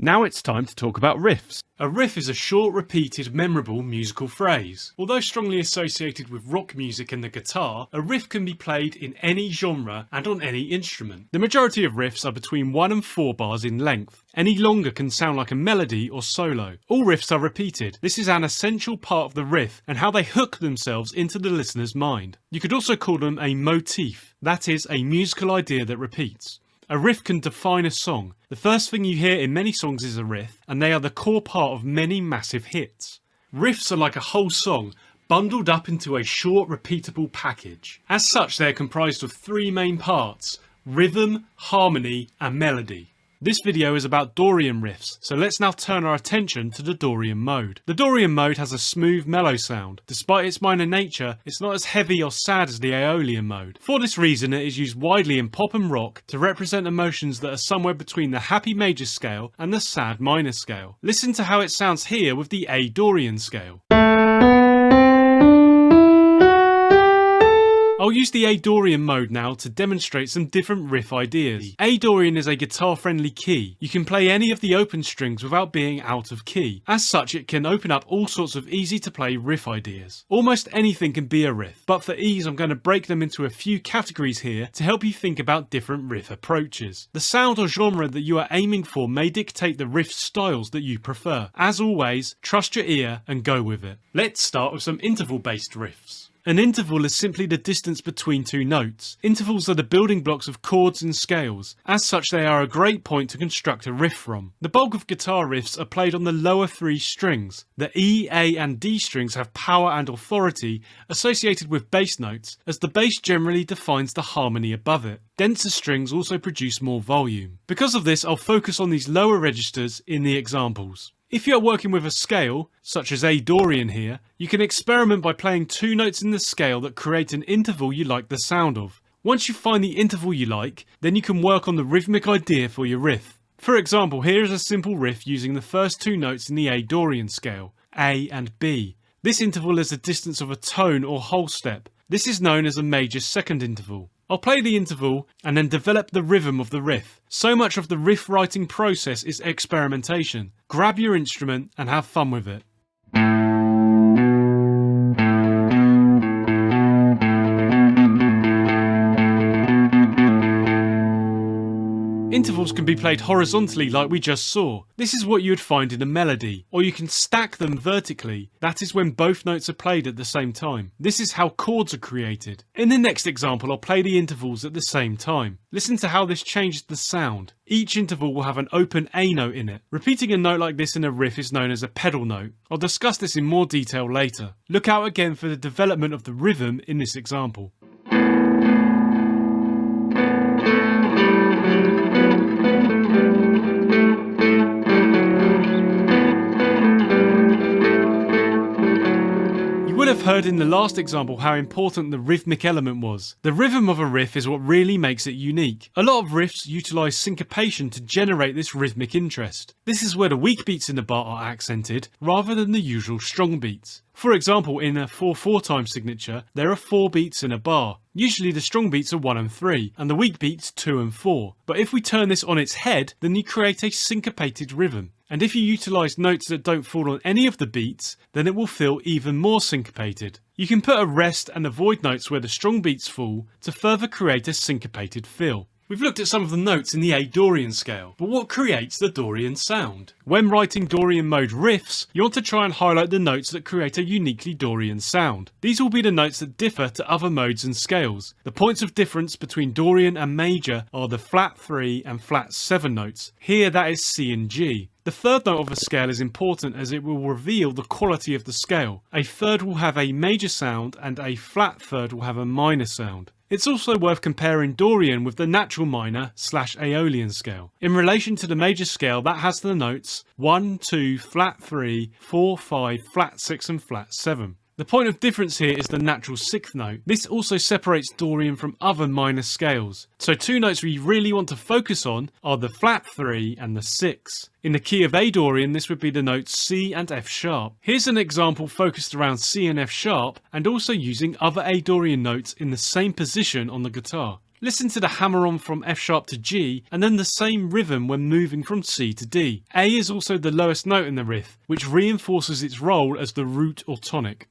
Now it's time to talk about riffs. A riff is a short, repeated, memorable musical phrase. Although strongly associated with rock music and the guitar, a riff can be played in any genre and on any instrument. The majority of riffs are between 1 and 4 bars in length. Any longer can sound like a melody or solo. All riffs are repeated. This is an essential part of the riff and how they hook themselves into the listener's mind. You could also call them a motif, that is, a musical idea that repeats. A riff can define a song. The first thing you hear in many songs is a riff, and they are the core part of many massive hits. Riffs are like a whole song, bundled up into a short, repeatable package. As such, they are comprised of 3 main parts: rhythm, harmony, and melody. This video is about Dorian riffs, so let's now turn our attention to the Dorian mode. The Dorian mode has a smooth, mellow sound. Despite its minor nature, it's not as heavy or sad as the Aeolian mode. For this reason, it is used widely in pop and rock to represent emotions that are somewhere between the happy major scale and the sad minor scale. Listen to how it sounds here with the A Dorian scale. I'll use the A Dorian mode now to demonstrate some different riff ideas. A Dorian is a guitar-friendly key. You can play any of the open strings without being out of key. As such, it can open up all sorts of easy-to-play riff ideas. Almost anything can be a riff, but for ease I'm going to break them into a few categories here to help you think about different riff approaches. The sound or genre that you are aiming for may dictate the riff styles that you prefer. As always, trust your ear and go with it. Let's start with some interval-based riffs. An interval is simply the distance between 2 notes. Intervals are the building blocks of chords and scales. As such, they are a great point to construct a riff from. The bulk of guitar riffs are played on the lower 3 strings. The E, A and D strings have power and authority associated with bass notes, as the bass generally defines the harmony above it. Denser strings also produce more volume. Because of this, I'll focus on these lower registers in the examples. If you are working with a scale, such as A Dorian here, you can experiment by playing 2 notes in the scale that create an interval you like the sound of. Once you find the interval you like, then you can work on the rhythmic idea for your riff. For example, here is a simple riff using the first 2 notes in the A Dorian scale, A and B. This interval is the distance of a tone or whole step. This is known as a major second interval. I'll play the interval and then develop the rhythm of the riff. So much of the riff writing process is experimentation. Grab your instrument and have fun with it. Intervals can be played horizontally like we just saw. This is what you would find in a melody, or you can stack them vertically. That is when both notes are played at the same time. This is how chords are created. In the next example, I'll play the intervals at the same time. Listen to how this changes the sound. Each interval will have an open A note in it. Repeating a note like this in a riff is known as a pedal note. I'll discuss this in more detail later. Look out again for the development of the rhythm in this example. Have heard in the last example how important the rhythmic element was. The rhythm of a riff is what really makes it unique. A lot of riffs utilise syncopation to generate this rhythmic interest. This is where the weak beats in the bar are accented rather than the usual strong beats. For example, in a 4/4 time signature, there are 4 beats in a bar. Usually the strong beats are 1 and 3, and the weak beats 2 and 4. But if we turn this on its head, then you create a syncopated rhythm. And if you utilise notes that don't fall on any of the beats, then it will feel even more syncopated. You can put a rest and avoid notes where the strong beats fall to further create a syncopated feel. We've looked at some of the notes in the A Dorian scale, but what creates the Dorian sound? When writing Dorian mode riffs, you want to try and highlight the notes that create a uniquely Dorian sound. These will be the notes that differ to other modes and scales. The points of difference between Dorian and major are the flat 3 and flat 7 notes. Here that is C and G. The third note of a scale is important as it will reveal the quality of the scale. A third will have a major sound and a flat third will have a minor sound. It's also worth comparing Dorian with the natural minor / Aeolian scale. In relation to the major scale, that has the notes 1, 2, flat 3, 4, 5, flat 6 and flat 7. The point of difference here is the natural 6th note. This also separates Dorian from other minor scales. So 2 notes we really want to focus on are the flat 3 and the 6. In the key of A Dorian, this would be the notes C and F sharp. Here's an example focused around C and F sharp and also using other A Dorian notes in the same position on the guitar. Listen to the hammer-on from F sharp to G, and then the same rhythm when moving from C to D. A is also the lowest note in the riff, which reinforces its role as the root or tonic.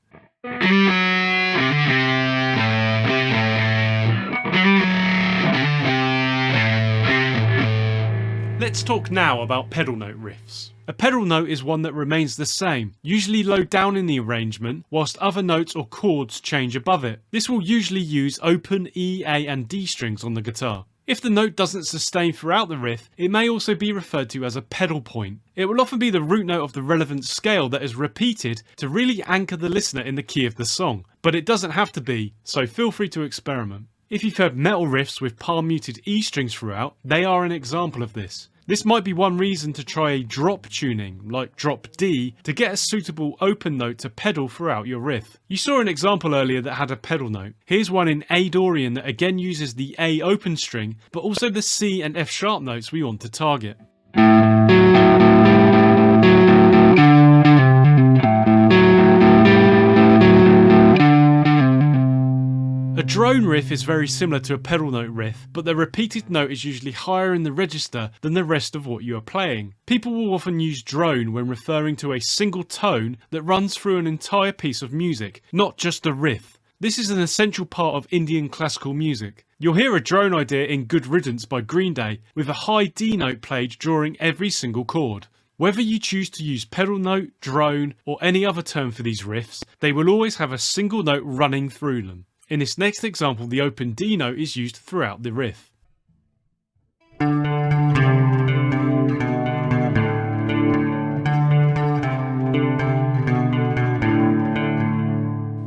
Let's talk now about pedal note riffs. A pedal note is one that remains the same, usually low down in the arrangement, whilst other notes or chords change above it. This will usually use open E, A and D strings on the guitar. If the note doesn't sustain throughout the riff, it may also be referred to as a pedal point. It will often be the root note of the relevant scale that is repeated to really anchor the listener in the key of the song, but it doesn't have to be, so feel free to experiment. If you've heard metal riffs with palm muted E strings throughout, they are an example of this. This might be one reason to try a drop tuning, like drop D, to get a suitable open note to pedal throughout your riff. You saw an example earlier that had a pedal note. Here's one in A Dorian that again uses the A open string, but also the C and F sharp notes we want to target. A drone riff is very similar to a pedal note riff, but the repeated note is usually higher in the register than the rest of what you are playing. People will often use drone when referring to a single tone that runs through an entire piece of music, not just a riff. This is an essential part of Indian classical music. You'll hear a drone idea in Good Riddance by Green Day, with a high D note played during every single chord. Whether you choose to use pedal note, drone, or any other term for these riffs, they will always have a single note running through them. In this next example, the open D note is used throughout the riff.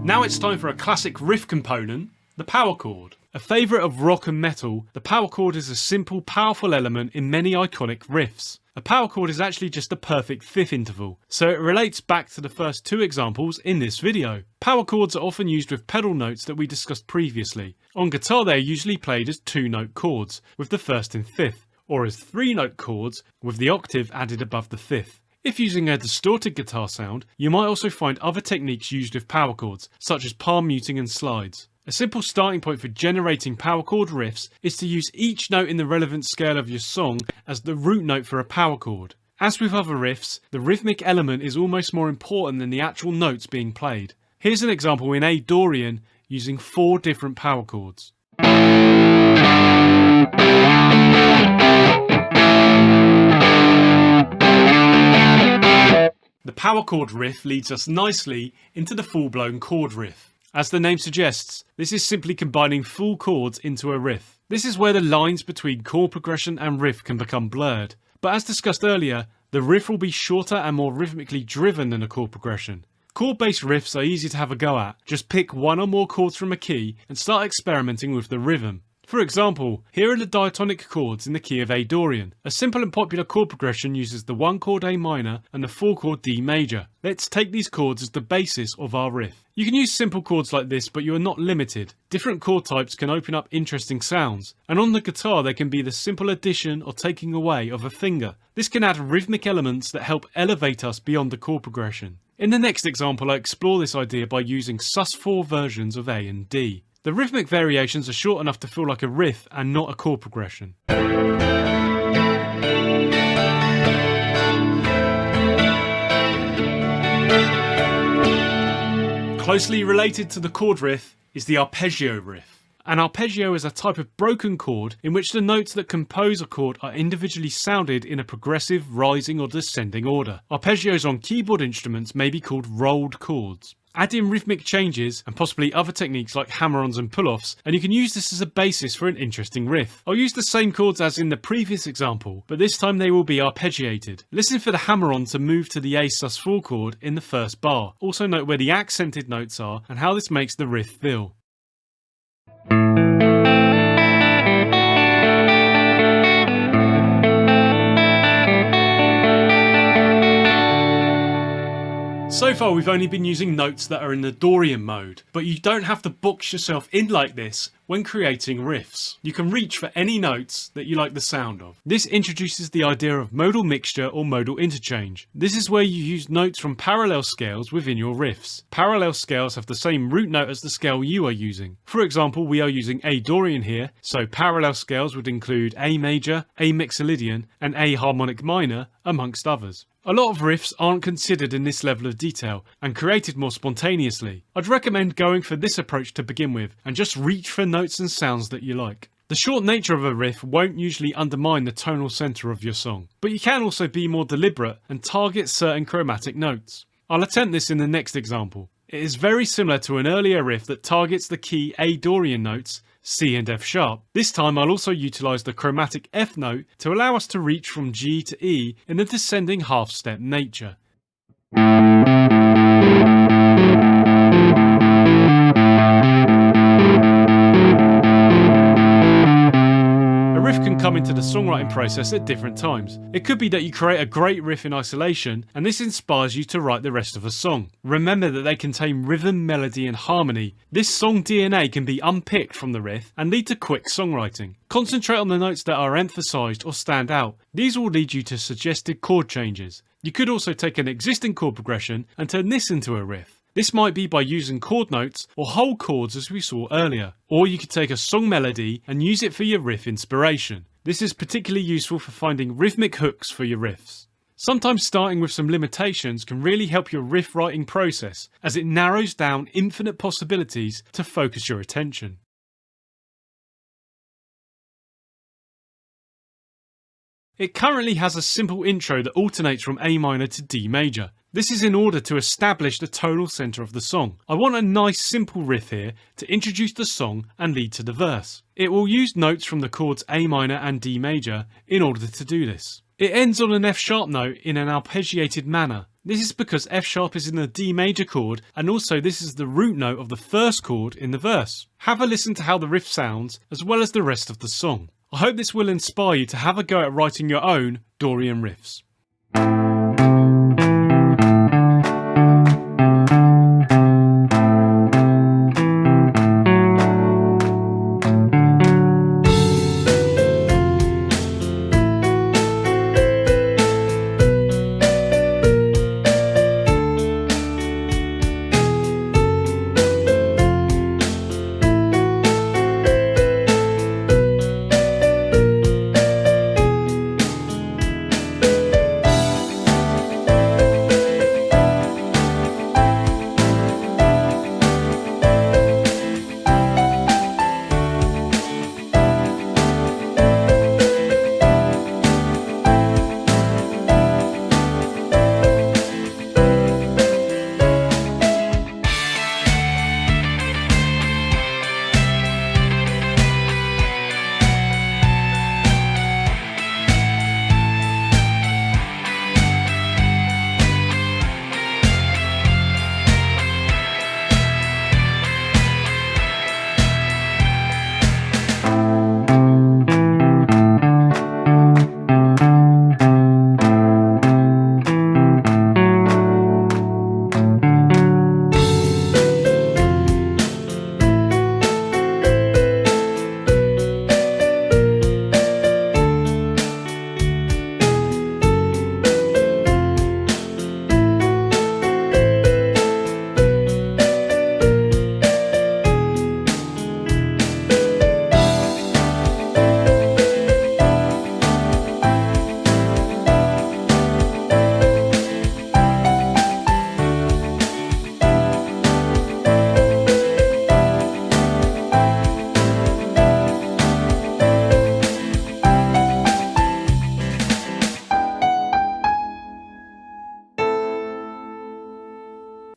Now it's time for a classic riff component, the power chord. A favourite of rock and metal, the power chord is a simple, powerful element in many iconic riffs. A power chord is actually just a perfect fifth interval, so it relates back to the first two examples in this video. Power chords are often used with pedal notes that we discussed previously. On guitar they are usually played as 2-note chords, with the first and fifth, or as 3-note chords, with the octave added above the fifth. If using a distorted guitar sound, you might also find other techniques used with power chords, such as palm muting and slides. A simple starting point for generating power chord riffs is to use each note in the relevant scale of your song as the root note for a power chord. As with other riffs, the rhythmic element is almost more important than the actual notes being played. Here's an example in A Dorian using 4 different power chords. The power chord riff leads us nicely into the full-blown chord riff. As the name suggests, this is simply combining full chords into a riff. This is where the lines between chord progression and riff can become blurred. But as discussed earlier, the riff will be shorter and more rhythmically driven than a chord progression. Chord-based riffs are easy to have a go at. Just pick one or more chords from a key and start experimenting with the rhythm. For example, here are the diatonic chords in the key of A Dorian. A simple and popular chord progression uses the 1-chord A minor and the 4-chord D major. Let's take these chords as the basis of our riff. You can use simple chords like this, but you are not limited. Different chord types can open up interesting sounds, and on the guitar they can be the simple addition or taking away of a finger. This can add rhythmic elements that help elevate us beyond the chord progression. In the next example, I explore this idea by using sus4 versions of A and D. The rhythmic variations are short enough to feel like a riff and not a chord progression. Closely related to the chord riff is the arpeggio riff. An arpeggio is a type of broken chord in which the notes that compose a chord are individually sounded in a progressive rising or descending order. Arpeggios on keyboard instruments may be called rolled chords. Add in rhythmic changes and possibly other techniques like hammer-ons and pull-offs, and you can use this as a basis for an interesting riff. I'll use the same chords as in the previous example, but this time they will be arpeggiated. Listen for the hammer-on to move to the A sus4 chord in the first bar. Also note where the accented notes are and how this makes the riff feel. So far we've only been using notes that are in the Dorian mode, but you don't have to box yourself in like this when creating riffs. You can reach for any notes that you like the sound of. This introduces the idea of modal mixture or modal interchange. This is where you use notes from parallel scales within your riffs. Parallel scales have the same root note as the scale you are using. For example, we are using A Dorian here, so parallel scales would include A major, A mixolydian and A harmonic minor, amongst others. A lot of riffs aren't considered in this level of detail and created more spontaneously. I'd recommend going for this approach to begin with and just reach for notes and sounds that you like. The short nature of a riff won't usually undermine the tonal centre of your song, but you can also be more deliberate and target certain chromatic notes. I'll attempt this in the next example. It is very similar to an earlier riff that targets the key A Dorian notes, C and F sharp. This time I'll also utilise the chromatic F note to allow us to reach from G to E in the descending half step nature. A riff can come into the songwriting process at different times. It could be that you create a great riff in isolation and this inspires you to write the rest of a song. Remember that they contain rhythm, melody and harmony. This song DNA can be unpicked from the riff and lead to quick songwriting. Concentrate on the notes that are emphasised or stand out. These will lead you to suggested chord changes. You could also take an existing chord progression and turn this into a riff. This might be by using chord notes or whole chords as we saw earlier. Or you could take a song melody and use it for your riff inspiration. This is particularly useful for finding rhythmic hooks for your riffs. Sometimes starting with some limitations can really help your riff writing process, as it narrows down infinite possibilities to focus your attention. It currently has a simple intro that alternates from A minor to D major. This is in order to establish the tonal centre of the song. I want a nice simple riff here to introduce the song and lead to the verse. It will use notes from the chords A minor and D major in order to do this. It ends on an F sharp note in an arpeggiated manner. This is because F sharp is in the D major chord and also this is the root note of the first chord in the verse. Have a listen to how the riff sounds as well as the rest of the song. I hope this will inspire you to have a go at writing your own Dorian riffs.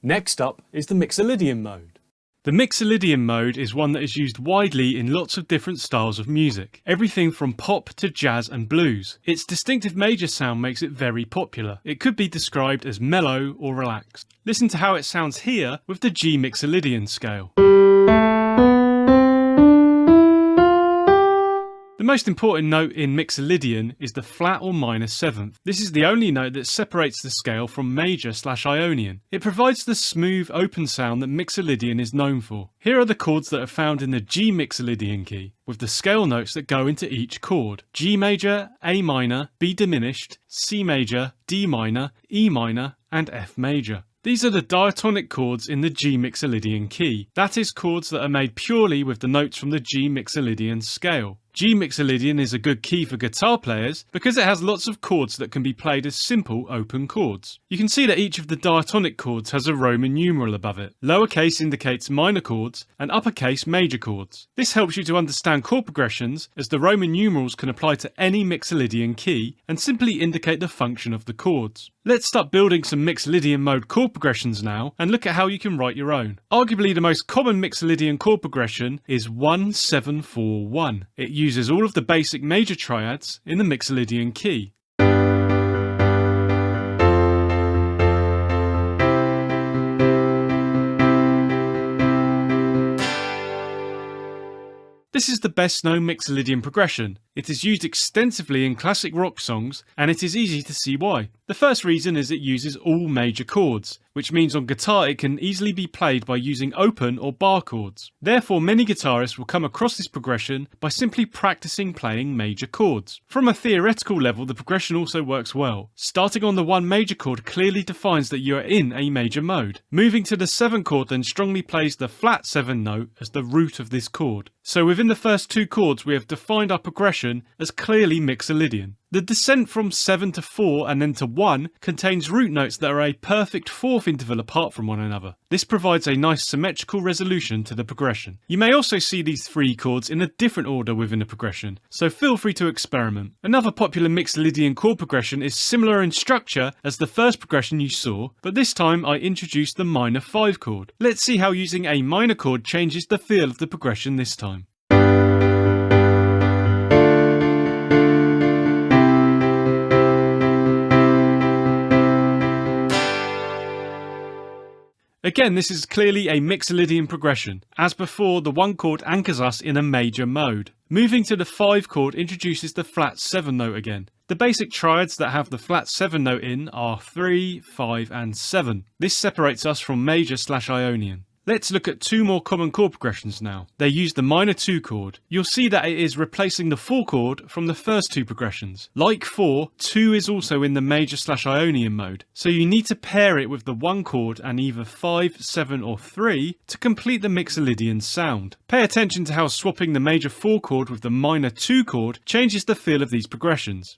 Next up is the Mixolydian mode. The Mixolydian mode is one that is used widely in lots of different styles of music, everything from pop to jazz and blues. Its distinctive major sound makes it very popular. It could be described as mellow or relaxed. Listen to how it sounds here with the G Mixolydian scale. The most important note in Mixolydian is the flat or minor 7th. This is the only note that separates the scale from major/Ionian. It provides the smooth, open sound that Mixolydian is known for. Here are the chords that are found in the G Mixolydian key, with the scale notes that go into each chord: G major, A minor, B diminished, C major, D minor, E minor, and F major. These are the diatonic chords in the G Mixolydian key. That is, chords that are made purely with the notes from the G Mixolydian scale. G Mixolydian is a good key for guitar players because it has lots of chords that can be played as simple open chords. You can see that each of the diatonic chords has a Roman numeral above it. Lowercase indicates minor chords and uppercase major chords. This helps you to understand chord progressions, as the Roman numerals can apply to any Mixolydian key and simply indicate the function of the chords. Let's start building some Mixolydian mode chord progressions now and look at how you can write your own. Arguably the most common Mixolydian chord progression is 1-7-4-1. It uses all of the basic major triads in the Mixolydian key. This is the best known Mixolydian progression. It is used extensively in classic rock songs, and it is easy to see why. The first reason is it uses all major chords, which means on guitar it can easily be played by using open or bar chords. Therefore, many guitarists will come across this progression by simply practicing playing major chords. From a theoretical level, the progression also works well. Starting on the 1 major chord clearly defines that you are in a major mode. Moving to the 7 chord then strongly plays the flat 7 note as the root of this chord. So within the first 2 chords we have defined our progression as clearly Mixolydian. The descent from 7 to 4 and then to 1 contains root notes that are a perfect 4th interval apart from one another. This provides a nice symmetrical resolution to the progression. You may also see these 3 chords in a different order within a progression, so feel free to experiment. Another popular Mixolydian chord progression is similar in structure as the first progression you saw, but this time I introduced the minor 5 chord. Let's see how using a minor chord changes the feel of the progression this time. Again, this is clearly a Mixolydian progression. As before, the 1 chord anchors us in a major mode. Moving to the 5 chord introduces the flat 7 note again. The basic triads that have the flat 7 note in are 3, 5 and 7. This separates us from major/Ionian. Let's look at 2 more common chord progressions now. They use the minor 2 chord. You'll see that it is replacing the 4 chord from the first 2 progressions. Like 4, 2 is also in the major/Ionian mode, so you need to pair it with the 1 chord and either 5, 7 or 3 to complete the Mixolydian sound. Pay attention to how swapping the major 4 chord with the minor 2 chord changes the feel of these progressions.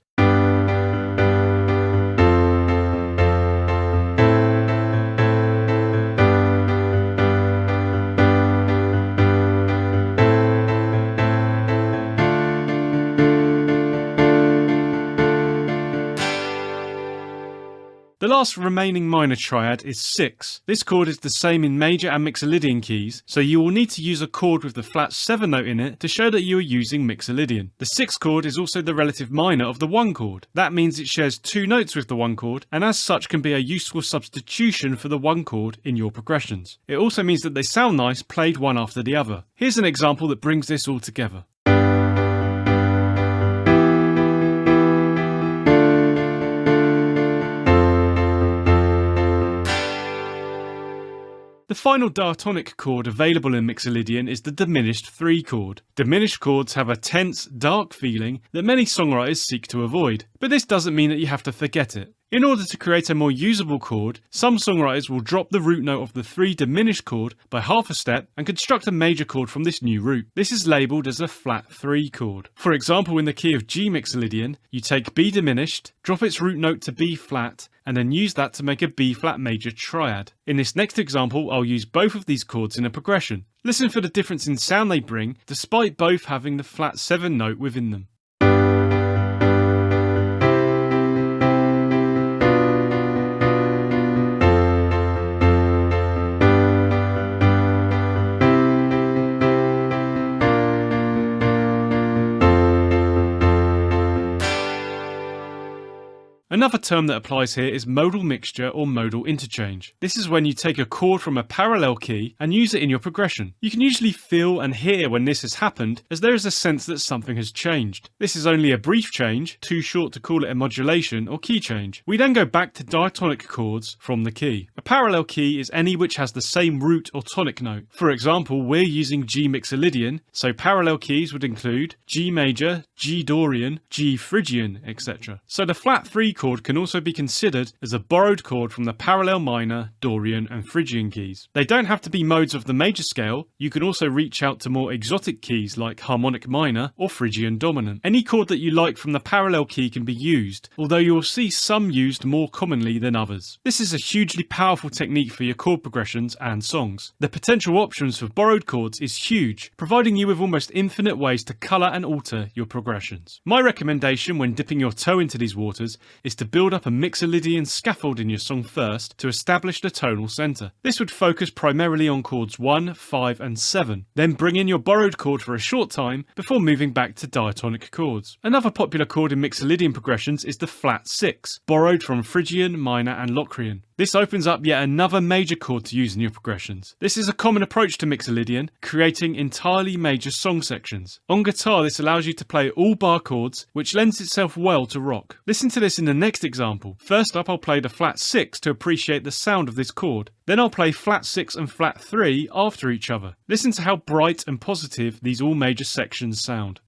The last remaining minor triad is 6. This chord is the same in major and Mixolydian keys, so you will need to use a chord with the flat 7 note in it to show that you are using Mixolydian. The 6th chord is also the relative minor of the 1 chord. That means it shares 2 notes with the 1 chord, and as such can be a useful substitution for the 1 chord in your progressions. It also means that they sound nice played one after the other. Here's an example that brings this all together. The final diatonic chord available in Mixolydian is the diminished 3 chord. Diminished chords have a tense, dark feeling that many songwriters seek to avoid, but this doesn't mean that you have to forget it. In order to create a more usable chord, some songwriters will drop the root note of the 3 diminished chord by half a step and construct a major chord from this new root. This is labelled as a flat 3 chord. For example, in the key of G Mixolydian, you take B diminished, drop its root note to B flat, and then use that to make a B flat major triad. In this next example, I'll use both of these chords in a progression. Listen for the difference in sound they bring, despite both having the flat 7 note within them. Another term that applies here is modal mixture or modal interchange. This is when you take a chord from a parallel key and use it in your progression. You can usually feel and hear when this has happened, as there is a sense that something has changed. This is only a brief change, too short to call it a modulation or key change. We then go back to diatonic chords from the key. A parallel key is any which has the same root or tonic note. For example, we're using G Mixolydian, so parallel keys would include G major, G Dorian, G Phrygian, etc. So the flat 3 chord can also be considered as a borrowed chord from the parallel minor, Dorian and Phrygian keys. They don't have to be modes of the major scale. You can also reach out to more exotic keys like harmonic minor or Phrygian dominant. Any chord that you like from the parallel key can be used, although you will see some used more commonly than others. This is a hugely powerful technique for your chord progressions and songs. The potential options for borrowed chords is huge, providing you with almost infinite ways to colour and alter your progressions. My recommendation when dipping your toe into these waters is to build up a Mixolydian scaffold in your song first to establish the tonal centre. This would focus primarily on chords 1, 5 and 7, then bring in your borrowed chord for a short time before moving back to diatonic chords. Another popular chord in Mixolydian progressions is the flat 6, borrowed from Phrygian, minor and Locrian. This opens up yet another major chord to use in your progressions. This is a common approach to Mixolydian, creating entirely major song sections. On guitar, this allows you to play all bar chords, which lends itself well to rock. Listen to this in the next example. First up, I'll play the flat 6 to appreciate the sound of this chord. Then I'll play flat 6 and flat 3 after each other. Listen to how bright and positive these all major sections sound.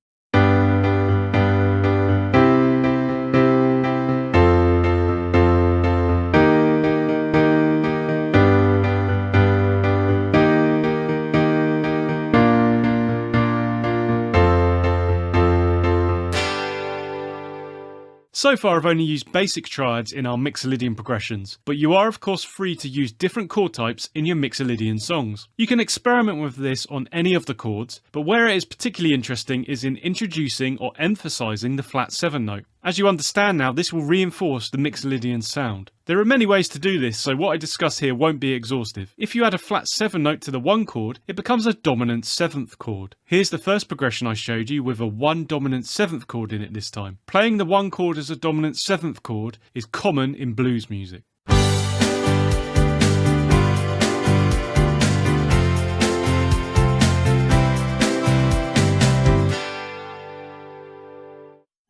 So far I've only used basic triads in our Mixolydian progressions, but you are of course free to use different chord types in your Mixolydian songs. You can experiment with this on any of the chords, but where it is particularly interesting is in introducing or emphasising the flat 7 note. As you understand now, this will reinforce the Mixolydian sound. There are many ways to do this, so what I discuss here won't be exhaustive. If you add a flat 7 note to the 1 chord, it becomes a dominant 7th chord. Here's the first progression I showed you with a 1 dominant 7th chord in it this time. Playing the 1 chord as a dominant 7th chord is common in blues music.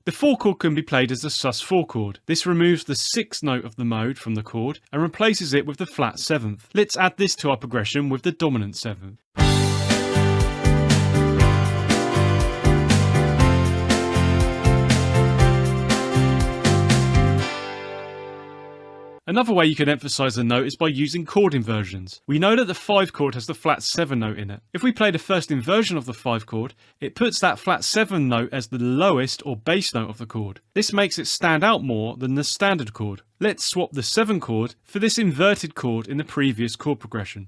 The 4 chord can be played as a sus4 chord. This removes the 6th note of the mode from the chord and replaces it with the flat 7th. Let's add this to our progression with the dominant 7th. Another way you can emphasise a note is by using chord inversions. We know that the 5 chord has the flat 7 note in it. If we play the first inversion of the 5 chord, it puts that flat 7 note as the lowest or bass note of the chord. This makes it stand out more than the standard chord. Let's swap the 7 chord for this inverted chord in the previous chord progression.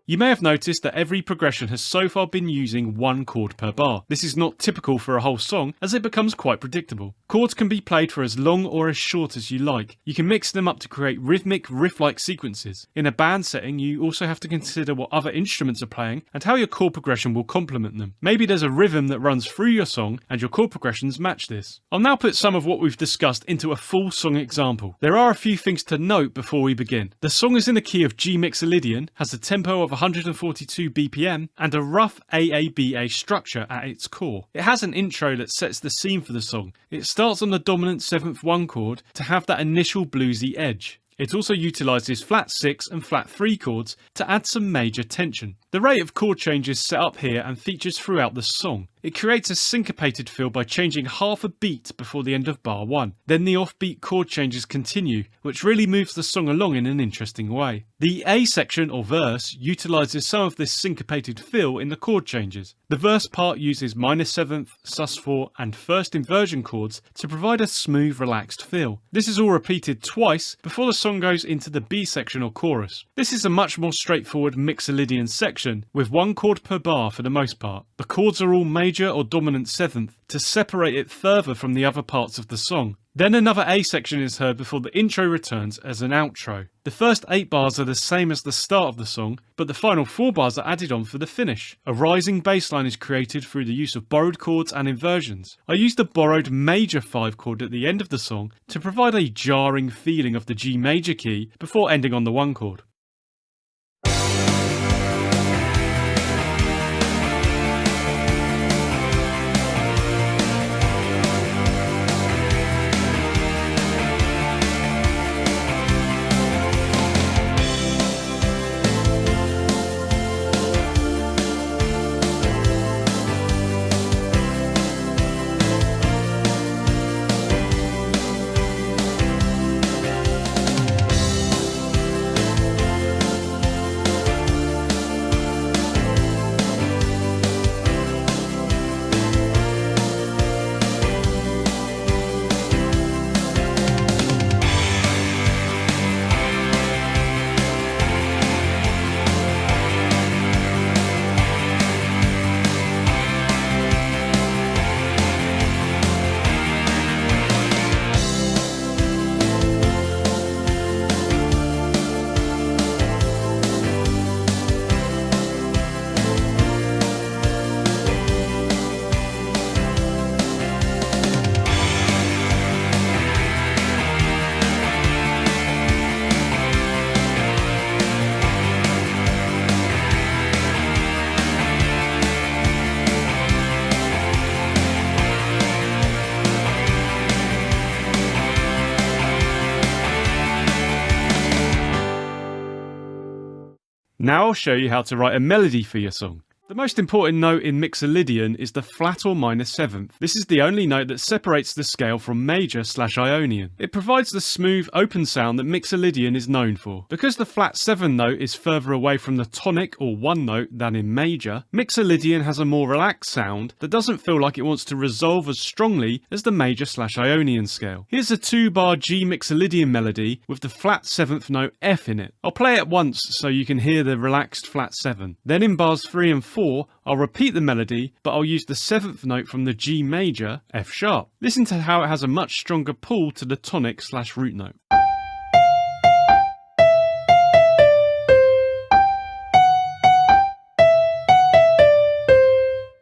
You may have noticed that every progression has so far been using 1 chord per bar. This is not typical for a whole song, as it becomes quite predictable. Chords can be played for as long or as short as you like. You can mix them up to create rhythmic, riff-like sequences. In a band setting, you also have to consider what other instruments are playing and how your chord progression will complement them. Maybe there's a rhythm that runs through your song and your chord progressions match this. I'll now put some of what we've discussed into a full song example. There are a few things to note before we begin. The song is in the key of G Mixolydian, has a tempo of 142 BPM and a rough AABA structure at its core. It has an intro that sets the scene for the song. It starts on the dominant 7th 1 chord to have that initial bluesy edge. It also utilises flat 6 and flat 3 chords to add some major tension. The rate of chord change is set up here and features throughout the song. It creates a syncopated feel by changing half a beat before the end of bar 1. Then the offbeat chord changes continue, which really moves the song along in an interesting way. The A section or verse utilises some of this syncopated feel in the chord changes. The verse part uses minor 7th, sus4 and first inversion chords to provide a smooth, relaxed feel. This is all repeated twice before the song goes into the B section or chorus. This is a much more straightforward Mixolydian section with 1 chord per bar for the most part. The chords are all major or dominant 7th to separate it further from the other parts of the song. Then another A section is heard before the intro returns as an outro. The first 8 bars are the same as the start of the song, but the final 4 bars are added on for the finish. A rising bass line is created through the use of borrowed chords and inversions. I used the borrowed major 5 chord at the end of the song to provide a jarring feeling of the G major key before ending on the 1 chord. Now I'll show you how to write a melody for your song. The most important note in Mixolydian is the flat or minor 7th. This is the only note that separates the scale from major/Ionian. It provides the smooth, open sound that Mixolydian is known for. Because the flat 7 note is further away from the tonic or 1 note than in major, Mixolydian has a more relaxed sound that doesn't feel like it wants to resolve as strongly as the major/Ionian scale. Here's a 2-bar G Mixolydian melody with the flat 7th note F in it. I'll play it once so you can hear the relaxed flat 7. Then in bars 3 and 4, I'll repeat the melody, but I'll use the 7th note from the G major, F sharp. Listen to how it has a much stronger pull to the tonic/root note.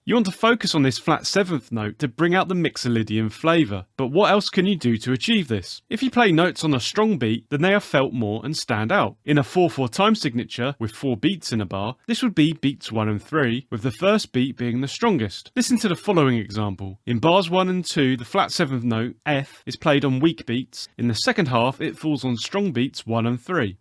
You want to focus on this flat 7th note to bring out the Mixolydian flavour, but what else can you do to achieve this? If you play notes on a strong beat, then they are felt more and stand out. In a 4/4 time signature with 4 beats in a bar, this would be beats 1 and 3, with the first beat being the strongest. Listen to the following example. In bars 1 and 2, the flat 7th note, F, is played on weak beats. In the second half, it falls on strong beats 1 and 3.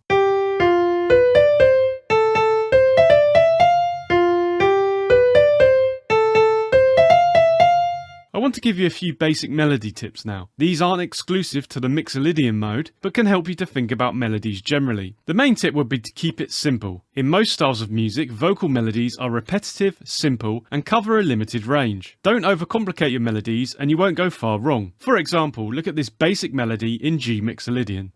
I want to give you a few basic melody tips now. These aren't exclusive to the Mixolydian mode, but can help you to think about melodies generally. The main tip would be to keep it simple. In most styles of music, vocal melodies are repetitive, simple, and cover a limited range. Don't overcomplicate your melodies and you won't go far wrong. For example, look at this basic melody in G Mixolydian.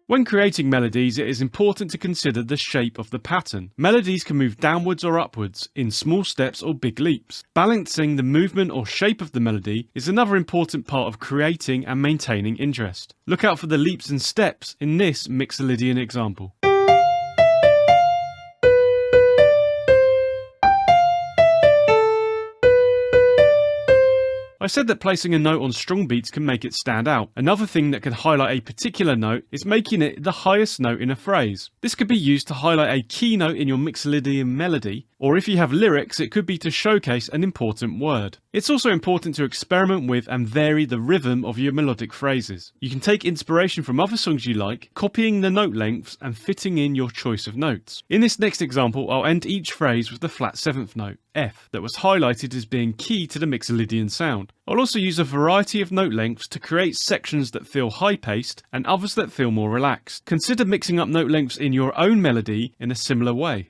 When creating melodies, it is important to consider the shape of the pattern. Melodies can move downwards or upwards, in small steps or big leaps. Balancing the movement or shape of the melody is another important part of creating and maintaining interest. Look out for the leaps and steps in this Mixolydian example. I said that placing a note on strong beats can make it stand out. Another thing that can highlight a particular note is making it the highest note in a phrase. This could be used to highlight a key note in your Mixolydian melody, or if you have lyrics, it could be to showcase an important word. It's also important to experiment with and vary the rhythm of your melodic phrases. You can take inspiration from other songs you like, copying the note lengths and fitting in your choice of notes. In this next example, I'll end each phrase with the flat 7th note, F, that was highlighted as being key to the Mixolydian sound. I'll also use a variety of note lengths to create sections that feel high-paced and others that feel more relaxed. Consider mixing up note lengths in your own melody in a similar way.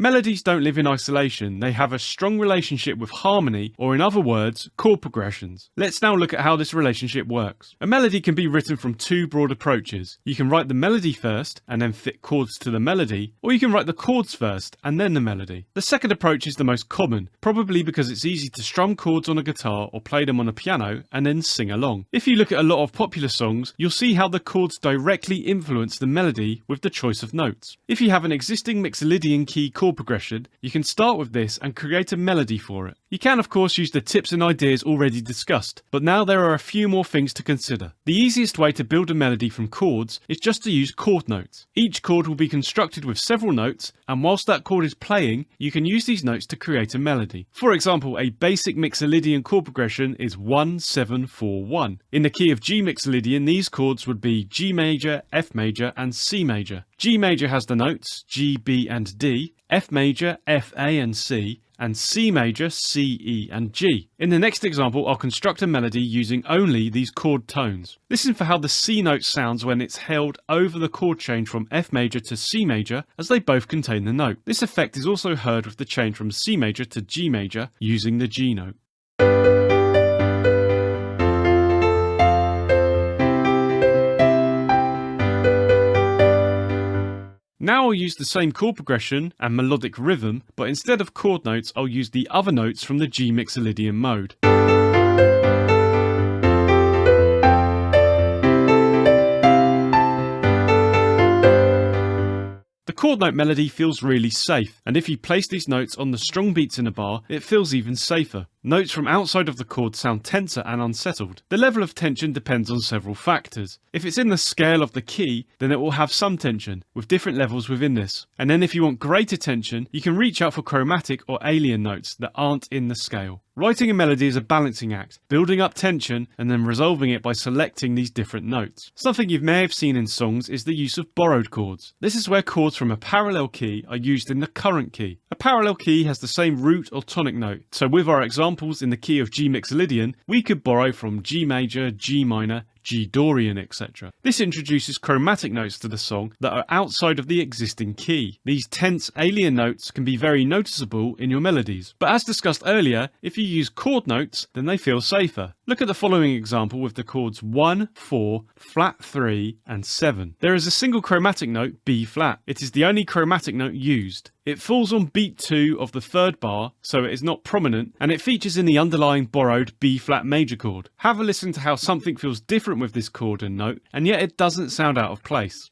Melodies don't live in isolation, they have a strong relationship with harmony, or in other words, chord progressions. Let's now look at how this relationship works. A melody can be written from two broad approaches. You can write the melody first, and then fit chords to the melody, or you can write the chords first, and then the melody. The second approach is the most common, probably because it's easy to strum chords on a guitar or play them on a piano, and then sing along. If you look at a lot of popular songs, you'll see how the chords directly influence the melody with the choice of notes. If you have an existing Mixolydian key chord progression, you can start with this and create a melody for it. You can of course use the tips and ideas already discussed, but now there are a few more things to consider. The easiest way to build a melody from chords is just to use chord notes. Each chord will be constructed with several notes, and whilst that chord is playing, you can use these notes to create a melody. For example, a basic Mixolydian chord progression is 1-7-4-1. In the key of G Mixolydian, these chords would be G major, F major, and C major. G major has the notes G, B, and D, F major, F, A, and C, and C major, C, E, and G. In the next example, I'll construct a melody using only these chord tones. Listen for how the C note sounds when it's held over the chord change from F major to C major, as they both contain the note. This effect is also heard with the change from C major to G major using the G note. Now I'll use the same chord progression and melodic rhythm, but instead of chord notes, I'll use the other notes from the G Mixolydian mode. The chord note melody feels really safe, and if you place these notes on the strong beats in a bar, it feels even safer. Notes from outside of the chord sound tenser and unsettled. The level of tension depends on several factors. If it's in the scale of the key, then it will have some tension, with different levels within this. And then if you want greater tension, you can reach out for chromatic or alien notes that aren't in the scale. Writing a melody is a balancing act, building up tension and then resolving it by selecting these different notes. Something you may have seen in songs is the use of borrowed chords. This is where chords from a parallel key are used in the current key. A parallel key has the same root or tonic note, so with our examples in the key of G Mixolydian, we could borrow from G major, G minor, G Dorian, etc. This introduces chromatic notes to the song that are outside of the existing key. These tense alien notes can be very noticeable in your melodies, but as discussed earlier, if you use chord notes, then they feel safer. Look at the following example with the chords 1, 4, flat 3, and 7. There is a single chromatic note, B flat. It is the only chromatic note used. It falls on beat 2 of the third bar, so it is not prominent, and it features in the underlying borrowed B flat major chord. Have a listen to how something feels different with this chord and note, and yet it doesn't sound out of place.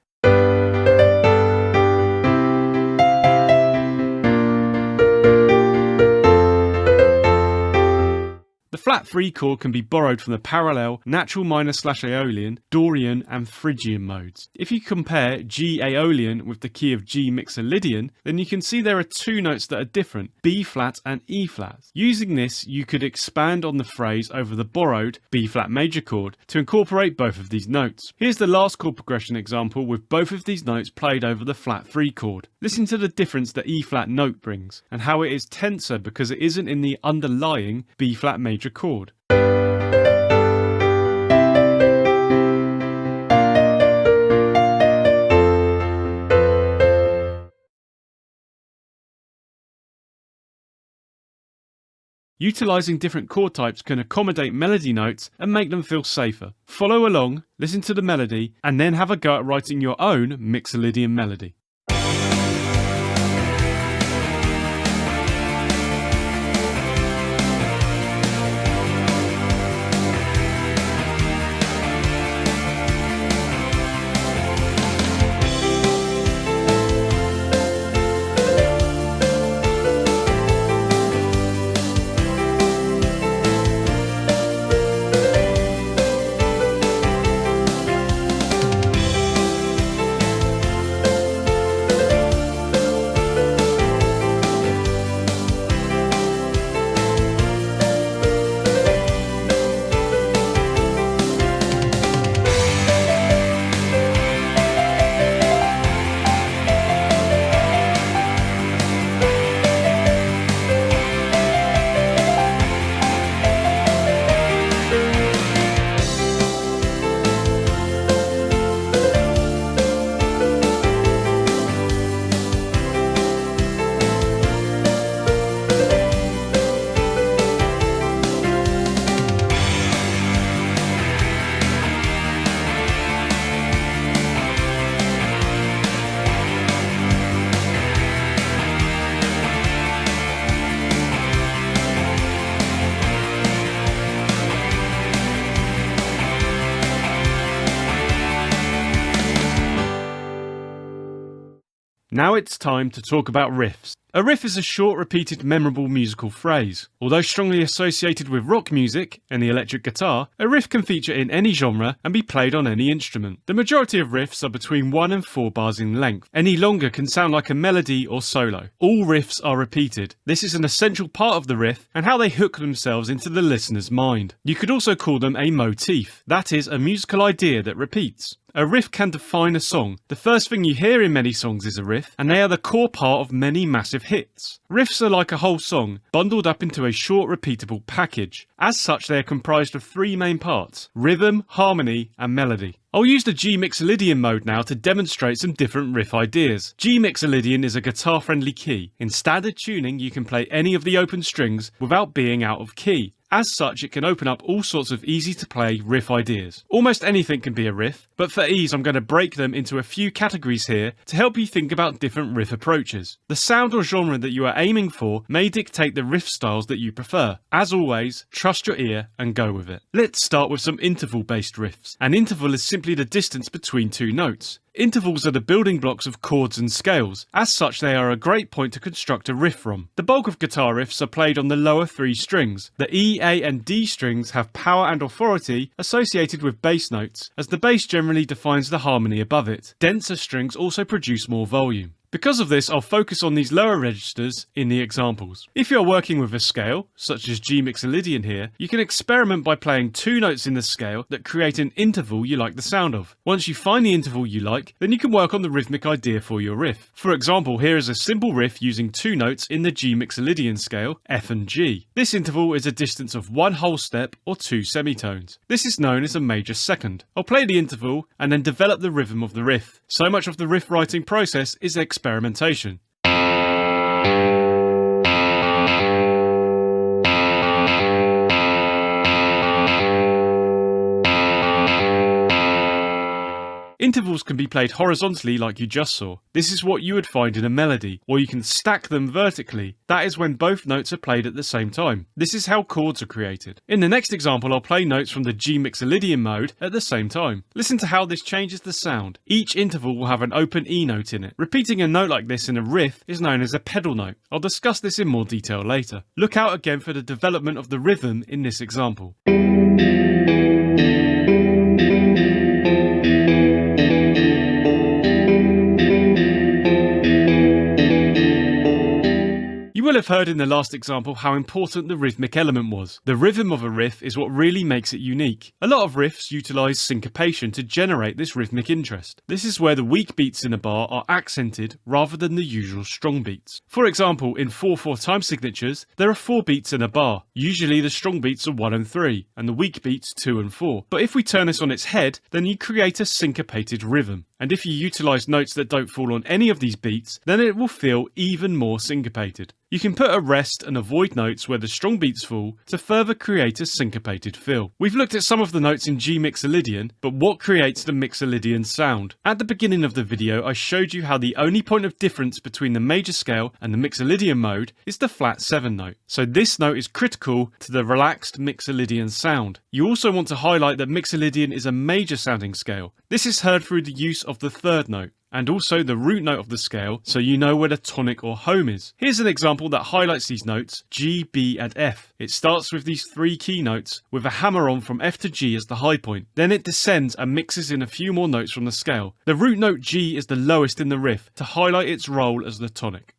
The flat 3 chord can be borrowed from the parallel, natural minor / Aeolian, Dorian and Phrygian modes. If you compare G Aeolian with the key of G Mixolydian, then you can see there are two notes that are different, B flat and E flat. Using this, you could expand on the phrase over the borrowed B flat major chord to incorporate both of these notes. Here's the last chord progression example with both of these notes played over the flat 3 chord. Listen to the difference the E flat note brings, and how it is tenser because it isn't in the underlying B flat major chord. Utilising different chord types can accommodate melody notes and make them feel safer. Follow along, listen to the melody, and then have a go at writing your own Mixolydian melody. Now it's time to talk about riffs. A riff is a short, repeated, memorable musical phrase. Although strongly associated with rock music and the electric guitar, a riff can feature in any genre and be played on any instrument. The majority of riffs are between 1 and 4 bars in length. Any longer can sound like a melody or solo. All riffs are repeated. This is an essential part of the riff and how they hook themselves into the listener's mind. You could also call them a motif. That is, a musical idea that repeats. A riff can define a song. The first thing you hear in many songs is a riff, and they are the core part of many massive hits. Riffs are like a whole song, bundled up into a short, repeatable package. As such, they are comprised of 3 main parts: rhythm, harmony, and melody. I'll use the G Mixolydian mode now to demonstrate some different riff ideas. G Mixolydian is a guitar-friendly key. In standard tuning, you can play any of the open strings without being out of key. As such, it can open up all sorts of easy-to-play riff ideas. Almost anything can be a riff, but for ease I'm going to break them into a few categories here to help you think about different riff approaches. The sound or genre that you are aiming for may dictate the riff styles that you prefer. As always, trust your ear and go with it. Let's start with some interval-based riffs. An interval is simply the distance between 2 notes. Intervals are the building blocks of chords and scales. As such, they are a great point to construct a riff from. The bulk of guitar riffs are played on the lower 3 strings. The E, A and D strings have power and authority associated with bass notes, as the bass generally defines the harmony above it. Denser strings also produce more volume. Because of this, I'll focus on these lower registers in the examples. If you're working with a scale, such as G Mixolydian here, you can experiment by playing 2 notes in the scale that create an interval you like the sound of. Once you find the interval you like, then you can work on the rhythmic idea for your riff. For example, here is a simple riff using 2 notes in the G Mixolydian scale, F and G. This interval is a distance of 1 whole step or 2 semitones. This is known as a major second. I'll play the interval and then develop the rhythm of the riff. So much of the riff writing process is experimentation. Intervals can be played horizontally like you just saw. This is what you would find in a melody, or you can stack them vertically. That is when both notes are played at the same time. This is how chords are created. In the next example, I'll play notes from the G Mixolydian mode at the same time. Listen to how this changes the sound. Each interval will have an open E note in it. Repeating a note like this in a riff is known as a pedal note. I'll discuss this in more detail later. Look out again for the development of the rhythm in this example. You will have heard in the last example how important the rhythmic element was. The rhythm of a riff is what really makes it unique. A lot of riffs utilise syncopation to generate this rhythmic interest. This is where the weak beats in a bar are accented rather than the usual strong beats. For example, in 4/4 time signatures, there are 4 beats in a bar. Usually the strong beats are 1 and 3, and the weak beats 2 and 4. But if we turn this on its head, then you create a syncopated rhythm. And if you utilise notes that don't fall on any of these beats, then it will feel even more syncopated. You can put a rest and avoid notes where the strong beats fall to further create a syncopated feel. We've looked at some of the notes in G Mixolydian, but what creates the Mixolydian sound? At the beginning of the video, I showed you how the only point of difference between the major scale and the Mixolydian mode is the flat 7 note. So this note is critical to the relaxed Mixolydian sound. You also want to highlight that Mixolydian is a major sounding scale. This is heard through the use of the 3rd note, and also the root note of the scale, so you know where the tonic or home is. Here's an example that highlights these notes, G, B and F. It starts with these 3 key notes, with a hammer on from F to G as the high point. Then it descends and mixes in a few more notes from the scale. The root note G is the lowest in the riff, to highlight its role as the tonic.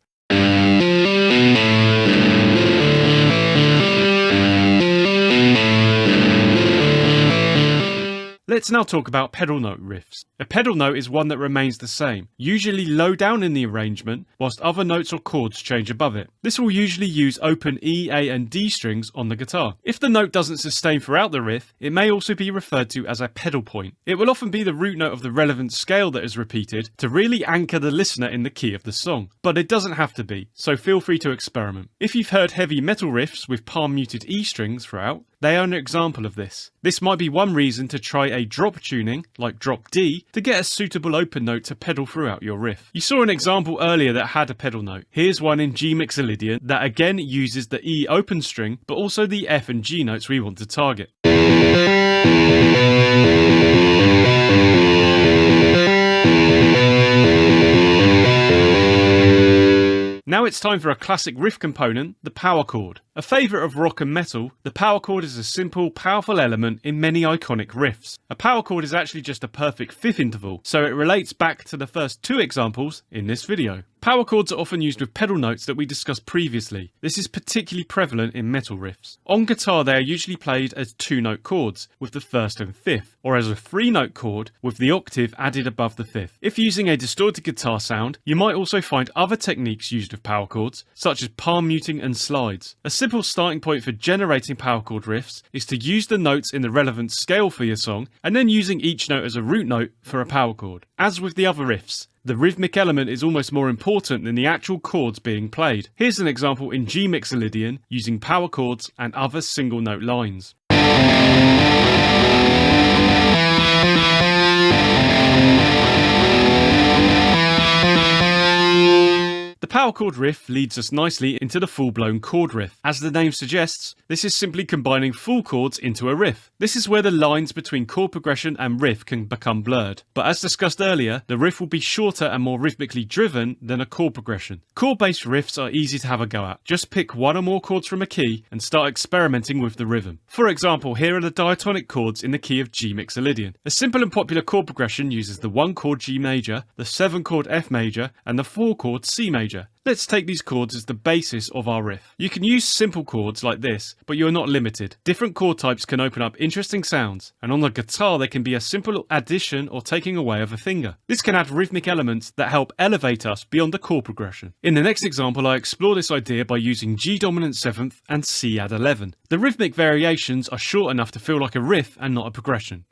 Let's now talk about pedal note riffs. A pedal note is one that remains the same, usually low down in the arrangement, whilst other notes or chords change above it. This will usually use open E, A and D strings on the guitar. If the note doesn't sustain throughout the riff, it may also be referred to as a pedal point. It will often be the root note of the relevant scale that is repeated to really anchor the listener in the key of the song. But it doesn't have to be, so feel free to experiment. If you've heard heavy metal riffs with palm muted E strings throughout, they are an example of this. This might be one reason to try a drop tuning, like drop D, to get a suitable open note to pedal throughout your riff. You saw an example earlier that had a pedal note. Here's one in G Mixolydian that again uses the E open string, but also the F and G notes we want to target. Now it's time for a classic riff component, the power chord. A favourite of rock and metal, the power chord is a simple, powerful element in many iconic riffs. A power chord is actually just a perfect fifth interval, so it relates back to the first two examples in this video. Power chords are often used with pedal notes that we discussed previously. This is particularly prevalent in metal riffs. On guitar they are usually played as two-note chords, with the first and fifth, or as a three-note chord with the octave added above the fifth. If using a distorted guitar sound, you might also find other techniques used with power chords, such as palm muting and slides. A simple starting point for generating power chord riffs is to use the notes in the relevant scale for your song, and then using each note as a root note for a power chord. As with the other riffs, the rhythmic element is almost more important than the actual chords being played. Here's an example in G Mixolydian using power chords and other single note lines. The power chord riff leads us nicely into the full-blown chord riff. As the name suggests, this is simply combining full chords into a riff. This is where the lines between chord progression and riff can become blurred. But as discussed earlier, the riff will be shorter and more rhythmically driven than a chord progression. Chord-based riffs are easy to have a go at. Just pick one or more chords from a key and start experimenting with the rhythm. For example, here are the diatonic chords in the key of G Mixolydian. A simple and popular chord progression uses the 1 chord G major, the 7 chord F major, and the 4 chord C major. Let's take these chords as the basis of our riff. You can use simple chords like this, but you're not limited. Different chord types can open up interesting sounds, and on the guitar there can be a simple addition or taking away of a finger. This can add rhythmic elements that help elevate us beyond the chord progression. In the next example, I explore this idea by using G dominant 7th and C add 11. The rhythmic variations are short enough to feel like a riff and not a progression.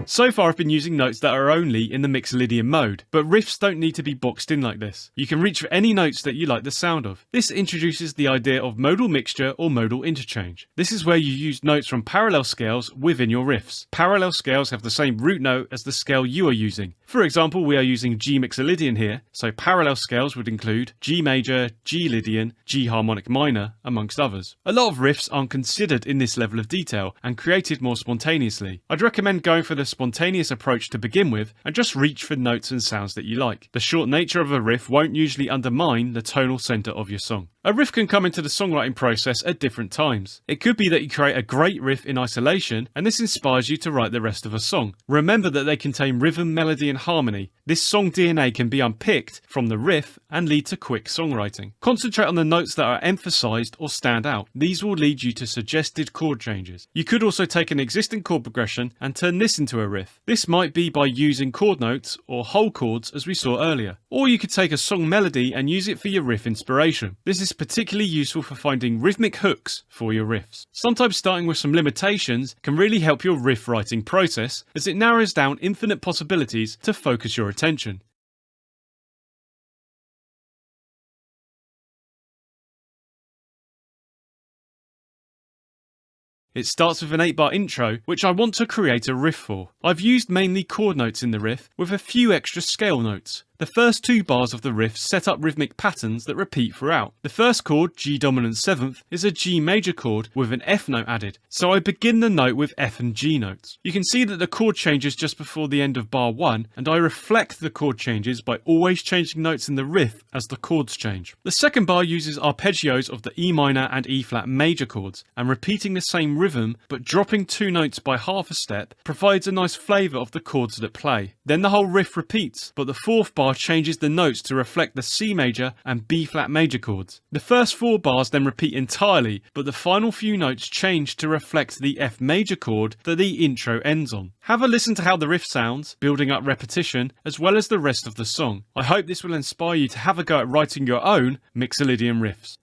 So far I've been using notes that are only in the Mixolydian mode, but riffs don't need to be boxed in like this. You can reach for any notes that you like the sound of. This introduces the idea of modal mixture or modal interchange. This is where you use notes from parallel scales within your riffs. Parallel scales have the same root note as the scale you are using. For example, we are using G Mixolydian here, so parallel scales would include G major, G Lydian, G harmonic minor, amongst others. A lot of riffs aren't considered in this level of detail and created more spontaneously. I'd recommend going for the spontaneous approach to begin with and just reach for notes and sounds that you like. The short nature of a riff won't usually undermine the tonal center of your song. A riff can come into the songwriting process at different times. It could be that you create a great riff in isolation and this inspires you to write the rest of a song. Remember that they contain rhythm, melody and harmony. This song DNA can be unpicked from the riff and lead to quick songwriting. Concentrate on the notes that are emphasized or stand out. These will lead you to suggested chord changes. You could also take an existing chord progression and turn this into a riff. This might be by using chord notes or whole chords as we saw earlier. Or you could take a song melody and use it for your riff inspiration. This is particularly useful for finding rhythmic hooks for your riffs. Sometimes starting with some limitations can really help your riff writing process as it narrows down infinite possibilities to focus your attention. It starts with an 8-bar intro, which I want to create a riff for. I've used mainly chord notes in the riff, with a few extra scale notes. The first 2 bars of the riff set up rhythmic patterns that repeat throughout. The first chord, G dominant 7th, is a G major chord with an F note added, so I begin the note with F and G notes. You can see that the chord changes just before the end of bar 1, and I reflect the chord changes by always changing notes in the riff as the chords change. The second bar uses arpeggios of the E minor and E flat major chords, and repeating the same rhythm but dropping 2 notes by half a step provides a nice flavour of the chords that play. Then the whole riff repeats, but the 4th bar changes the notes to reflect the C major and B flat major chords. The first 4 bars then repeat entirely, but the final few notes change to reflect the F major chord that the intro ends on. Have a listen to how the riff sounds, building up repetition, as well as the rest of the song. I hope this will inspire you to have a go at writing your own Mixolydian riffs.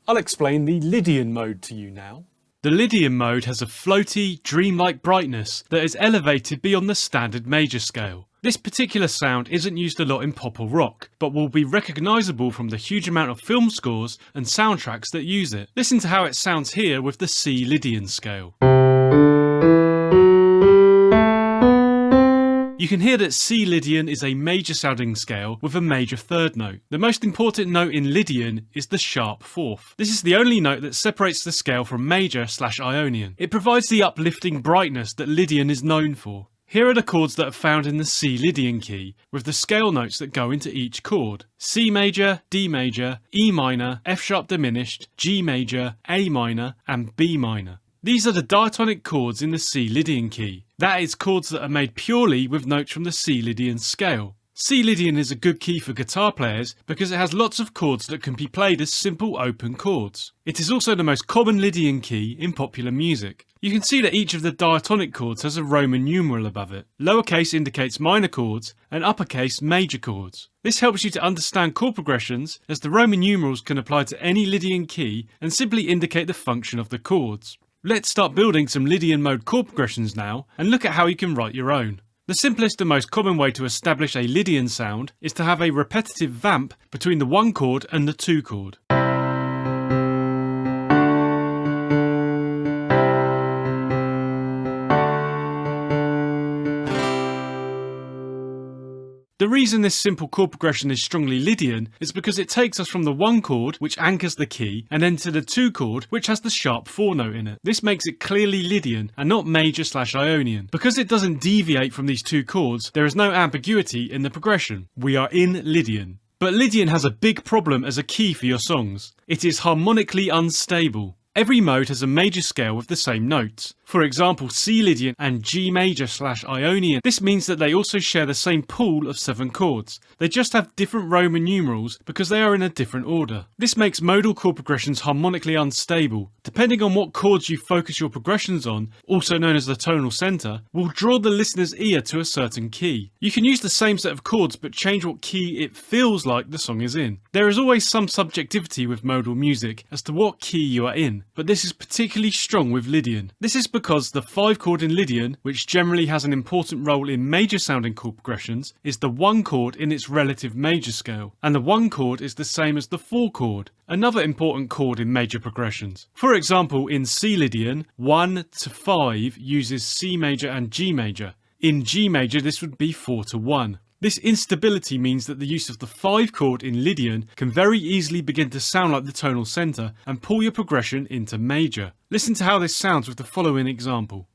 I'll explain the Lydian mode to you now. The Lydian mode has a floaty, dreamlike brightness that is elevated beyond the standard major scale. This particular sound isn't used a lot in pop or rock, but will be recognisable from the huge amount of film scores and soundtracks that use it. Listen to how it sounds here with the C Lydian scale. You can hear that C Lydian is a major sounding scale with a major third note. The most important note in Lydian is the sharp fourth. This is the only note that separates the scale from major/Ionian. It provides the uplifting brightness that Lydian is known for. Here are the chords that are found in the C Lydian key, with the scale notes that go into each chord. C major, D major, E minor, F sharp diminished, G major, A minor, and B minor. These are the diatonic chords in the C Lydian key. That is, chords that are made purely with notes from the C Lydian scale. C Lydian is a good key for guitar players because it has lots of chords that can be played as simple open chords. It is also the most common Lydian key in popular music. You can see that each of the diatonic chords has a Roman numeral above it. Lowercase indicates minor chords and uppercase major chords. This helps you to understand chord progressions, as the Roman numerals can apply to any Lydian key and simply indicate the function of the chords. Let's start building some Lydian mode chord progressions now and look at how you can write your own. The simplest and most common way to establish a Lydian sound is to have a repetitive vamp between the 1 chord and the 2 chord. The reason this simple chord progression is strongly Lydian is because it takes us from the 1 chord, which anchors the key, and then to the 2 chord, which has the sharp 4 note in it. This makes it clearly Lydian and not major/Ionian. Because it doesn't deviate from these 2 chords, there is no ambiguity in the progression. We are in Lydian. But Lydian has a big problem as a key for your songs. It is harmonically unstable. Every mode has a major scale with the same notes. For example, C Lydian and G major/Ionian. This means that they also share the same pool of 7 chords. They just have different Roman numerals because they are in a different order. This makes modal chord progressions harmonically unstable. Depending on what chords you focus your progressions on, also known as the tonal center, will draw the listener's ear to a certain key. You can use the same set of chords but change what key it feels like the song is in. There is always some subjectivity with modal music as to what key you are in, but this is particularly strong with Lydian. This is because the 5 chord in Lydian, which generally has an important role in major sounding chord progressions, is the 1 chord in its relative major scale, and the 1 chord is the same as the 4 chord, another important chord in major progressions. For example, in C Lydian, 1 to 5 uses C major and G major. In G major, this would be 4 to 1. This instability means that the use of the 5 chord in Lydian can very easily begin to sound like the tonal center and pull your progression into major. Listen to how this sounds with the following example.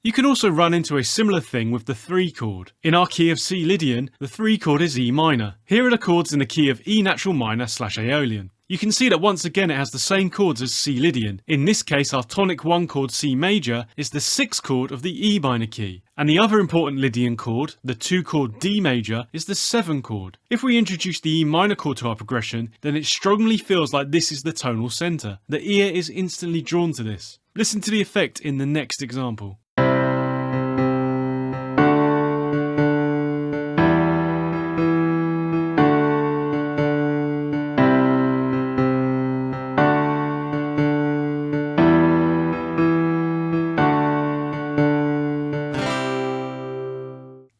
You can also run into a similar thing with the 3 chord. In our key of C Lydian, the 3 chord is E minor. Here are the chords in the key of E natural minor/Aeolian. You can see that once again it has the same chords as C Lydian. In this case, our tonic 1 chord C major is the 6th chord of the E minor key. And the other important Lydian chord, the 2 chord D major, is the 7 chord. If we introduce the E minor chord to our progression, then it strongly feels like this is the tonal center. The ear is instantly drawn to this. Listen to the effect in the next example.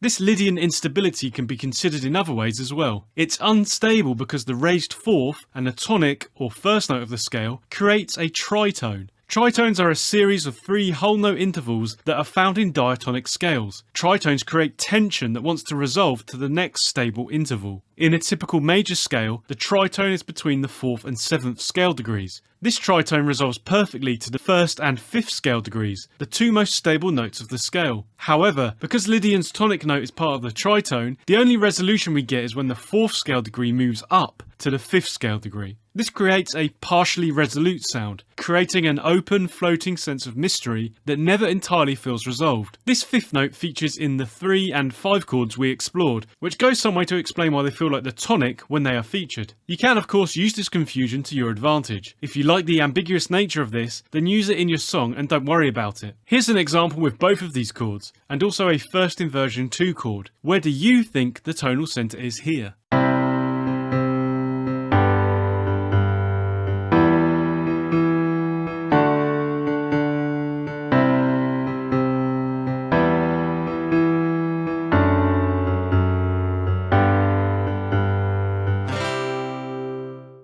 This Lydian instability can be considered in other ways as well. It's unstable because the raised 4th and the tonic, or first note of the scale, creates a tritone. Tritones are a series of 3 whole note intervals that are found in diatonic scales. Tritones create tension that wants to resolve to the next stable interval. In a typical major scale, the tritone is between the 4th and 7th scale degrees. This tritone resolves perfectly to the 1st and 5th scale degrees, the 2 most stable notes of the scale. However, because Lydian's tonic note is part of the tritone, the only resolution we get is when the 4th scale degree moves up, to the 5th scale degree. This creates a partially resolute sound, creating an open, floating sense of mystery that never entirely feels resolved. This 5th note features in the 3 and 5 chords we explored, which goes some way to explain why they feel like the tonic when they are featured. You can of course use this confusion to your advantage. If you like the ambiguous nature of this, then use it in your song and don't worry about it. Here's an example with both of these chords, and also a first inversion 2 chord. Where do you think the tonal centre is here?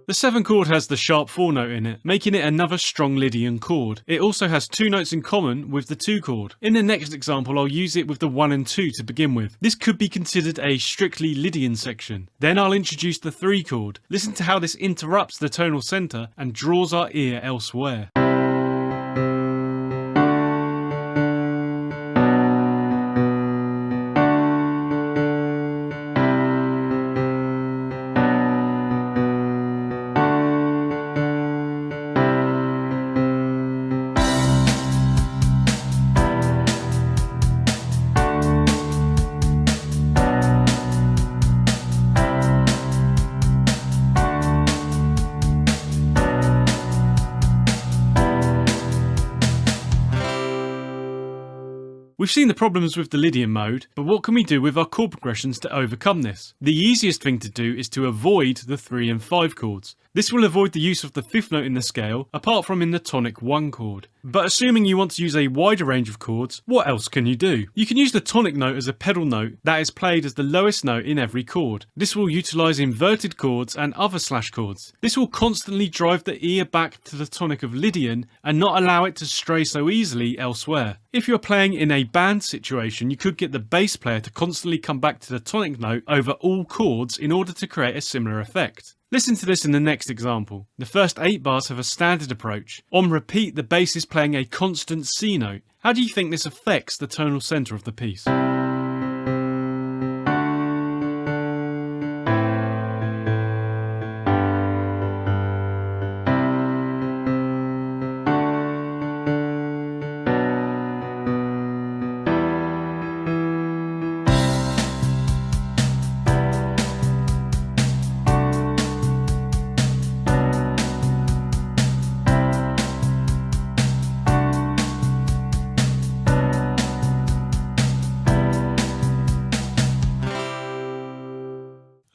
The 7th chord has the sharp 4 note in it, making it another strong Lydian chord. It also has 2 notes in common with the 2 chord. In the next example, I'll use it with the 1 and 2 to begin with. This could be considered a strictly Lydian section. Then I'll introduce the 3 chord. Listen to how this interrupts the tonal centre and draws our ear elsewhere. We've seen the problems with the Lydian mode, but what can we do with our chord progressions to overcome this? The easiest thing to do is to avoid the 3 and 5 chords. This will avoid the use of the 5th note in the scale, apart from in the tonic 1 chord. But assuming you want to use a wider range of chords, what else can you do? You can use the tonic note as a pedal note that is played as the lowest note in every chord. This will utilise inverted chords and other slash chords. This will constantly drive the ear back to the tonic of Lydian and not allow it to stray so easily elsewhere. If you're playing in a band situation, you could get the bass player to constantly come back to the tonic note over all chords in order to create a similar effect. Listen to this in the next example. The first 8 bars have a standard approach. On repeat, the bass is playing a constant C note. How do you think this affects the tonal centre of the piece?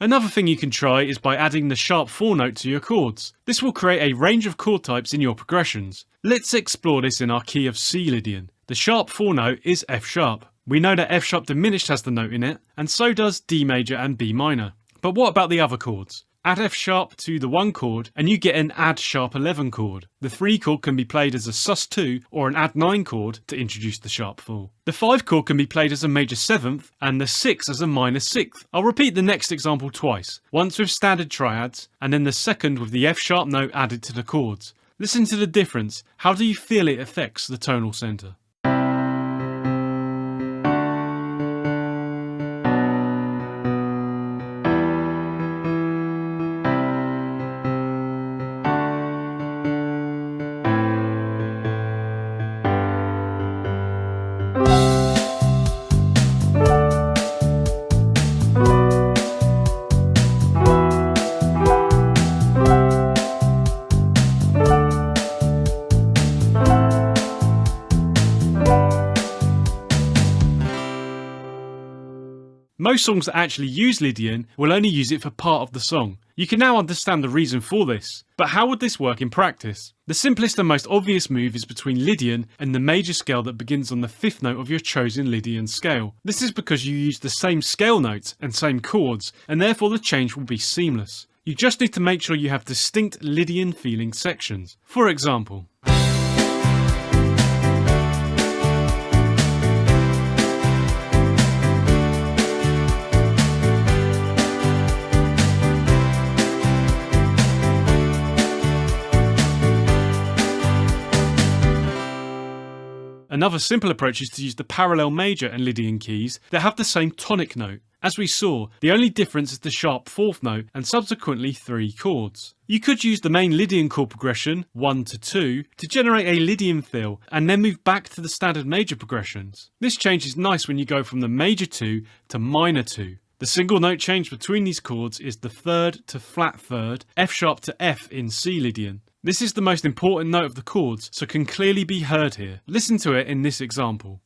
Another thing you can try is by adding the sharp 4 note to your chords. This will create a range of chord types in your progressions. Let's explore this in our key of C Lydian. The sharp 4 note is F sharp. We know that F sharp diminished has the note in it, and so does D major and B minor. But what about the other chords? Add F sharp to the 1 chord and you get an add sharp 11 chord. The 3 chord can be played as a sus2 or an add 9 chord to introduce the sharp 4. The 5 chord can be played as a major 7th and the 6 as a minor 6th. I'll repeat the next example twice, once with standard triads and then the second with the F sharp note added to the chords. Listen to the difference. How do you feel it affects the tonal centre? Most songs that actually use Lydian will only use it for part of the song. You can now understand the reason for this. But how would this work in practice? The simplest and most obvious move is between Lydian and the major scale that begins on the 5th note of your chosen Lydian scale. This is because you use the same scale notes and same chords, and therefore the change will be seamless. You just need to make sure you have distinct Lydian feeling sections. For example, another simple approach is to use the parallel major and Lydian keys that have the same tonic note. As we saw, the only difference is the sharp fourth note and subsequently 3 chords. You could use the main Lydian chord progression, 1 to 2, to generate a Lydian fill and then move back to the standard major progressions. This change is nice when you go from the major 2 to minor 2. The single note change between these chords is the third to flat third, F sharp to F in C Lydian. This is the most important note of the chords, so can clearly be heard here. Listen to it in this example.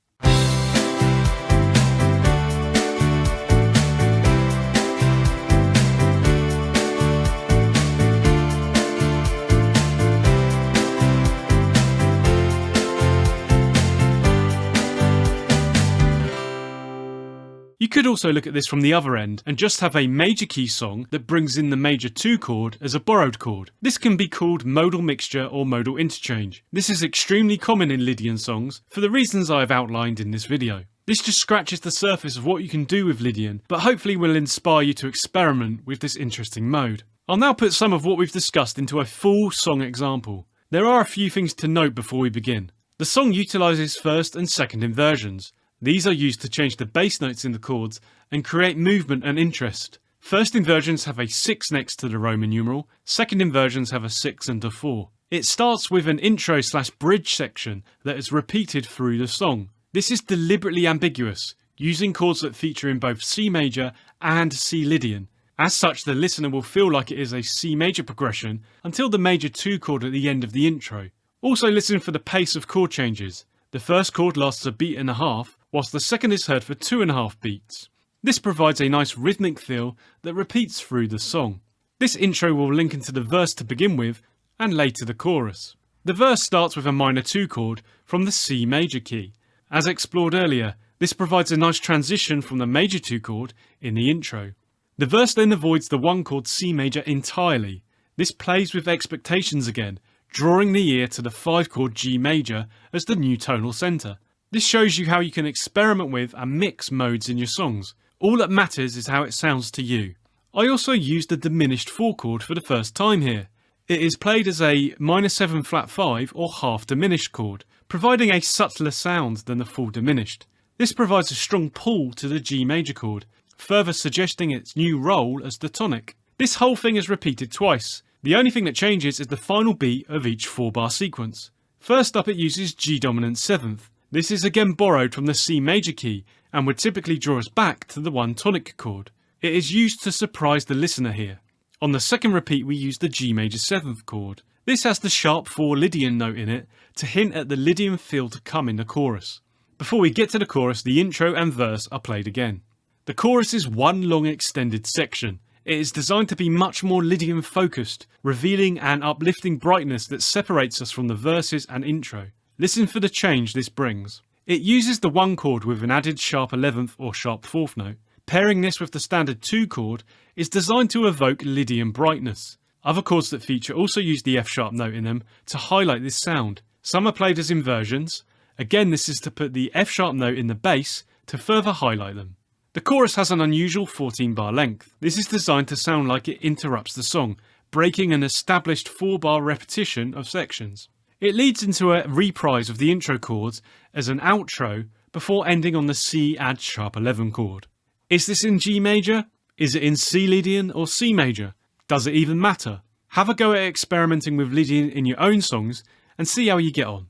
You could also look at this from the other end and just have a major key song that brings in the major 2 chord as a borrowed chord. This can be called modal mixture or modal interchange. This is extremely common in Lydian songs for the reasons I have outlined in this video. This just scratches the surface of what you can do with Lydian, but hopefully will inspire you to experiment with this interesting mode. I'll now put some of what we've discussed into a full song example. There are a few things to note before we begin. The song utilises first and second inversions. These are used to change the bass notes in the chords and create movement and interest. First inversions have a 6 next to the Roman numeral, second inversions have a 6 and a 4. It starts with an intro/bridge section that is repeated through the song. This is deliberately ambiguous, using chords that feature in both C major and C Lydian. As such, the listener will feel like it is a C major progression until the major 2 chord at the end of the intro. Also listen for the pace of chord changes. The first chord lasts a beat and a half, whilst the second is heard for 2.5 beats. This provides a nice rhythmic feel that repeats through the song. This intro will link into the verse to begin with, and later the chorus. The verse starts with a minor 2 chord from the C major key. As explored earlier, this provides a nice transition from the major 2 chord in the intro. The verse then avoids the 1 chord C major entirely. This plays with expectations again, drawing the ear to the 5 chord G major as the new tonal centre. This shows you how you can experiment with and mix modes in your songs. All that matters is how it sounds to you. I also used the diminished 4 chord for the first time here. It is played as a minor 7 flat 5 or half diminished chord, providing a subtler sound than the full diminished. This provides a strong pull to the G major chord, further suggesting its new role as the tonic. This whole thing is repeated twice. The only thing that changes is the final beat of each 4-bar sequence. First up, it uses G dominant 7th. This is again borrowed from the C major key and would typically draw us back to the 1 tonic chord. It is used to surprise the listener here. On the second repeat we use the G major 7th chord. This has the sharp 4 Lydian note in it to hint at the Lydian feel to come in the chorus. Before we get to the chorus, the intro and verse are played again. The chorus is one long extended section. It is designed to be much more Lydian focused, revealing an uplifting brightness that separates us from the verses and intro. Listen for the change this brings. It uses the 1 chord with an added sharp 11th or sharp 4th note. Pairing this with the standard 2 chord is designed to evoke Lydian brightness. Other chords that feature also use the F sharp note in them to highlight this sound. Some are played as inversions. Again, this is to put the F sharp note in the bass to further highlight them. The chorus has an unusual 14-bar length. This is designed to sound like it interrupts the song, breaking an established 4-bar repetition of sections. It leads into a reprise of the intro chords as an outro before ending on the C add sharp 11 chord. Is this in G major? Is it in C Lydian or C major? Does it even matter? Have a go at experimenting with Lydian in your own songs and see how you get on.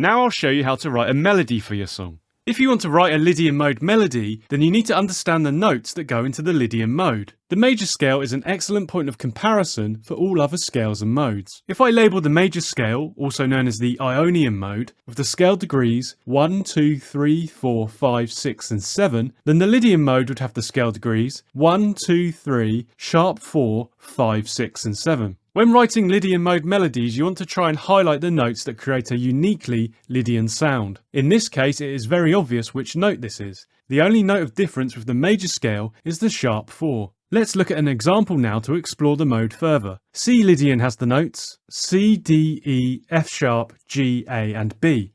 Now I'll show you how to write a melody for your song. If you want to write a Lydian mode melody, then you need to understand the notes that go into the Lydian mode. The major scale is an excellent point of comparison for all other scales and modes. If I label the major scale, also known as the Ionian mode, with the scale degrees 1, 2, 3, 4, 5, 6 and 7, then the Lydian mode would have the scale degrees 1, 2, 3, sharp 4, 5, 6 and 7. When writing Lydian mode melodies, you want to try and highlight the notes that create a uniquely Lydian sound. In this case, it is very obvious which note this is. The only note of difference with the major scale is the sharp 4. Let's look at an example now to explore the mode further. C Lydian has the notes C, D, E, F sharp, G, A and B.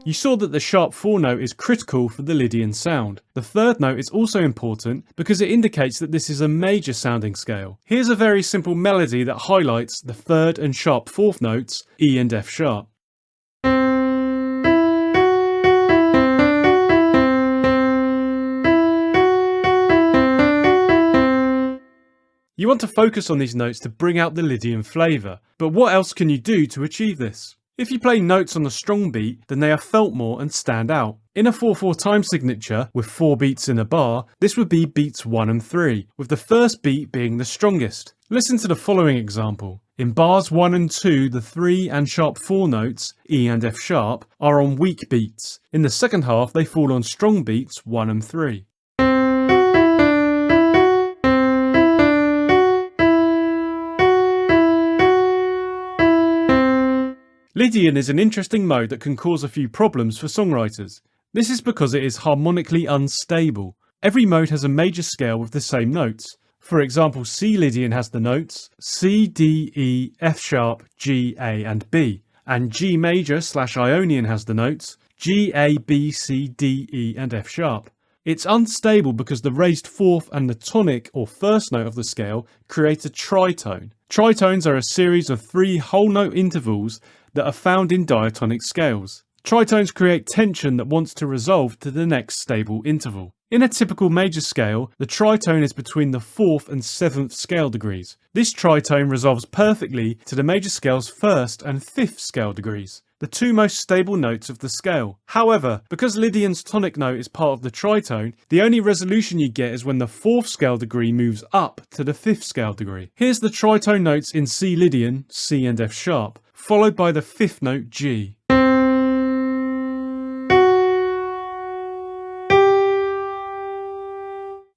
You saw that the sharp 4 note is critical for the Lydian sound. The third note is also important because it indicates that this is a major sounding scale. Here's a very simple melody that highlights the third and sharp 4th notes, E and F sharp. You want to focus on these notes to bring out the Lydian flavour, but what else can you do to achieve this? If you play notes on a strong beat, then they are felt more and stand out. In a 4/4 time signature with 4 beats in a bar, this would be beats 1 and 3, with the first beat being the strongest. Listen to the following example. In bars 1 and 2, the 3 and sharp 4 notes, E and F sharp, are on weak beats. In the second half, they fall on strong beats 1 and 3. Lydian is an interesting mode that can cause a few problems for songwriters. This is because it is harmonically unstable. Every mode has a major scale with the same notes. For example, C Lydian has the notes C, D, E, F sharp, G, A and B. And G major / Ionian has the notes G, A, B, C, D, E and F sharp. It's unstable because the raised 4th and the tonic or first note of the scale create a tritone. Tritones are a series of 3 whole note intervals that are found in diatonic scales. Tritones create tension that wants to resolve to the next stable interval. In a typical major scale, the tritone is between the 4th and 7th scale degrees. This tritone resolves perfectly to the major scale's 1st and 5th scale degrees, the 2 most stable notes of the scale. However, because Lydian's tonic note is part of the tritone, the only resolution you get is when the 4th scale degree moves up to the 5th scale degree. Here's the tritone notes in C Lydian, C and F sharp, followed by the 5th note G.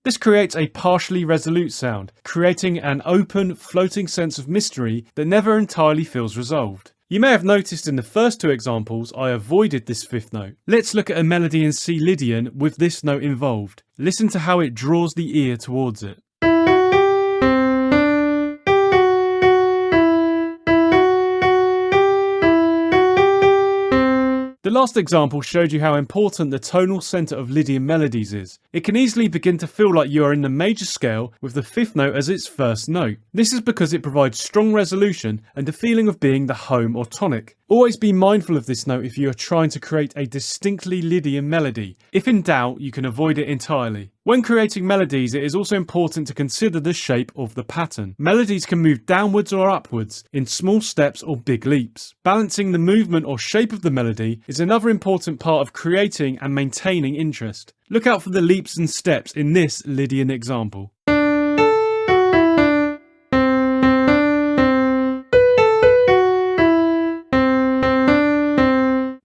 This creates a partially resolute sound, creating an open, floating sense of mystery that never entirely feels resolved. You may have noticed in the first 2 examples I avoided this 5th note. Let's look at a melody in C Lydian with this note involved. Listen to how it draws the ear towards it. The last example showed you how important the tonal centre of Lydian melodies is. It can easily begin to feel like you are in the major scale with the 5th note as its first note. This is because it provides strong resolution and a feeling of being the home or tonic. Always be mindful of this note if you are trying to create a distinctly Lydian melody. If in doubt, you can avoid it entirely. When creating melodies, it is also important to consider the shape of the pattern. Melodies can move downwards or upwards, in small steps or big leaps. Balancing the movement or shape of the melody is another important part of creating and maintaining interest. Look out for the leaps and steps in this Lydian example.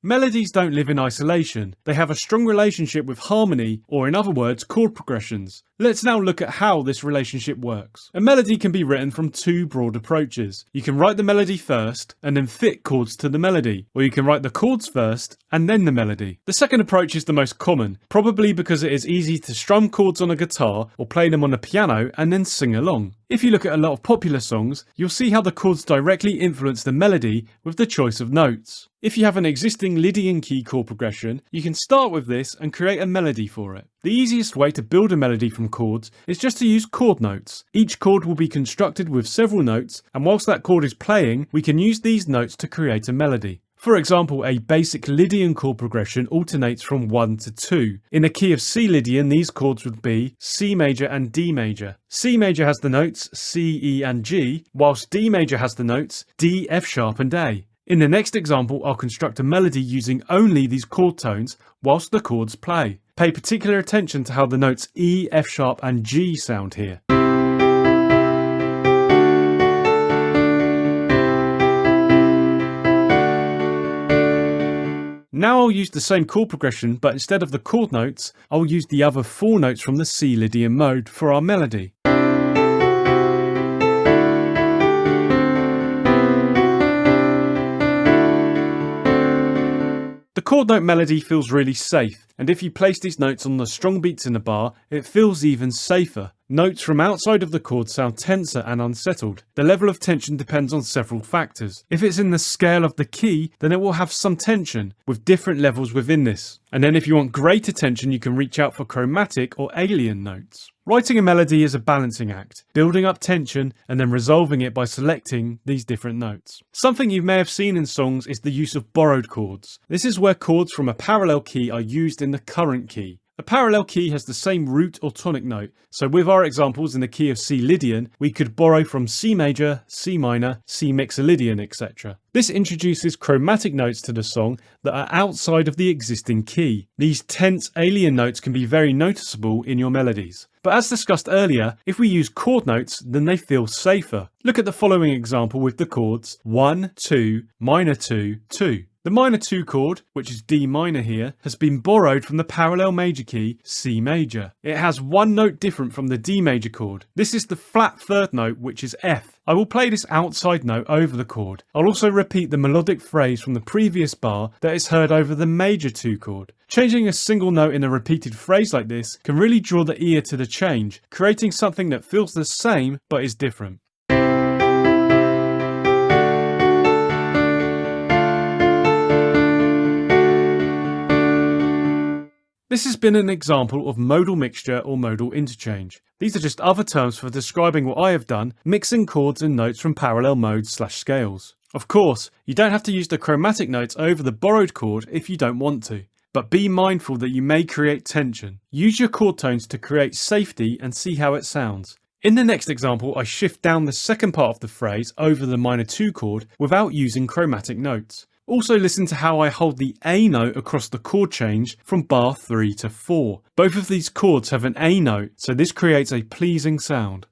Melodies don't live in isolation. They have a strong relationship with harmony, or in other words, chord progressions. Let's now look at how this relationship works. A melody can be written from 2 broad approaches. You can write the melody first, and then fit chords to the melody, or you can write the chords first, and then the melody. The second approach is the most common, probably because it is easy to strum chords on a guitar, or play them on a piano, and then sing along. If you look at a lot of popular songs, you'll see how the chords directly influence the melody with the choice of notes. If you have an existing Lydian key chord progression, you can start with this and create a melody for it. The easiest way to build a melody from chords is just to use chord notes. Each chord will be constructed with several notes, and whilst that chord is playing, we can use these notes to create a melody. For example, a basic Lydian chord progression alternates from 1 to 2. In a key of C Lydian, these chords would be C major and D major. C major has the notes C, E and G, whilst D major has the notes D, F sharp and A. In the next example, I'll construct a melody using only these chord tones whilst the chords play. Pay particular attention to how the notes E, F sharp and G sound here. Now I'll use the same chord progression, but instead of the chord notes, I'll use the other 4 notes from the C Lydian mode for our melody. The chord note melody feels really safe, and if you place these notes on the strong beats in the bar, it feels even safer. Notes from outside of the chord sound tenser and unsettled. The level of tension depends on several factors. If it's in the scale of the key, then it will have some tension, with different levels within this. And then if you want greater tension, you can reach out for chromatic or alien notes. Writing a melody is a balancing act, building up tension and then resolving it by selecting these different notes. Something you may have seen in songs is the use of borrowed chords. This is where chords from a parallel key are used in the current key. A parallel key has the same root or tonic note, so with our examples in the key of C Lydian, we could borrow from C major, C minor, C Mixolydian, etc. This introduces chromatic notes to the song that are outside of the existing key. These tense alien notes can be very noticeable in your melodies. But as discussed earlier, if we use chord notes, then they feel safer. Look at the following example with the chords 1, 2, minor 2, 2. The minor 2 chord, which is D minor here, has been borrowed from the parallel major key C major. It has one note different from the D major chord. This is the flat third note, which is F. I will play this outside note over the chord. I'll also repeat the melodic phrase from the previous bar that is heard over the major 2 chord. Changing a single note in a repeated phrase like this can really draw the ear to the change, creating something that feels the same but is different. This has been an example of modal mixture or modal interchange. These are just other terms for describing what I have done, mixing chords and notes from parallel modes/scales. Of course, you don't have to use the chromatic notes over the borrowed chord if you don't want to, but be mindful that you may create tension. Use your chord tones to create safety and see how it sounds. In the next example, I shift down the second part of the phrase over the minor 2 chord without using chromatic notes. Also listen to how I hold the A note across the chord change from bar 3 to 4. Both of these chords have an A note, so this creates a pleasing sound.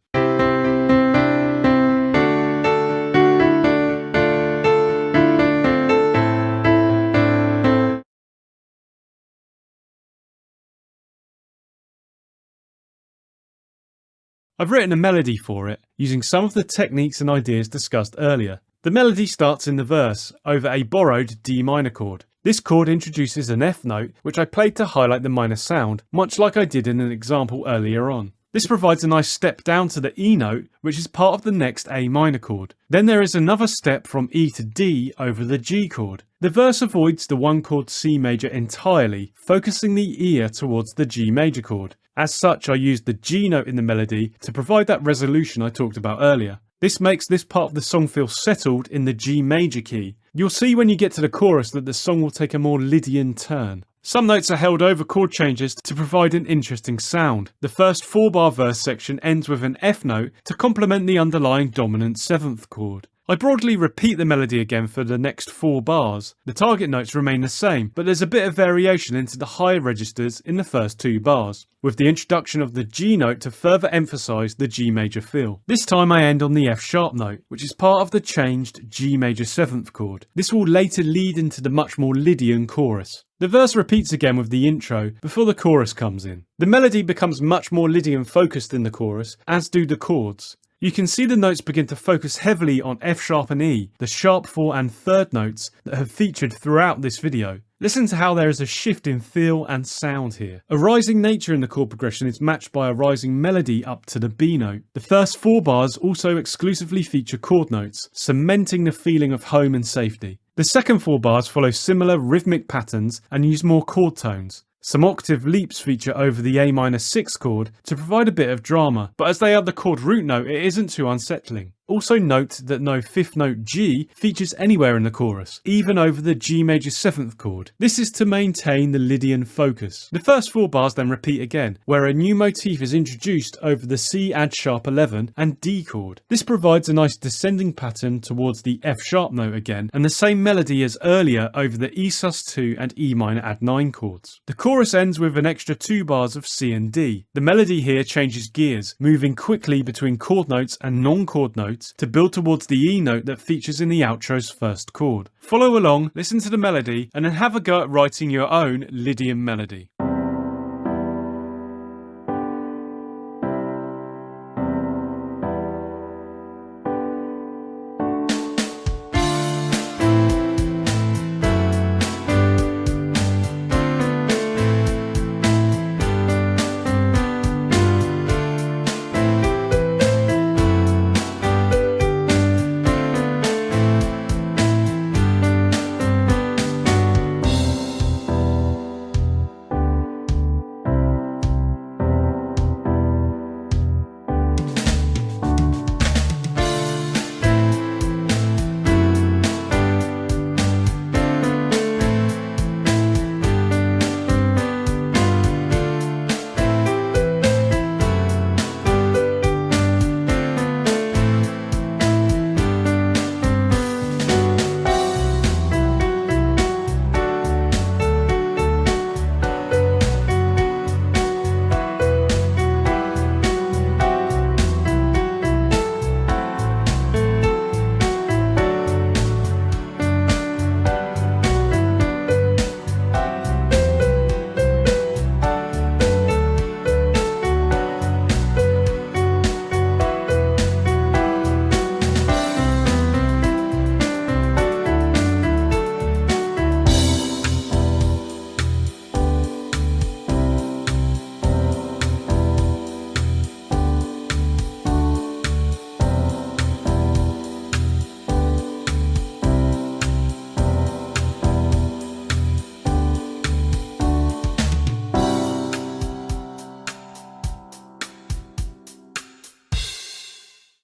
I've written a melody for it, using some of the techniques and ideas discussed earlier. The melody starts in the verse, over a borrowed D minor chord. This chord introduces an F note, which I played to highlight the minor sound, much like I did in an example earlier on. This provides a nice step down to the E note, which is part of the next A minor chord. Then there is another step from E to D over the G chord. The verse avoids the one chord C major entirely, focusing the ear towards the G major chord. As such, I used the G note in the melody to provide that resolution I talked about earlier. This makes this part of the song feel settled in the G major key. You'll see when you get to the chorus that the song will take a more Lydian turn. Some notes are held over chord changes to provide an interesting sound. The first 4-bar verse section ends with an F note to complement the underlying dominant 7th chord. I broadly repeat the melody again for the next 4 bars. The target notes remain the same, but there's a bit of variation into the higher registers in the first 2 bars, with the introduction of the G note to further emphasise the G major feel. This time I end on the F sharp note, which is part of the changed G major 7th chord. This will later lead into the much more Lydian chorus. The verse repeats again with the intro before the chorus comes in. The melody becomes much more Lydian focused in the chorus, as do the chords. You can see the notes begin to focus heavily on F sharp and E, the sharp 4 and 3rd notes that have featured throughout this video. Listen to how there is a shift in feel and sound here. A rising nature in the chord progression is matched by a rising melody up to the B note. The first 4 bars also exclusively feature chord notes, cementing the feeling of home and safety. The second 4 bars follow similar rhythmic patterns and use more chord tones. Some octave leaps feature over the A minor 6 chord to provide a bit of drama, but as they are the chord root note, it isn't too unsettling. Also note that no fifth note G features anywhere in the chorus, even over the G major 7th chord. This is to maintain the Lydian focus. The first 4 bars then repeat again, where a new motif is introduced over the C add sharp 11 and D chord. This provides a nice descending pattern towards the F sharp note again, and the same melody as earlier over the E sus2 and E minor add 9 chords. The chorus ends with an extra 2 bars of C and D. The melody here changes gears, moving quickly between chord notes and non-chord notes to build towards the E note that features in the outro's first chord. Follow along, listen to the melody, and then have a go at writing your own Lydian melody.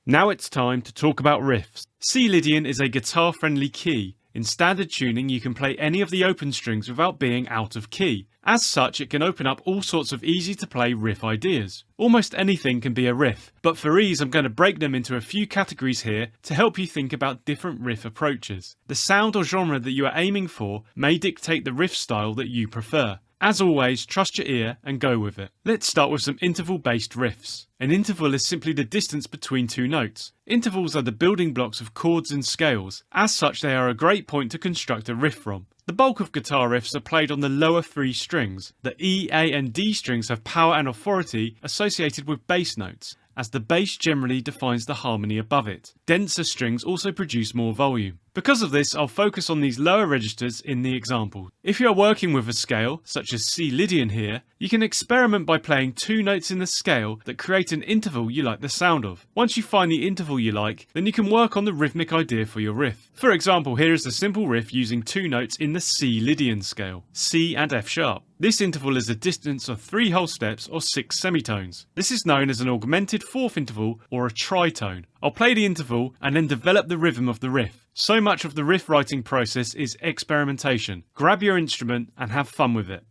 Now it's time to talk about riffs. C Lydian is a guitar-friendly key. In standard tuning, you can play any of the open strings without being out of key. As such, it can open up all sorts of easy-to-play riff ideas. Almost anything can be a riff, but for ease I'm going to break them into a few categories here to help you think about different riff approaches. The sound or genre that you are aiming for may dictate the riff style that you prefer. As always, trust your ear and go with it. Let's start with some interval-based riffs. An interval is simply the distance between 2 notes. Intervals are the building blocks of chords and scales. As such, they are a great point to construct a riff from. The bulk of guitar riffs are played on the lower 3 strings. The E, A and D strings have power and authority associated with bass notes, as the bass generally defines the harmony above it. Denser strings also produce more volume. Because of this, I'll focus on these lower registers in the example. If you are working with a scale, such as C Lydian here, you can experiment by playing 2 notes in the scale that create an interval you like the sound of. Once you find the interval you like, then you can work on the rhythmic idea for your riff. For example, here is a simple riff using 2 notes in the C Lydian scale, C and F sharp. This interval is a distance of 3 whole steps or 6 semitones. This is known as an augmented 4th interval or a tritone. I'll play the interval and then develop the rhythm of the riff. So much of the riff writing process is experimentation. Grab your instrument and have fun with it.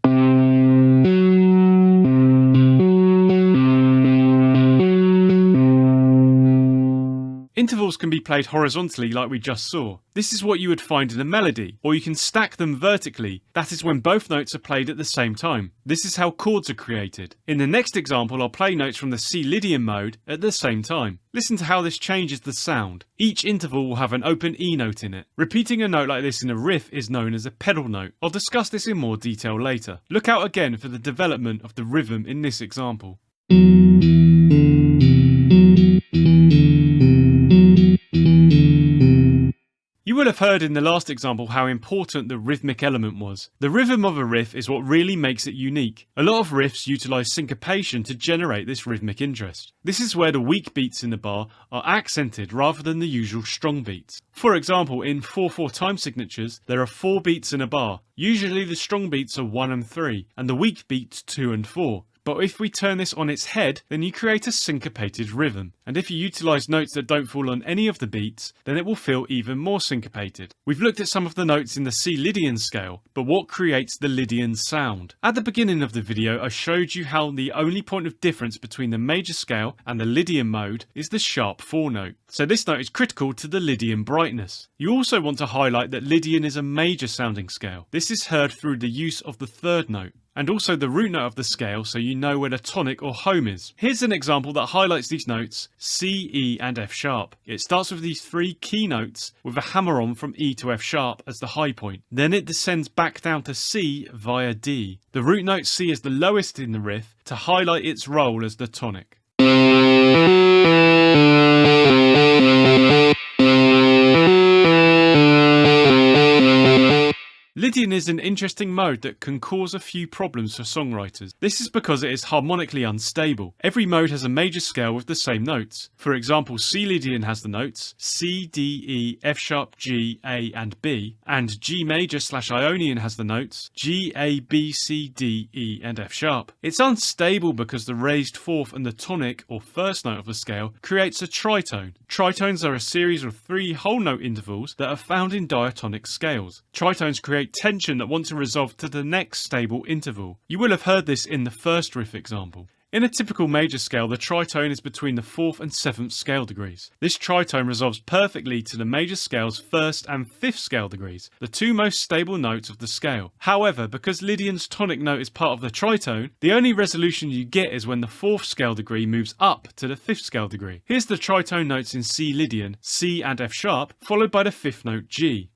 Intervals can be played horizontally like we just saw. This is what you would find in a melody, or you can stack them vertically. That is when both notes are played at the same time. This is how chords are created. In the next example, I'll play notes from the C Lydian mode at the same time. Listen to how this changes the sound. Each interval will have an open E note in it. Repeating a note like this in a riff is known as a pedal note. I'll discuss this in more detail later. Look out again for the development of the rhythm in this example. You will have heard in the last example how important the rhythmic element was. The rhythm of a riff is what really makes it unique. A lot of riffs utilise syncopation to generate this rhythmic interest. This is where the weak beats in the bar are accented rather than the usual strong beats. For example, in 4/4 time signatures, there are 4 beats in a bar. Usually the strong beats are 1 and 3, and the weak beats 2 and 4. But if we turn this on its head, then you create a syncopated rhythm. And if you utilise notes that don't fall on any of the beats, then it will feel even more syncopated. We've looked at some of the notes in the C Lydian scale, but what creates the Lydian sound? At the beginning of the video, I showed you how the only point of difference between the major scale and the Lydian mode is the sharp 4 note. So this note is critical to the Lydian brightness. You also want to highlight that Lydian is a major sounding scale. This is heard through the use of the 3rd note, and also the root note of the scale, so you know where the tonic or home is. Here's an example that highlights these notes: C, E and F sharp. It starts with these 3 key notes with a hammer on from E to F sharp as the high point. Then it descends back down to C via D. The root note C is the lowest in the riff to highlight its role as the tonic. Lydian is an interesting mode that can cause a few problems for songwriters. This is because it is harmonically unstable. Every mode has a major scale with the same notes. For example, C Lydian has the notes C, D, E, F sharp, G, A and B, and G major / Ionian has the notes G, A, B, C, D, E and F sharp. It's unstable because the raised 4th and the tonic or 1st note of the scale creates a tritone. Tritones are a series of 3 whole note intervals that are found in diatonic scales. Tritones create tension that want to resolve to the next stable interval. You will have heard this in the first riff example. In a typical major scale, the tritone is between the 4th and 7th scale degrees. This tritone resolves perfectly to the major scale's 1st and 5th scale degrees, the 2 most stable notes of the scale. However, because Lydian's tonic note is part of the tritone, the only resolution you get is when the 4th scale degree moves up to the 5th scale degree. Here's the tritone notes in C Lydian, C and F sharp, followed by the 5th note G.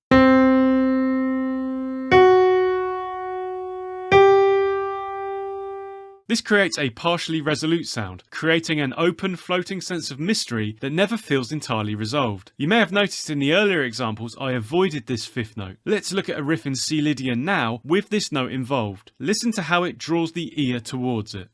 This creates a partially resolute sound, creating an open, floating sense of mystery that never feels entirely resolved. You may have noticed in the earlier examples I avoided this 5th note. Let's look at a riff in C Lydian now with this note involved. Listen to how it draws the ear towards it.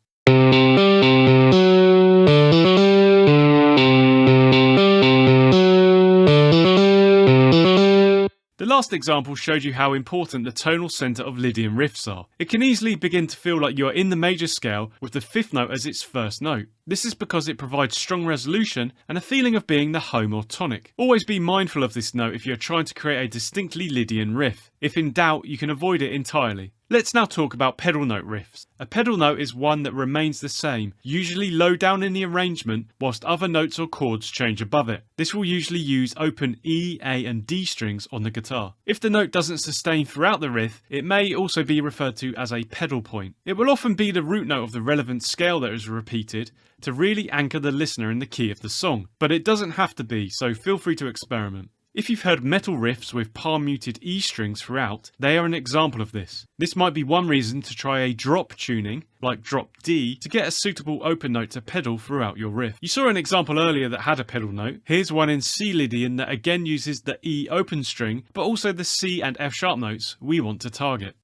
The last example showed you how important the tonal centre of Lydian riffs are. It can easily begin to feel like you are in the major scale with the 5th note as its 1st note. This is because it provides strong resolution and a feeling of being the home or tonic. Always be mindful of this note if you are trying to create a distinctly Lydian riff. If in doubt, you can avoid it entirely. Let's now talk about pedal note riffs. A pedal note is one that remains the same, usually low down in the arrangement, whilst other notes or chords change above it. This will usually use open E, A and D strings on the guitar. If the note doesn't sustain throughout the riff, it may also be referred to as a pedal point. It will often be the root note of the relevant scale that is repeated to really anchor the listener in the key of the song, but it doesn't have to be, so feel free to experiment. If you've heard metal riffs with palm muted E strings throughout, they are an example of this. This might be one reason to try a drop tuning, like drop D, to get a suitable open note to pedal throughout your riff. You saw an example earlier that had a pedal note. Here's one in C Lydian that again uses the E open string, but also the C and F sharp notes we want to target.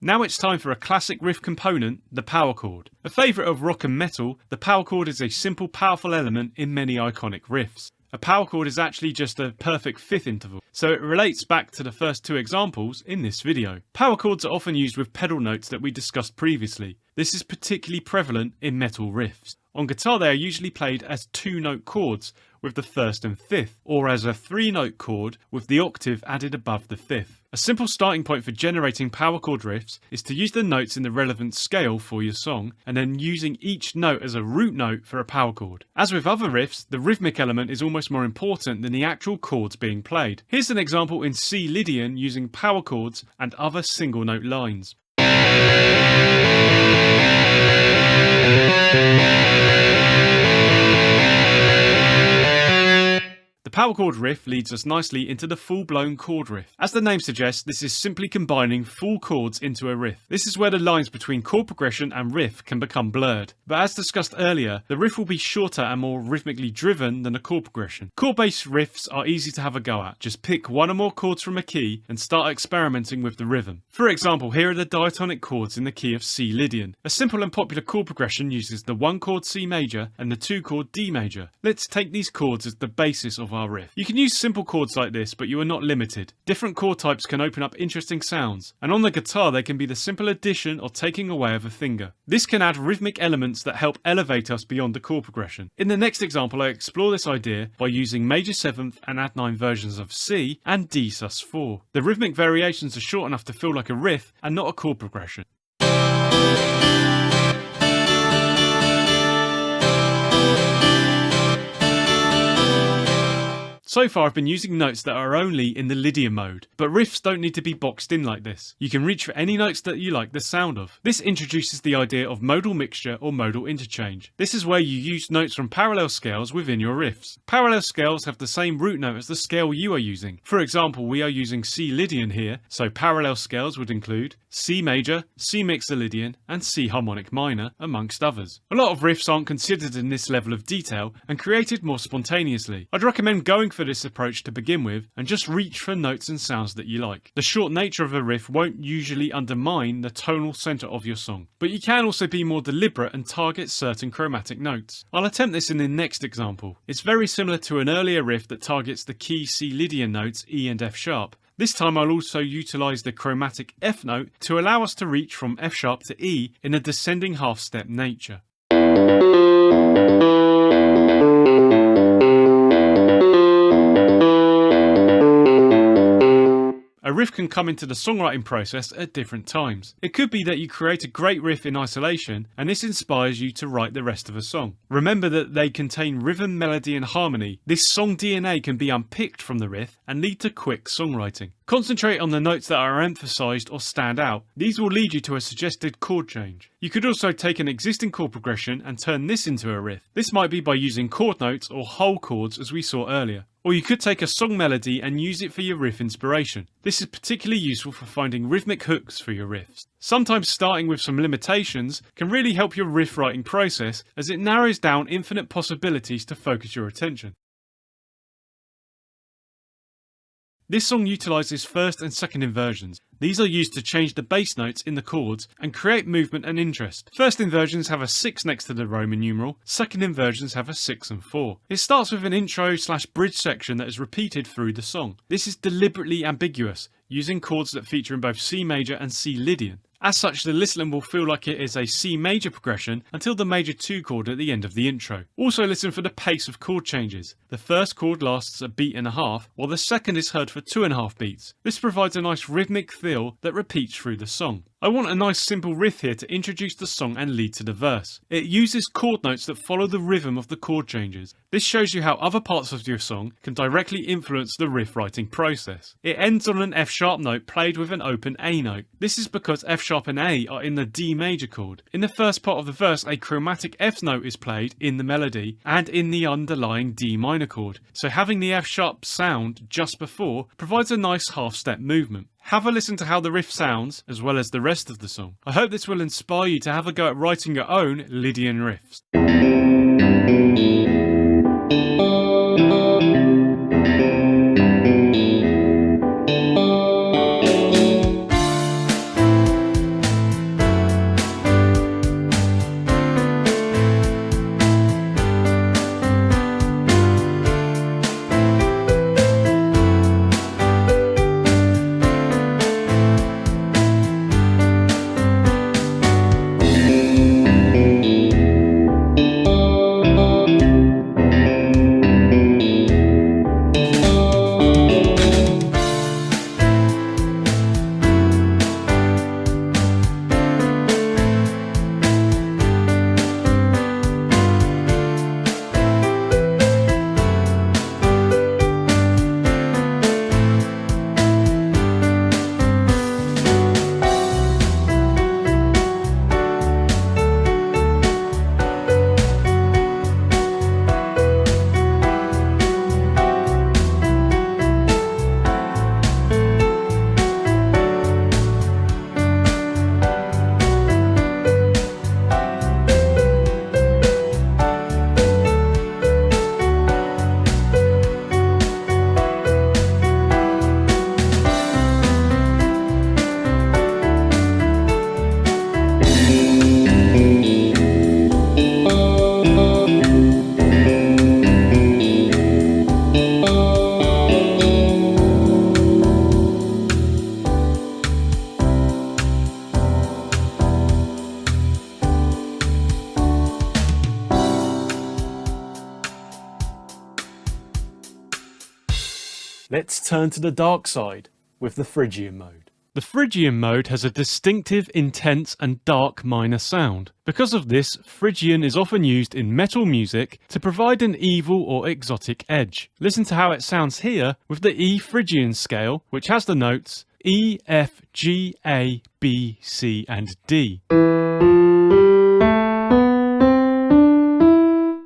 Now it's time for a classic riff component, the power chord. A favourite of rock and metal, the power chord is a simple, powerful element in many iconic riffs. A power chord is actually just a perfect 5th interval, so it relates back to the first 2 examples in this video. Power chords are often used with pedal notes that we discussed previously. This is particularly prevalent in metal riffs. On guitar they are usually played as 2-note chords with the 1st and 5th, or as a 3-note chord with the octave added above the 5th. A simple starting point for generating power chord riffs is to use the notes in the relevant scale for your song, and then using each note as a root note for a power chord. As with other riffs, the rhythmic element is almost more important than the actual chords being played. Here's an example in C Lydian using power chords and other single note lines. The power chord riff leads us nicely into the full-blown chord riff. As the name suggests, this is simply combining full chords into a riff. This is where the lines between chord progression and riff can become blurred. But as discussed earlier, the riff will be shorter and more rhythmically driven than a chord progression. Chord-based riffs are easy to have a go at. Just pick one or more chords from a key and start experimenting with the rhythm. For example, here are the diatonic chords in the key of C Lydian. A simple and popular chord progression uses the 1 chord C major and the 2 chord D major. Let's take these chords as the basis of our guitar riff. You can use simple chords like this, but you are not limited. Different chord types can open up interesting sounds, and on the guitar they can be the simple addition or taking away of a finger. This can add rhythmic elements that help elevate us beyond the chord progression. In the next example, I explore this idea by using major 7th and add 9 versions of C and D sus4. The rhythmic variations are short enough to feel like a riff and not a chord progression. So far I've been using notes that are only in the Lydian mode, but riffs don't need to be boxed in like this. You can reach for any notes that you like the sound of. This introduces the idea of modal mixture or modal interchange. This is where you use notes from parallel scales within your riffs. Parallel scales have the same root note as the scale you are using. For example, we are using C Lydian here, so parallel scales would include C major, C mixer Lydian, and C harmonic minor, amongst others. A lot of riffs aren't considered in this level of detail and created more spontaneously. I'd recommend going for this approach to begin with and just reach for notes and sounds that you like. The short nature of a riff won't usually undermine the tonal center of your song, but you can also be more deliberate and target certain chromatic notes. I'll attempt this in the next example. It's very similar to an earlier riff that targets the key C Lydian notes E and F sharp. This time I'll also utilise the chromatic F note to allow us to reach from F sharp to E in a descending half step nature. A riff can come into the songwriting process at different times. It could be that you create a great riff in isolation and this inspires you to write the rest of a song. Remember that they contain rhythm, melody and harmony. This song DNA can be unpicked from the riff and lead to quick songwriting. Concentrate on the notes that are emphasised or stand out. These will lead you to a suggested chord change. You could also take an existing chord progression and turn this into a riff. This might be by using chord notes or whole chords as we saw earlier. Or you could take a song melody and use it for your riff inspiration. This is particularly useful for finding rhythmic hooks for your riffs. Sometimes starting with some limitations can really help your riff writing process as it narrows down infinite possibilities to focus your attention. This song utilises first and second inversions. These are used to change the bass notes in the chords and create movement and interest. First inversions have a 6 next to the Roman numeral, second inversions have a 6 and 4. It starts with an intro/bridge section that is repeated through the song. This is deliberately ambiguous, using chords that feature in both C major and C Lydian. As such, the listener will feel like it is a C major progression until the major 2 chord at the end of the intro. Also listen for the pace of chord changes. The first chord lasts a beat and a half, while the second is heard for 2.5 beats. This provides a nice rhythmic feel that repeats through the song. I want a nice simple riff here to introduce the song and lead to the verse. It uses chord notes that follow the rhythm of the chord changes. This shows you how other parts of your song can directly influence the riff writing process. It ends on an F sharp note played with an open A note. This is because F sharp and A are in the D major chord. In the first part of the verse, a chromatic F note is played in the melody and in the underlying D minor chord. So having the F sharp sound just before provides a nice half step movement. Have a listen to how the riff sounds, as well as the rest of the song. I hope this will inspire you to have a go at writing your own Lydian riffs. Let's turn to the dark side with the Phrygian mode. The Phrygian mode has a distinctive, intense and dark minor sound. Because of this, Phrygian is often used in metal music to provide an evil or exotic edge. Listen to how it sounds here with the E Phrygian scale, which has the notes E, F, G, A, B, C and D.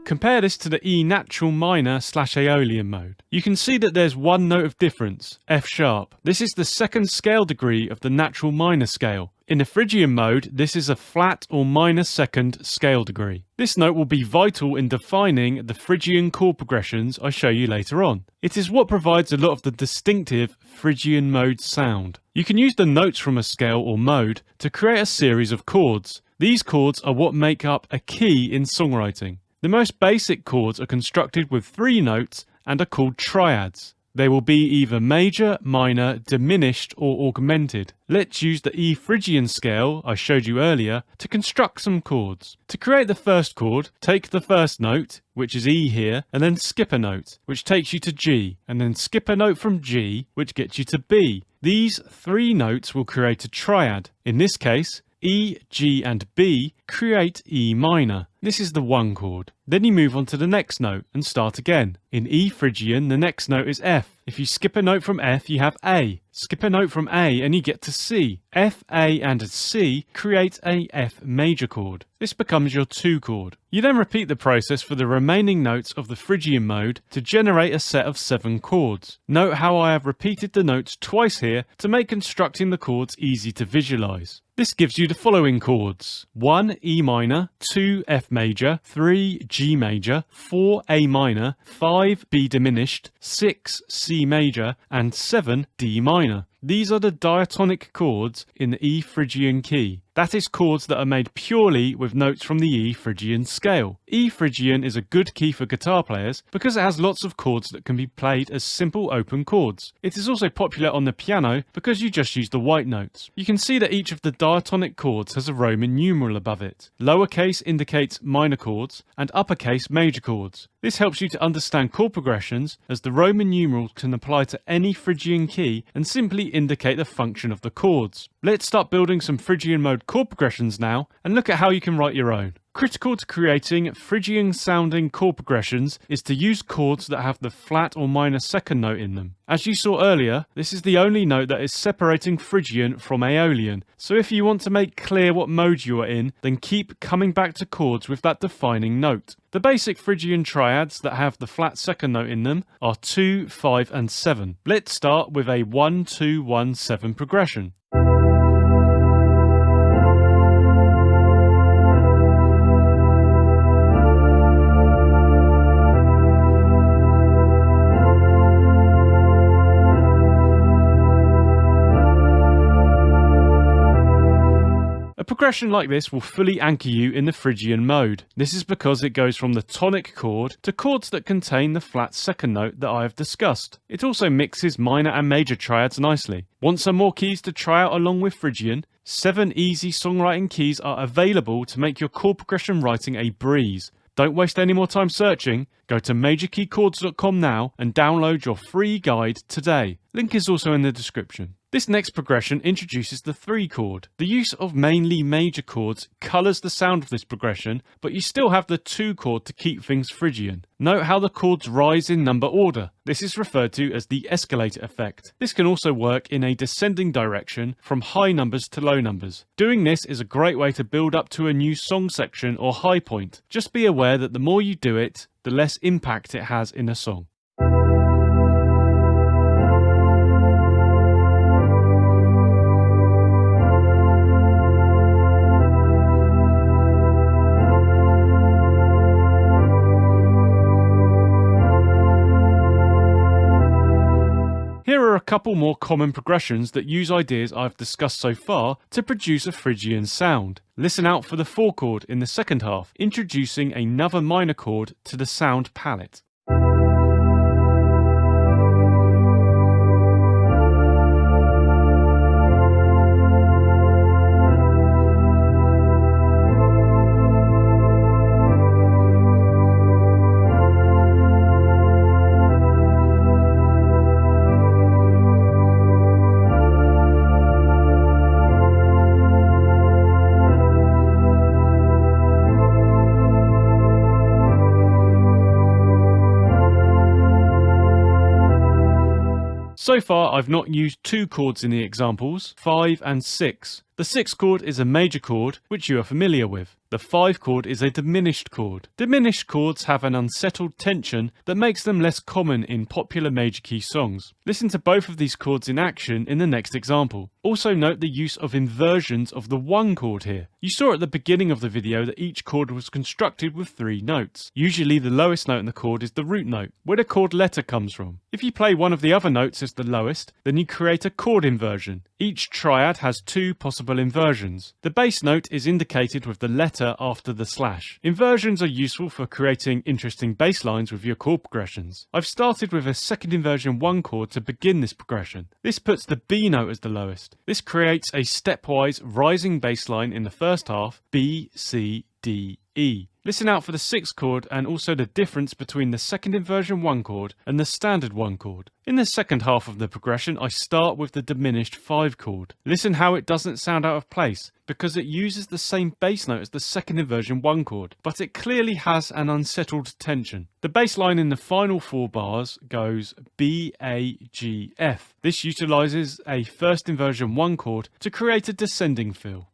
Compare this to the E natural minor / Aeolian mode. You can see that there's one note of difference, F sharp. This is the second scale degree of the natural minor scale. In the Phrygian mode, this is a flat or minor second scale degree. This note will be vital in defining the Phrygian chord progressions I show you later on. It is what provides a lot of the distinctive Phrygian mode sound. You can use the notes from a scale or mode to create a series of chords. These chords are what make up a key in songwriting. The most basic chords are constructed with 3 notes and are called triads. They will be either major, minor, diminished or augmented. Let's use the E Phrygian scale I showed you earlier to construct some chords. To create the first chord, take the first note, which is E here, and then skip a note, which takes you to G, and then skip a note from G, which gets you to B. These 3 notes will create a triad. In this case, E, G and B create E minor. This is the 1 chord. Then you move on to the next note and start again. In E Phrygian, the next note is F. If you skip a note from F, you have A. Skip a note from A and you get to C. F, A and C create a F major chord. This becomes your 2 chord. You then repeat the process for the remaining notes of the Phrygian mode to generate a set of 7 chords. Note how I have repeated the notes twice here to make constructing the chords easy to visualize. This gives you the following chords: 1 E minor, 2 F major, 3 G major, 4 A minor, 5 B diminished, 6 C major, and 7 D minor. These are the diatonic chords in the E Phrygian key. That is chords that are made purely with notes from the E Phrygian scale. E Phrygian is a good key for guitar players because it has lots of chords that can be played as simple open chords. It is also popular on the piano because you just use the white notes. You can see that each of the diatonic chords has a Roman numeral above it. Lowercase indicates minor chords and uppercase major chords. This helps you to understand chord progressions as the Roman numerals can apply to any Phrygian key and simply indicate the function of the chords. Let's start building some Phrygian mode chord progressions now and look at how you can write your own. Critical to creating Phrygian sounding chord progressions is to use chords that have the flat or minor second note in them. As you saw earlier, this is the only note that is separating Phrygian from Aeolian, so if you want to make clear what mode you are in, then keep coming back to chords with that defining note. The basic Phrygian triads that have the flat second note in them are 2, 5 and 7. Let's start with a 1, 2, 1, 7 progression. A progression like this will fully anchor you in the Phrygian mode. This is because it goes from the tonic chord to chords that contain the flat second note that I have discussed. It also mixes minor and major triads nicely. Want some more keys to try out along with Phrygian? 7 easy songwriting keys are available to make your chord progression writing a breeze. Don't waste any more time searching. Go to majorkeychords.com now and download your free guide today. Link is also in the description. This next progression introduces the 3 chord. The use of mainly major chords colours the sound of this progression, but you still have the 2 chord to keep things Phrygian. Note how the chords rise in number order. This is referred to as the escalator effect. This can also work in a descending direction from high numbers to low numbers. Doing this is a great way to build up to a new song section or high point. Just be aware that the more you do it, the less impact it has in a song. Here are a couple more common progressions that use ideas I've discussed so far to produce a Phrygian sound. Listen out for the 4 chord in the second half, introducing another minor chord to the sound palette. So far I've not used two chords in the examples, 5 and 6. The 6 chord is a major chord, which you are familiar with. The 5 chord is a diminished chord. Diminished chords have an unsettled tension that makes them less common in popular major key songs. Listen to both of these chords in action in the next example. Also note the use of inversions of the 1 chord here. You saw at the beginning of the video that each chord was constructed with 3 notes. Usually the lowest note in the chord is the root note, where the chord letter comes from. If you play one of the other notes as the lowest, then you create a chord inversion. Each triad has 2 possible inversions. The bass note is indicated with the letter after the slash. Inversions are useful for creating interesting bass lines with your chord progressions. I've started with a second inversion 1 chord to begin this progression. This puts the B note as the lowest. This creates a stepwise rising bass line in the first half, B, C, D, E. Listen out for the 6th chord and also the difference between the second inversion 1 chord and the standard 1 chord. In the second half of the progression, I start with the diminished 5 chord. Listen how it doesn't sound out of place, because it uses the same bass note as the second inversion 1 chord, but it clearly has an unsettled tension. The bass line in the final 4 bars goes B, A, G, F. This utilizes a first inversion 1 chord to create a descending feel.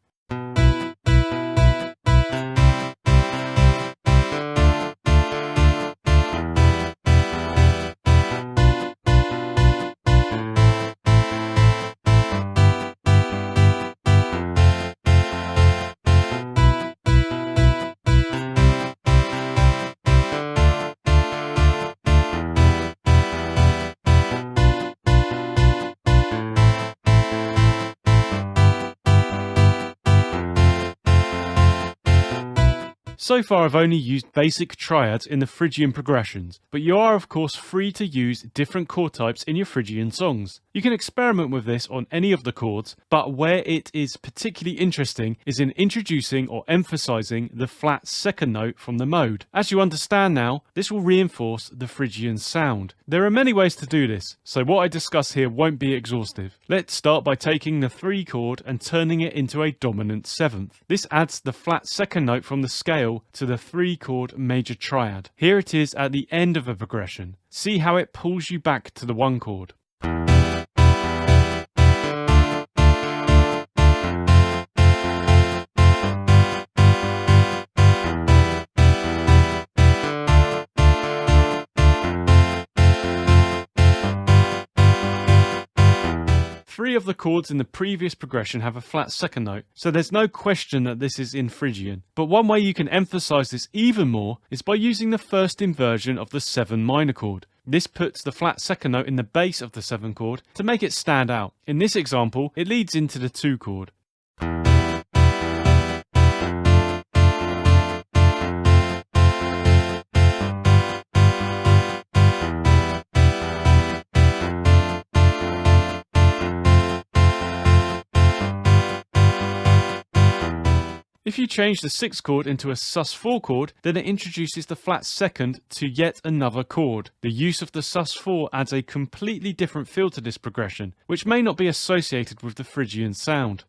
So far I've only used basic triads in the Phrygian progressions, but you are of course free to use different chord types in your Phrygian songs. You can experiment with this on any of the chords, but where it is particularly interesting is in introducing or emphasizing the flat second note from the mode. As you understand now, this will reinforce the Phrygian sound. There are many ways to do this, so what I discuss here won't be exhaustive. Let's start by taking the 3 chord and turning it into a dominant 7th. This adds the flat second note from the scale to the 3 chord major triad. Here it is at the end of a progression. See how it pulls you back to the 1 chord. Three of the chords in the previous progression have a flat second note, so there's no question that this is in Phrygian. But one way you can emphasize this even more is by using the first inversion of the 7 minor chord. This puts the flat second note in the bass of the 7 chord to make it stand out. In this example, it leads into the 2 chord. If you change the 6th chord into a sus4 chord, then it introduces the flat second to yet another chord. The use of the sus4 adds a completely different feel to this progression, which may not be associated with the Phrygian sound.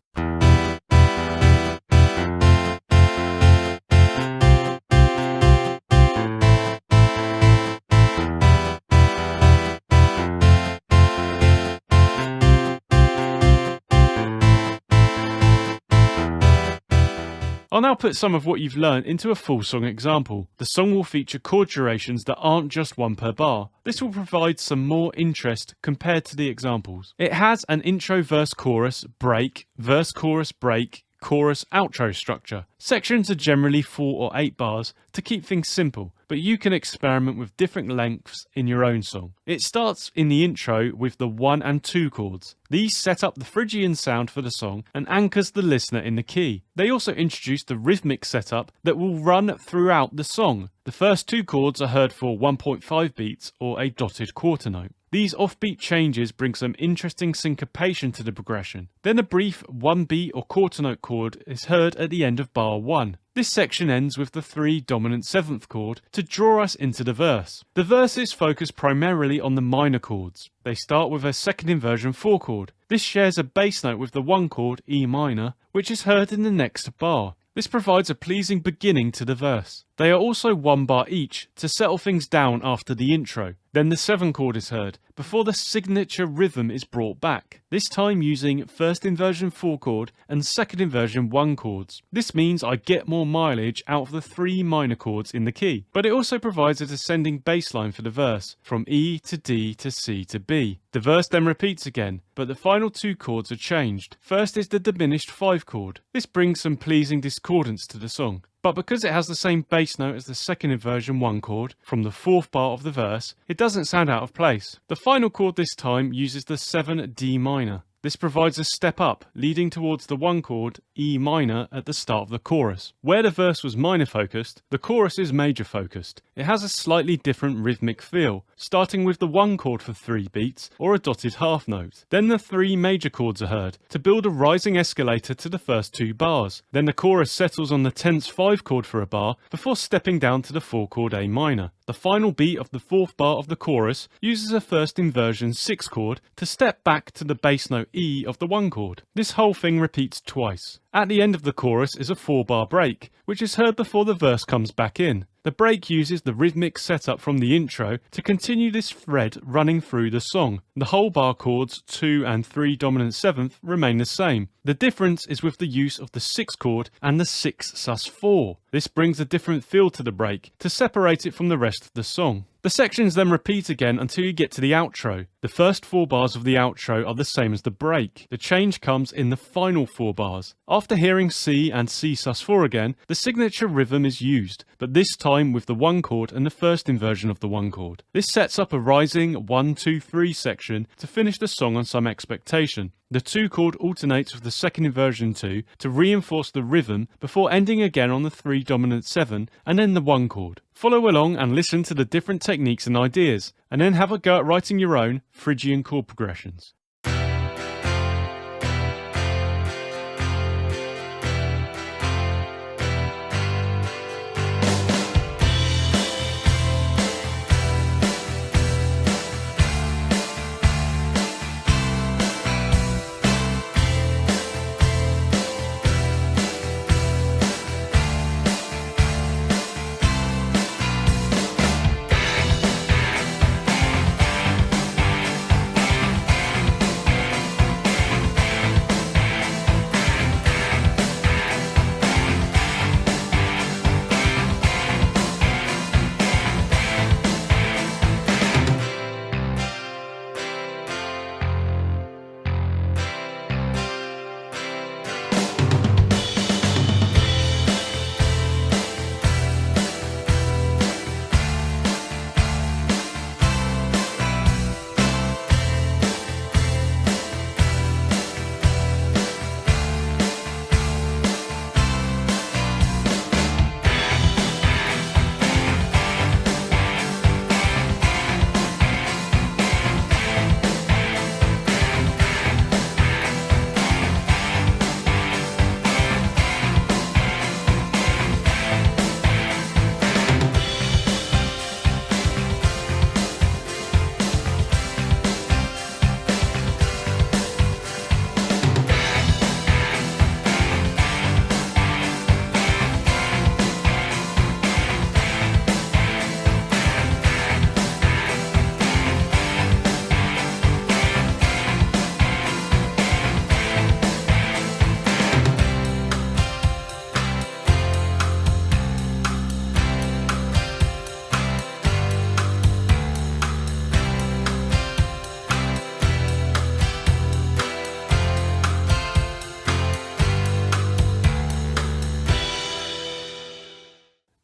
I'll now put some of what you've learned into a full song example. The song will feature chord durations that aren't just 1 per bar. This will provide some more interest compared to the examples. It has an intro verse chorus break, verse chorus break, chorus outro structure. Sections are generally 4 or 8 bars to keep things simple, but you can experiment with different lengths in your own song. It starts in the intro with the 1 and 2 chords. These set up the Phrygian sound for the song and anchors the listener in the key. They also introduce the rhythmic setup that will run throughout the song. The first 2 chords are heard for 1.5 beats or a dotted quarter note. These offbeat changes bring some interesting syncopation to the progression. Then a brief 1 beat or quarter note chord is heard at the end of bar 1. This section ends with the 3 dominant 7th chord to draw us into the verse. The verses focus primarily on the minor chords. They start with a second inversion 4 chord. This shares a bass note with the 1 chord, E minor, which is heard in the next bar. This provides a pleasing beginning to the verse. They are also 1 bar each to settle things down after the intro. Then the 7 chord is heard, before the signature rhythm is brought back, this time using first inversion 4 chord and second inversion 1 chords. This means I get more mileage out of the 3 minor chords in the key, but it also provides a descending bass line for the verse, from E to D to C to B. The verse then repeats again, but the final 2 chords are changed. First is the diminished 5 chord. This brings some pleasing discordance to the song. But because it has the same bass note as the second inversion 1 chord from the 4th bar of the verse, it doesn't sound out of place. The final chord this time uses the 7 D minor. This provides a step up, leading towards the 1 chord, E minor, at the start of the chorus. Where the verse was minor focused, the chorus is major focused. It has a slightly different rhythmic feel, starting with the 1 chord for 3 beats, or a dotted half note. Then the 3 major chords are heard, to build a rising escalator to the first 2 bars. Then the chorus settles on the tense 5 chord for a bar, before stepping down to the 4 chord A minor. The final beat of the 4th bar of the chorus uses a first inversion 6 chord to step back to the bass note E of the 1 chord. This whole thing repeats twice. At the end of the chorus is a 4-bar break, which is heard before the verse comes back in. The break uses the rhythmic setup from the intro to continue this thread running through the song. The whole bar chords 2 and 3 dominant 7th remain the same. The difference is with the use of the 6 chord and the 6 sus4. This brings a different feel to the break to separate it from the rest of the song. The sections then repeat again until you get to the outro. The first 4 bars of the outro are the same as the break. The change comes in the final 4 bars. After hearing C and C sus4 again, the signature rhythm is used, but this time with the 1 chord and the first inversion of the 1 chord. This sets up a rising 1, 2, 3 section to finish the song on some expectation. The 2 chord alternates with the second inversion 2 to reinforce the rhythm before ending again on the 3 dominant 7 and then the 1 chord. Follow along and listen to the different techniques and ideas, and then have a go at writing your own Phrygian chord progressions.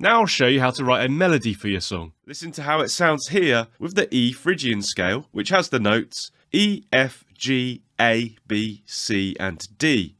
Now I'll show you how to write a melody for your song. Listen to how it sounds here with the E Phrygian scale, which has the notes E, F, G, A, B, C and D.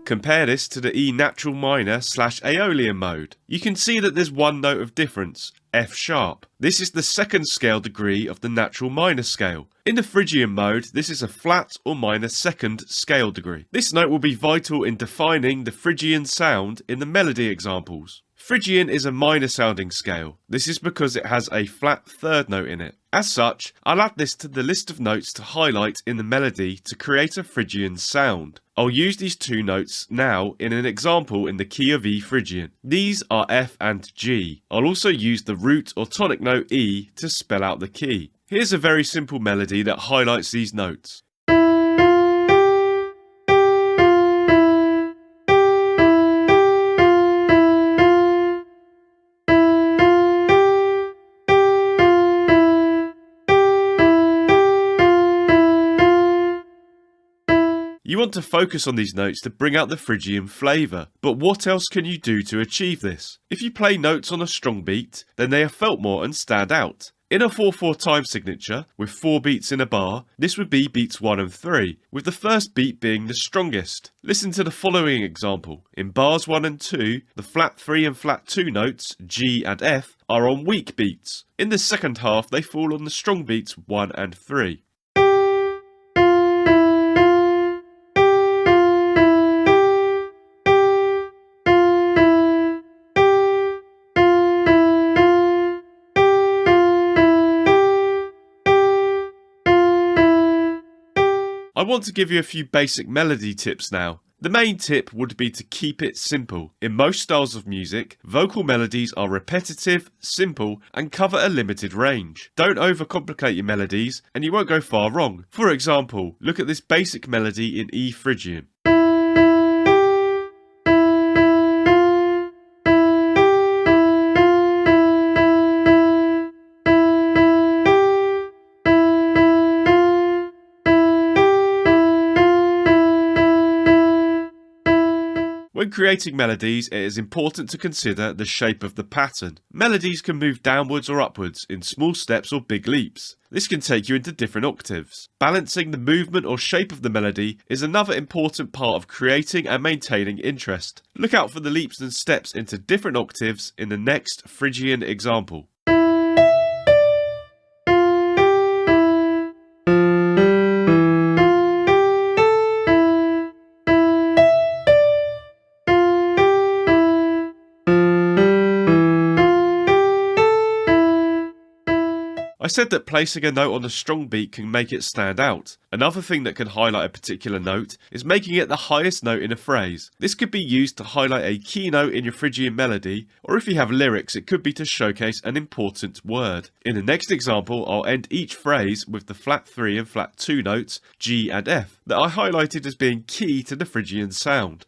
Compare this to the E natural minor / Aeolian mode. You can see that there's one note of difference, F sharp. This is the second scale degree of the natural minor scale. In the Phrygian mode, this is a flat or minor second scale degree. This note will be vital in defining the Phrygian sound in the melody examples. Phrygian is a minor sounding scale. This is because it has a flat third note in it. As such, I'll add this to the list of notes to highlight in the melody to create a Phrygian sound. I'll use these two notes now in an example in the key of E Phrygian. These are F and G. I'll also use the root or tonic note E to spell out the key. Here's a very simple melody that highlights these notes. You want to focus on these notes to bring out the Phrygian flavour, but what else can you do to achieve this? If you play notes on a strong beat, then they are felt more and stand out. In a 4/4 time signature, with 4 beats in a bar, this would be beats 1 and 3, with the first beat being the strongest. Listen to the following example. In bars 1 and 2, the flat 3 and flat 2 notes, G and F, are on weak beats. In the second half, they fall on the strong beats 1 and 3. I want to give you a few basic melody tips now. The main tip would be to keep it simple. In most styles of music, vocal melodies are repetitive, simple, and cover a limited range. Don't overcomplicate your melodies, and you won't go far wrong. For example, look at this basic melody in E Phrygian. When creating melodies, it is important to consider the shape of the pattern. Melodies can move downwards or upwards in small steps or big leaps. This can take you into different octaves. Balancing the movement or shape of the melody is another important part of creating and maintaining interest. Look out for the leaps and steps into different octaves in the next Phrygian example. I said that placing a note on a strong beat can make it stand out. Another thing that can highlight a particular note is making it the highest note in a phrase. This could be used to highlight a key note in your Phrygian melody, or if you have lyrics, it could be to showcase an important word. In the next example, I'll end each phrase with the flat 3 and flat 2 notes, G and F, that I highlighted as being key to the Phrygian sound.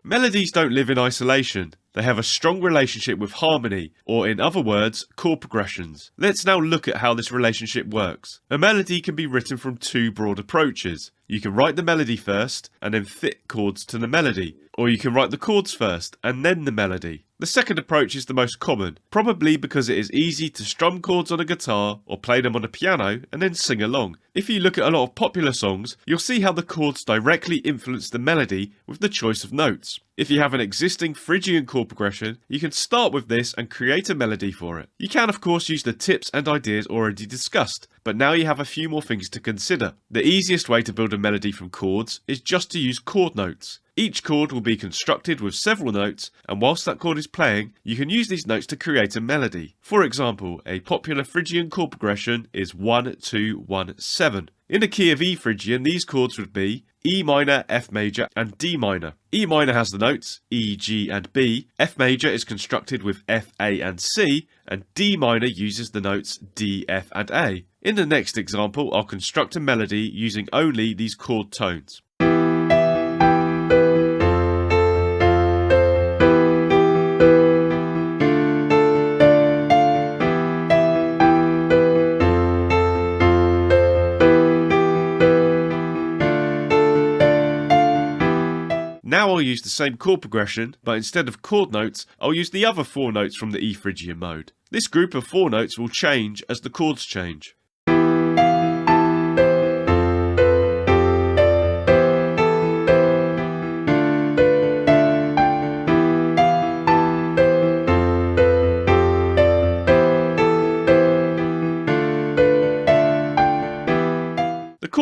Melodies don't live in isolation. They have a strong relationship with harmony, or in other words, chord progressions. Let's now look at how this relationship works. A melody can be written from two broad approaches. You can write the melody first, and then fit chords to the melody. Or you can write the chords first, and then the melody. The second approach is the most common, probably because it is easy to strum chords on a guitar, or play them on a piano, and then sing along. If you look at a lot of popular songs, you'll see how the chords directly influence the melody with the choice of notes. If you have an existing Phrygian chord progression, you can start with this and create a melody for it. You can of course use the tips and ideas already discussed, but now you have a few more things to consider. The easiest way to build a melody from chords is just to use chord notes. Each chord will be constructed with several notes, and whilst that chord is playing, you can use these notes to create a melody. For example, a popular Phrygian chord progression is 1, 2, 1, 7. In the key of E Phrygian, these chords would be E minor, F major, and D minor. E minor has the notes E, G, and B. F major is constructed with F, A, and C, and D minor uses the notes D, F, and A. In the next example, I'll construct a melody using only these chord tones. Now I'll use the same chord progression, but instead of chord notes, I'll use the other 4 notes from the E Phrygian mode. This group of 4 notes will change as the chords change.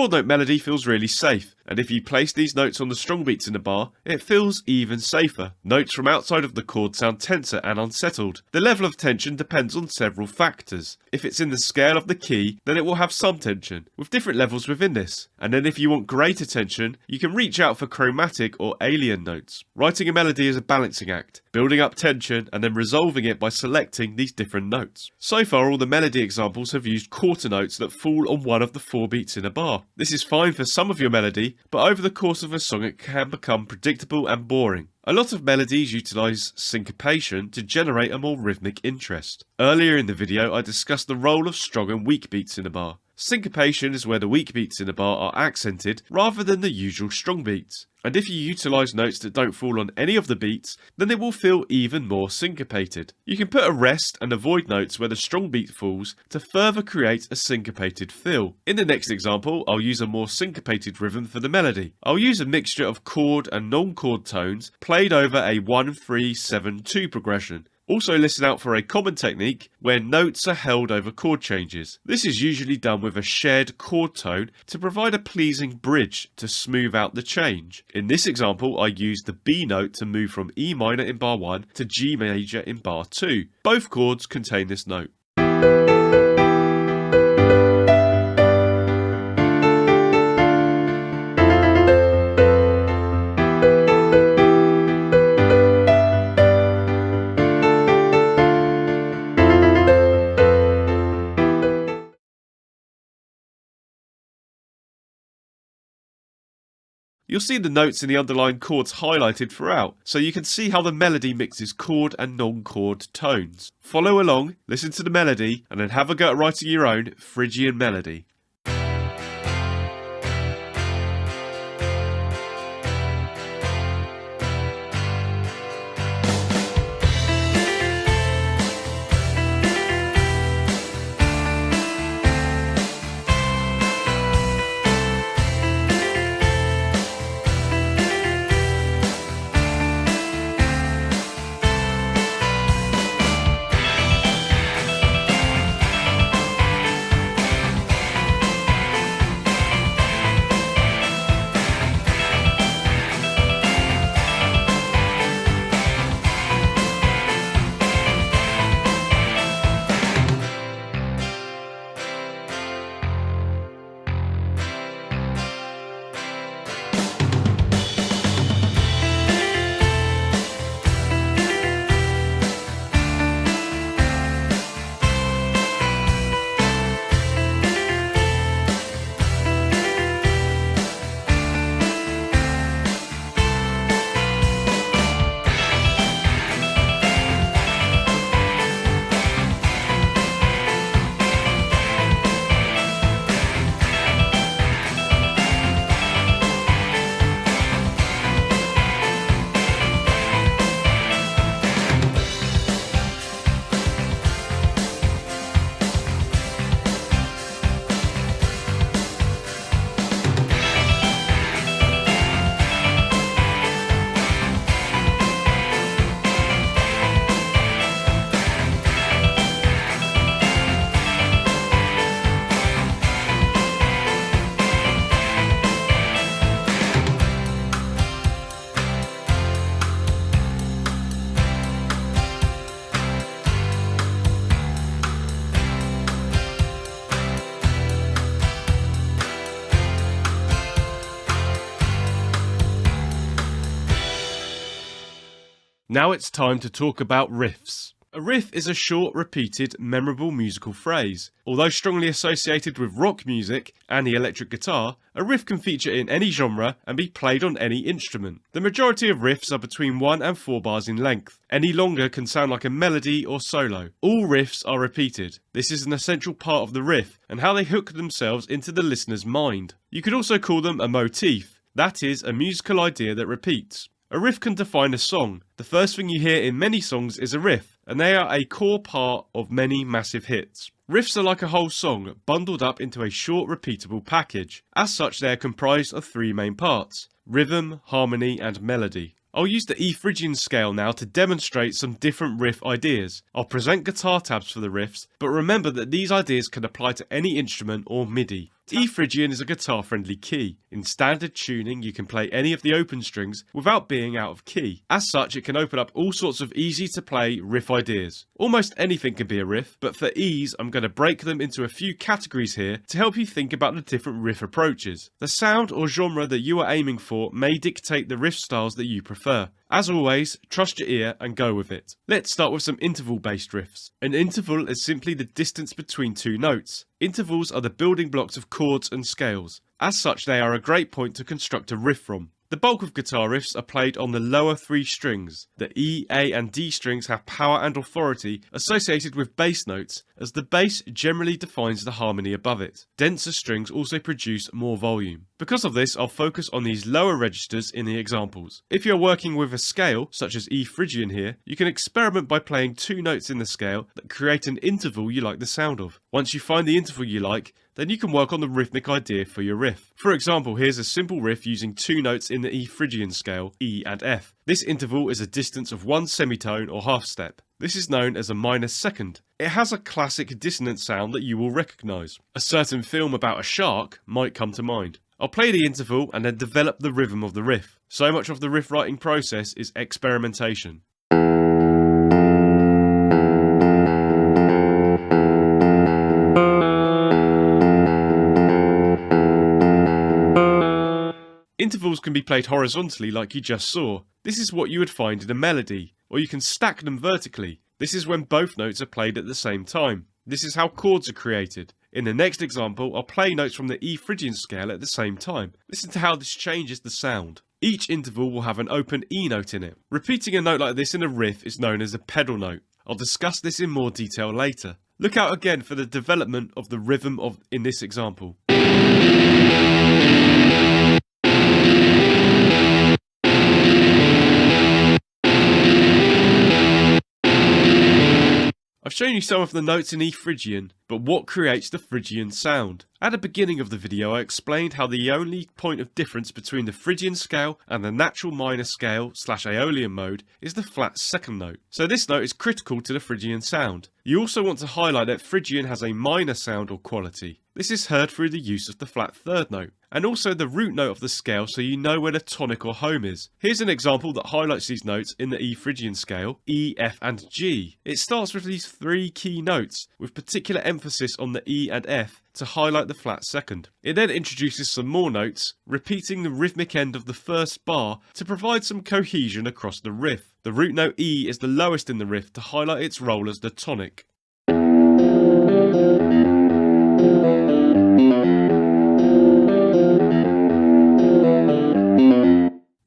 chord note melody feels really safe, and if you place these notes on the strong beats in the bar, it feels even safer. Notes from outside of the chord sound tenser and unsettled. The level of tension depends on several factors. If it's in the scale of the key, then it will have some tension, with different levels within this. And then if you want greater tension, you can reach out for chromatic or alien notes. Writing a melody is a balancing act, building up tension and then resolving it by selecting these different notes. So far, all the melody examples have used quarter notes that fall on one of the 4 beats in a bar. This is fine for some of your melody, but over the course of a song it can become predictable and boring. A lot of melodies utilise syncopation to generate a more rhythmic interest. Earlier in the video I discussed the role of strong and weak beats in a bar. Syncopation is where the weak beats in a bar are accented rather than the usual strong beats. And if you utilise notes that don't fall on any of the beats, then it will feel even more syncopated. You can put a rest and avoid notes where the strong beat falls to further create a syncopated feel. In the next example, I'll use a more syncopated rhythm for the melody. I'll use a mixture of chord and non-chord tones played over a 1-3-7-2 progression. Also listen out for a common technique where notes are held over chord changes. This is usually done with a shared chord tone to provide a pleasing bridge to smooth out the change. In this example, I used the B note to move from E minor in bar 1 to G major in bar 2. Both chords contain this note. You'll see the notes in the underlying chords highlighted throughout, so you can see how the melody mixes chord and non-chord tones. Follow along, listen to the melody, and then have a go at writing your own Phrygian melody. Now it's time to talk about riffs. A riff is a short, repeated, memorable musical phrase. Although strongly associated with rock music and the electric guitar, a riff can feature in any genre and be played on any instrument. The majority of riffs are between 1 and 4 bars in length. Any longer can sound like a melody or solo. All riffs are repeated. This is an essential part of the riff and how they hook themselves into the listener's mind. You could also call them a motif. That is, a musical idea that repeats. A riff can define a song. The first thing you hear in many songs is a riff, and they are a core part of many massive hits. Riffs are like a whole song, bundled up into a short, repeatable package. As such, they are comprised of 3 main parts: rhythm, harmony, and melody. I'll use the E Phrygian scale now to demonstrate some different riff ideas. I'll present guitar tabs for the riffs, but remember that these ideas can apply to any instrument or MIDI. E Phrygian is a guitar-friendly key. In standard tuning, you can play any of the open strings without being out of key. As such, it can open up all sorts of easy-to-play riff ideas. Almost anything can be a riff, but for ease, I'm going to break them into a few categories here to help you think about the different riff approaches. The sound or genre that you are aiming for may dictate the riff styles that you prefer. As always, trust your ear and go with it. Let's start with some interval-based riffs. An interval is simply the distance between two notes. Intervals are the building blocks of chords and scales. As such, they are a great point to construct a riff from. The bulk of guitar riffs are played on the lower three strings. The E, A and D strings have power and authority associated with bass notes, as the bass generally defines the harmony above it. Denser strings also produce more volume. Because of this, I'll focus on these lower registers in the examples. If you're working with a scale, such as E Phrygian here, you can experiment by playing two notes in the scale that create an interval you like the sound of. Once you find the interval you like, then you can work on the rhythmic idea for your riff. For example, here's a simple riff using two notes in the E Phrygian scale, E and F. This interval is a distance of one semitone or half step. This is known as a minor second. It has a classic dissonant sound that you will recognise. A certain film about a shark might come to mind. I'll play the interval and then develop the rhythm of the riff. So much of the riff writing process is experimentation. Intervals can be played horizontally like you just saw. This is what you would find in a melody, or you can stack them vertically. This is when both notes are played at the same time. This is how chords are created. In the next example, I'll play notes from the E Phrygian scale at the same time. Listen to how this changes the sound. Each interval will have an open E note in it. Repeating a note like this in a riff is known as a pedal note. I'll discuss this in more detail later. Look out again for the development of the rhythm in this example. I've shown you some of the notes in E Phrygian, but what creates the Phrygian sound? At the beginning of the video I explained how the only point of difference between the Phrygian scale and the natural minor scale / Aeolian mode is the flat second note. So this note is critical to the Phrygian sound. You also want to highlight that Phrygian has a minor sound or quality. This is heard through the use of the flat third note, and also the root note of the scale so you know where the tonic or home is. Here's an example that highlights these notes in the E Phrygian scale, E, F and G. It starts with these three key notes, with particular emphasis on the E and F to highlight the flat second. It then introduces some more notes, repeating the rhythmic end of the first bar to provide some cohesion across the riff. The root note E is the lowest in the riff to highlight its role as the tonic.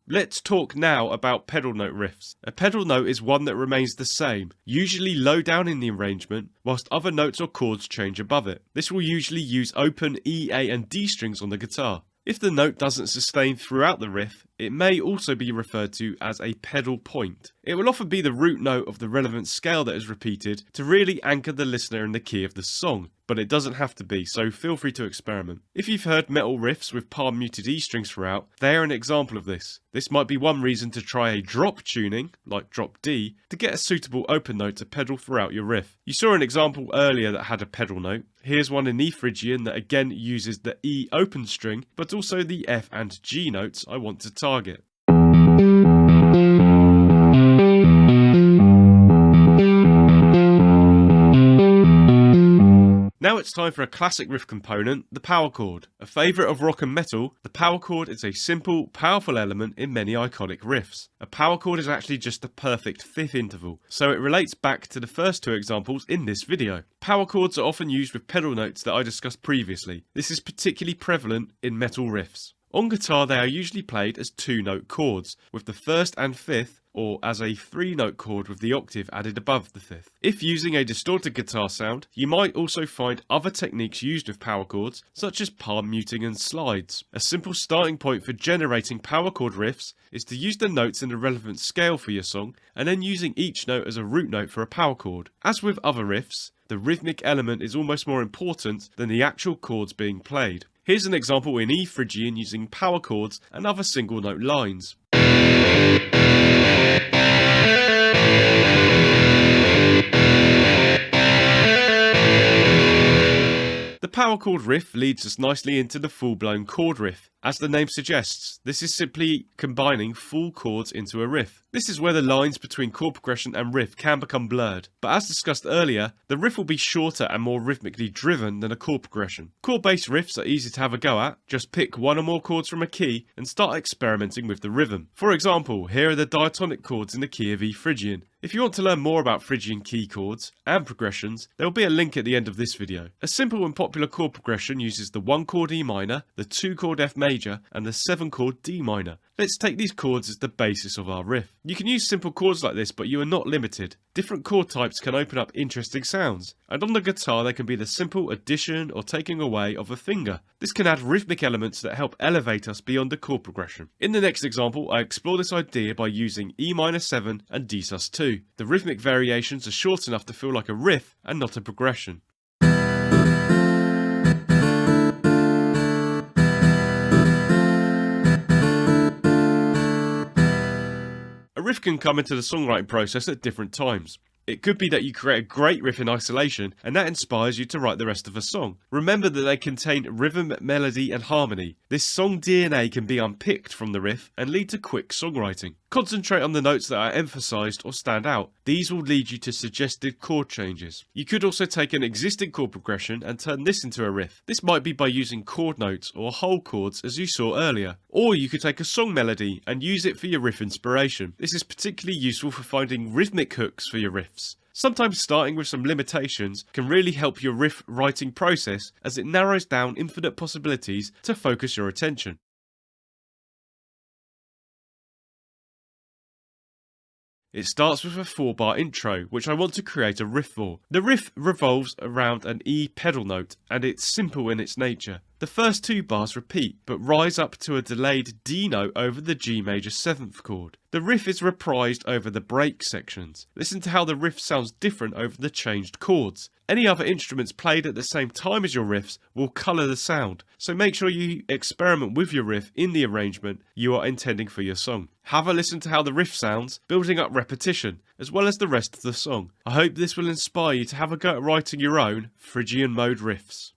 Let's talk now about pedal note riffs. A pedal note is one that remains the same, usually low down in the arrangement, whilst other notes or chords change above it. This will usually use open E, A and D strings on the guitar. If the note doesn't sustain throughout the riff, it may also be referred to as a pedal point. It will often be the root note of the relevant scale that is repeated to really anchor the listener in the key of the song, but it doesn't have to be, so feel free to experiment. If you've heard metal riffs with palm muted E strings throughout, they are an example of this. This might be one reason to try a drop tuning, like drop D, to get a suitable open note to pedal throughout your riff. You saw an example earlier that had a pedal note. Here's one in E Phrygian that again uses the E open string, but also the F and G notes I want to target. Now it's time for a classic riff component, the power chord. A favourite of rock and metal, the power chord is a simple, powerful element in many iconic riffs. A power chord is actually just the perfect fifth interval, so it relates back to the first two examples in this video. Power chords are often used with pedal notes that I discussed previously. This is particularly prevalent in metal riffs. On guitar they are usually played as two-note chords, with the first and fifth, or as a three-note chord with the octave added above the fifth. If using a distorted guitar sound, you might also find other techniques used with power chords, such as palm muting and slides. A simple starting point for generating power chord riffs is to use the notes in the relevant scale for your song, and then using each note as a root note for a power chord. As with other riffs, the rhythmic element is almost more important than the actual chords being played. Here's an example in E Phrygian using power chords and other single note lines. The power chord riff leads us nicely into the full-blown chord riff. As the name suggests, this is simply combining full chords into a riff. This is where the lines between chord progression and riff can become blurred, but as discussed earlier, the riff will be shorter and more rhythmically driven than a chord progression. Chord-based riffs are easy to have a go at. Just pick one or more chords from a key and start experimenting with the rhythm. For example, here are the diatonic chords in the key of E Phrygian. If you want to learn more about Phrygian key chords and progressions, there will be a link at the end of this video. A simple and popular chord progression uses the 1 chord E minor, the 2 chord F major, and the 7 chord D minor. Let's take these chords as the basis of our riff. You can use simple chords like this, but you are not limited. Different chord types can open up interesting sounds, and on the guitar they can be the simple addition or taking away of a finger. This can add rhythmic elements that help elevate us beyond the chord progression. In the next example, I explore this idea by using E minor 7 and D sus2. The rhythmic variations are short enough to feel like a riff and not a progression. A riff can come into the songwriting process at different times. It could be that you create a great riff in isolation and that inspires you to write the rest of a song. Remember that they contain rhythm, melody and harmony. This song DNA can be unpicked from the riff and lead to quick songwriting. Concentrate on the notes that are emphasised or stand out. These will lead you to suggested chord changes. You could also take an existing chord progression and turn this into a riff. This might be by using chord notes or whole chords as you saw earlier. Or you could take a song melody and use it for your riff inspiration. This is particularly useful for finding rhythmic hooks for your riffs. Sometimes starting with some limitations can really help your riff writing process as it narrows down infinite possibilities to focus your attention. It starts with a 4-bar intro, which I want to create a riff for. The riff revolves around an E pedal note, and it's simple in its nature. The first 2 bars repeat, but rise up to a delayed D note over the G major 7th chord. The riff is reprised over the break sections. Listen to how the riff sounds different over the changed chords. Any other instruments played at the same time as your riffs will colour the sound, so make sure you experiment with your riff in the arrangement you are intending for your song. Have a listen to how the riff sounds, building up repetition, as well as the rest of the song. I hope this will inspire you to have a go at writing your own Phrygian mode riffs.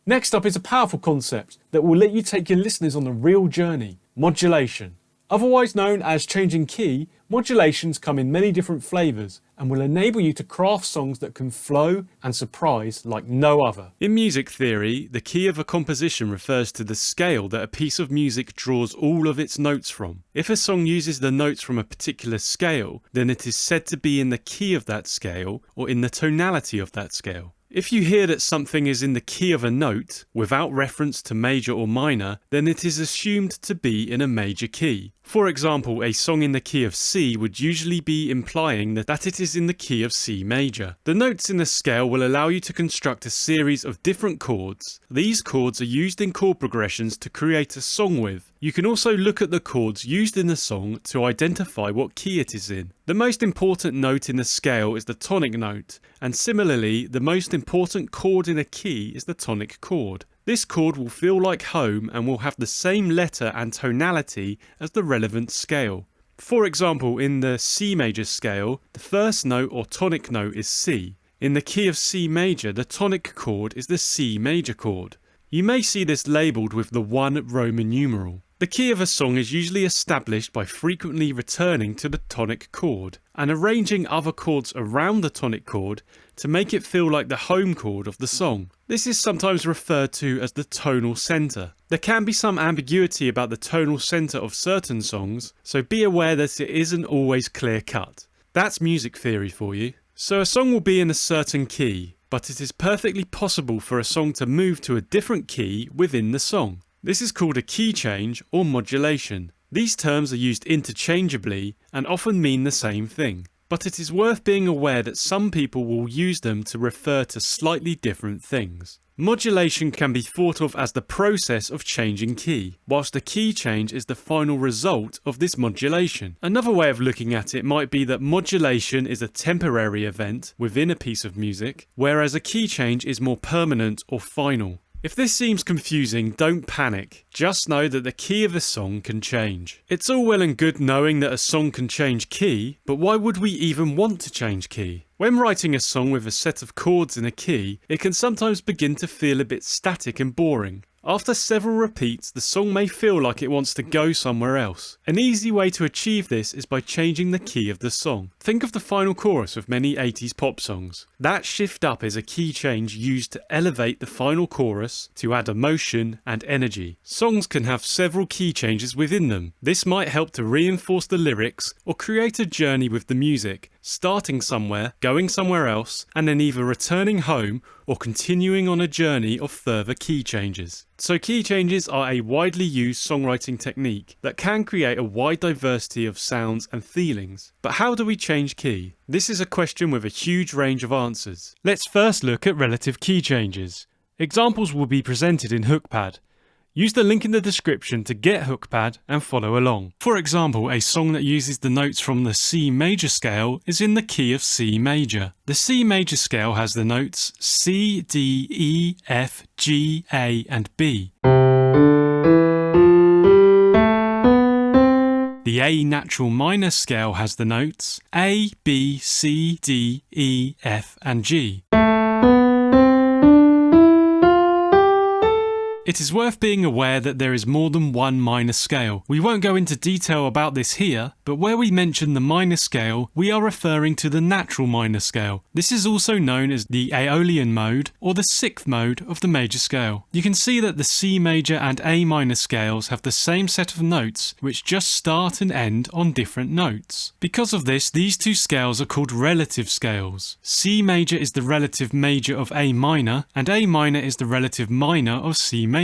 Next up is a powerful concept that will let you take your listeners on a real journey: modulation. Otherwise known as changing key, modulations come in many different flavours and will enable you to craft songs that can flow and surprise like no other. In music theory, the key of a composition refers to the scale that a piece of music draws all of its notes from. If a song uses the notes from a particular scale, then it is said to be in the key of that scale or in the tonality of that scale. If you hear that something is in the key of a note, without reference to major or minor, then it is assumed to be in a major key. For example, a song in the key of C would usually be implying that it is in the key of C major. The notes in the scale will allow you to construct a series of different chords. These chords are used in chord progressions to create a song with. You can also look at the chords used in the song to identify what key it is in. The most important note in the scale is the tonic note, and similarly, the most important chord in a key is the tonic chord. This chord will feel like home and will have the same letter and tonality as the relevant scale. For example, in the C major scale, the first note or tonic note is C. In the key of C major, the tonic chord is the C major chord. You may see this labelled with the 1 Roman numeral. The key of a song is usually established by frequently returning to the tonic chord and arranging other chords around the tonic chord to make it feel like the home chord of the song. This is sometimes referred to as the tonal centre. There can be some ambiguity about the tonal centre of certain songs, so be aware that it isn't always clear cut. That's music theory for you. So a song will be in a certain key, but it is perfectly possible for a song to move to a different key within the song. This is called a key change or modulation. These terms are used interchangeably and often mean the same thing, but it is worth being aware that some people will use them to refer to slightly different things. Modulation can be thought of as the process of changing key, whilst the key change is the final result of this modulation. Another way of looking at it might be that modulation is a temporary event within a piece of music, whereas a key change is more permanent or final. If this seems confusing, don't panic. Just know that the key of a song can change. It's all well and good knowing that a song can change key, but why would we even want to change key? When writing a song with a set of chords in a key, it can sometimes begin to feel a bit static and boring. After several repeats, the song may feel like it wants to go somewhere else. An easy way to achieve this is by changing the key of the song. Think of the final chorus of many 80s pop songs. That shift up is a key change used to elevate the final chorus to add emotion and energy. Songs can have several key changes within them. This might help to reinforce the lyrics or create a journey with the music, starting somewhere, going somewhere else, and then either returning home or continuing on a journey of further key changes. So key changes are a widely used songwriting technique that can create a wide diversity of sounds and feelings. But how do we change key? This is a question with a huge range of answers. Let's first look at relative key changes. Examples will be presented in HookPad. Use the link in the description to get HookPad and follow along. For example, a song that uses the notes from the C major scale is in the key of C major. The C major scale has the notes C, D, E, F, G, A and B. The A natural minor scale has the notes A, B, C, D, E, F and G. It is worth being aware that there is more than one minor scale. We won't go into detail about this here, but where we mention the minor scale, we are referring to the natural minor scale. This is also known as the Aeolian mode or the sixth mode of the major scale. You can see that the C major and A minor scales have the same set of notes, which just start and end on different notes. Because of this, these two scales are called relative scales. C major is the relative major of A minor, and A minor is the relative minor of C major.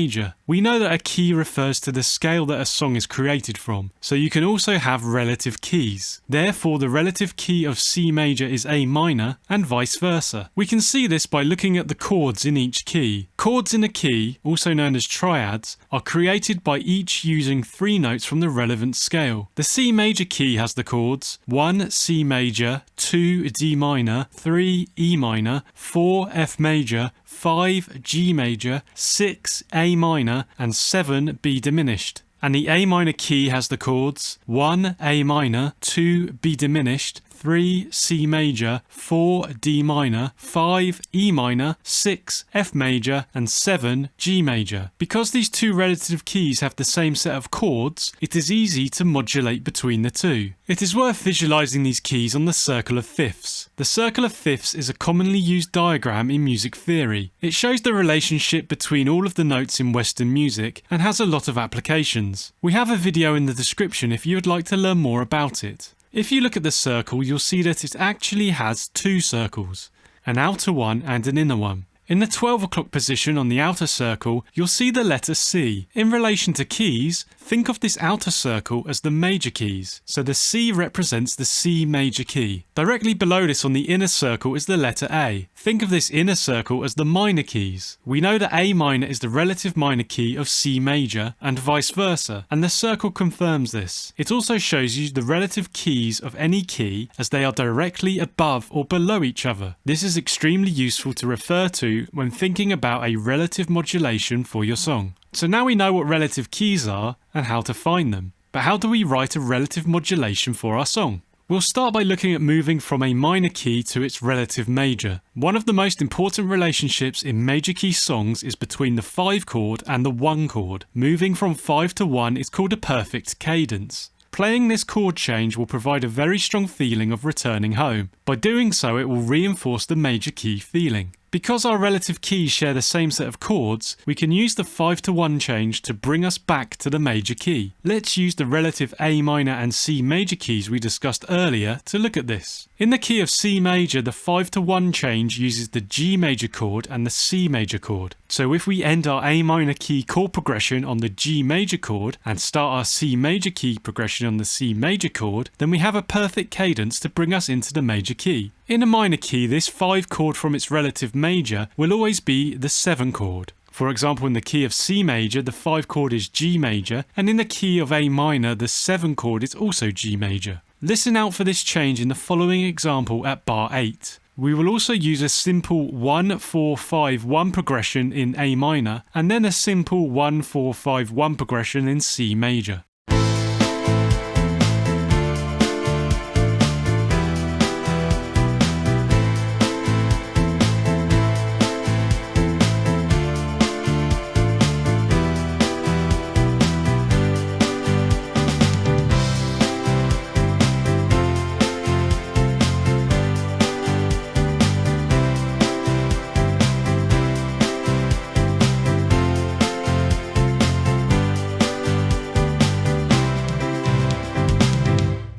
We know that a key refers to the scale that a song is created from, so you can also have relative keys. Therefore, the relative key of C major is A minor, and vice versa. We can see this by looking at the chords in each key. Chords in a key, also known as triads, are created by each using 3 notes from the relevant scale. The C major key has the chords 1 C major, 2 D minor, 3 E minor, 4 F major, 5 G major, 6 A minor and 7 B diminished. And the A minor key has the chords 1 A minor, 2 B diminished, 3 C major, 4 D minor, 5 E minor, 6 F major, and 7 G major. Because these two relative keys have the same set of chords, it is easy to modulate between the two. It is worth visualizing these keys on the circle of fifths. The circle of fifths is a commonly used diagram in music theory. It shows the relationship between all of the notes in Western music and has a lot of applications. We have a video in the description if you would like to learn more about it. If you look at the circle, you'll see that it actually has two circles, an outer one and an inner one. In the 12 o'clock position on the outer circle, you'll see the letter C. In relation to keys, think of this outer circle as the major keys, so the C represents the C major key. Directly below this on the inner circle is the letter A. Think of this inner circle as the minor keys. We know that A minor is the relative minor key of C major and vice versa, and the circle confirms this. It also shows you the relative keys of any key as they are directly above or below each other. This is extremely useful to refer to when thinking about a relative modulation for your song. So now we know what relative keys are and how to find them. But how do we write a relative modulation for our song? We'll start by looking at moving from a minor key to its relative major. One of the most important relationships in major key songs is between the 5 chord and the 1 chord. Moving from 5 to 1 is called a perfect cadence. Playing this chord change will provide a very strong feeling of returning home. By doing so, it will reinforce the major key feeling. Because our relative keys share the same set of chords, we can use the 5 to 1 change to bring us back to the major key. Let's use the relative A minor and C major keys we discussed earlier to look at this. In the key of C major, the 5 to 1 change uses the G major chord and the C major chord. So if we end our A minor key chord progression on the G major chord and start our C major key progression on the C major chord, then we have a perfect cadence to bring us into the major key. In a minor key, this 5 chord from its relative major will always be the 7 chord. For example, in the key of C major, the 5 chord is G major, and in the key of A minor, the 7 chord is also G major. Listen out for this change in the following example at bar 8. We will also use a simple 1-4-5-1 progression in A minor, and then a simple 1-4-5-1 progression in C major.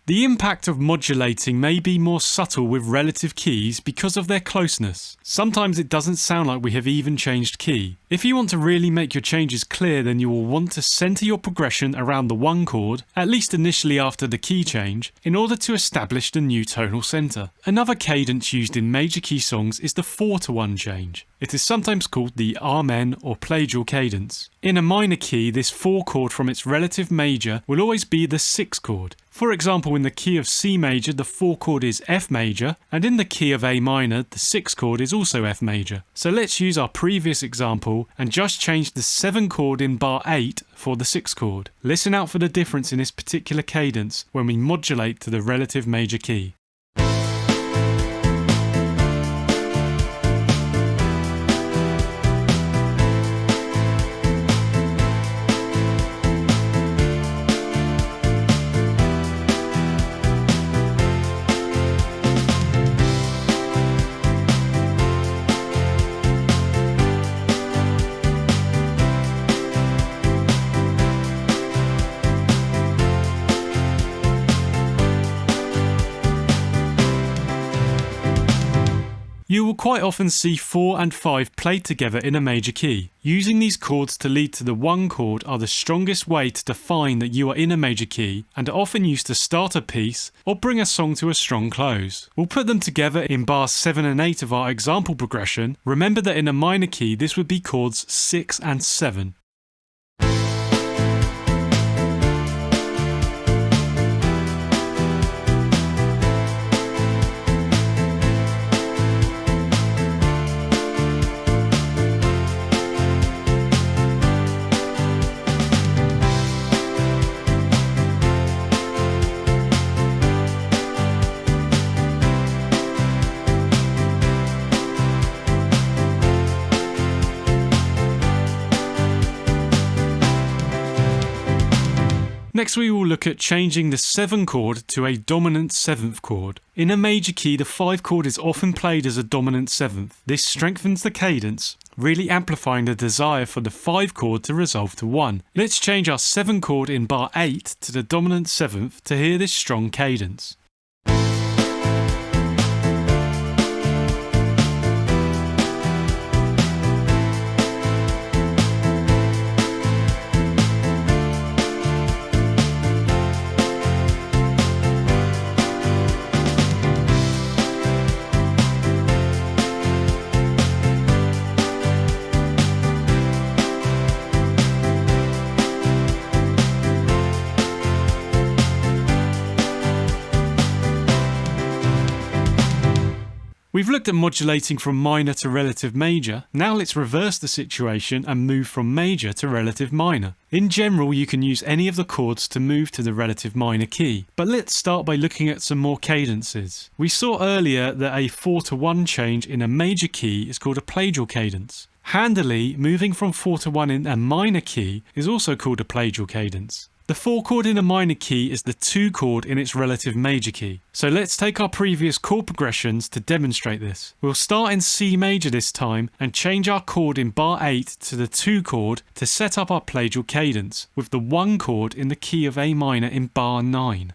The impact of modulating may be more subtle with relative keys because of their closeness. Sometimes it doesn't sound like we have even changed key. If you want to really make your changes clear, then you will want to center your progression around the 1 chord, at least initially after the key change, in order to establish the new tonal center. Another cadence used in major key songs is the 4 to 1 change. It is sometimes called the Amen or plagial cadence. In a minor key, this 4 chord from its relative major will always be the 6 chord. For example, in the key of C major, the 4 chord is F major, and in the key of A minor, the 6 chord is also F major. So let's use our previous example and just change the 7 chord in bar 8 for the 6 chord. Listen out for the difference in this particular cadence when we modulate to the relative major key. You will quite often see 4 and 5 played together in a major key. Using these chords to lead to the 1 chord are the strongest way to define that you are in a major key, and are often used to start a piece or bring a song to a strong close. We'll put them together in bars 7 and 8 of our example progression. Remember that in a minor key this would be chords 6 and 7. Next we will look at changing the 7 chord to a dominant 7th chord. In a major key, the 5 chord is often played as a dominant 7th. This strengthens the cadence, really amplifying the desire for the 5 chord to resolve to 1. Let's change our 7 chord in bar 8 to the dominant 7th to hear this strong cadence. We've looked at modulating from minor to relative major. Now let's reverse the situation and move from major to relative minor. In general, you can use any of the chords to move to the relative minor key, but let's start by looking at some more cadences. We saw earlier that a 4-to-1 change in a major key is called a plagial cadence. Handily, moving from 4-to-1 in a minor key is also called a plagial cadence. The 4 chord in a minor key is the 2 chord in its relative major key. So let's take our previous chord progressions to demonstrate this. We'll start in C major this time and change our chord in bar 8 to the 2 chord to set up our plagial cadence, with the 1 chord in the key of A minor in bar 9.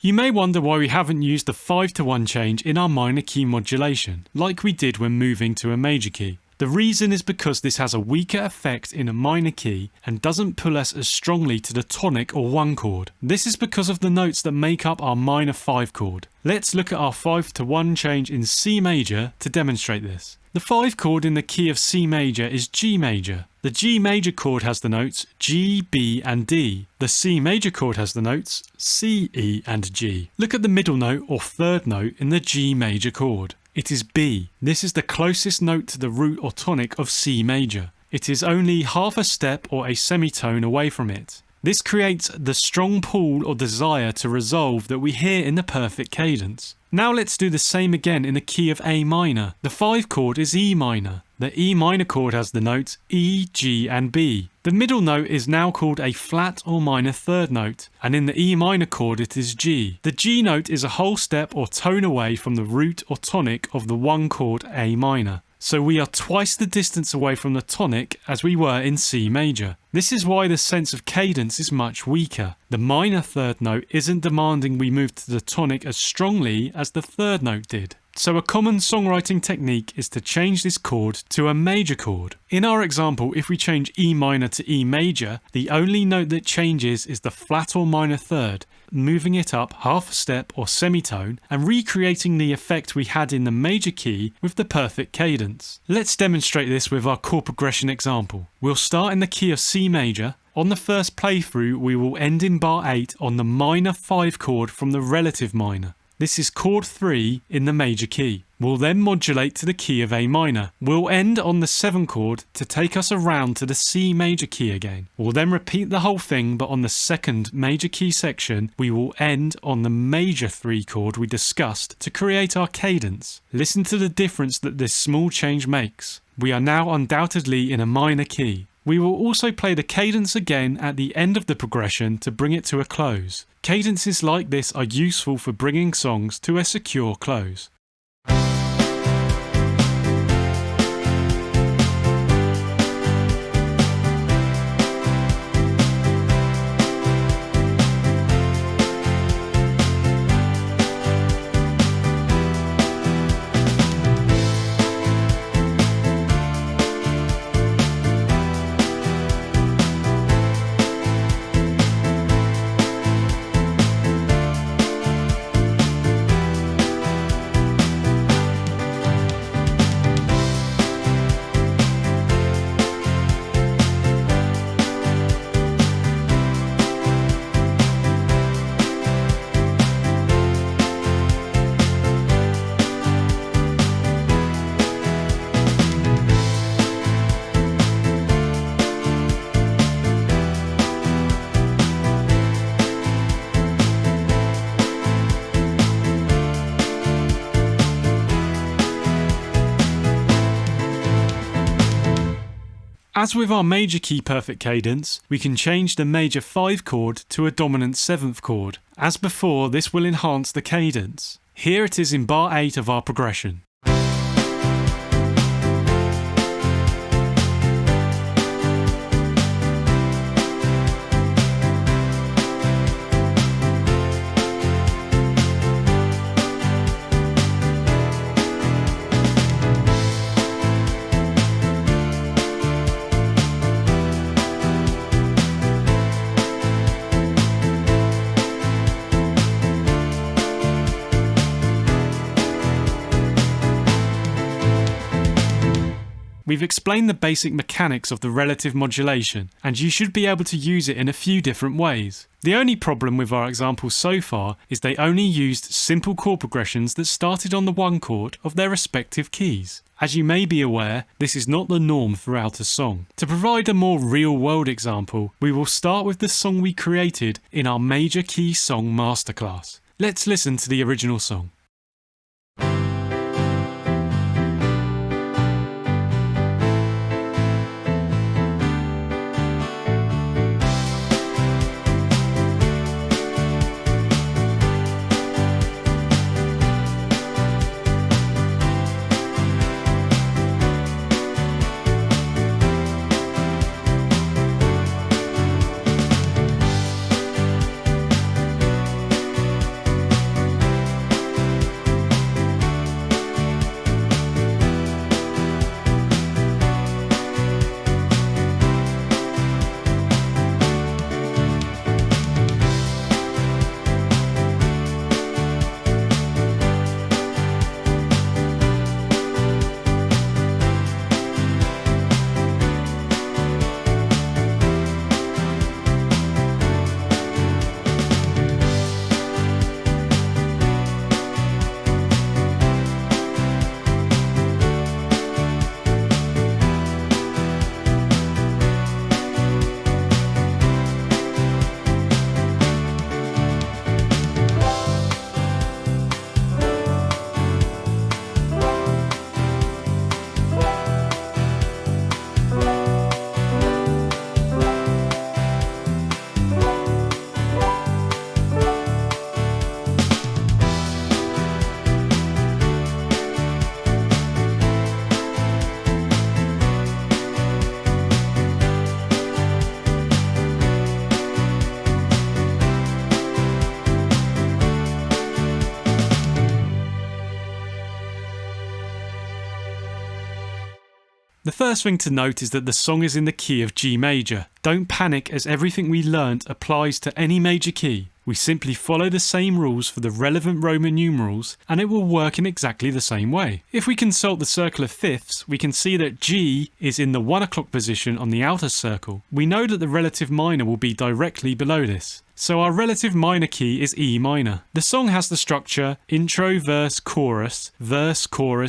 You may wonder why we haven't used the 5-to-1 change in our minor key modulation, like we did when moving to a major key. The reason is because this has a weaker effect in a minor key and doesn't pull us as strongly to the tonic or 1 chord. This is because of the notes that make up our minor 5 chord. Let's look at our 5-to-1 change in C major to demonstrate this. The 5 chord in the key of C major is G major. The G major chord has the notes G, B and D. The C major chord has the notes C, E and G. Look at the middle note or 3rd note in the G major chord. It is B. This is the closest note to the root or tonic of C major. It is only half a step or a semitone away from it. This creates the strong pull or desire to resolve that we hear in the perfect cadence. Now let's do the same again in the key of A minor. The 5 chord is E minor. The E minor chord has the notes E, G and B. The middle note is now called a flat or minor 3rd note, and in the E minor chord it is G. The G note is a whole step or tone away from the root or tonic of the 1 chord A minor. So we are twice the distance away from the tonic as we were in C major. This is why the sense of cadence is much weaker. The minor 3rd note isn't demanding we move to the tonic as strongly as the 3rd note did. So a common songwriting technique is to change this chord to a major chord. In our example, if we change E minor to E major, the only note that changes is the flat or minor 3rd, moving it up half a step or semitone and recreating the effect we had in the major key with the perfect cadence. Let's demonstrate this with our chord progression example. We'll start in the key of C major. On the first playthrough, we will end in bar 8 on the minor 5 chord from the relative minor. This is chord 3 in the major key. We'll then modulate to the key of A minor. We'll end on the 7 chord to take us around to the C major key again. We'll then repeat the whole thing, but on the 2nd major key section, we will end on the major 3 chord we discussed to create our cadence. Listen to the difference that this small change makes. We are now undoubtedly in a minor key. We will also play the cadence again at the end of the progression to bring it to a close. Cadences like this are useful for bringing songs to a secure close. As with our major key perfect cadence, we can change the major 5 chord to a dominant 7th chord. As before, this will enhance the cadence. Here it is in bar 8 of our progression. We've explained the basic mechanics of the relative modulation, and you should be able to use it in a few different ways. The only problem with our examples so far is they only used simple chord progressions that started on the 1 chord of their respective keys. As you may be aware, this is not the norm throughout a song. To provide a more real-world example, we will start with the song we created in our major key song masterclass. Let's listen to the original song. The first thing to note is that the song is in the key of G major. Don't panic, as everything we learnt applies to any major key. We simply follow the same rules for the relevant Roman numerals and it will work in exactly the same way. If we consult the circle of fifths, we can see that G is in the 1 o'clock position on the outer circle. We know that the relative minor will be directly below this. So our relative minor key is E minor. The song has the structure intro, verse, chorus,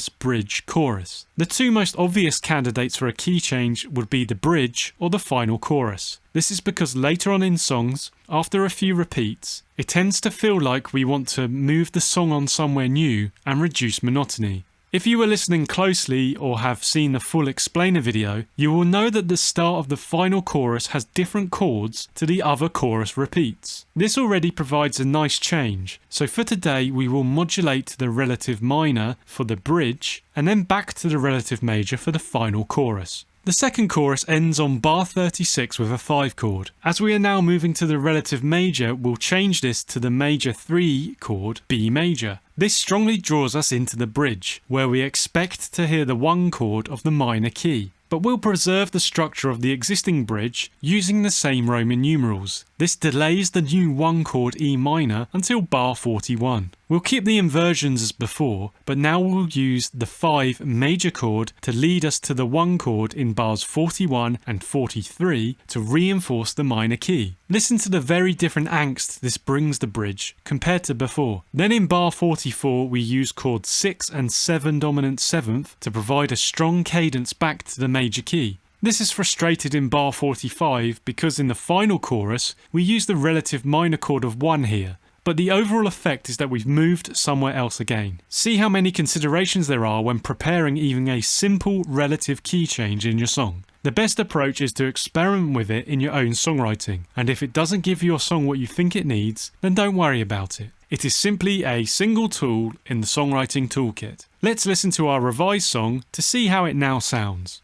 bridge, chorus. The two most obvious candidates for a key change would be the bridge or the final chorus. This is because later on in songs, after a few repeats, it tends to feel like we want to move the song on somewhere new and reduce monotony. If you were listening closely or have seen the full explainer video, you will know that the start of the final chorus has different chords to the other chorus repeats. This already provides a nice change, so for today we will modulate to the relative minor for the bridge and then back to the relative major for the final chorus. The second chorus ends on bar 36 with a 5 chord. As we are now moving to the relative major, we'll change this to the major 3 chord, B major. This strongly draws us into the bridge, where we expect to hear the 1 chord of the minor key. But we'll preserve the structure of the existing bridge using the same Roman numerals. This delays the new 1 chord E minor until bar 41. We'll keep the inversions as before, but now we'll use the 5 major chord to lead us to the 1 chord in bars 41 and 43 to reinforce the minor key. Listen to the very different angst this brings the bridge compared to before. Then in bar 44 we use chords 6 and 7 dominant 7th to provide a strong cadence back to the major key. This is frustrated in bar 45 because in the final chorus we use the relative minor chord of 1 here, but the overall effect is that we've moved somewhere else again. See how many considerations there are when preparing even a simple relative key change in your song. The best approach is to experiment with it in your own songwriting, and if it doesn't give your song what you think it needs, then don't worry about it. It is simply a single tool in the songwriting toolkit. Let's listen to our revised song to see how it now sounds.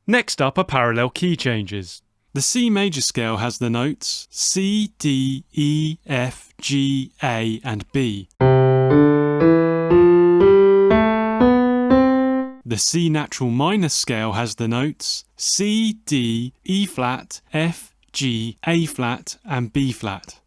Next up are parallel key changes. The C major scale has the notes C, D, E, F, G, A and B. The C natural minor scale has the notes C, D, E flat, F, G, A flat and B flat.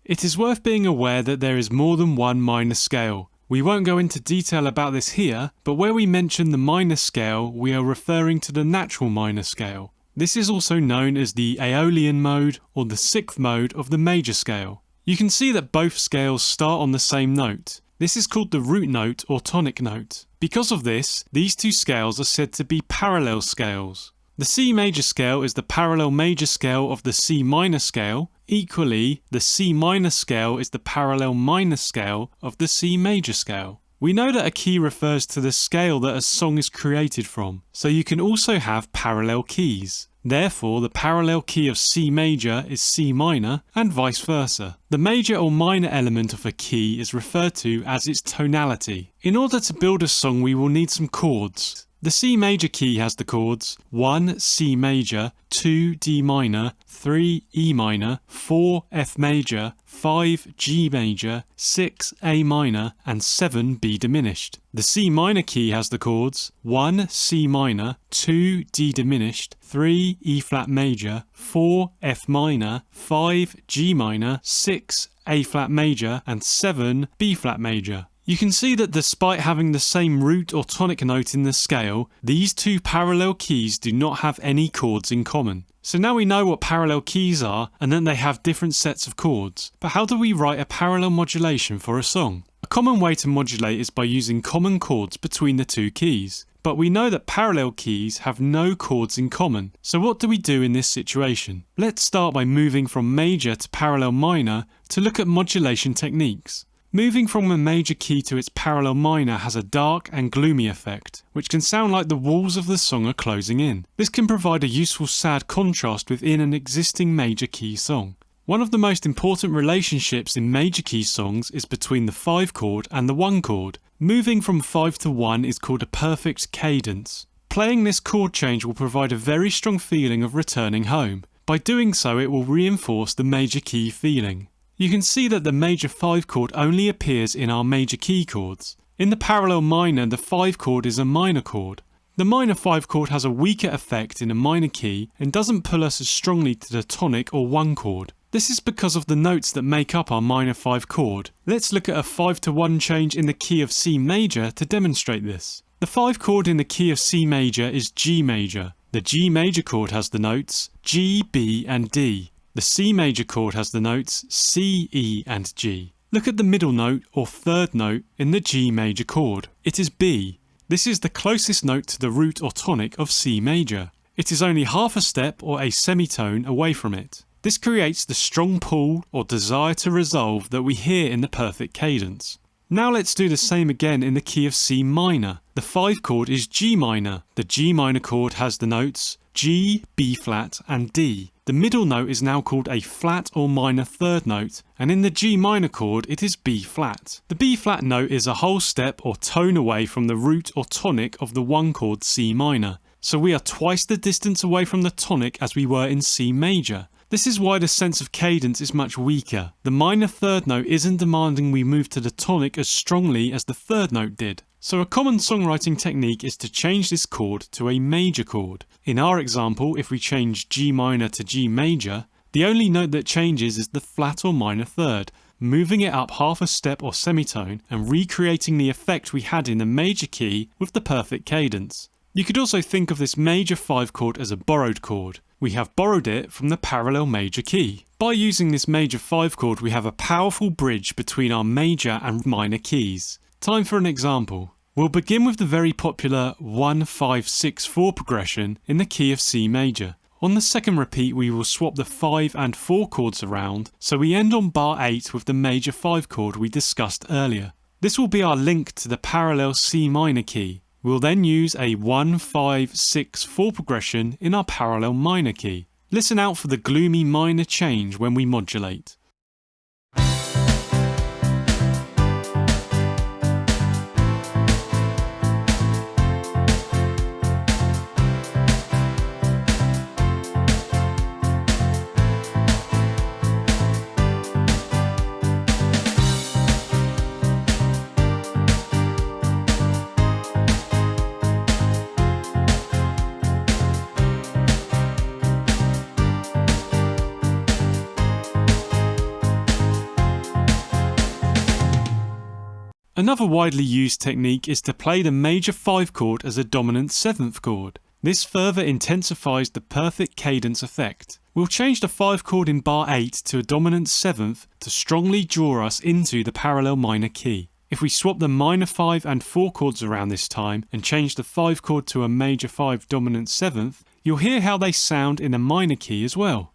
It is worth being aware that there is more than one minor scale. We won't go into detail about this here, but where we mention the minor scale, we are referring to the natural minor scale. This is also known as the Aeolian mode or the sixth mode of the major scale. You can see that both scales start on the same note. This is called the root note or tonic note. Because of this, these two scales are said to be parallel scales. The C major scale is the parallel major scale of the C minor scale. Equally, the C minor scale is the parallel minor scale of the C major scale. We know that a key refers to the scale that a song is created from, so you can also have parallel keys. Therefore, the parallel key of C major is C minor, and vice versa. The major or minor element of a key is referred to as its tonality. In order to build a song, we will need some chords. The C major key has the chords 1 C major, 2 D minor, 3 E minor, 4 F major, 5 G major, 6 A minor and 7 B diminished. The C minor key has the chords 1 C minor, 2 D diminished, 3 E flat major, 4 F minor, 5 G minor, 6 A flat major and 7 B flat major. You can see that despite having the same root or tonic note in the scale, these two parallel keys do not have any chords in common. So now we know what parallel keys are and that they have different sets of chords. But how do we write a parallel modulation for a song? A common way to modulate is by using common chords between the two keys. But we know that parallel keys have no chords in common. So what do we do in this situation? Let's start by moving from major to parallel minor to look at modulation techniques. Moving from a major key to its parallel minor has a dark and gloomy effect, which can sound like the walls of the song are closing in. This can provide a useful sad contrast within an existing major key song. One of the most important relationships in major key songs is between the 5 chord and the 1 chord. Moving from 5 to 1 is called a perfect cadence. Playing this chord change will provide a very strong feeling of returning home. By doing so, it will reinforce the major key feeling. You can see that the major 5 chord only appears in our major key chords. In the parallel minor, the 5 chord is a minor chord. The minor 5 chord has a weaker effect in a minor key and doesn't pull us as strongly to the tonic or 1 chord. This is because of the notes that make up our minor 5 chord. Let's look at a 5-to-1 change in the key of C major to demonstrate this. The 5 chord in the key of C major is G major. The G major chord has the notes G, B and D. The C major chord has the notes C, E and G. Look at the middle note or third note in the G major chord. It is B. This is the closest note to the root or tonic of C major. It is only half a step or a semitone away from it. This creates the strong pull or desire to resolve that we hear in the perfect cadence. Now let's do the same again in the key of C minor. The 5 chord is G minor. The G minor chord has the notes G, B flat and D. The middle note is now called a flat or minor third note, and in the G minor chord it is B flat. The B flat note is a whole step or tone away from the root or tonic of the 1 chord C minor, so we are twice the distance away from the tonic as we were in C major. This is why the sense of cadence is much weaker. The minor third note isn't demanding we move to the tonic as strongly as the third note did. So a common songwriting technique is to change this chord to a major chord. In our example, if we change G minor to G major, the only note that changes is the flat or minor third, moving it up half a step or semitone and recreating the effect we had in the major key with the perfect cadence. You could also think of this major 5 chord as a borrowed chord. We have borrowed it from the parallel major key. By using this major 5 chord, we have a powerful bridge between our major and minor keys. Time for an example. We'll begin with the very popular 1-5-6-4 progression in the key of C major. On the second repeat, we will swap the 5 and 4 chords around, so we end on bar 8 with the major 5 chord we discussed earlier. This will be our link to the parallel C minor key. We'll then use a 1-5-6-4 progression in our parallel minor key. Listen out for the gloomy minor change when we modulate. Another widely used technique is to play the major 5 chord as a dominant 7th chord. This further intensifies the perfect cadence effect. We'll change the 5 chord in bar 8 to a dominant 7th to strongly draw us into the parallel minor key. If we swap the minor 5 and 4 chords around this time and change the 5 chord to a major 5 dominant 7th, you'll hear how they sound in a minor key as well.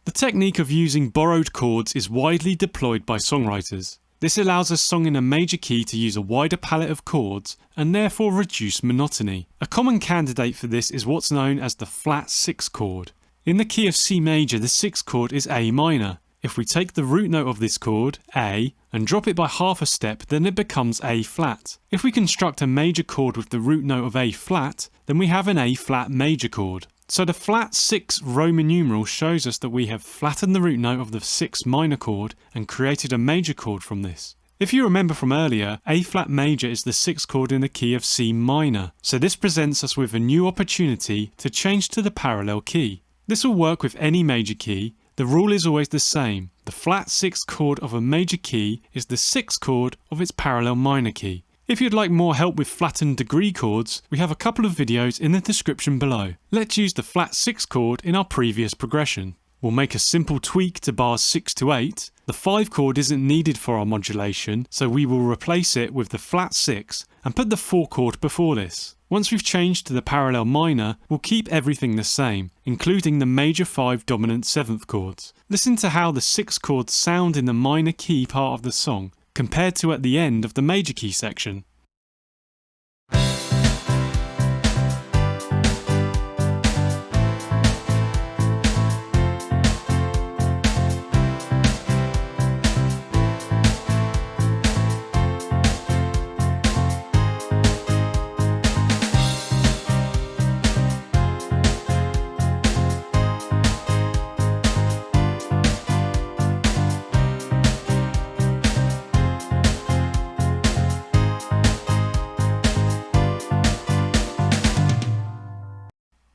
The technique of using borrowed chords is widely deployed by songwriters. This allows a song in a major key to use a wider palette of chords and therefore reduce monotony. A common candidate for this is what's known as the flat 6 chord. In the key of C major, the 6th chord is A minor. If we take the root note of this chord, A, and drop it by half a step, then it becomes A flat. If we construct a major chord with the root note of A flat, then we have an A flat major chord. So the flat 6 Roman numeral shows us that we have flattened the root note of the 6 minor chord and created a major chord from this. If you remember from earlier, A flat major is the 6th chord in the key of C minor, so this presents us with a new opportunity to change to the parallel key. This will work with any major key. The rule is always the same. The flat 6th chord of a major key is the 6th chord of its parallel minor key. If you'd like more help with flattened degree chords, we have a couple of videos in the description below. Let's use the flat 6 chord in our previous progression. We'll make a simple tweak to bars 6 to 8. The 5 chord isn't needed for our modulation, so we will replace it with the flat 6 and put the 4 chord before this. Once we've changed to the parallel minor, we'll keep everything the same, including the major 5 dominant 7th chords. Listen to how the 6 chords sound in the minor key part of the song, compared to at the end of the major key section.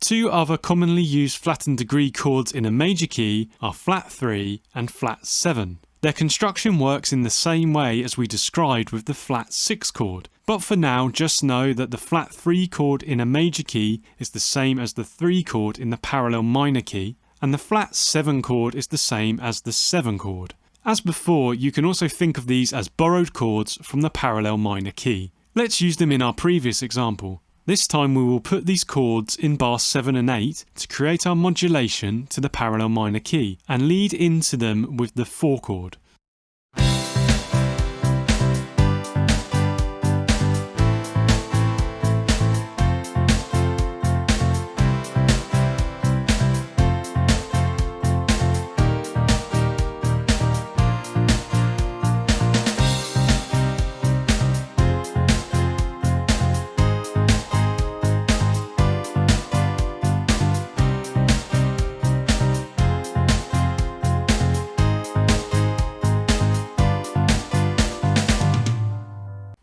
Two other commonly used flattened degree chords in a major key are flat 3 and flat 7. Their construction works in the same way as we described with the flat 6 chord, but for now just know that the flat 3 chord in a major key is the same as the 3 chord in the parallel minor key, and the flat 7 chord is the same as the 7 chord. As before, you can also think of these as borrowed chords from the parallel minor key. Let's use them in our previous example. This time we will put these chords in bars 7 and 8 to create our modulation to the parallel minor key and lead into them with the 4 chord.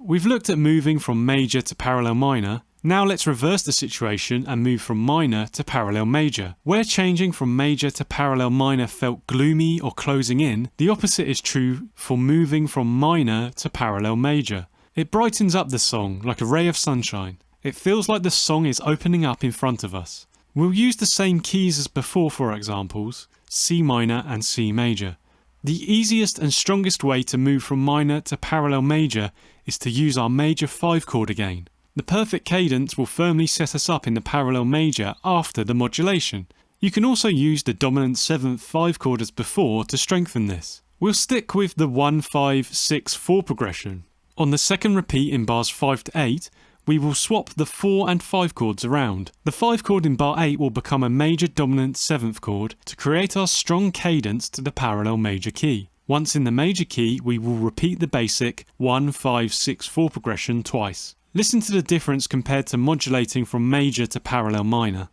We've looked at moving from major to parallel minor. Now let's reverse the situation and move from minor to parallel major. Where changing from major to parallel minor felt gloomy or closing in, the opposite is true for moving from minor to parallel major. It brightens up the song like a ray of sunshine. It feels like the song is opening up in front of us. We'll use the same keys as before for examples, C minor and C major. The easiest and strongest way to move from minor to parallel major is to use our major 5 chord again. The perfect cadence will firmly set us up in the parallel major after the modulation. You can also use the dominant 7th 5 chord as before to strengthen this. We'll stick with the 1, 5, 6, 4 progression. On the second repeat in bars 5 to 8, we will swap the 4 and 5 chords around. The 5 chord in bar 8 will become a major dominant 7th chord to create our strong cadence to the parallel major key. Once in the major key, we will repeat the basic 1, 5, 6, 4 progression twice. Listen to the difference compared to modulating from major to parallel minor.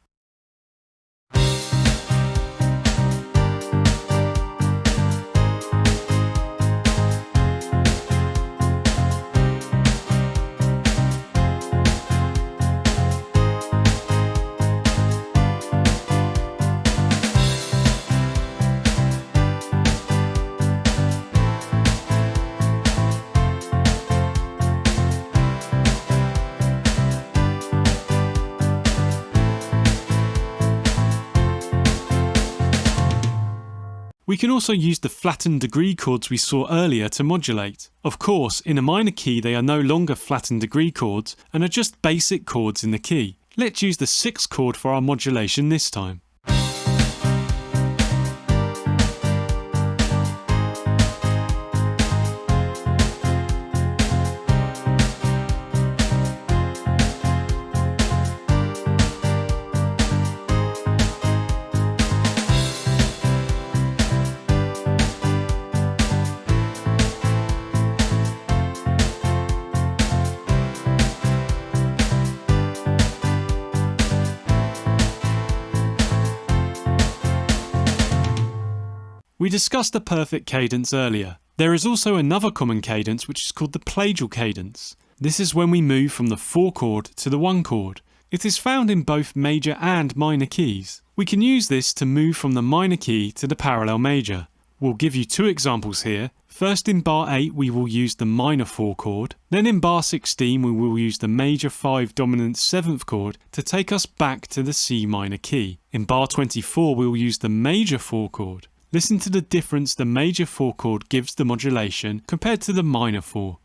We can also use the flattened degree chords we saw earlier to modulate. Of course, in a minor key they are no longer flattened degree chords and are just basic chords in the key. Let's use the 6th chord for our modulation this time. We discussed the perfect cadence earlier. There is also another common cadence which is called the plagial cadence. This is when we move from the 4 chord to the 1 chord. It is found in both major and minor keys. We can use this to move from the minor key to the parallel major. We'll give you 2 examples here. First in bar 8 we will use the minor 4 chord. Then in bar 16 we will use the major 5 dominant 7th chord to take us back to the C minor key. In bar 24 we will use the major 4 chord. Listen to the difference the major 4 chord gives the modulation compared to the minor 4.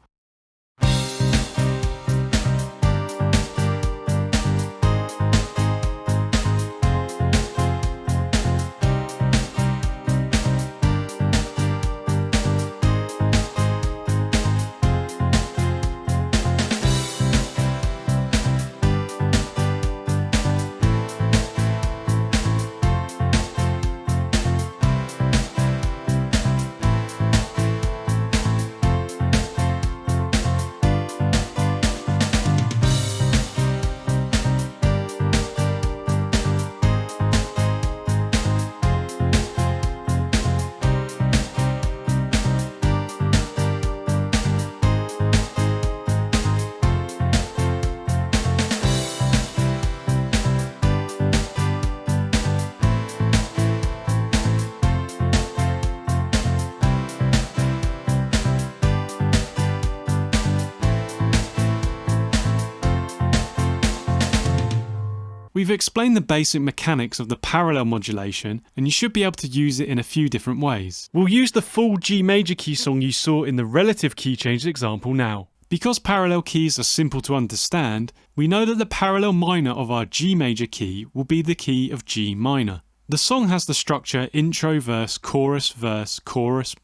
We've explained the basic mechanics of the parallel modulation, and you should be able to use it in a few different ways. We'll use the full G major key song you saw in the relative key change example now. Because parallel keys are simple to understand, we know that the parallel minor of our G major key will be the key of G minor. The song has the structure intro, verse, chorus,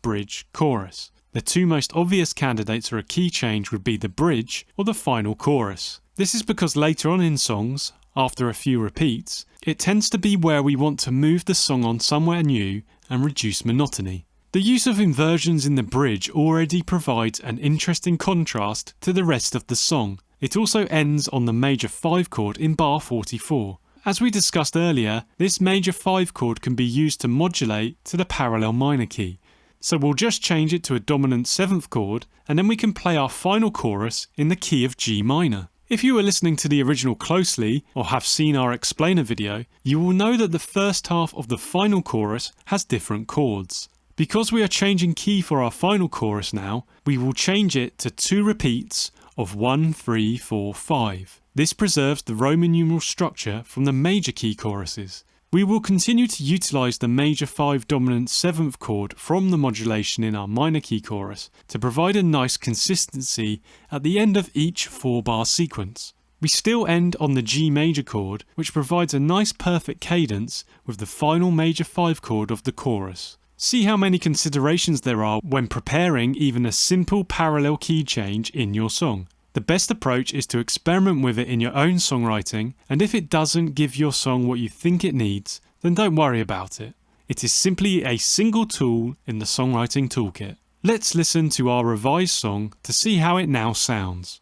bridge, chorus. The two most obvious candidates for a key change would be the bridge or the final chorus. This is because later on in songs, after a few repeats, it tends to be where we want to move the song on somewhere new and reduce monotony. The use of inversions in the bridge already provides an interesting contrast to the rest of the song. It also ends on the major 5 chord in bar 44. As we discussed earlier, this major 5 chord can be used to modulate to the parallel minor key. So we'll just change it to a dominant 7th chord, and then we can play our final chorus in the key of G minor. If you were listening to the original closely, or have seen our explainer video, you will know that the first half of the final chorus has different chords. Because we are changing key for our final chorus now, we will change it to 2 repeats of 1, 3, 4, 5. This preserves the Roman numeral structure from the major key choruses. We will continue to utilise the major 5 dominant 7th chord from the modulation in our minor key chorus to provide a nice consistency at the end of each 4-bar sequence. We still end on the G major chord, which provides a nice perfect cadence with the final major 5 chord of the chorus. See how many considerations there are when preparing even a simple parallel key change in your song. The best approach is to experiment with it in your own songwriting, and if it doesn't give your song what you think it needs, then don't worry about it. It is simply a single tool in the songwriting toolkit. Let's listen to our revised song to see how it now sounds.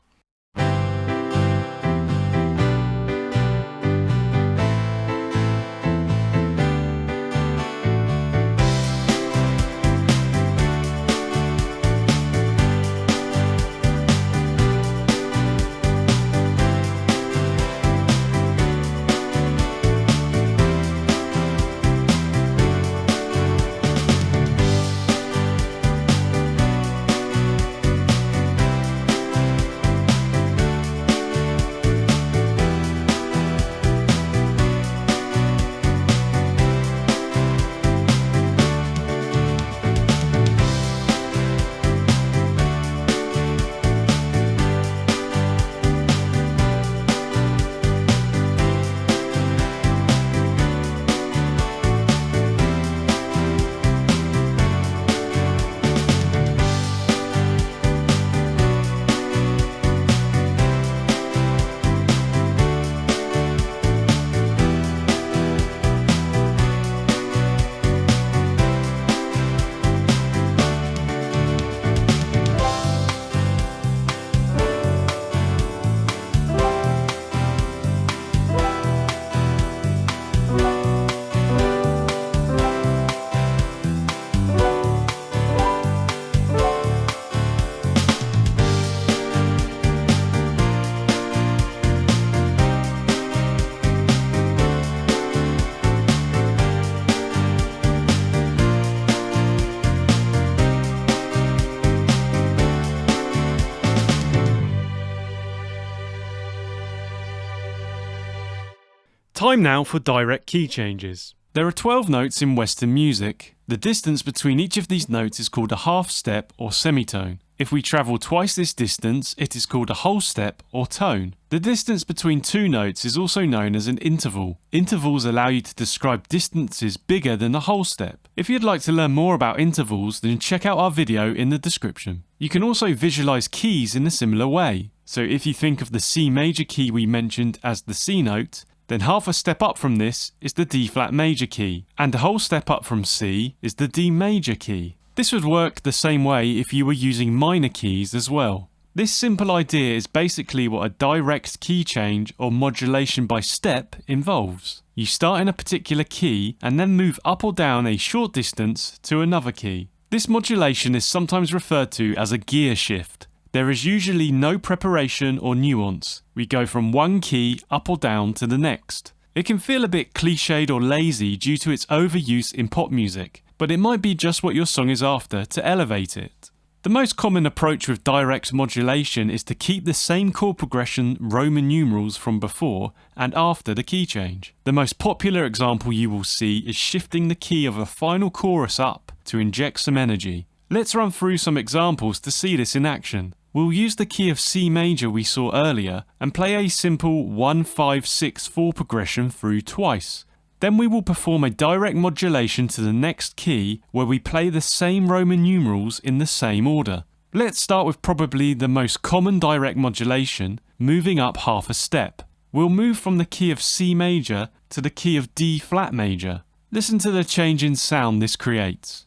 Time now for direct key changes. There are 12 notes in Western music. The distance between each of these notes is called a half step or semitone. If we travel twice this distance, it is called a whole step or tone. The distance between 2 notes is also known as an interval. Intervals allow you to describe distances bigger than the whole step. If you'd like to learn more about intervals, then check out our video in the description. You can also visualize keys in a similar way. So if you think of the C major key we mentioned as the C note, then half a step up from this is the D flat major key, and a whole step up from C is the D major key. This would work the same way if you were using minor keys as well. This simple idea is basically what a direct key change or modulation by step involves. You start in a particular key and then move up or down a short distance to another key. This modulation is sometimes referred to as a gear shift. There is usually no preparation or nuance. We go from one key up or down to the next. It can feel a bit cliched or lazy due to its overuse in pop music, but it might be just what your song is after to elevate it. The most common approach with direct modulation is to keep the same chord progression Roman numerals from before and after the key change. The most popular example you will see is shifting the key of a final chorus up to inject some energy. Let's run through some examples to see this in action. We'll use the key of C major we saw earlier and play a simple 1-5-6-4 progression through twice. Then we will perform a direct modulation to the next key where we play the same Roman numerals in the same order. Let's start with probably the most common direct modulation, moving up half a step. We'll move from the key of C major to the key of D flat major. Listen to the change in sound this creates.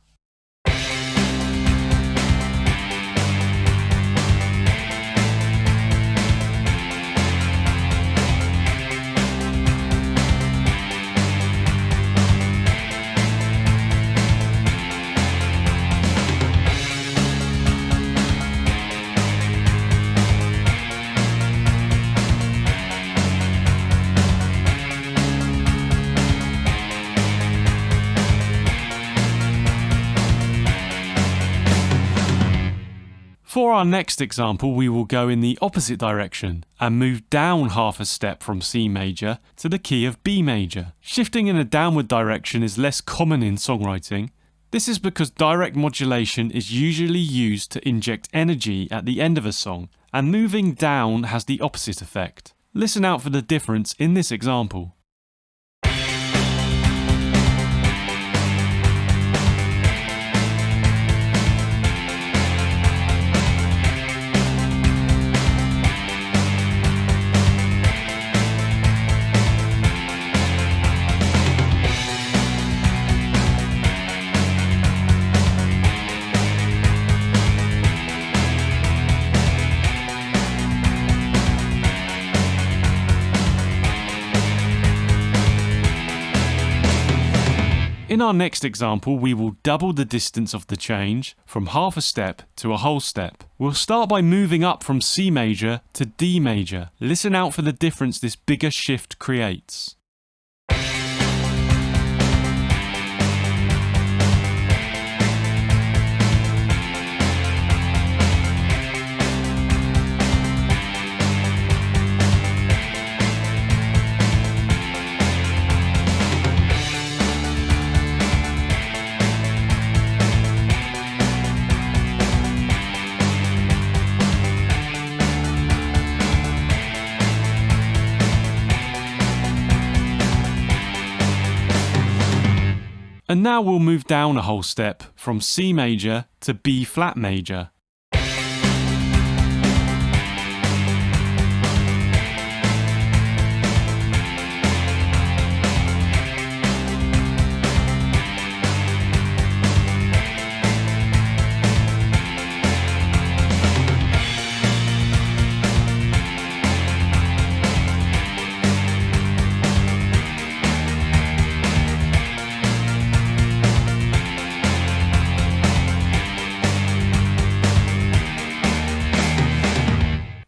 For our next example, we will go in the opposite direction and move down half a step from C major to the key of B major. Shifting in a downward direction is less common in songwriting. This is because direct modulation is usually used to inject energy at the end of a song, and moving down has the opposite effect. Listen out for the difference in this example. In our next example, we will double the distance of the change from half a step to a whole step. We'll start by moving up from C major to D major. Listen out for the difference this bigger shift creates. And now we'll move down a whole step from C major to B flat major.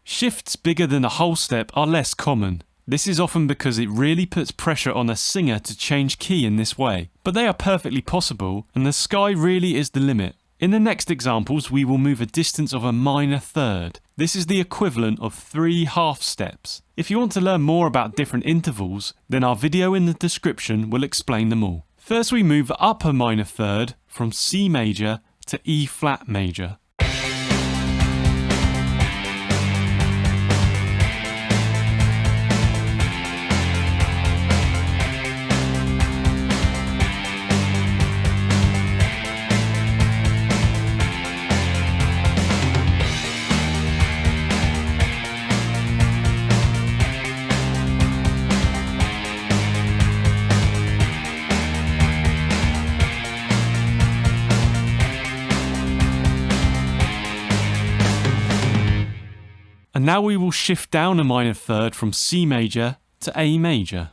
Shifts bigger than a whole step are less common. This is often because it really puts pressure on a singer to change key in this way, but they are perfectly possible, and the sky really is the limit. In the next examples, we will move a distance of a minor third. This is the equivalent of 3 half steps. If you want to learn more about different intervals, then our video in the description will explain them all. First, we move up a minor third from C major to E flat major. And now we will shift down a minor third from C major to A major.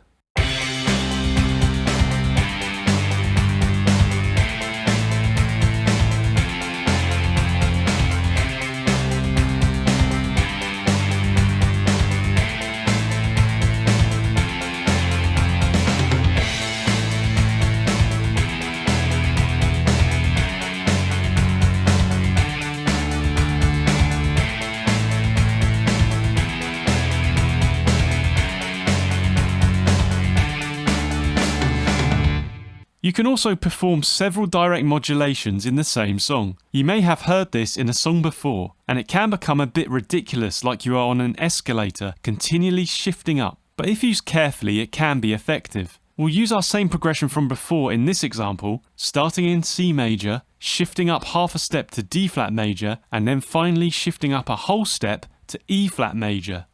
You can also perform several direct modulations in the same song. You may have heard this in a song before, and it can become a bit ridiculous, like you are on an escalator continually shifting up. But if used carefully, it can be effective. We'll use our same progression from before in this example, starting in C major, shifting up half a step to D flat major, and then finally shifting up a whole step to E flat major.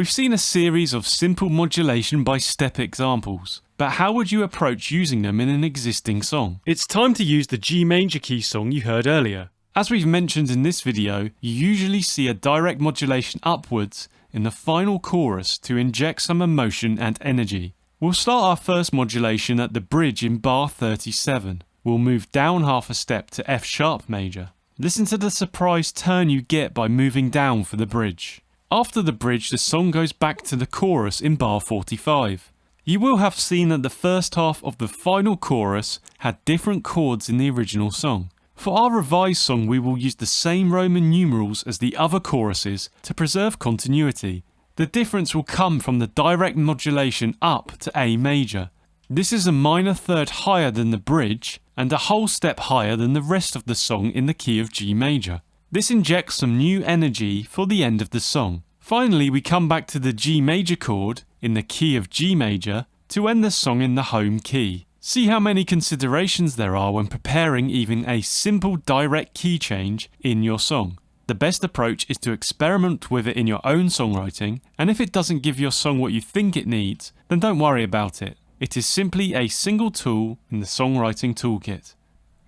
We've seen a series of simple modulation by step examples, but how would you approach using them in an existing song? It's time to use the G major key song you heard earlier. As we've mentioned in this video, you usually see a direct modulation upwards in the final chorus to inject some emotion and energy. We'll start our first modulation at the bridge in bar 37. We'll move down half a step to F sharp major. Listen to the surprise turn you get by moving down for the bridge. After the bridge, the song goes back to the chorus in bar 45. You will have seen that the first half of the final chorus had different chords in the original song. For our revised song, we will use the same Roman numerals as the other choruses to preserve continuity. The difference will come from the direct modulation up to A major. This is a minor third higher than the bridge and a whole step higher than the rest of the song in the key of G major. This injects some new energy for the end of the song. Finally, we come back to the G major chord in the key of G major to end the song in the home key. See how many considerations there are when preparing even a simple direct key change in your song. The best approach is to experiment with it in your own songwriting, and if it doesn't give your song what you think it needs, then don't worry about it. It is simply a single tool in the songwriting toolkit.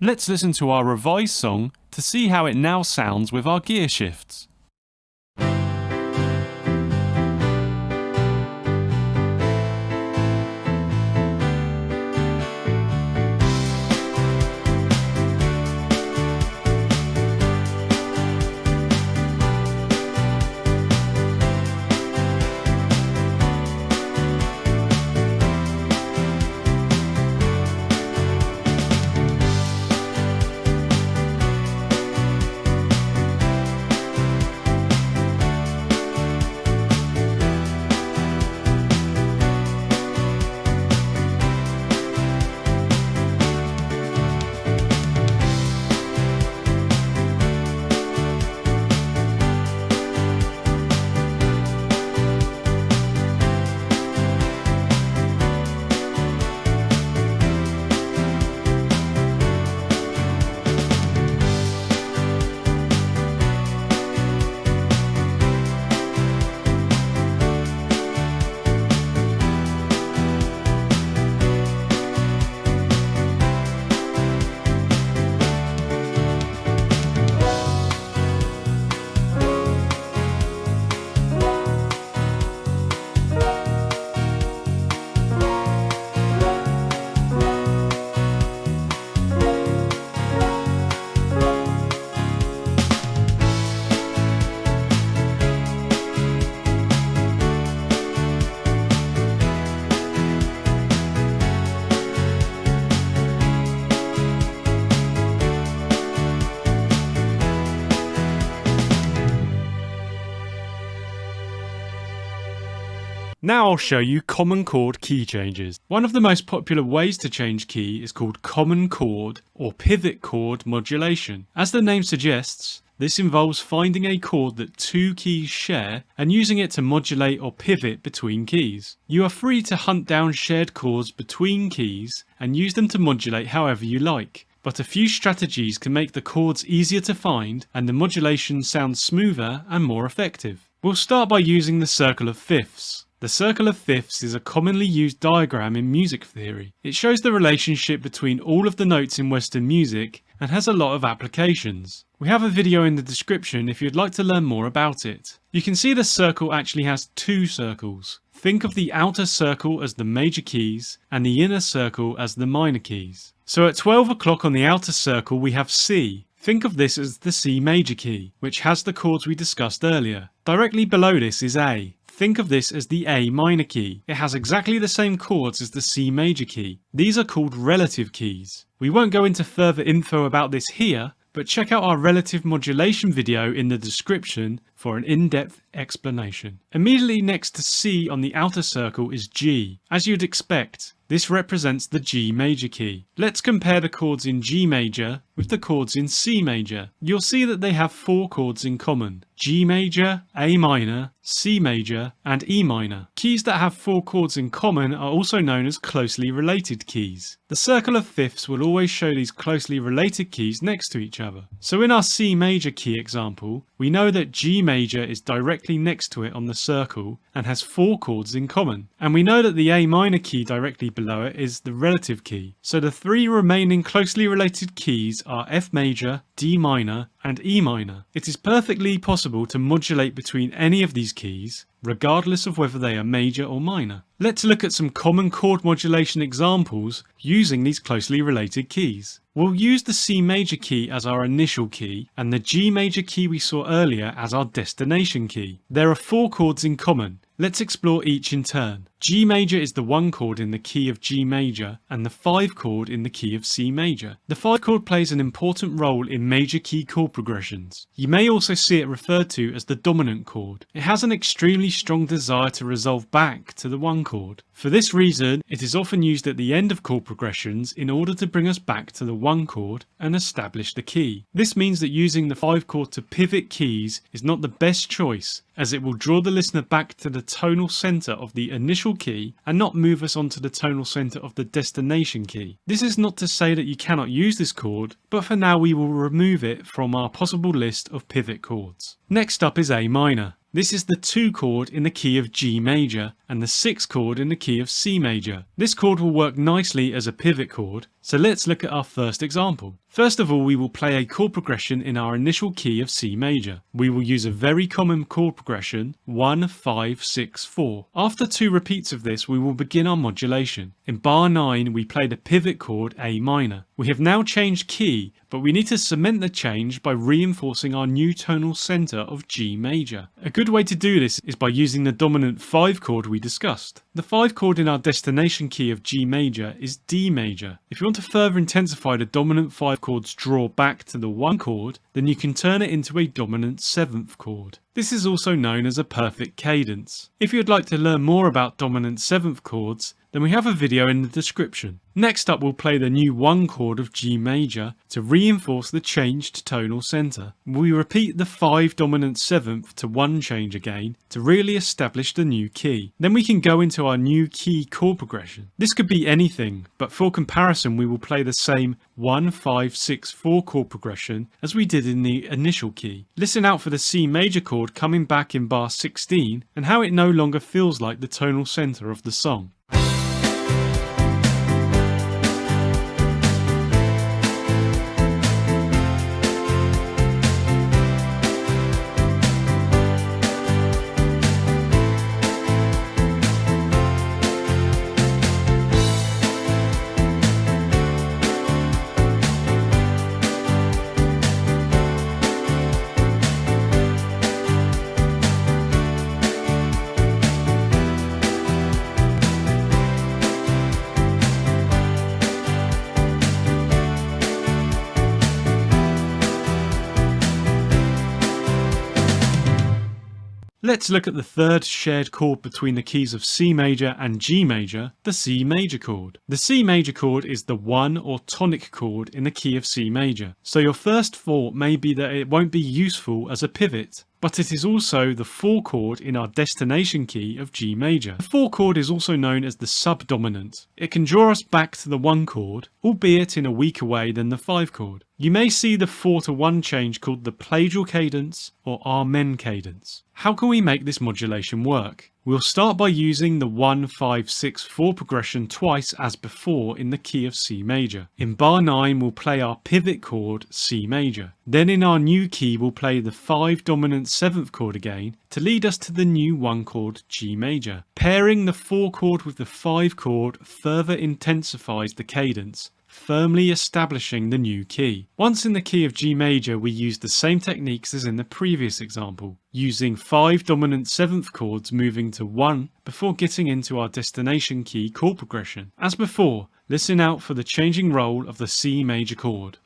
Let's listen to our revised song to see how it now sounds with our gear shifts. Now I'll show you common chord key changes. One of the most popular ways to change key is called common chord or pivot chord modulation. As the name suggests, this involves finding a chord that two keys share and using it to modulate or pivot between keys. You are free to hunt down shared chords between keys and use them to modulate however you like, but a few strategies can make the chords easier to find and the modulation sound smoother and more effective. We'll start by using the circle of fifths. The circle of fifths is a commonly used diagram in music theory. It shows the relationship between all of the notes in Western music and has a lot of applications. We have a video in the description if you'd like to learn more about it. You can see the circle actually has two circles. Think of the outer circle as the major keys and the inner circle as the minor keys. So at 12 o'clock on the outer circle we have C. Think of this as the C major key, which has the chords we discussed earlier. Directly below this is A. Think of this as the A minor key. It has exactly the same chords as the C major key. These are called relative keys. We won't go into further info about this here, but check out our relative modulation video in the description for an in-depth explanation. Immediately next to C on the outer circle is G. As you'd expect, this represents the G major key. Let's compare the chords in G major with the chords in C major. You'll see that they have four chords in common: G major, A minor, C major, and E minor. Keys that have four chords in common are also known as closely related keys. The circle of fifths will always show these closely related keys next to each other. So in our C major key example, we know that G major is directly next to it on the circle and has four chords in common. And we know that the A minor key directly below it is the relative key. So the three remaining closely related keys are F major, D minor, and E minor. It is perfectly possible to modulate between any of these keys, regardless of whether they are major or minor. Let's look at some common chord modulation examples using these closely related keys. We'll use the C major key as our initial key and the G major key we saw earlier as our destination key. There are four chords in common. Let's explore each in turn. G major is the 1 chord in the key of G major and the 5 chord in the key of C major. The 5 chord plays an important role in major key chord progressions. You may also see it referred to as the dominant chord. It has an extremely strong desire to resolve back to the 1 chord. For this reason, it is often used at the end of chord progressions in order to bring us back to the 1 chord and establish the key. This means that using the 5 chord to pivot keys is not the best choice, as it will draw the listener back to the tonal center of the initial key and not move us onto the tonal center of the destination key. This is not to say that you cannot use this chord, but for now we will remove it from our possible list of pivot chords. Next up is A minor. This is the 2 chord in the key of G major and the 6 chord in the key of C major. This chord will work nicely as a pivot chord, so let's look at our first example. First of all, we will play a chord progression in our initial key of C major. We will use a very common chord progression, 1, 5, 6, 4. After 2 repeats of this, we will begin our modulation. In bar 9, we play the pivot chord A minor. We have now changed key, but we need to cement the change by reinforcing our new tonal center of G major. A good way to do this is by using the dominant 5 chord we discussed. The 5 chord in our destination key of G major is D major. If you want to further intensify the dominant 5 chord's draw back to the 1 chord, then you can turn it into a dominant 7th chord. This is also known as a perfect cadence. If you'd like to learn more about dominant 7th chords, then we have a video in the description. Next up, we'll play the new 1 chord of G major to reinforce the changed tonal center. We repeat the 5 dominant 7th to 1 change again to really establish the new key. Then we can go into our new key chord progression. This could be anything, but for comparison we will play the same 1, 5, 6, 4 chord progression as we did in the initial key. Listen out for the C major chord coming back in bar 16 and how it no longer feels like the tonal center of the song. Let's look at the third shared chord between the keys of C major and G major, the C major chord. The C major chord is the 1 or tonic chord in the key of C major, so your first thought may be that it won't be useful as a pivot. But it is also the 4 chord in our destination key of G major. The 4 chord is also known as the subdominant. It can draw us back to the 1 chord, albeit in a weaker way than the 5 chord. You may see the 4-to-1 change called the plagial cadence or amen cadence. How can we make this modulation work? We'll start by using the 1-5-6-4 progression twice as before in the key of C major. In bar 9 we'll play our pivot chord C major. Then in our new key we'll play the 5 dominant 7th chord again to lead us to the new 1 chord G major. Pairing the 4 chord with the 5 chord further intensifies the cadence, firmly establishing the new key. Once in the key of G major, we use the same techniques as in the previous example, using 5 dominant 7th chords moving to 1 before getting into our destination key chord progression. As before, listen out for the changing role of the C major chord.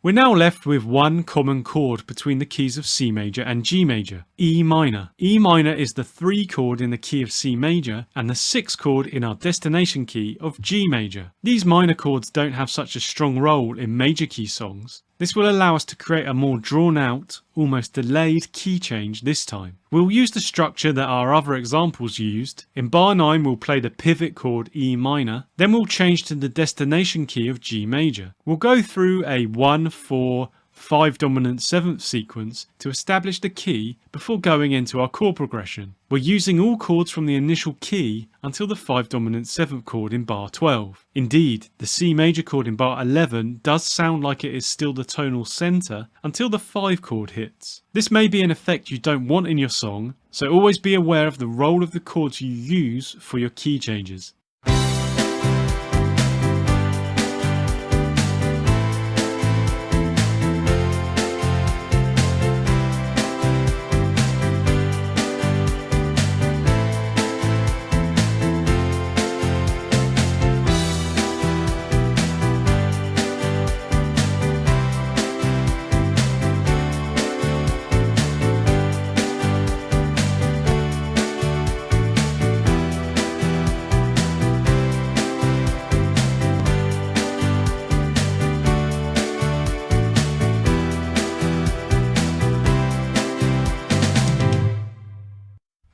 We're now left with one common chord between the keys of C major and G major, E minor. E minor is the 3 chord in the key of C major and the 6 chord in our destination key of G major. These minor chords don't have such a strong role in major key songs. This will allow us to create a more drawn out, almost delayed key change this time. We'll use the structure that our other examples used. In bar 9 we'll play the pivot chord E minor, then we'll change to the destination key of G major. We'll go through a 1-4-5 dominant 7th sequence to establish the key before going into our chord progression. We're using all chords from the initial key until the 5 dominant 7th chord in bar 12. Indeed, the C major chord in bar 11 does sound like it is still the tonal center until the 5 chord hits. This may be an effect you don't want in your song, so always be aware of the role of the chords you use for your key changes.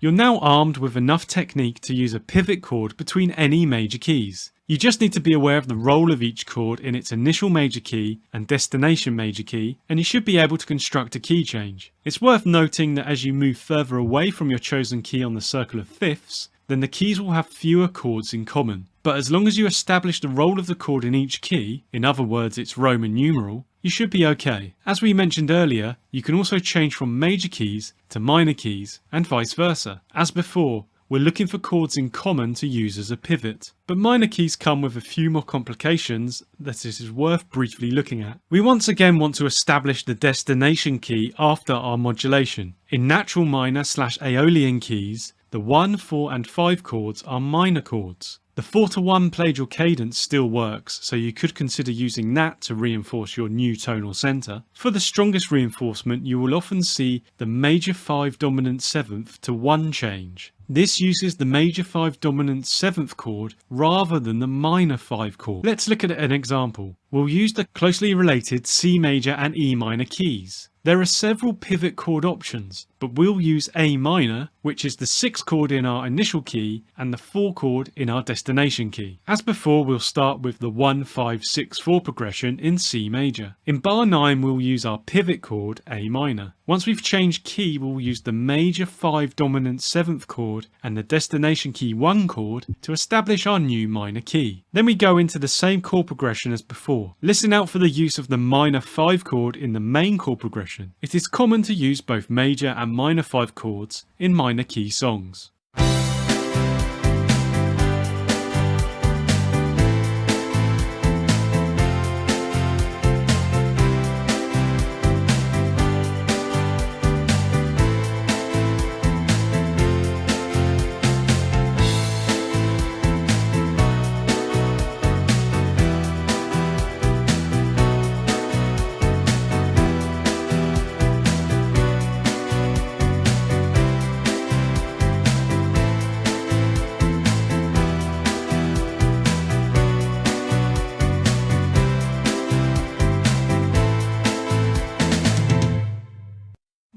You're now armed with enough technique to use a pivot chord between any major keys. You just need to be aware of the role of each chord in its initial major key and destination major key, and you should be able to construct a key change. It's worth noting that as you move further away from your chosen key on the circle of fifths, then the keys will have fewer chords in common. But as long as you establish the role of the chord in each key, in other words its Roman numeral, you should be okay. As we mentioned earlier, you can also change from major keys to minor keys and vice versa. As before, we're looking for chords in common to use as a pivot, but minor keys come with a few more complications that it is worth briefly looking at. We once again want to establish the destination key after our modulation. In natural minor / Aeolian keys, the 1, 4 and 5 chords are minor chords. The 4-to-1 plagial cadence still works, so you could consider using that to reinforce your new tonal center. For the strongest reinforcement, you will often see the major 5 dominant 7th to 1 change. This uses the major 5 dominant 7th chord rather than the minor 5 chord. Let's look at an example. We'll use the closely related C major and E minor keys. There are several pivot chord options, but we'll use A minor, which is the 6th chord in our initial key and the 4 chord in our destination key. As before, we'll start with the 1-5-6-4 progression in C major. In bar 9, we'll use our pivot chord A minor. Once we've changed key, we'll use the major 5 dominant 7th chord and the destination key 1 chord to establish our new minor key. Then we go into the same chord progression as before. Listen out for the use of the minor 5 chord in the main chord progression. It is common to use both major and minor 5 chords in minor key songs.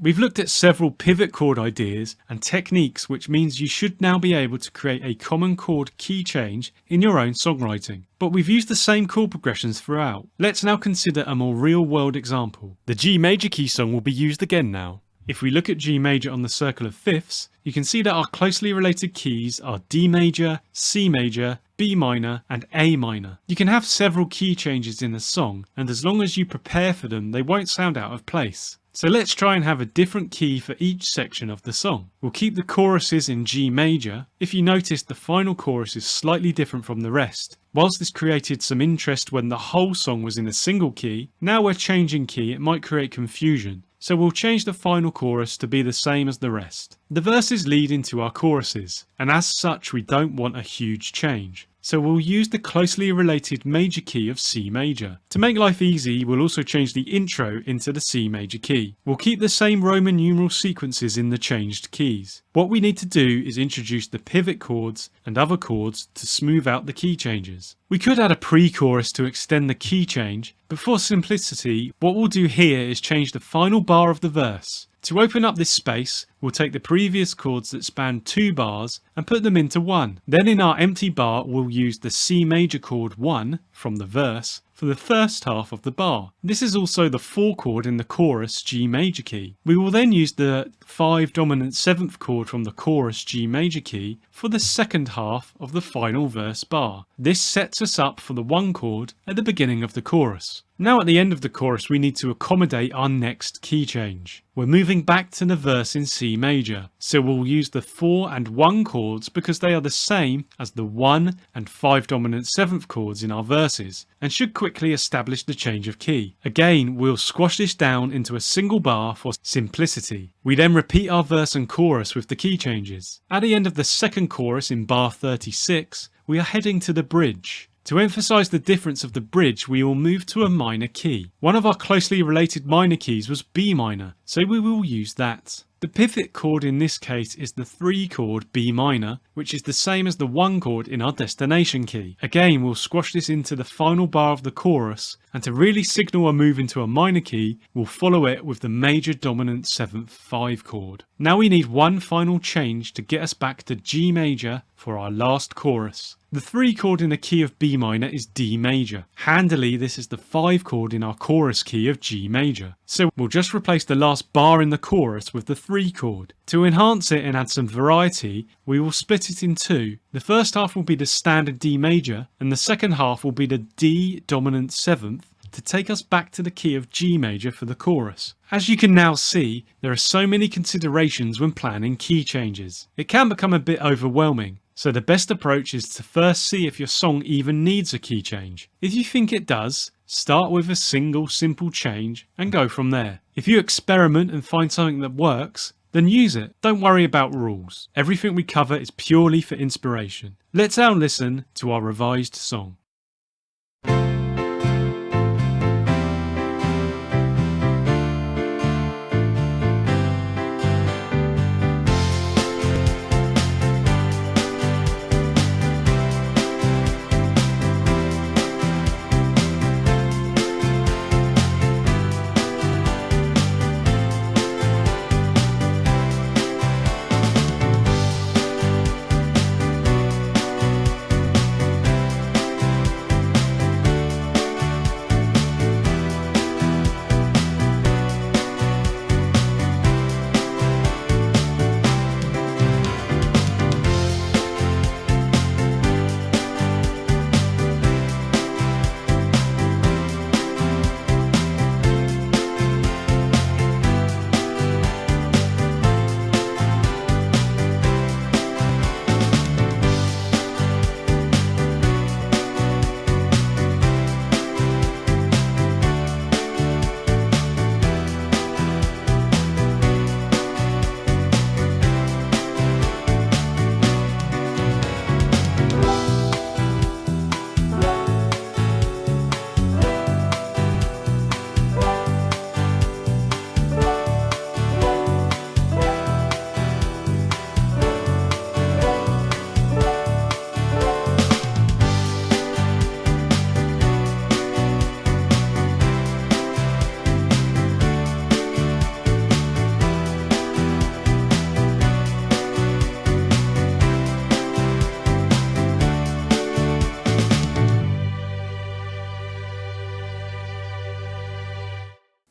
We've looked at several pivot chord ideas and techniques, which means you should now be able to create a common chord key change in your own songwriting. But we've used the same chord progressions throughout. Let's now consider a more real-world example. The G major key song will be used again now. If we look at G major on the circle of fifths, you can see that our closely related keys are D major, C major, B minor and A minor. You can have several key changes in a song, and as long as you prepare for them, they won't sound out of place. So let's try and have a different key for each section of the song. We'll keep the choruses in G major. If you notice, the final chorus is slightly different from the rest. Whilst this created some interest when the whole song was in a single key, now we're changing key, it might create confusion. So we'll change the final chorus to be the same as the rest. The verses lead into our choruses, and as such we don't want a huge change. So we'll use the closely related major key of C major. To make life easy, we'll also change the intro into the C major key. We'll keep the same Roman numeral sequences in the changed keys. What we need to do is introduce the pivot chords and other chords to smooth out the key changes. We could add a pre-chorus to extend the key change, but for simplicity, what we'll do here is change the final bar of the verse. To open up this space, we'll take the previous chords that span 2 bars and put them into 1. Then in our empty bar, we'll use the C major chord 1 from the verse for the first half of the bar. This is also the 4 chord in the chorus G major key. We will then use the 5 dominant 7th chord from the chorus G major key for the second half of the final verse bar. This sets us up for the 1 chord at the beginning of the chorus. Now at the end of the chorus we need to accommodate our next key change. We're moving back to the verse in C major, so we'll use the 4 and 1 chords because they are the same as the 1 and 5 dominant 7th chords in our verses, and should quickly establish the change of key. Again, we'll squash this down into a single bar for simplicity. We then repeat our verse and chorus with the key changes. At the end of the second chorus in bar 36, we are heading to the bridge. To emphasise the difference of the bridge, we will move to a minor key. One of our closely related minor keys was B minor, so we will use that. The pivot chord in this case is the 3 chord B minor, which is the same as the 1 chord in our destination key. Again, we'll squash this into the final bar of the chorus, and to really signal a move into a minor key, we'll follow it with the major dominant 7th 5 chord. Now we need one final change to get us back to G major for our last chorus. The 3 chord in the key of B minor is D major. Handily, this is the 5 chord in our chorus key of G major. So we'll just replace the last bar in the chorus with the 3 chord. To enhance it and add some variety, we will split it in 2. The first half will be the standard D major, and the second half will be the D dominant 7th to take us back to the key of G major for the chorus. As you can now see, there are so many considerations when planning key changes. It can become a bit overwhelming. So the best approach is to first see if your song even needs a key change. If you think it does, start with a single simple change and go from there. If you experiment and find something that works, then use it. Don't worry about rules. Everything we cover is purely for inspiration. Let's now listen to our revised song.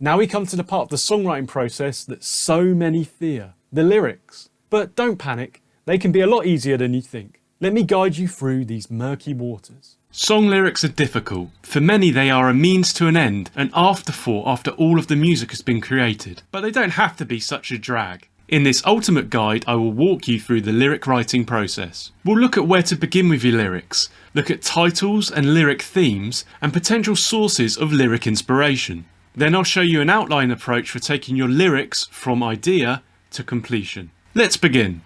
Now we come to the part of the songwriting process that so many fear, the lyrics. But don't panic, they can be a lot easier than you think. Let me guide you through these murky waters. Song lyrics are difficult. For many they are a means to an end, an afterthought after all of the music has been created. But they don't have to be such a drag. In this ultimate guide, I will walk you through the lyric writing process. We'll look at where to begin with your lyrics, look at titles and lyric themes, and potential sources of lyric inspiration. Then I'll show you an outline approach for taking your lyrics from idea to completion. Let's begin.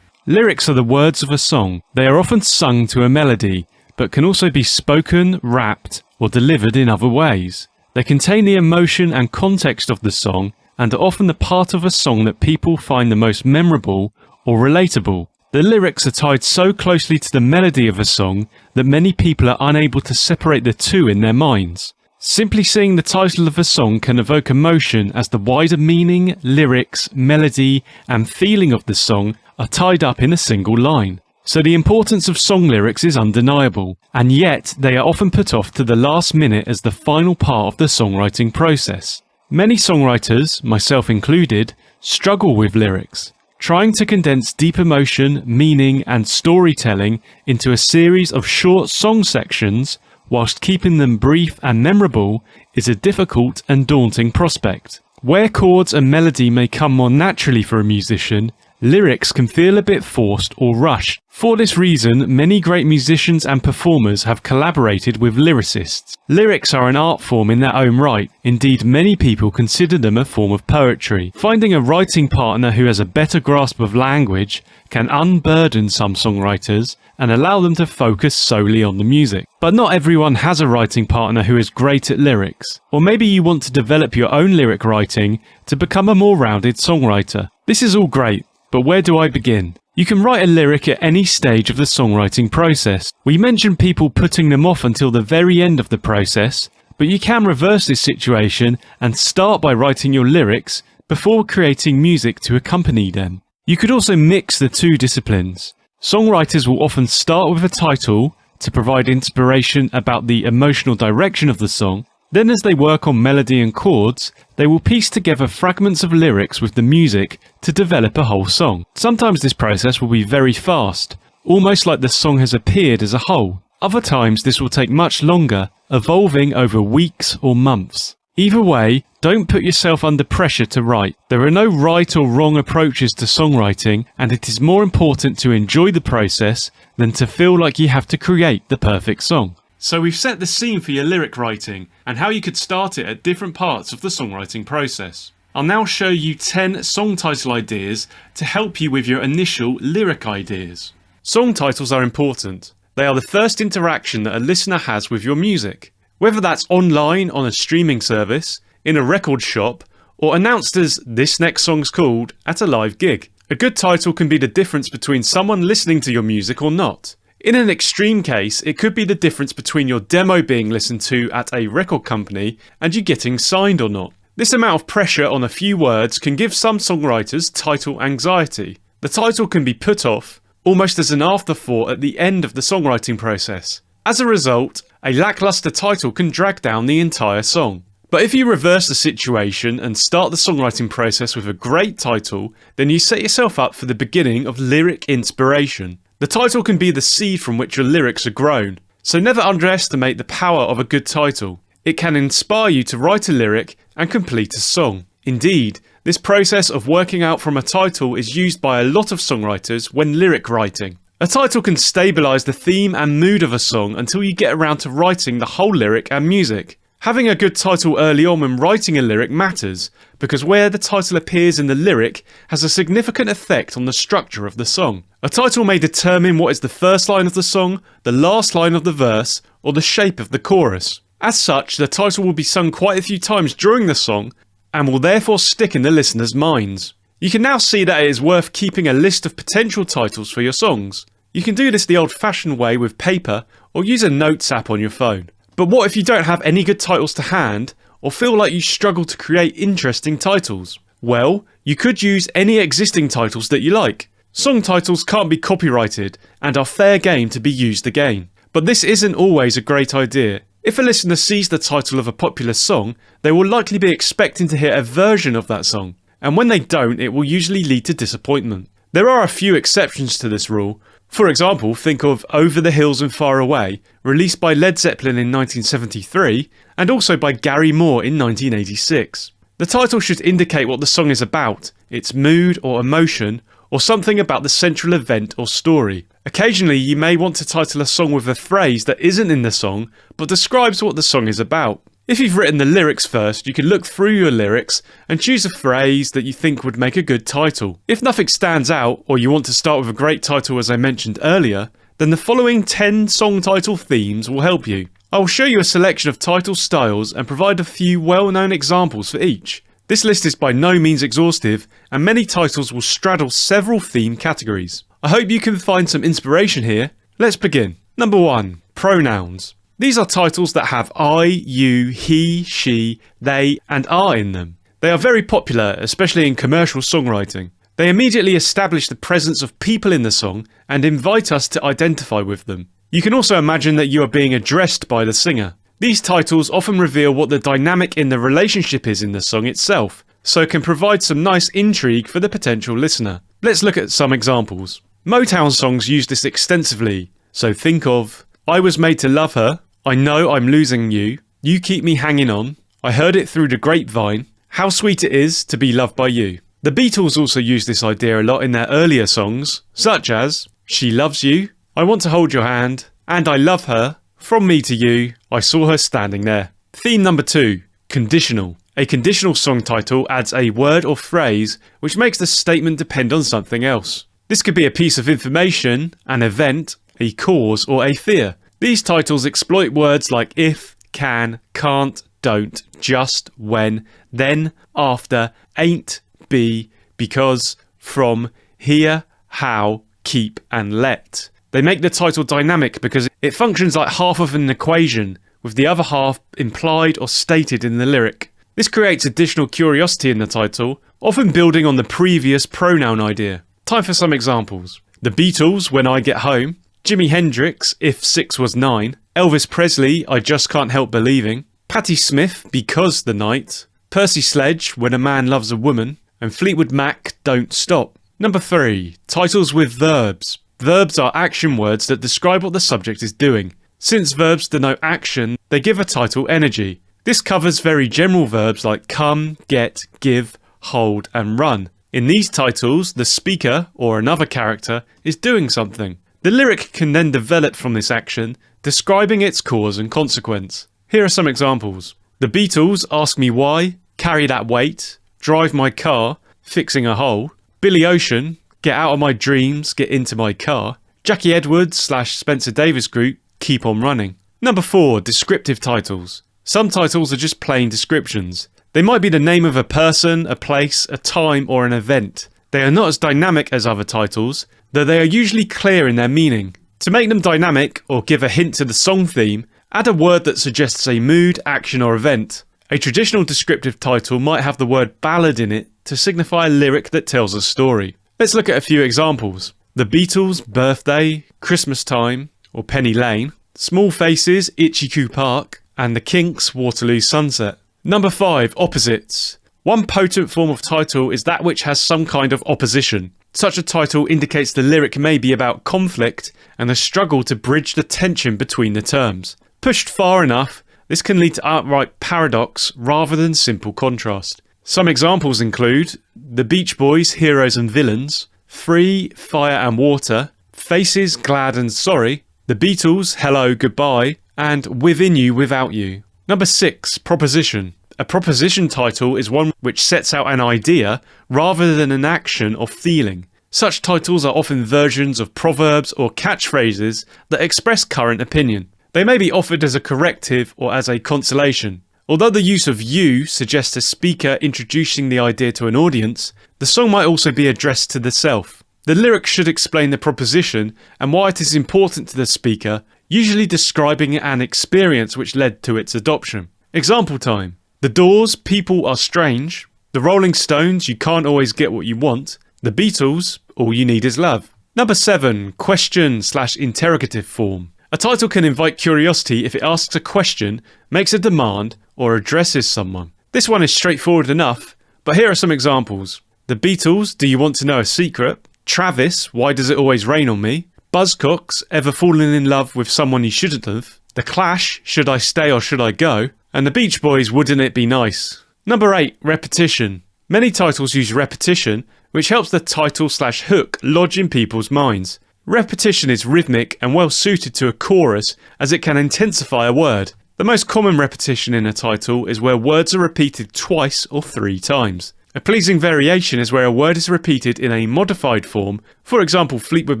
Lyrics are the words of a song. They are often sung to a melody, but can also be spoken, rapped, or delivered in other ways. They contain the emotion and context of the song, and are often the part of a song that people find the most memorable or relatable. The lyrics are tied so closely to the melody of a song that many people are unable to separate the two in their minds. Simply seeing the title of a song can evoke emotion, as the wider meaning, lyrics, melody, and feeling of the song are tied up in a single line. So the importance of song lyrics is undeniable, and yet they are often put off to the last minute as the final part of the songwriting process. Many songwriters, myself included, struggle with lyrics. Trying to condense deep emotion, meaning, and storytelling into a series of short song sections, whilst keeping them brief and memorable, is a difficult and daunting prospect. Where chords and melody may come more naturally for a musician, lyrics can feel a bit forced or rushed. For this reason, many great musicians and performers have collaborated with lyricists. Lyrics are an art form in their own right. Indeed, many people consider them a form of poetry. Finding a writing partner who has a better grasp of language can unburden some songwriters and allow them to focus solely on the music. But not everyone has a writing partner who is great at lyrics. Or maybe you want to develop your own lyric writing to become a more rounded songwriter. This is all great, but where do I begin? You can write a lyric at any stage of the songwriting process. We mentioned people putting them off until the very end of the process, but you can reverse this situation and start by writing your lyrics before creating music to accompany them. You could also mix the two disciplines. Songwriters will often start with a title to provide inspiration about the emotional direction of the song. Then as they work on melody and chords, they will piece together fragments of lyrics with the music to develop a whole song. Sometimes this process will be very fast, almost like the song has appeared as a whole. Other times this will take much longer, evolving over weeks or months. Either way, don't put yourself under pressure to write. There are no right or wrong approaches to songwriting, and it is more important to enjoy the process than to feel like you have to create the perfect song. So we've set the scene for your lyric writing and how you could start it at different parts of the songwriting process. I'll now show you 10 song title ideas to help you with your initial lyric ideas. Song titles are important. They are the first interaction that a listener has with your music. Whether that's online on a streaming service, in a record shop, or announced as "this next song's called" at a live gig. A good title can be the difference between someone listening to your music or not. In an extreme case, it could be the difference between your demo being listened to at a record company and you getting signed or not. This amount of pressure on a few words can give some songwriters title anxiety. The title can be put off, almost as an afterthought at the end of the songwriting process. As a result, a lackluster title can drag down the entire song. But if you reverse the situation and start the songwriting process with a great title, then you set yourself up for the beginning of lyric inspiration. The title can be the seed from which your lyrics are grown, so never underestimate the power of a good title. It can inspire you to write a lyric and complete a song. Indeed, this process of working out from a title is used by a lot of songwriters when lyric writing. A title can stabilise the theme and mood of a song until you get around to writing the whole lyric and music. Having a good title early on when writing a lyric matters, because where the title appears in the lyric has a significant effect on the structure of the song. A title may determine what is the first line of the song, the last line of the verse, or the shape of the chorus. As such, the title will be sung quite a few times during the song, and will therefore stick in the listener's minds. You can now see that it is worth keeping a list of potential titles for your songs. You can do this the old-fashioned way with paper, or use a notes app on your phone. But what if you don't have any good titles to hand, or feel like you struggle to create interesting titles? Well, you could use any existing titles that you like. Song titles can't be copyrighted, and are fair game to be used again. But this isn't always a great idea. If a listener sees the title of a popular song, they will likely be expecting to hear a version of that song, and when they don't, it will usually lead to disappointment. There are a few exceptions to this rule. For example, think of Over the Hills and Far Away, released by Led Zeppelin in 1973, and also by Gary Moore in 1986. The title should indicate what the song is about, its mood or emotion, or something about the central event or story. Occasionally, you may want to title a song with a phrase that isn't in the song, but describes what the song is about. If you've written the lyrics first, you can look through your lyrics and choose a phrase that you think would make a good title. If nothing stands out, or you want to start with a great title as I mentioned earlier, then the following 10 song title themes will help you. I will show you a selection of title styles and provide a few well-known examples for each. This list is by no means exhaustive, and many titles will straddle several theme categories. I hope you can find some inspiration here. Let's begin. Number 1. Pronouns. These are titles that have I, you, he, she, they, and are in them. They are very popular, especially in commercial songwriting. They immediately establish the presence of people in the song and invite us to identify with them. You can also imagine that you are being addressed by the singer. These titles often reveal what the dynamic in the relationship is in the song itself, so can provide some nice intrigue for the potential listener. Let's look at some examples. Motown songs use this extensively, so think of I was made to love her, I know I'm losing you, you keep me hanging on, I heard it through the grapevine, how sweet it is to be loved by you. The Beatles also use this idea a lot in their earlier songs, such as She Loves You, I Want to Hold Your Hand, and I Love Her, From Me to You, I Saw Her Standing There. Theme number 2, conditional. A conditional song title adds a word or phrase which makes the statement depend on something else. This could be a piece of information, an event, a cause, or a fear. These titles exploit words like if, can, can't, don't, just, when, then, after, ain't, be, because, from, here, how, keep, and let. They make the title dynamic because it functions like half of an equation, with the other half implied or stated in the lyric. This creates additional curiosity in the title, often building on the previous pronoun idea. Time for some examples. The Beatles, When I Get Home, Jimi Hendrix, If 6 Was 9, Elvis Presley, I Just Can't Help Believing, Patti Smith, Because the Night, Percy Sledge, When a Man Loves a Woman, and Fleetwood Mac, Don't Stop. Number 3. Titles with verbs. Verbs are action words that describe what the subject is doing. Since verbs denote action, they give a title energy. This covers very general verbs like come, get, give, hold, and run. In these titles, the speaker, or another character, is doing something. The lyric can then develop from this action, describing its cause and consequence. Here are some examples. The Beatles, Ask Me Why, Carry That Weight, Drive My Car, Fixing a Hole, Billy Ocean, Get Out of My Dreams, Get Into My Car, Jackie Edwards / Spencer Davis Group, Keep On Running. Number 4. Descriptive titles. Some titles are just plain descriptions. They might be the name of a person, a place, a time, or an event. They are not as dynamic as other titles, though they are usually clear in their meaning. To make them dynamic, or give a hint to the song theme, add a word that suggests a mood, action, or event. A traditional descriptive title might have the word ballad in it to signify a lyric that tells a story. Let's look at a few examples. The Beatles, Birthday, Christmas Time, or Penny Lane, Small Faces, Itchy Coo Park, and the Kinks, Waterloo Sunset. Number 5. Opposites. One potent form of title is that which has some kind of opposition. Such a title indicates the lyric may be about conflict and a struggle to bridge the tension between the terms. Pushed far enough, this can lead to outright paradox rather than simple contrast. Some examples include The Beach Boys, Heroes and Villains, Free, Fire and Water, Faces, Glad and Sorry, The Beatles, Hello, Goodbye, and Within You, Without You. Number 6. Proposition. A proposition title is one which sets out an idea rather than an action or feeling. Such titles are often versions of proverbs or catchphrases that express current opinion. They may be offered as a corrective or as a consolation. Although the use of you suggests a speaker introducing the idea to an audience, the song might also be addressed to the self. The lyric should explain the proposition and why it is important to the speaker, usually describing an experience which led to its adoption. Example time. The Doors, People Are Strange. The Rolling Stones, You Can't Always Get What You Want. The Beatles, All You Need Is Love. Number 7. Question / interrogative form. A title can invite curiosity if it asks a question, makes a demand, or addresses someone. This one is straightforward enough, but here are some examples. The Beatles, Do You Want to Know a Secret? Travis, Why Does It Always Rain on Me? Buzzcocks, Ever Fallen in Love with Someone You Shouldn't Have? The Clash, Should I Stay or Should I Go? And the Beach Boys, Wouldn't It Be Nice? Number 8, repetition. Many titles use repetition, which helps the title/hook lodge in people's minds. Repetition is rhythmic and well suited to a chorus as it can intensify a word. The most common repetition in a title is where words are repeated twice or 3 times. A pleasing variation is where a word is repeated in a modified form, for example Fleetwood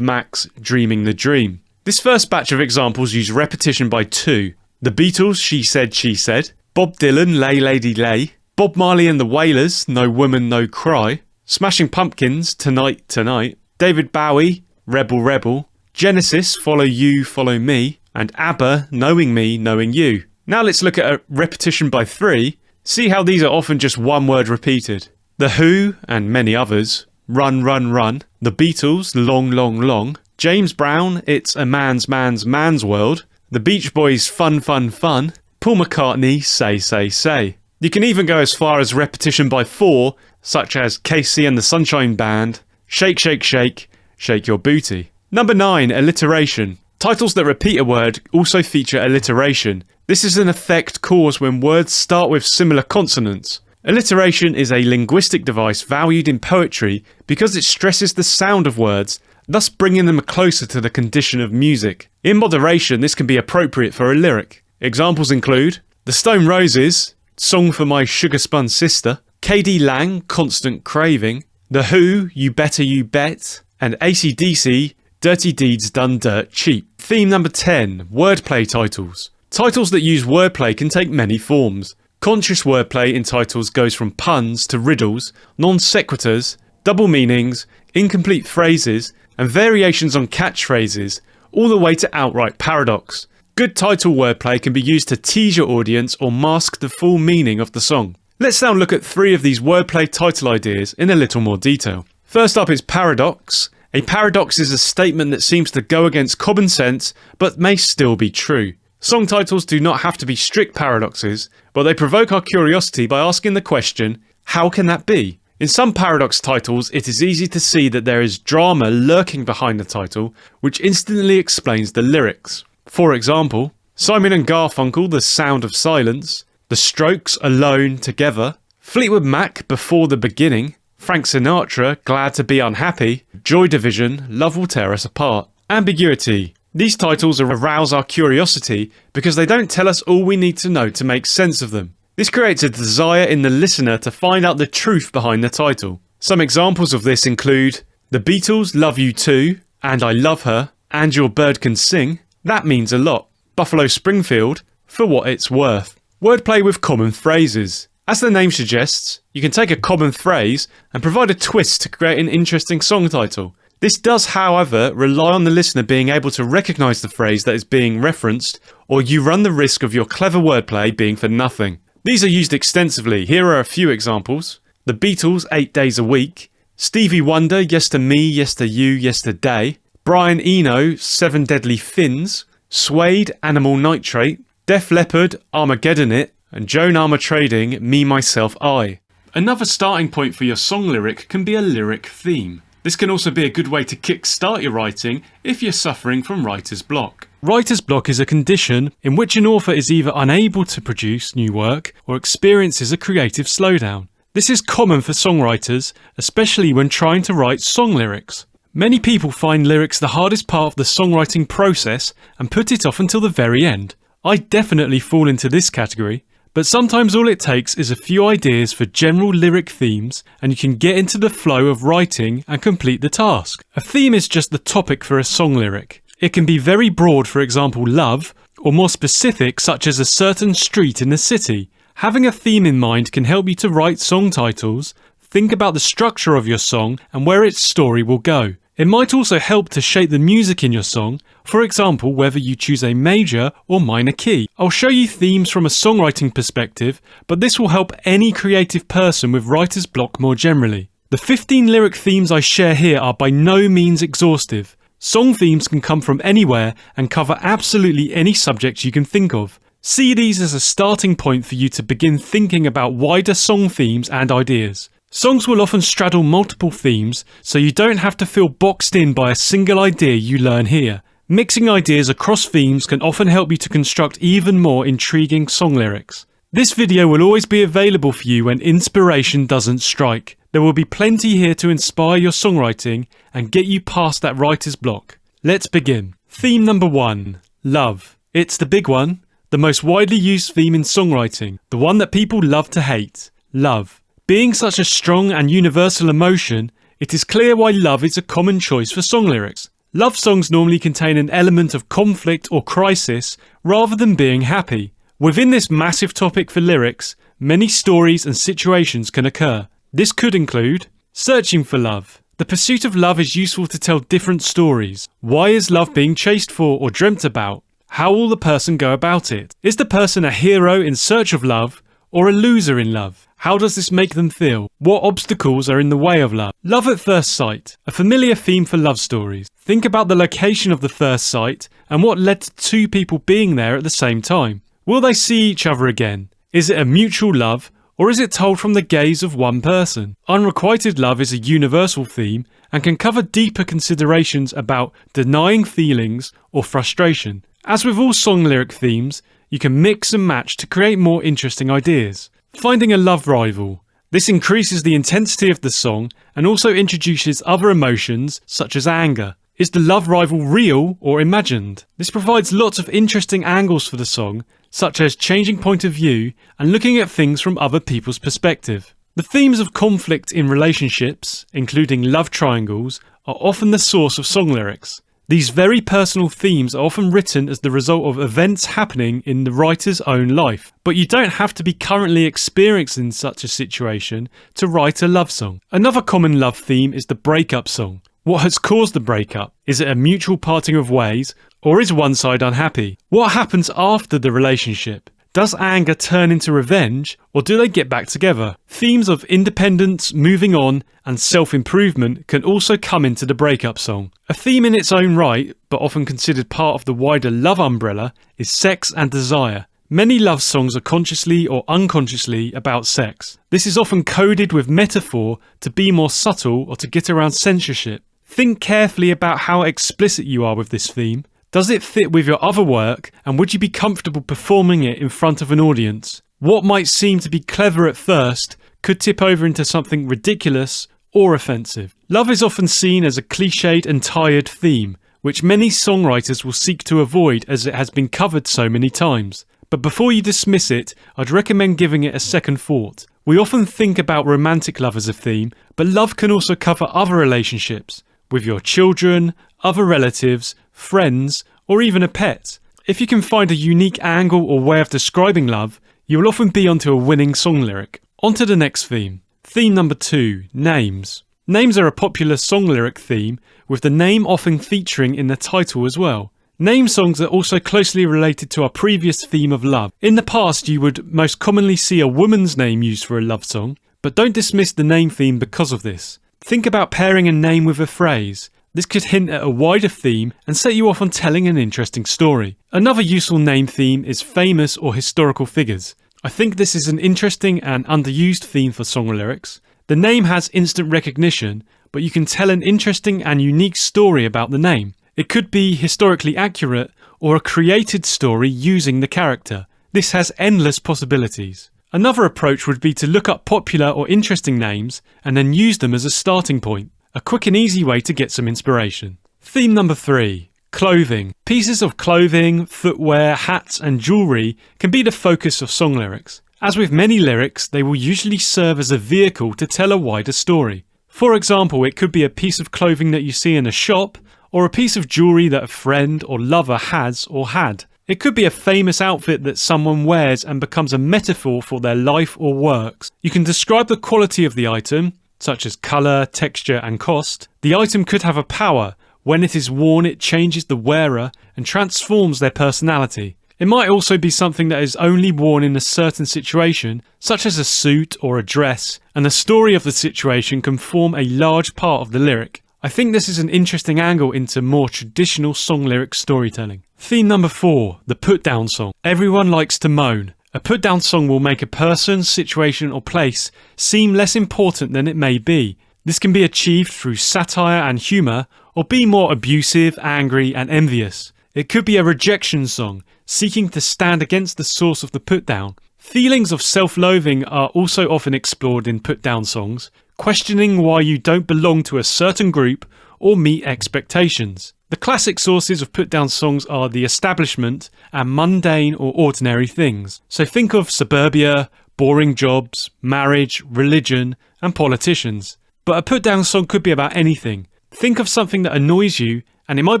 Mac's Dreaming the Dream. This first batch of examples use repetition by 2. The Beatles, She Said, Bob Dylan, Lay Lady Lay, Bob Marley and the Wailers, No Woman No Cry, Smashing Pumpkins, Tonight Tonight, David Bowie, Rebel Rebel, Genesis, Follow You, Follow Me, and ABBA, Knowing Me, Knowing You. Now let's look at a repetition by 3, see how these are often just one word repeated. The Who, and many others, Run Run Run, The Beatles, Long Long Long, James Brown, It's a Man's World, The Beach Boys, Fun Fun Fun, Paul McCartney, Say Say Say. You can even go as far as repetition by 4, such as Casey and the Sunshine Band, Shake Shake Shake, Shake Your Booty. Number 9, alliteration. Titles that repeat a word also feature alliteration. This is an effect caused when words start with similar consonants. Alliteration is a linguistic device valued in poetry because it stresses the sound of words, thus bringing them closer to the condition of music. In moderation, this can be appropriate for a lyric. Examples include The Stone Roses, Song for My Sugar Spun Sister, K.D. Lang, Constant Craving, The Who, You Better You Bet, and AC/DC, Dirty Deeds Done Dirt Cheap. Theme number 10, wordplay titles. Titles that use wordplay can take many forms. Conscious wordplay in titles goes from puns to riddles, non sequiturs, double meanings, incomplete phrases, and variations on catchphrases, all the way to outright paradox. Good title wordplay can be used to tease your audience or mask the full meaning of the song. Let's now look at 3 of these wordplay title ideas in a little more detail. First up is paradox. A paradox is a statement that seems to go against common sense but may still be true. Song titles do not have to be strict paradoxes, but they provoke our curiosity by asking the question, how can that be? In some paradox titles, it is easy to see that there is drama lurking behind the title, which instantly explains the lyrics. For example, Simon and Garfunkel, The Sound of Silence, The Strokes, Alone, Together, Fleetwood Mac, Before the Beginning, Frank Sinatra, Glad to Be Unhappy, Joy Division, Love Will Tear Us Apart. Ambiguity. These titles arouse our curiosity because they don't tell us all we need to know to make sense of them. This creates a desire in the listener to find out the truth behind the title. Some examples of this include The Beatles, Love You Too, and I Love Her, and Your Bird Can Sing. That means a lot. Buffalo Springfield, For What It's Worth. Wordplay with common phrases. As the name suggests, you can take a common phrase and provide a twist to create an interesting song title. This does, however, rely on the listener being able to recognise the phrase that is being referenced, or you run the risk of your clever wordplay being for nothing. These are used extensively. Here are a few examples. The Beatles, 8 Days a Week. Stevie Wonder, Yes to Me, Yes to You, Yesterday. Brian Eno, 7 Deadly Fins. Suede, Animal Nitrate. Def Leppard, Armageddon It. And Joan Armatrading, Me, Myself, I. Another starting point for your song lyric can be a lyric theme. This can also be a good way to kick-start your writing if you're suffering from writer's block. Writer's block is a condition in which an author is either unable to produce new work or experiences a creative slowdown. This is common for songwriters, especially when trying to write song lyrics. Many people find lyrics the hardest part of the songwriting process and put it off until the very end. I definitely fall into this category. But sometimes all it takes is a few ideas for general lyric themes and you can get into the flow of writing and complete the task. A theme is just the topic for a song lyric. It can be very broad, for example love, or more specific such as a certain street in the city. Having a theme in mind can help you to write song titles, think about the structure of your song and where its story will go. It might also help to shape the music in your song, for example whether you choose a major or minor key. I'll show you themes from a songwriting perspective, but this will help any creative person with writer's block more generally. The 15 lyric themes I share here are by no means exhaustive. Song themes can come from anywhere and cover absolutely any subject you can think of. See these as a starting point for you to begin thinking about wider song themes and ideas. Songs will often straddle multiple themes, so you don't have to feel boxed in by a single idea you learn here. Mixing ideas across themes can often help you to construct even more intriguing song lyrics. This video will always be available for you when inspiration doesn't strike. There will be plenty here to inspire your songwriting and get you past that writer's block. Let's begin. Theme number 1. Love. It's the big one, the most widely used theme in songwriting, the one that people love to hate. Love. Being such a strong and universal emotion, it is clear why love is a common choice for song lyrics. Love songs normally contain an element of conflict or crisis rather than being happy. Within this massive topic for lyrics, many stories and situations can occur. This could include searching for love. The pursuit of love is useful to tell different stories. Why is love being chased for or dreamt about? How will the person go about it? Is the person a hero in search of love or a loser in love? How does this make them feel? What obstacles are in the way of love? Love at first sight, a familiar theme for love stories. Think about the location of the first sight and what led to two people being there at the same time. Will they see each other again? Is it a mutual love, or is it told from the gaze of one person? Unrequited love is a universal theme and can cover deeper considerations about denying feelings or frustration. As with all song lyric themes, you can mix and match to create more interesting ideas. Finding a love rival. This increases the intensity of the song and also introduces other emotions such as anger. Is the love rival real or imagined? This provides lots of interesting angles for the song, such as changing point of view and looking at things from other people's perspective. The themes of conflict in relationships, including love triangles, are often the source of song lyrics. These very personal themes are often written as the result of events happening in the writer's own life, but you don't have to be currently experiencing such a situation to write a love song. Another common love theme is the breakup song. What has caused the breakup? Is it a mutual parting of ways, or is one side unhappy? What happens after the relationship? Does anger turn into revenge, or do they get back together? Themes of independence, moving on, and self-improvement can also come into the breakup song. A theme in its own right, but often considered part of the wider love umbrella, is sex and desire. Many love songs are consciously or unconsciously about sex. This is often coded with metaphor to be more subtle or to get around censorship. Think carefully about how explicit you are with this theme. Does it fit with your other work, and would you be comfortable performing it in front of an audience? What might seem to be clever at first could tip over into something ridiculous or offensive. Love is often seen as a cliched and tired theme, which many songwriters will seek to avoid as it has been covered so many times. But before you dismiss it, I'd recommend giving it a second thought. We often think about romantic love as a theme, but love can also cover other relationships, with your children, other relatives, friends, or even a pet. If you can find a unique angle or way of describing love, you will often be onto a winning song lyric. On to the next theme. Theme number 2, names. Names are a popular song lyric theme, with the name often featuring in the title as well. Name songs are also closely related to our previous theme of love. In the past, you would most commonly see a woman's name used for a love song, but don't dismiss the name theme because of this. Think about pairing a name with a phrase. This could hint at a wider theme and set you off on telling an interesting story. Another useful name theme is famous or historical figures. I think this is an interesting and underused theme for song lyrics. The name has instant recognition, but you can tell an interesting and unique story about the name. It could be historically accurate or a created story using the character. This has endless possibilities. Another approach would be to look up popular or interesting names and then use them as a starting point. A quick and easy way to get some inspiration. Theme number 3, clothing. Pieces of clothing, footwear, hats and jewellery can be the focus of song lyrics. As with many lyrics, they will usually serve as a vehicle to tell a wider story. For example, it could be a piece of clothing that you see in a shop, or a piece of jewellery that a friend or lover has or had. It could be a famous outfit that someone wears and becomes a metaphor for their life or works. You can describe the quality of the item, such as colour, texture and cost. The item could have a power. When it is worn, it changes the wearer and transforms their personality. It might also be something that is only worn in a certain situation, such as a suit or a dress, and the story of the situation can form a large part of the lyric. I think this is an interesting angle into more traditional song lyric storytelling. Theme number 4, the put-down song. Everyone likes to moan. A put-down song will make a person, situation or place seem less important than it may be. This can be achieved through satire and humour, or be more abusive, angry and envious. It could be a rejection song, seeking to stand against the source of the put-down. Feelings of self-loathing are also often explored in put-down songs, questioning why you don't belong to a certain group or meet expectations. The classic sources of put-down songs are the establishment and mundane or ordinary things. So think of suburbia, boring jobs, marriage, religion and politicians. But a put-down song could be about anything. Think of something that annoys you and it might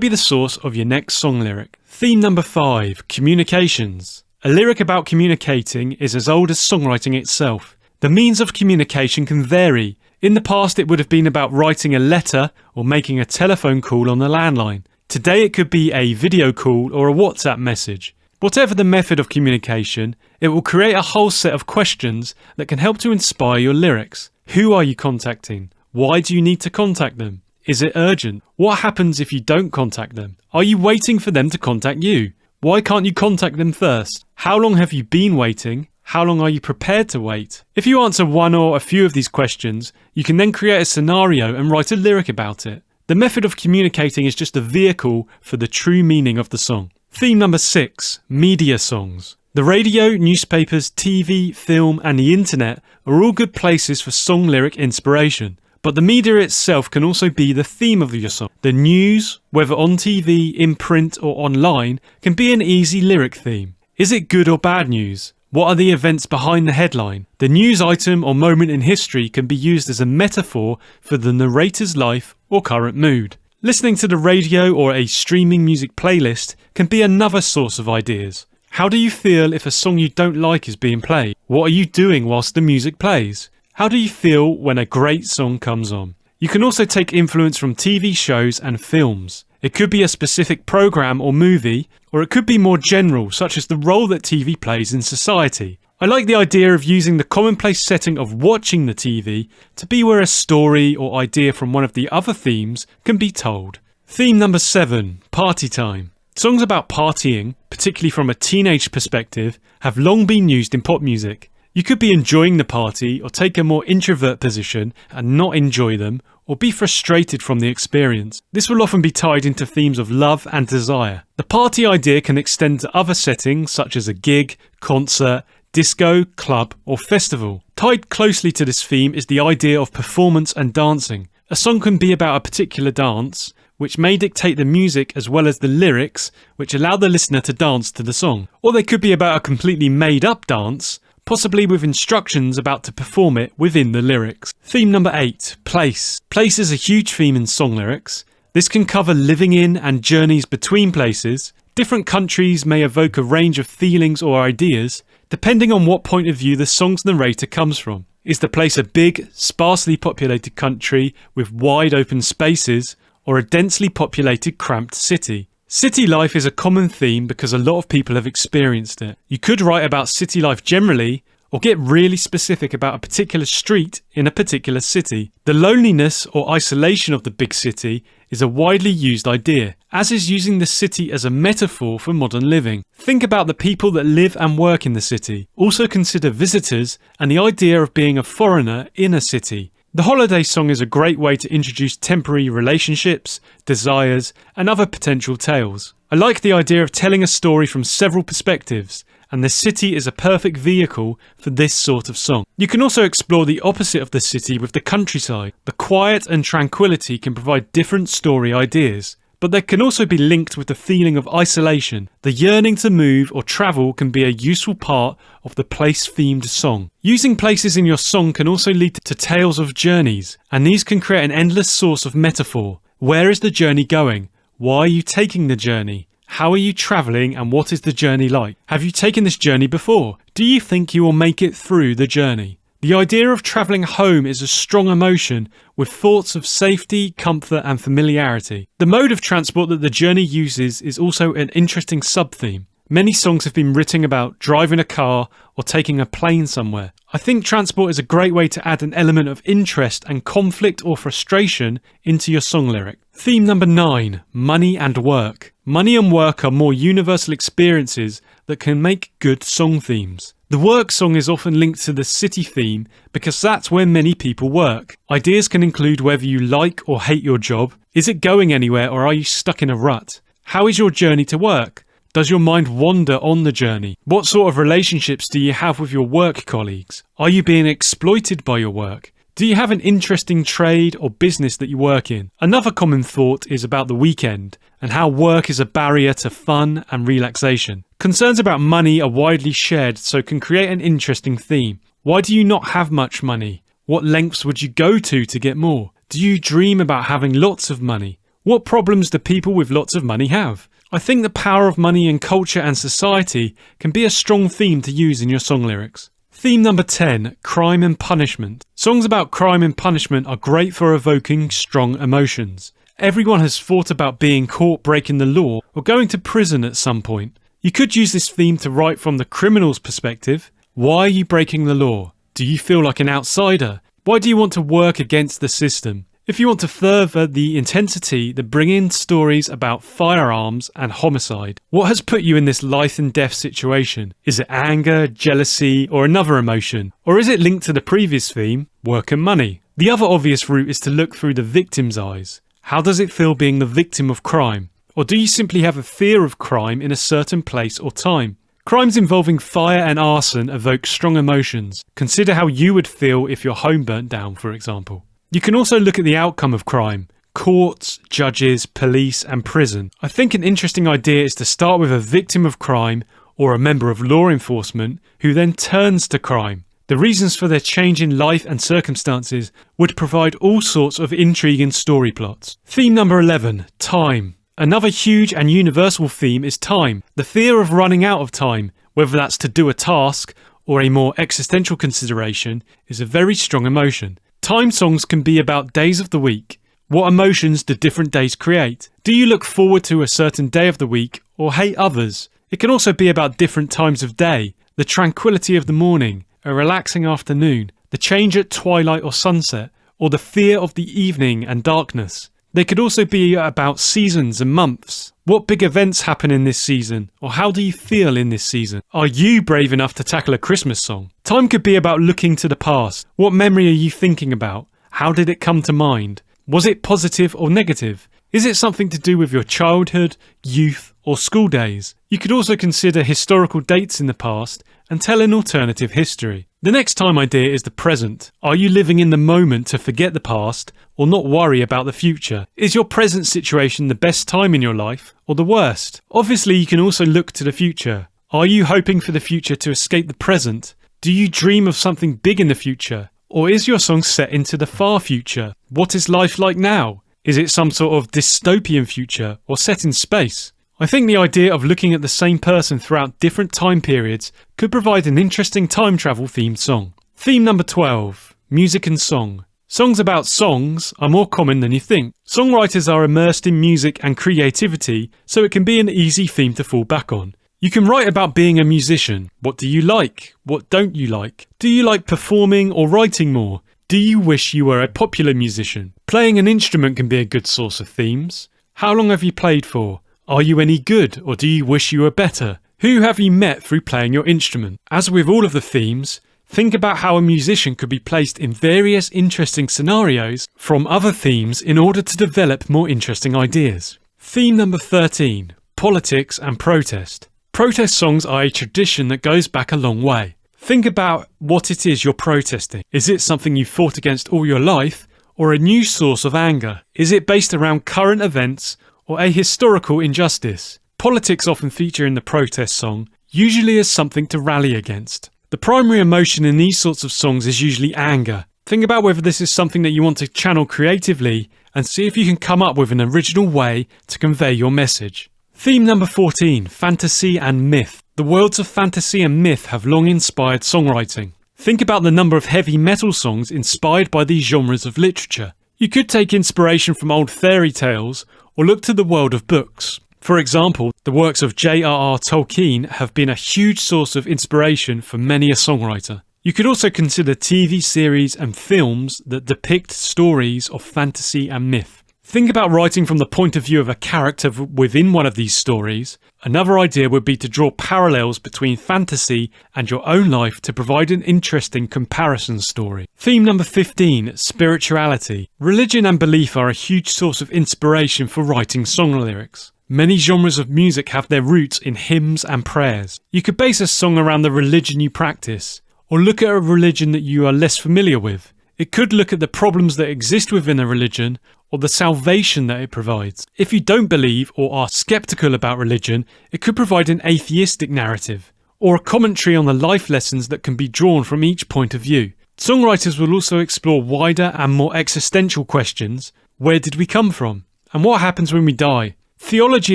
be the source of your next song lyric. Theme number 5, communications. A lyric about communicating is as old as songwriting itself. The means of communication can vary. In the past it would have been about writing a letter or making a telephone call on the landline. Today it could be a video call or a WhatsApp message. Whatever the method of communication, it will create a whole set of questions that can help to inspire your lyrics. Who are you contacting? Why do you need to contact them? Is it urgent? What happens if you don't contact them? Are you waiting for them to contact you? Why can't you contact them first? How long have you been waiting? How long are you prepared to wait? If you answer one or a few of these questions, you can then create a scenario and write a lyric about it. The method of communicating is just a vehicle for the true meaning of the song. Theme number 6, media songs. The radio, newspapers, TV, film and the internet are all good places for song lyric inspiration. But the media itself can also be the theme of your song. The news, whether on TV, in print or online, can be an easy lyric theme. Is it good or bad news? What are the events behind the headline? The news item or moment in history can be used as a metaphor for the narrator's life or current mood. Listening to the radio or a streaming music playlist can be another source of ideas. How do you feel if a song you don't like is being played? What are you doing whilst the music plays? How do you feel when a great song comes on? You can also take influence from TV shows and films. It could be a specific program or movie, or it could be more general, such as the role that TV plays in society. I like the idea of using the commonplace setting of watching the TV to be where a story or idea from one of the other themes can be told. Theme number 7, party time. Songs about partying, particularly from a teenage perspective, have long been used in pop music. You could be enjoying the party or take a more introvert position and not enjoy them, or be frustrated from the experience. This will often be tied into themes of love and desire. The party idea can extend to other settings such as a gig, concert, disco, club or festival. Tied closely to this theme is the idea of performance and dancing. A song can be about a particular dance, which may dictate the music as well as the lyrics, which allow the listener to dance to the song. Or they could be about a completely made up dance, possibly with instructions about to perform it within the lyrics. Theme number 8, place. Place is a huge theme in song lyrics. This can cover living in and journeys between places. Different countries may evoke a range of feelings or ideas, depending on what point of view the song's narrator comes from. Is the place a big, sparsely populated country with wide open spaces, or a densely populated, cramped city? City life is a common theme because a lot of people have experienced it. You could write about city life generally, or get really specific about a particular street in a particular city. The loneliness or isolation of the big city is a widely used idea, as is using the city as a metaphor for modern living. Think about the people that live and work in the city. Also consider visitors and the idea of being a foreigner in a city. The holiday song is a great way to introduce temporary relationships, desires, and other potential tales. I like the idea of telling a story from several perspectives, and the city is a perfect vehicle for this sort of song. You can also explore the opposite of the city with the countryside. The quiet and tranquility can provide different story ideas, but they can also be linked with the feeling of isolation. The yearning to move or travel can be a useful part of the place-themed song. Using places in your song can also lead to tales of journeys, and these can create an endless source of metaphor. Where is the journey going? Why are you taking the journey? How are you travelling and what is the journey like? Have you taken this journey before? Do you think you will make it through the journey? The idea of travelling home is a strong emotion with thoughts of safety, comfort and familiarity. The mode of transport that the journey uses is also an interesting sub-theme. Many songs have been written about driving a car or taking a plane somewhere. I think transport is a great way to add an element of interest and conflict or frustration into your song lyric. Theme number 9, money and work. Money and work are more universal experiences that can make good song themes. The work song is often linked to the city theme because that's where many people work. Ideas can include whether you like or hate your job. Is it going anywhere or are you stuck in a rut? How is your journey to work? Does your mind wander on the journey? What sort of relationships do you have with your work colleagues? Are you being exploited by your work? Do you have an interesting trade or business that you work in? Another common thought is about the weekend and how work is a barrier to fun and relaxation. Concerns about money are widely shared, so can create an interesting theme. Why do you not have much money? What lengths would you go to get more? Do you dream about having lots of money? What problems do people with lots of money have? I think the power of money in culture and society can be a strong theme to use in your song lyrics. Theme number 10, crime and punishment. Songs about crime and punishment are great for evoking strong emotions. Everyone has thought about being caught breaking the law or going to prison at some point. You could use this theme to write from the criminal's perspective. Why are you breaking the law? Do you feel like an outsider? Why do you want to work against the system? If you want to further the intensity, then bring in stories about firearms and homicide. What has put you in this life and death situation? Is it anger, jealousy, or another emotion? Or is it linked to the previous theme, work and money? The other obvious route is to look through the victim's eyes. How does it feel being the victim of crime? Or do you simply have a fear of crime in a certain place or time? Crimes involving fire and arson evoke strong emotions. Consider how you would feel if your home burnt down, for example. You can also look at the outcome of crime. Courts, judges, police and prison. I think an interesting idea is to start with a victim of crime or a member of law enforcement who then turns to crime. The reasons for their change in life and circumstances would provide all sorts of intrigue and story plots. Theme number 11, time. Another huge and universal theme is time. The fear of running out of time, whether that's to do a task or a more existential consideration, is a very strong emotion. Time songs can be about days of the week. What emotions do different days create? Do you look forward to a certain day of the week or hate others? It can also be about different times of day, the tranquility of the morning, a relaxing afternoon, the change at twilight or sunset, or the fear of the evening and darkness. They could also be about seasons and months. What big events happen in this season, or how do you feel in this season? Are you brave enough to tackle a Christmas song? Time could be about looking to the past. What memory are you thinking about? How did it come to mind? Was it positive or negative? Is it something to do with your childhood, youth, or school days? You could also consider historical dates in the past and tell an alternative history. The next time idea is the present. Are you living in the moment to forget the past or not worry about the future? Is your present situation the best time in your life or the worst? Obviously, you can also look to the future. Are you hoping for the future to escape the present? Do you dream of something big in the future? Or is your song set into the far future? What is life like now? Is it some sort of dystopian future or set in space? I think the idea of looking at the same person throughout different time periods could provide an interesting time travel themed song. Theme number 12, music and song. Songs about songs are more common than you think. Songwriters are immersed in music and creativity, so it can be an easy theme to fall back on. You can write about being a musician. What do you like? What don't you like? Do you like performing or writing more? Do you wish you were a popular musician? Playing an instrument can be a good source of themes. How long have you played for? Are you any good, or do you wish you were better? Who have you met through playing your instrument? As with all of the themes, think about how a musician could be placed in various interesting scenarios from other themes in order to develop more interesting ideas. Theme number 13, politics and protest. Protest songs are a tradition that goes back a long way. Think about what it is you're protesting. Is it something you've fought against all your life, or a new source of anger? Is it based around current events, or a historical injustice? Politics often feature in the protest song, usually as something to rally against. The primary emotion in these sorts of songs is usually anger. Think about whether this is something that you want to channel creatively and see if you can come up with an original way to convey your message. Theme number 14, fantasy and myth. The worlds of fantasy and myth have long inspired songwriting. Think about the number of heavy metal songs inspired by these genres of literature. You could take inspiration from old fairy tales or look to the world of books. For example, the works of J.R.R. Tolkien have been a huge source of inspiration for many a songwriter. You could also consider TV series and films that depict stories of fantasy and myth. Think about writing from the point of view of a character within one of these stories. Another idea would be to draw parallels between fantasy and your own life to provide an interesting comparison story. Theme number 15, spirituality. Religion and belief are a huge source of inspiration for writing song lyrics. Many genres of music have their roots in hymns and prayers. You could base a song around the religion you practice, or look at a religion that you are less familiar with. It could look at the problems that exist within a religion, or the salvation that it provides. If you don't believe or are skeptical about religion, it could provide an atheistic narrative, or a commentary on the life lessons that can be drawn from each point of view. Songwriters will also explore wider and more existential questions. Where did we come from? And what happens when we die? Theology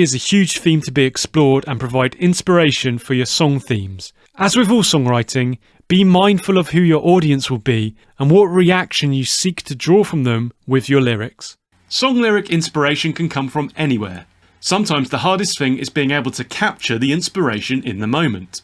is a huge theme to be explored and provide inspiration for your song themes. As with all songwriting, be mindful of who your audience will be and what reaction you seek to draw from them with your lyrics. Song lyric inspiration can come from anywhere. Sometimes the hardest thing is being able to capture the inspiration in the moment.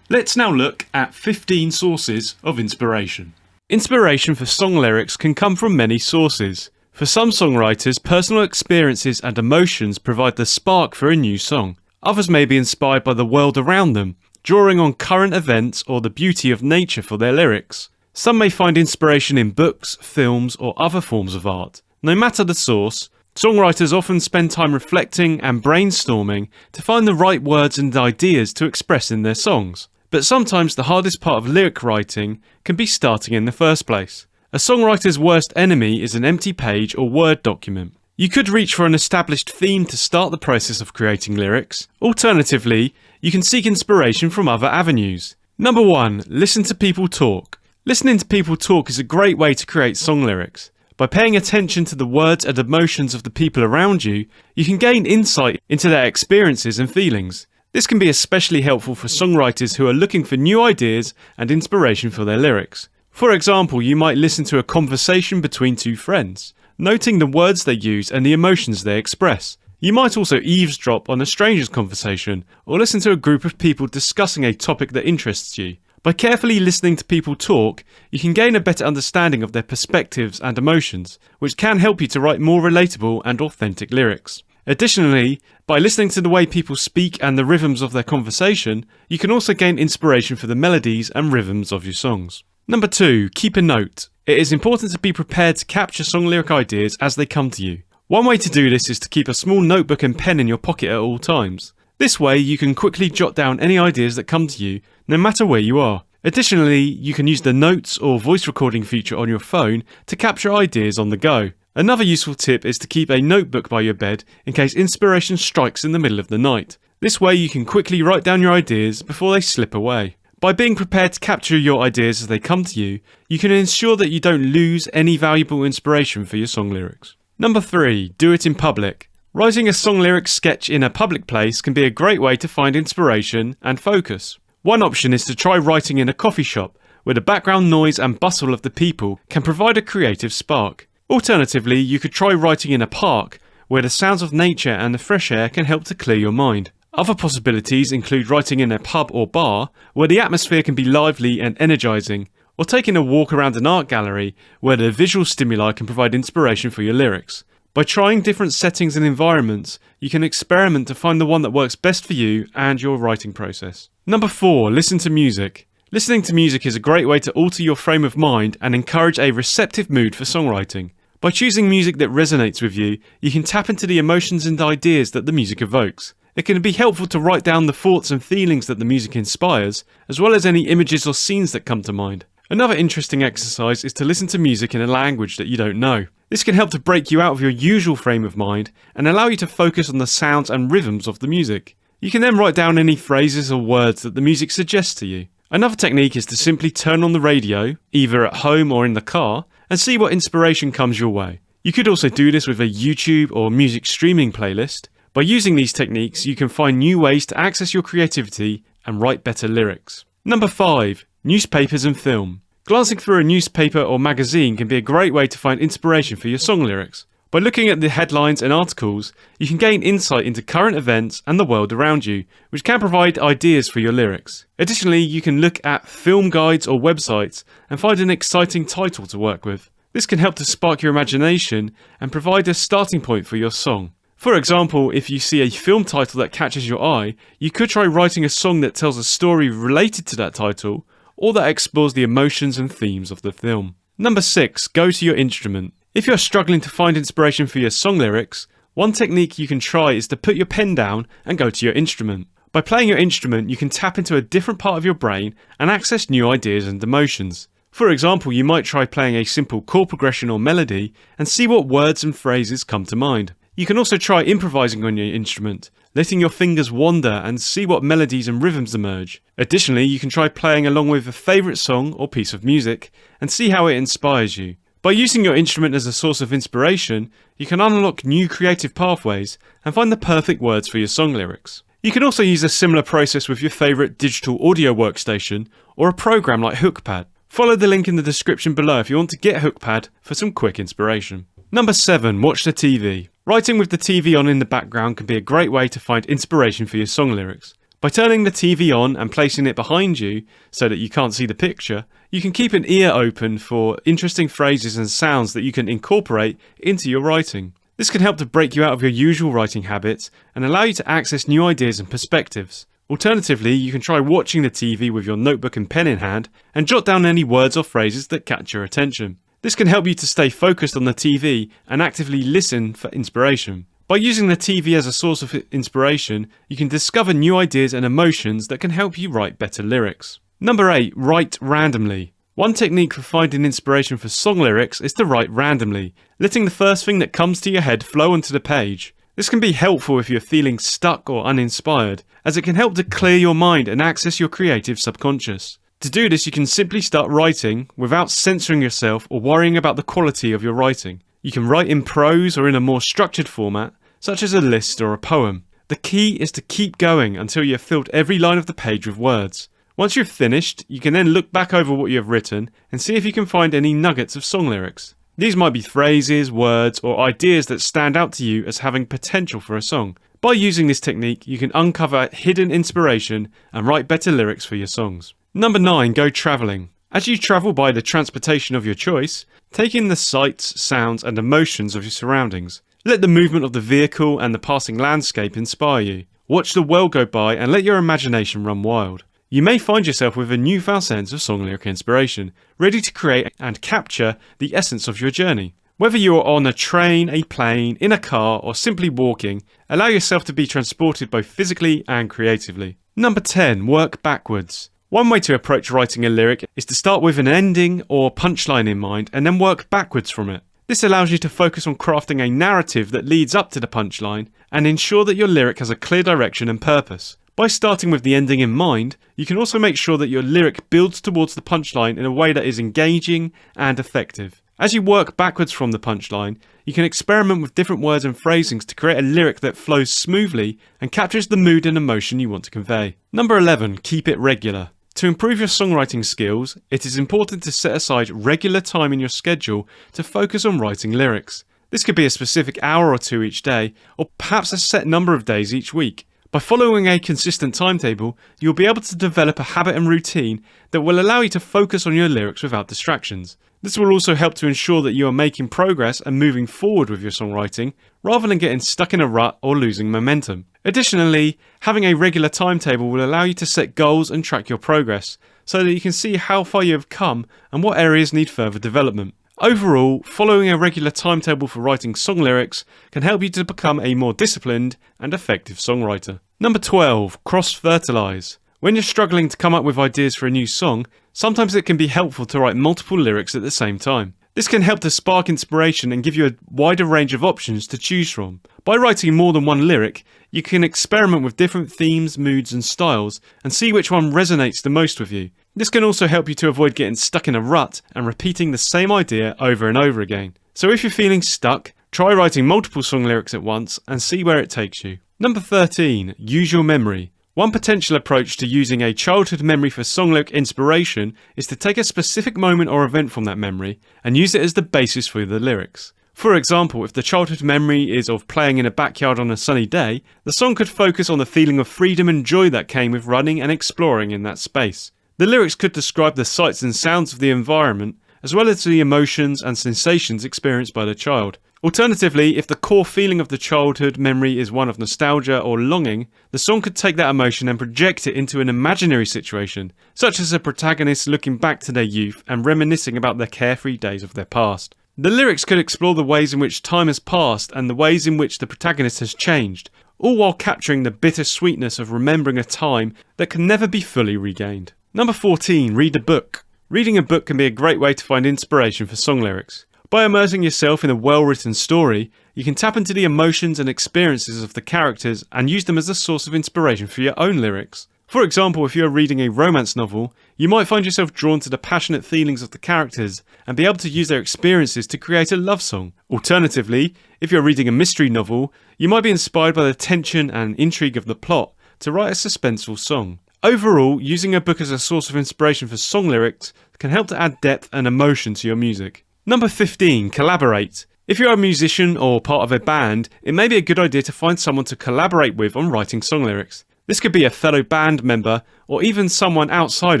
Let's now look at 15 sources of inspiration. Inspiration for song lyrics can come from many sources. For some songwriters, personal experiences and emotions provide the spark for a new song. Others may be inspired by the world around them, drawing on current events or the beauty of nature for their lyrics. Some may find inspiration in books, films, or other forms of art. No matter the source, songwriters often spend time reflecting and brainstorming to find the right words and ideas to express in their songs. But sometimes the hardest part of lyric writing can be starting in the first place. A songwriter's worst enemy is an empty page or Word document. You could reach for an established theme to start the process of creating lyrics. Alternatively, you can seek inspiration from other avenues. Number 1. Listen to people talk. Listening to people talk is a great way to create song lyrics. By paying attention to the words and emotions of the people around you, you can gain insight into their experiences and feelings. This can be especially helpful for songwriters who are looking for new ideas and inspiration for their lyrics. For example, you might listen to a conversation between two friends, noting the words they use and the emotions they express. You might also eavesdrop on a stranger's conversation or listen to a group of people discussing a topic that interests you. By carefully listening to people talk, you can gain a better understanding of their perspectives and emotions, which can help you to write more relatable and authentic lyrics. Additionally, by listening to the way people speak and the rhythms of their conversation, you can also gain inspiration for the melodies and rhythms of your songs. Number 2. Keep a note. It is important to be prepared to capture song lyric ideas as they come to you. One way to do this is to keep a small notebook and pen in your pocket at all times. This way you can quickly jot down any ideas that come to you, no matter where you are. Additionally, you can use the notes or voice recording feature on your phone to capture ideas on the go. Another useful tip is to keep a notebook by your bed in case inspiration strikes in the middle of the night. This way you can quickly write down your ideas before they slip away. By being prepared to capture your ideas as they come to you, you can ensure that you don't lose any valuable inspiration for your song lyrics. Number 3. Do it in public. Writing a song lyric sketch in a public place can be a great way to find inspiration and focus. One option is to try writing in a coffee shop, where the background noise and bustle of the people can provide a creative spark. Alternatively, you could try writing in a park, where the sounds of nature and the fresh air can help to clear your mind. Other possibilities include writing in a pub or bar, where the atmosphere can be lively and energizing, or taking a walk around an art gallery, where the visual stimuli can provide inspiration for your lyrics. By trying different settings and environments, you can experiment to find the one that works best for you and your writing process. Number 4. Listen to music. Listening to music is a great way to alter your frame of mind and encourage a receptive mood for songwriting. By choosing music that resonates with you, you can tap into the emotions and ideas that the music evokes. It can be helpful to write down the thoughts and feelings that the music inspires, as well as any images or scenes that come to mind. Another interesting exercise is to listen to music in a language that you don't know. This can help to break you out of your usual frame of mind and allow you to focus on the sounds and rhythms of the music. You can then write down any phrases or words that the music suggests to you. Another technique is to simply turn on the radio, either at home or in the car, and see what inspiration comes your way. You could also do this with a YouTube or music streaming playlist. By using these techniques, you can find new ways to access your creativity and write better lyrics. Number 5. Newspapers and film. Glancing through a newspaper or magazine can be a great way to find inspiration for your song lyrics. By looking at the headlines and articles, you can gain insight into current events and the world around you, which can provide ideas for your lyrics. Additionally, you can look at film guides or websites and find an exciting title to work with. This can help to spark your imagination and provide a starting point for your song. For example, if you see a film title that catches your eye, you could try writing a song that tells a story related to that title, or that explores the emotions and themes of the film. Number 6, go to your instrument. If you're struggling to find inspiration for your song lyrics, one technique you can try is to put your pen down and go to your instrument. By playing your instrument, you can tap into a different part of your brain and access new ideas and emotions. For example, you might try playing a simple chord progression or melody and see what words and phrases come to mind. You can also try improvising on your instrument, letting your fingers wander and see what melodies and rhythms emerge. Additionally, you can try playing along with a favourite song or piece of music and see how it inspires you. By using your instrument as a source of inspiration, you can unlock new creative pathways and find the perfect words for your song lyrics. You can also use a similar process with your favourite digital audio workstation or a program like HookPad. Follow the link in the description below if you want to get HookPad for some quick inspiration. Number 7, watch the TV. Writing with the TV on in the background can be a great way to find inspiration for your song lyrics. By turning the TV on and placing it behind you so that you can't see the picture, you can keep an ear open for interesting phrases and sounds that you can incorporate into your writing. This can help to break you out of your usual writing habits and allow you to access new ideas and perspectives. Alternatively, you can try watching the TV with your notebook and pen in hand and jot down any words or phrases that catch your attention. This can help you to stay focused on the TV and actively listen for inspiration. By using the TV as a source of inspiration, you can discover new ideas and emotions that can help you write better lyrics. Number 8, write randomly. One technique for finding inspiration for song lyrics is to write randomly, letting the first thing that comes to your head flow onto the page. This can be helpful if you're feeling stuck or uninspired, as it can help to clear your mind and access your creative subconscious. To do this, you can simply start writing without censoring yourself or worrying about the quality of your writing. You can write in prose or in a more structured format, such as a list or a poem. The key is to keep going until you have filled every line of the page with words. Once you've finished, you can then look back over what you have written and see if you can find any nuggets of song lyrics. These might be phrases, words, or ideas that stand out to you as having potential for a song. By using this technique, you can uncover hidden inspiration and write better lyrics for your songs. Number 9, go travelling. As you travel by the transportation of your choice, take in the sights, sounds, and emotions of your surroundings. Let the movement of the vehicle and the passing landscape inspire you. Watch the world go by and let your imagination run wild. You may find yourself with a newfound sense of song lyric inspiration, ready to create and capture the essence of your journey. Whether you are on a train, a plane, in a car, or simply walking, allow yourself to be transported both physically and creatively. Number 10, work backwards. One way to approach writing a lyric is to start with an ending or punchline in mind and then work backwards from it. This allows you to focus on crafting a narrative that leads up to the punchline and ensure that your lyric has a clear direction and purpose. By starting with the ending in mind, you can also make sure that your lyric builds towards the punchline in a way that is engaging and effective. As you work backwards from the punchline, you can experiment with different words and phrasings to create a lyric that flows smoothly and captures the mood and emotion you want to convey. Number 11, keep it regular. To improve your songwriting skills, it is important to set aside regular time in your schedule to focus on writing lyrics. This could be a specific hour or two each day, or perhaps a set number of days each week. By following a consistent timetable, you'll be able to develop a habit and routine that will allow you to focus on your lyrics without distractions. This will also help to ensure that you are making progress and moving forward with your songwriting, rather than getting stuck in a rut or losing momentum. Additionally, having a regular timetable will allow you to set goals and track your progress, so that you can see how far you have come and what areas need further development. Overall, following a regular timetable for writing song lyrics can help you to become a more disciplined and effective songwriter. Number 12, cross-fertilise. When you're struggling to come up with ideas for a new song, sometimes it can be helpful to write multiple lyrics at the same time. This can help to spark inspiration and give you a wider range of options to choose from. By writing more than one lyric, you can experiment with different themes, moods and styles and see which one resonates the most with you. This can also help you to avoid getting stuck in a rut and repeating the same idea over and over again. So if you're feeling stuck, try writing multiple song lyrics at once and see where it takes you. Number 13, use your memory. One potential approach to using a childhood memory for song lyric inspiration is to take a specific moment or event from that memory and use it as the basis for the lyrics. For example, if the childhood memory is of playing in a backyard on a sunny day, the song could focus on the feeling of freedom and joy that came with running and exploring in that space. The lyrics could describe the sights and sounds of the environment, as well as the emotions and sensations experienced by the child. Alternatively, if the core feeling of the childhood memory is one of nostalgia or longing, the song could take that emotion and project it into an imaginary situation, such as a protagonist looking back to their youth and reminiscing about the carefree days of their past. The lyrics could explore the ways in which time has passed and the ways in which the protagonist has changed, all while capturing the bittersweetness of remembering a time that can never be fully regained. Number 14. Read a book. Reading a book can be a great way to find inspiration for song lyrics. By immersing yourself in a well-written story, you can tap into the emotions and experiences of the characters and use them as a source of inspiration for your own lyrics. For example, if you are reading a romance novel, you might find yourself drawn to the passionate feelings of the characters and be able to use their experiences to create a love song. Alternatively, if you're reading a mystery novel, you might be inspired by the tension and intrigue of the plot to write a suspenseful song. Overall, using a book as a source of inspiration for song lyrics can help to add depth and emotion to your music. Number 15. Collaborate. If you're a musician or part of a band, it may be a good idea to find someone to collaborate with on writing song lyrics. This could be a fellow band member or even someone outside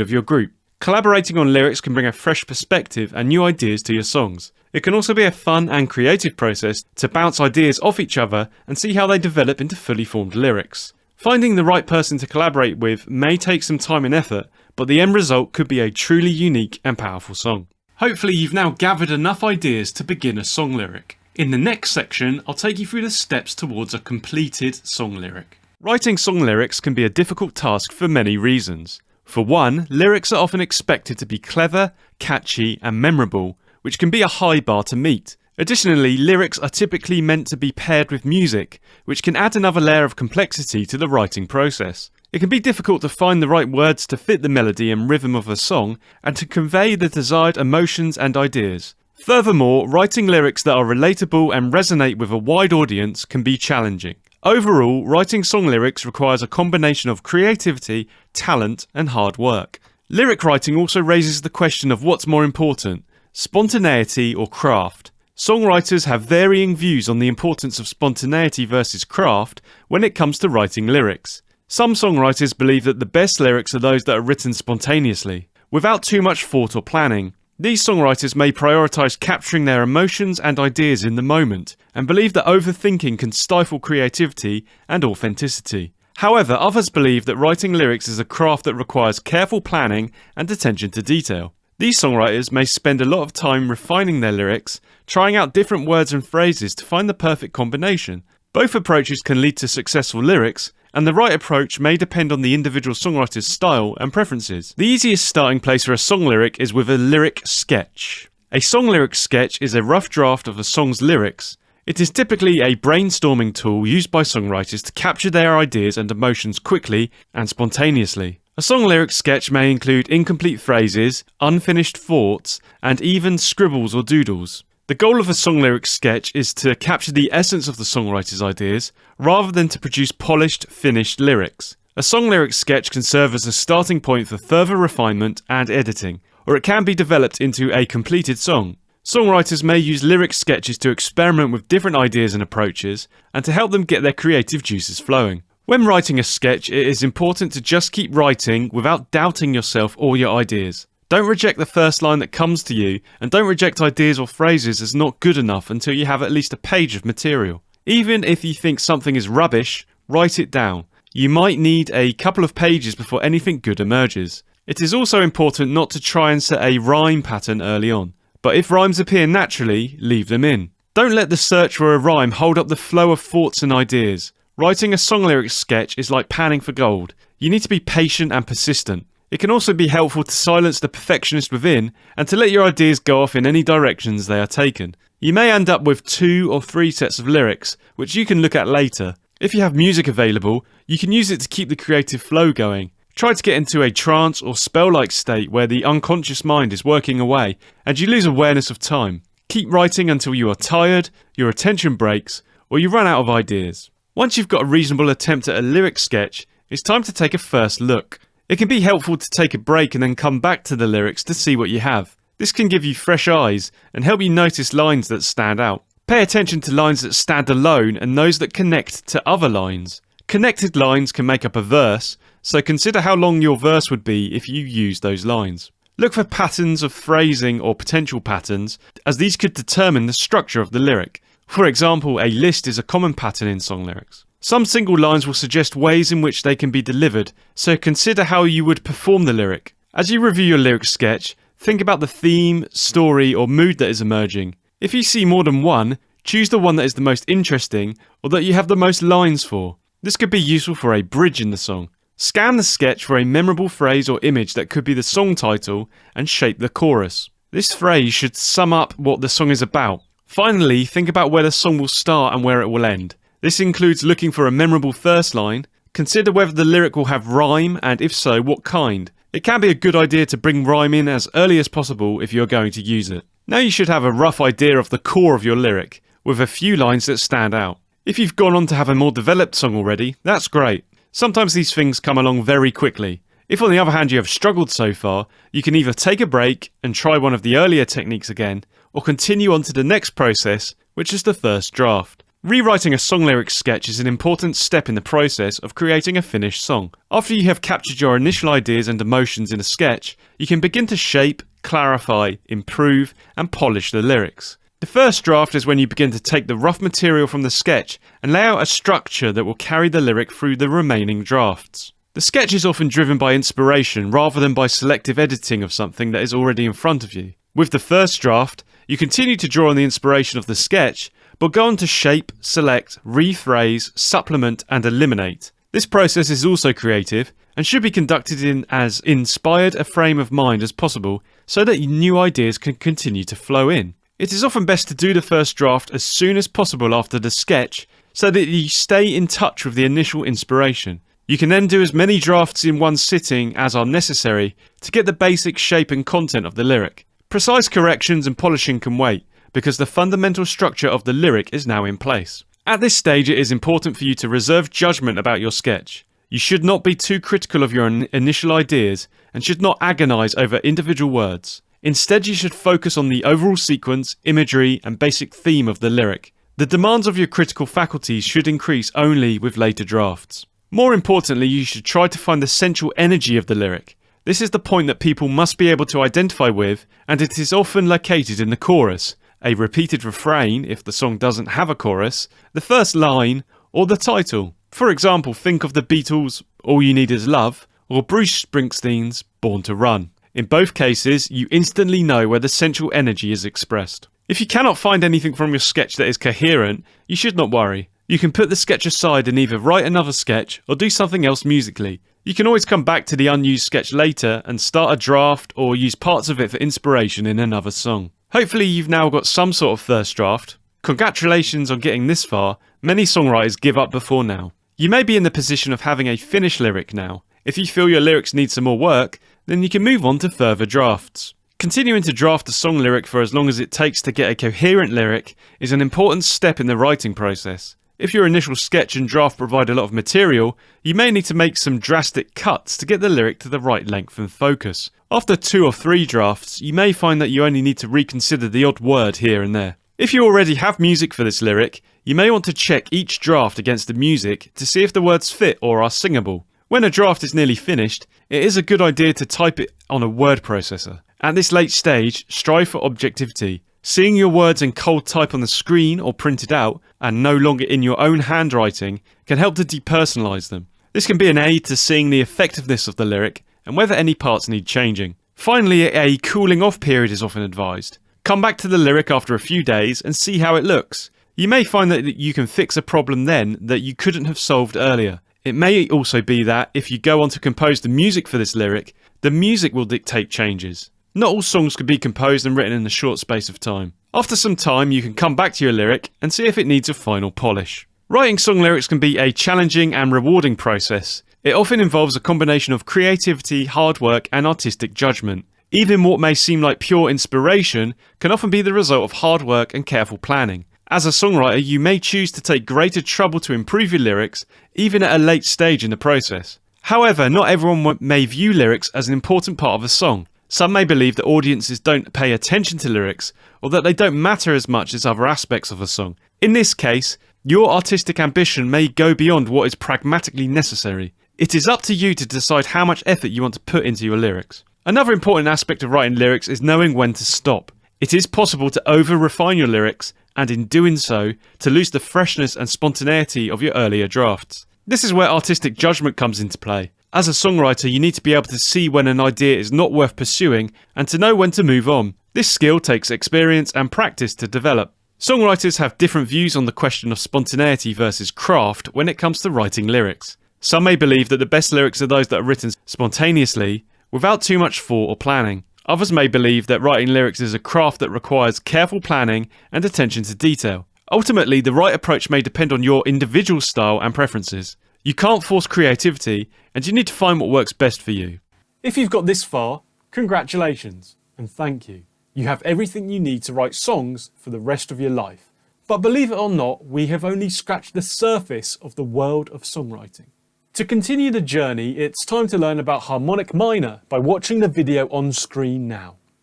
of your group. Collaborating on lyrics can bring a fresh perspective and new ideas to your songs. It can also be a fun and creative process to bounce ideas off each other and see how they develop into fully formed lyrics. Finding the right person to collaborate with may take some time and effort, but the end result could be a truly unique and powerful song. Hopefully you've now gathered enough ideas to begin a song lyric. In the next section, I'll take you through the steps towards a completed song lyric. Writing song lyrics can be a difficult task for many reasons. For one, lyrics are often expected to be clever, catchy, and memorable, which can be a high bar to meet. Additionally, lyrics are typically meant to be paired with music, which can add another layer of complexity to the writing process. It can be difficult to find the right words to fit the melody and rhythm of a song and to convey the desired emotions and ideas. Furthermore, writing lyrics that are relatable and resonate with a wide audience can be challenging. Overall, writing song lyrics requires a combination of creativity, talent, and hard work. Lyric writing also raises the question of what's more important, spontaneity or craft. Songwriters have varying views on the importance of spontaneity versus craft when it comes to writing lyrics. Some songwriters believe that the best lyrics are those that are written spontaneously, without too much thought or planning. These songwriters may prioritise capturing their emotions and ideas in the moment, and believe that overthinking can stifle creativity and authenticity. However, others believe that writing lyrics is a craft that requires careful planning and attention to detail. These songwriters may spend a lot of time refining their lyrics, trying out different words and phrases to find the perfect combination. Both approaches can lead to successful lyrics, and the right approach may depend on the individual songwriter's style and preferences. The easiest starting place for a song lyric is with a lyric sketch. A song lyric sketch is a rough draft of a song's lyrics. It is typically a brainstorming tool used by songwriters to capture their ideas and emotions quickly and spontaneously. A song lyric sketch may include incomplete phrases, unfinished thoughts, and even scribbles or doodles. The goal of a song lyric sketch is to capture the essence of the songwriter's ideas, rather than to produce polished, finished lyrics. A song lyric sketch can serve as a starting point for further refinement and editing, or it can be developed into a completed song. Songwriters may use lyric sketches to experiment with different ideas and approaches, and to help them get their creative juices flowing. When writing a sketch, it is important to just keep writing without doubting yourself or your ideas. Don't reject the first line that comes to you, and don't reject ideas or phrases as not good enough until you have at least a page of material. Even if you think something is rubbish, write it down. You might need a couple of pages before anything good emerges. It is also important not to try and set a rhyme pattern early on, but if rhymes appear naturally, leave them in. Don't let the search for a rhyme hold up the flow of thoughts and ideas. Writing a song lyric sketch is like panning for gold. You need to be patient and persistent. It can also be helpful to silence the perfectionist within and to let your ideas go off in any directions they are taken. You may end up with 2 or 3 sets of lyrics, which you can look at later. If you have music available, you can use it to keep the creative flow going. Try to get into a trance or spell-like state where the unconscious mind is working away and you lose awareness of time. Keep writing until you are tired, your attention breaks, or you run out of ideas. Once you've got a reasonable attempt at a lyric sketch, it's time to take a first look. It can be helpful to take a break and then come back to the lyrics to see what you have. This can give you fresh eyes and help you notice lines that stand out. Pay attention to lines that stand alone and those that connect to other lines. Connected lines can make up a verse, so consider how long your verse would be if you used those lines. Look for patterns of phrasing or potential patterns, as these could determine the structure of the lyric. For example, a list is a common pattern in song lyrics. Some single lines will suggest ways in which they can be delivered, so consider how you would perform the lyric. As you review your lyric sketch, think about the theme, story, or mood that is emerging. If you see more than one, choose the one that is the most interesting or that you have the most lines for. This could be useful for a bridge in the song. Scan the sketch for a memorable phrase or image that could be the song title and shape the chorus. This phrase should sum up what the song is about. Finally, think about where the song will start and where it will end. This includes looking for a memorable first line. Consider whether the lyric will have rhyme, and if so, what kind. It can be a good idea to bring rhyme in as early as possible if you're going to use it. Now you should have a rough idea of the core of your lyric, with a few lines that stand out. If you've gone on to have a more developed song already, that's great. Sometimes these things come along very quickly. If on the other hand you have struggled so far, you can either take a break and try one of the earlier techniques again, or continue on to the next process, which is the first draft. Rewriting a song lyric sketch is an important step in the process of creating a finished song. After you have captured your initial ideas and emotions in a sketch, you can begin to shape, clarify, improve, and polish the lyrics. The first draft is when you begin to take the rough material from the sketch and lay out a structure that will carry the lyric through the remaining drafts. The sketch is often driven by inspiration rather than by selective editing of something that is already in front of you. With the first draft, you continue to draw on the inspiration of the sketch, but go on to shape, select, rephrase, supplement, and eliminate. This process is also creative and should be conducted in as inspired a frame of mind as possible so that new ideas can continue to flow in. It is often best to do the first draft as soon as possible after the sketch so that you stay in touch with the initial inspiration. You can then do as many drafts in one sitting as are necessary to get the basic shape and content of the lyric. Precise corrections and polishing can wait, because the fundamental structure of the lyric is now in place. At this stage, it is important for you to reserve judgment about your sketch. You should not be too critical of your initial ideas and should not agonize over individual words. Instead, you should focus on the overall sequence, imagery, and basic theme of the lyric. The demands of your critical faculties should increase only with later drafts. More importantly, you should try to find the central energy of the lyric. This is the point that people must be able to identify with, and it is often located in the chorus, a repeated refrain if the song doesn't have a chorus, the first line, or the title. For example, think of the Beatles' All You Need Is Love, or Bruce Springsteen's Born to Run. In both cases, you instantly know where the central energy is expressed. If you cannot find anything from your sketch that is coherent, you should not worry. You can put the sketch aside and either write another sketch or do something else musically. You can always come back to the unused sketch later and start a draft or use parts of it for inspiration in another song. Hopefully you've now got some sort of first draft. Congratulations on getting this far. Many songwriters give up before now. You may be in the position of having a finished lyric now. If you feel your lyrics need some more work, then you can move on to further drafts. Continuing to draft a song lyric for as long as it takes to get a coherent lyric is an important step in the writing process. If your initial sketch and draft provide a lot of material, you may need to make some drastic cuts to get the lyric to the right length and focus. After 2 or 3 drafts, you may find that you only need to reconsider the odd word here and there. If you already have music for this lyric, you may want to check each draft against the music to see if the words fit or are singable. When a draft is nearly finished, it is a good idea to type it on a word processor. At this late stage, strive for objectivity. Seeing your words in cold type on the screen or printed out, and no longer in your own handwriting, can help to depersonalize them. This can be an aid to seeing the effectiveness of the lyric and whether any parts need changing. Finally, a cooling off period is often advised. Come back to the lyric after a few days and see how it looks. You may find that you can fix a problem then that you couldn't have solved earlier. It may also be that if you go on to compose the music for this lyric, the music will dictate changes. Not all songs can be composed and written in a short space of time. After some time, you can come back to your lyric and see if it needs a final polish. Writing song lyrics can be a challenging and rewarding process. It often involves a combination of creativity, hard work, and artistic judgment. Even what may seem like pure inspiration can often be the result of hard work and careful planning. As a songwriter, you may choose to take greater trouble to improve your lyrics, even at a late stage in the process. However, not everyone may view lyrics as an important part of a song. Some may believe that audiences don't pay attention to lyrics, or that they don't matter as much as other aspects of a song. In this case, your artistic ambition may go beyond what is pragmatically necessary. It is up to you to decide how much effort you want to put into your lyrics. Another important aspect of writing lyrics is knowing when to stop. It is possible to over-refine your lyrics, and in doing so, to lose the freshness and spontaneity of your earlier drafts. This is where artistic judgment comes into play. As a songwriter, you need to be able to see when an idea is not worth pursuing and to know when to move on. This skill takes experience and practice to develop. Songwriters have different views on the question of spontaneity versus craft when it comes to writing lyrics. Some may believe that the best lyrics are those that are written spontaneously, without too much thought or planning. Others may believe that writing lyrics is a craft that requires careful planning and attention to detail. Ultimately, the right approach may depend on your individual style and preferences. You can't force creativity, and you need to find what works best for you. If you've got this far, congratulations and thank you. You have everything you need to write songs for the rest of your life. But believe it or not, we have only scratched the surface of the world of songwriting. To continue the journey, it's time to learn about harmonic minor by watching the video on screen now.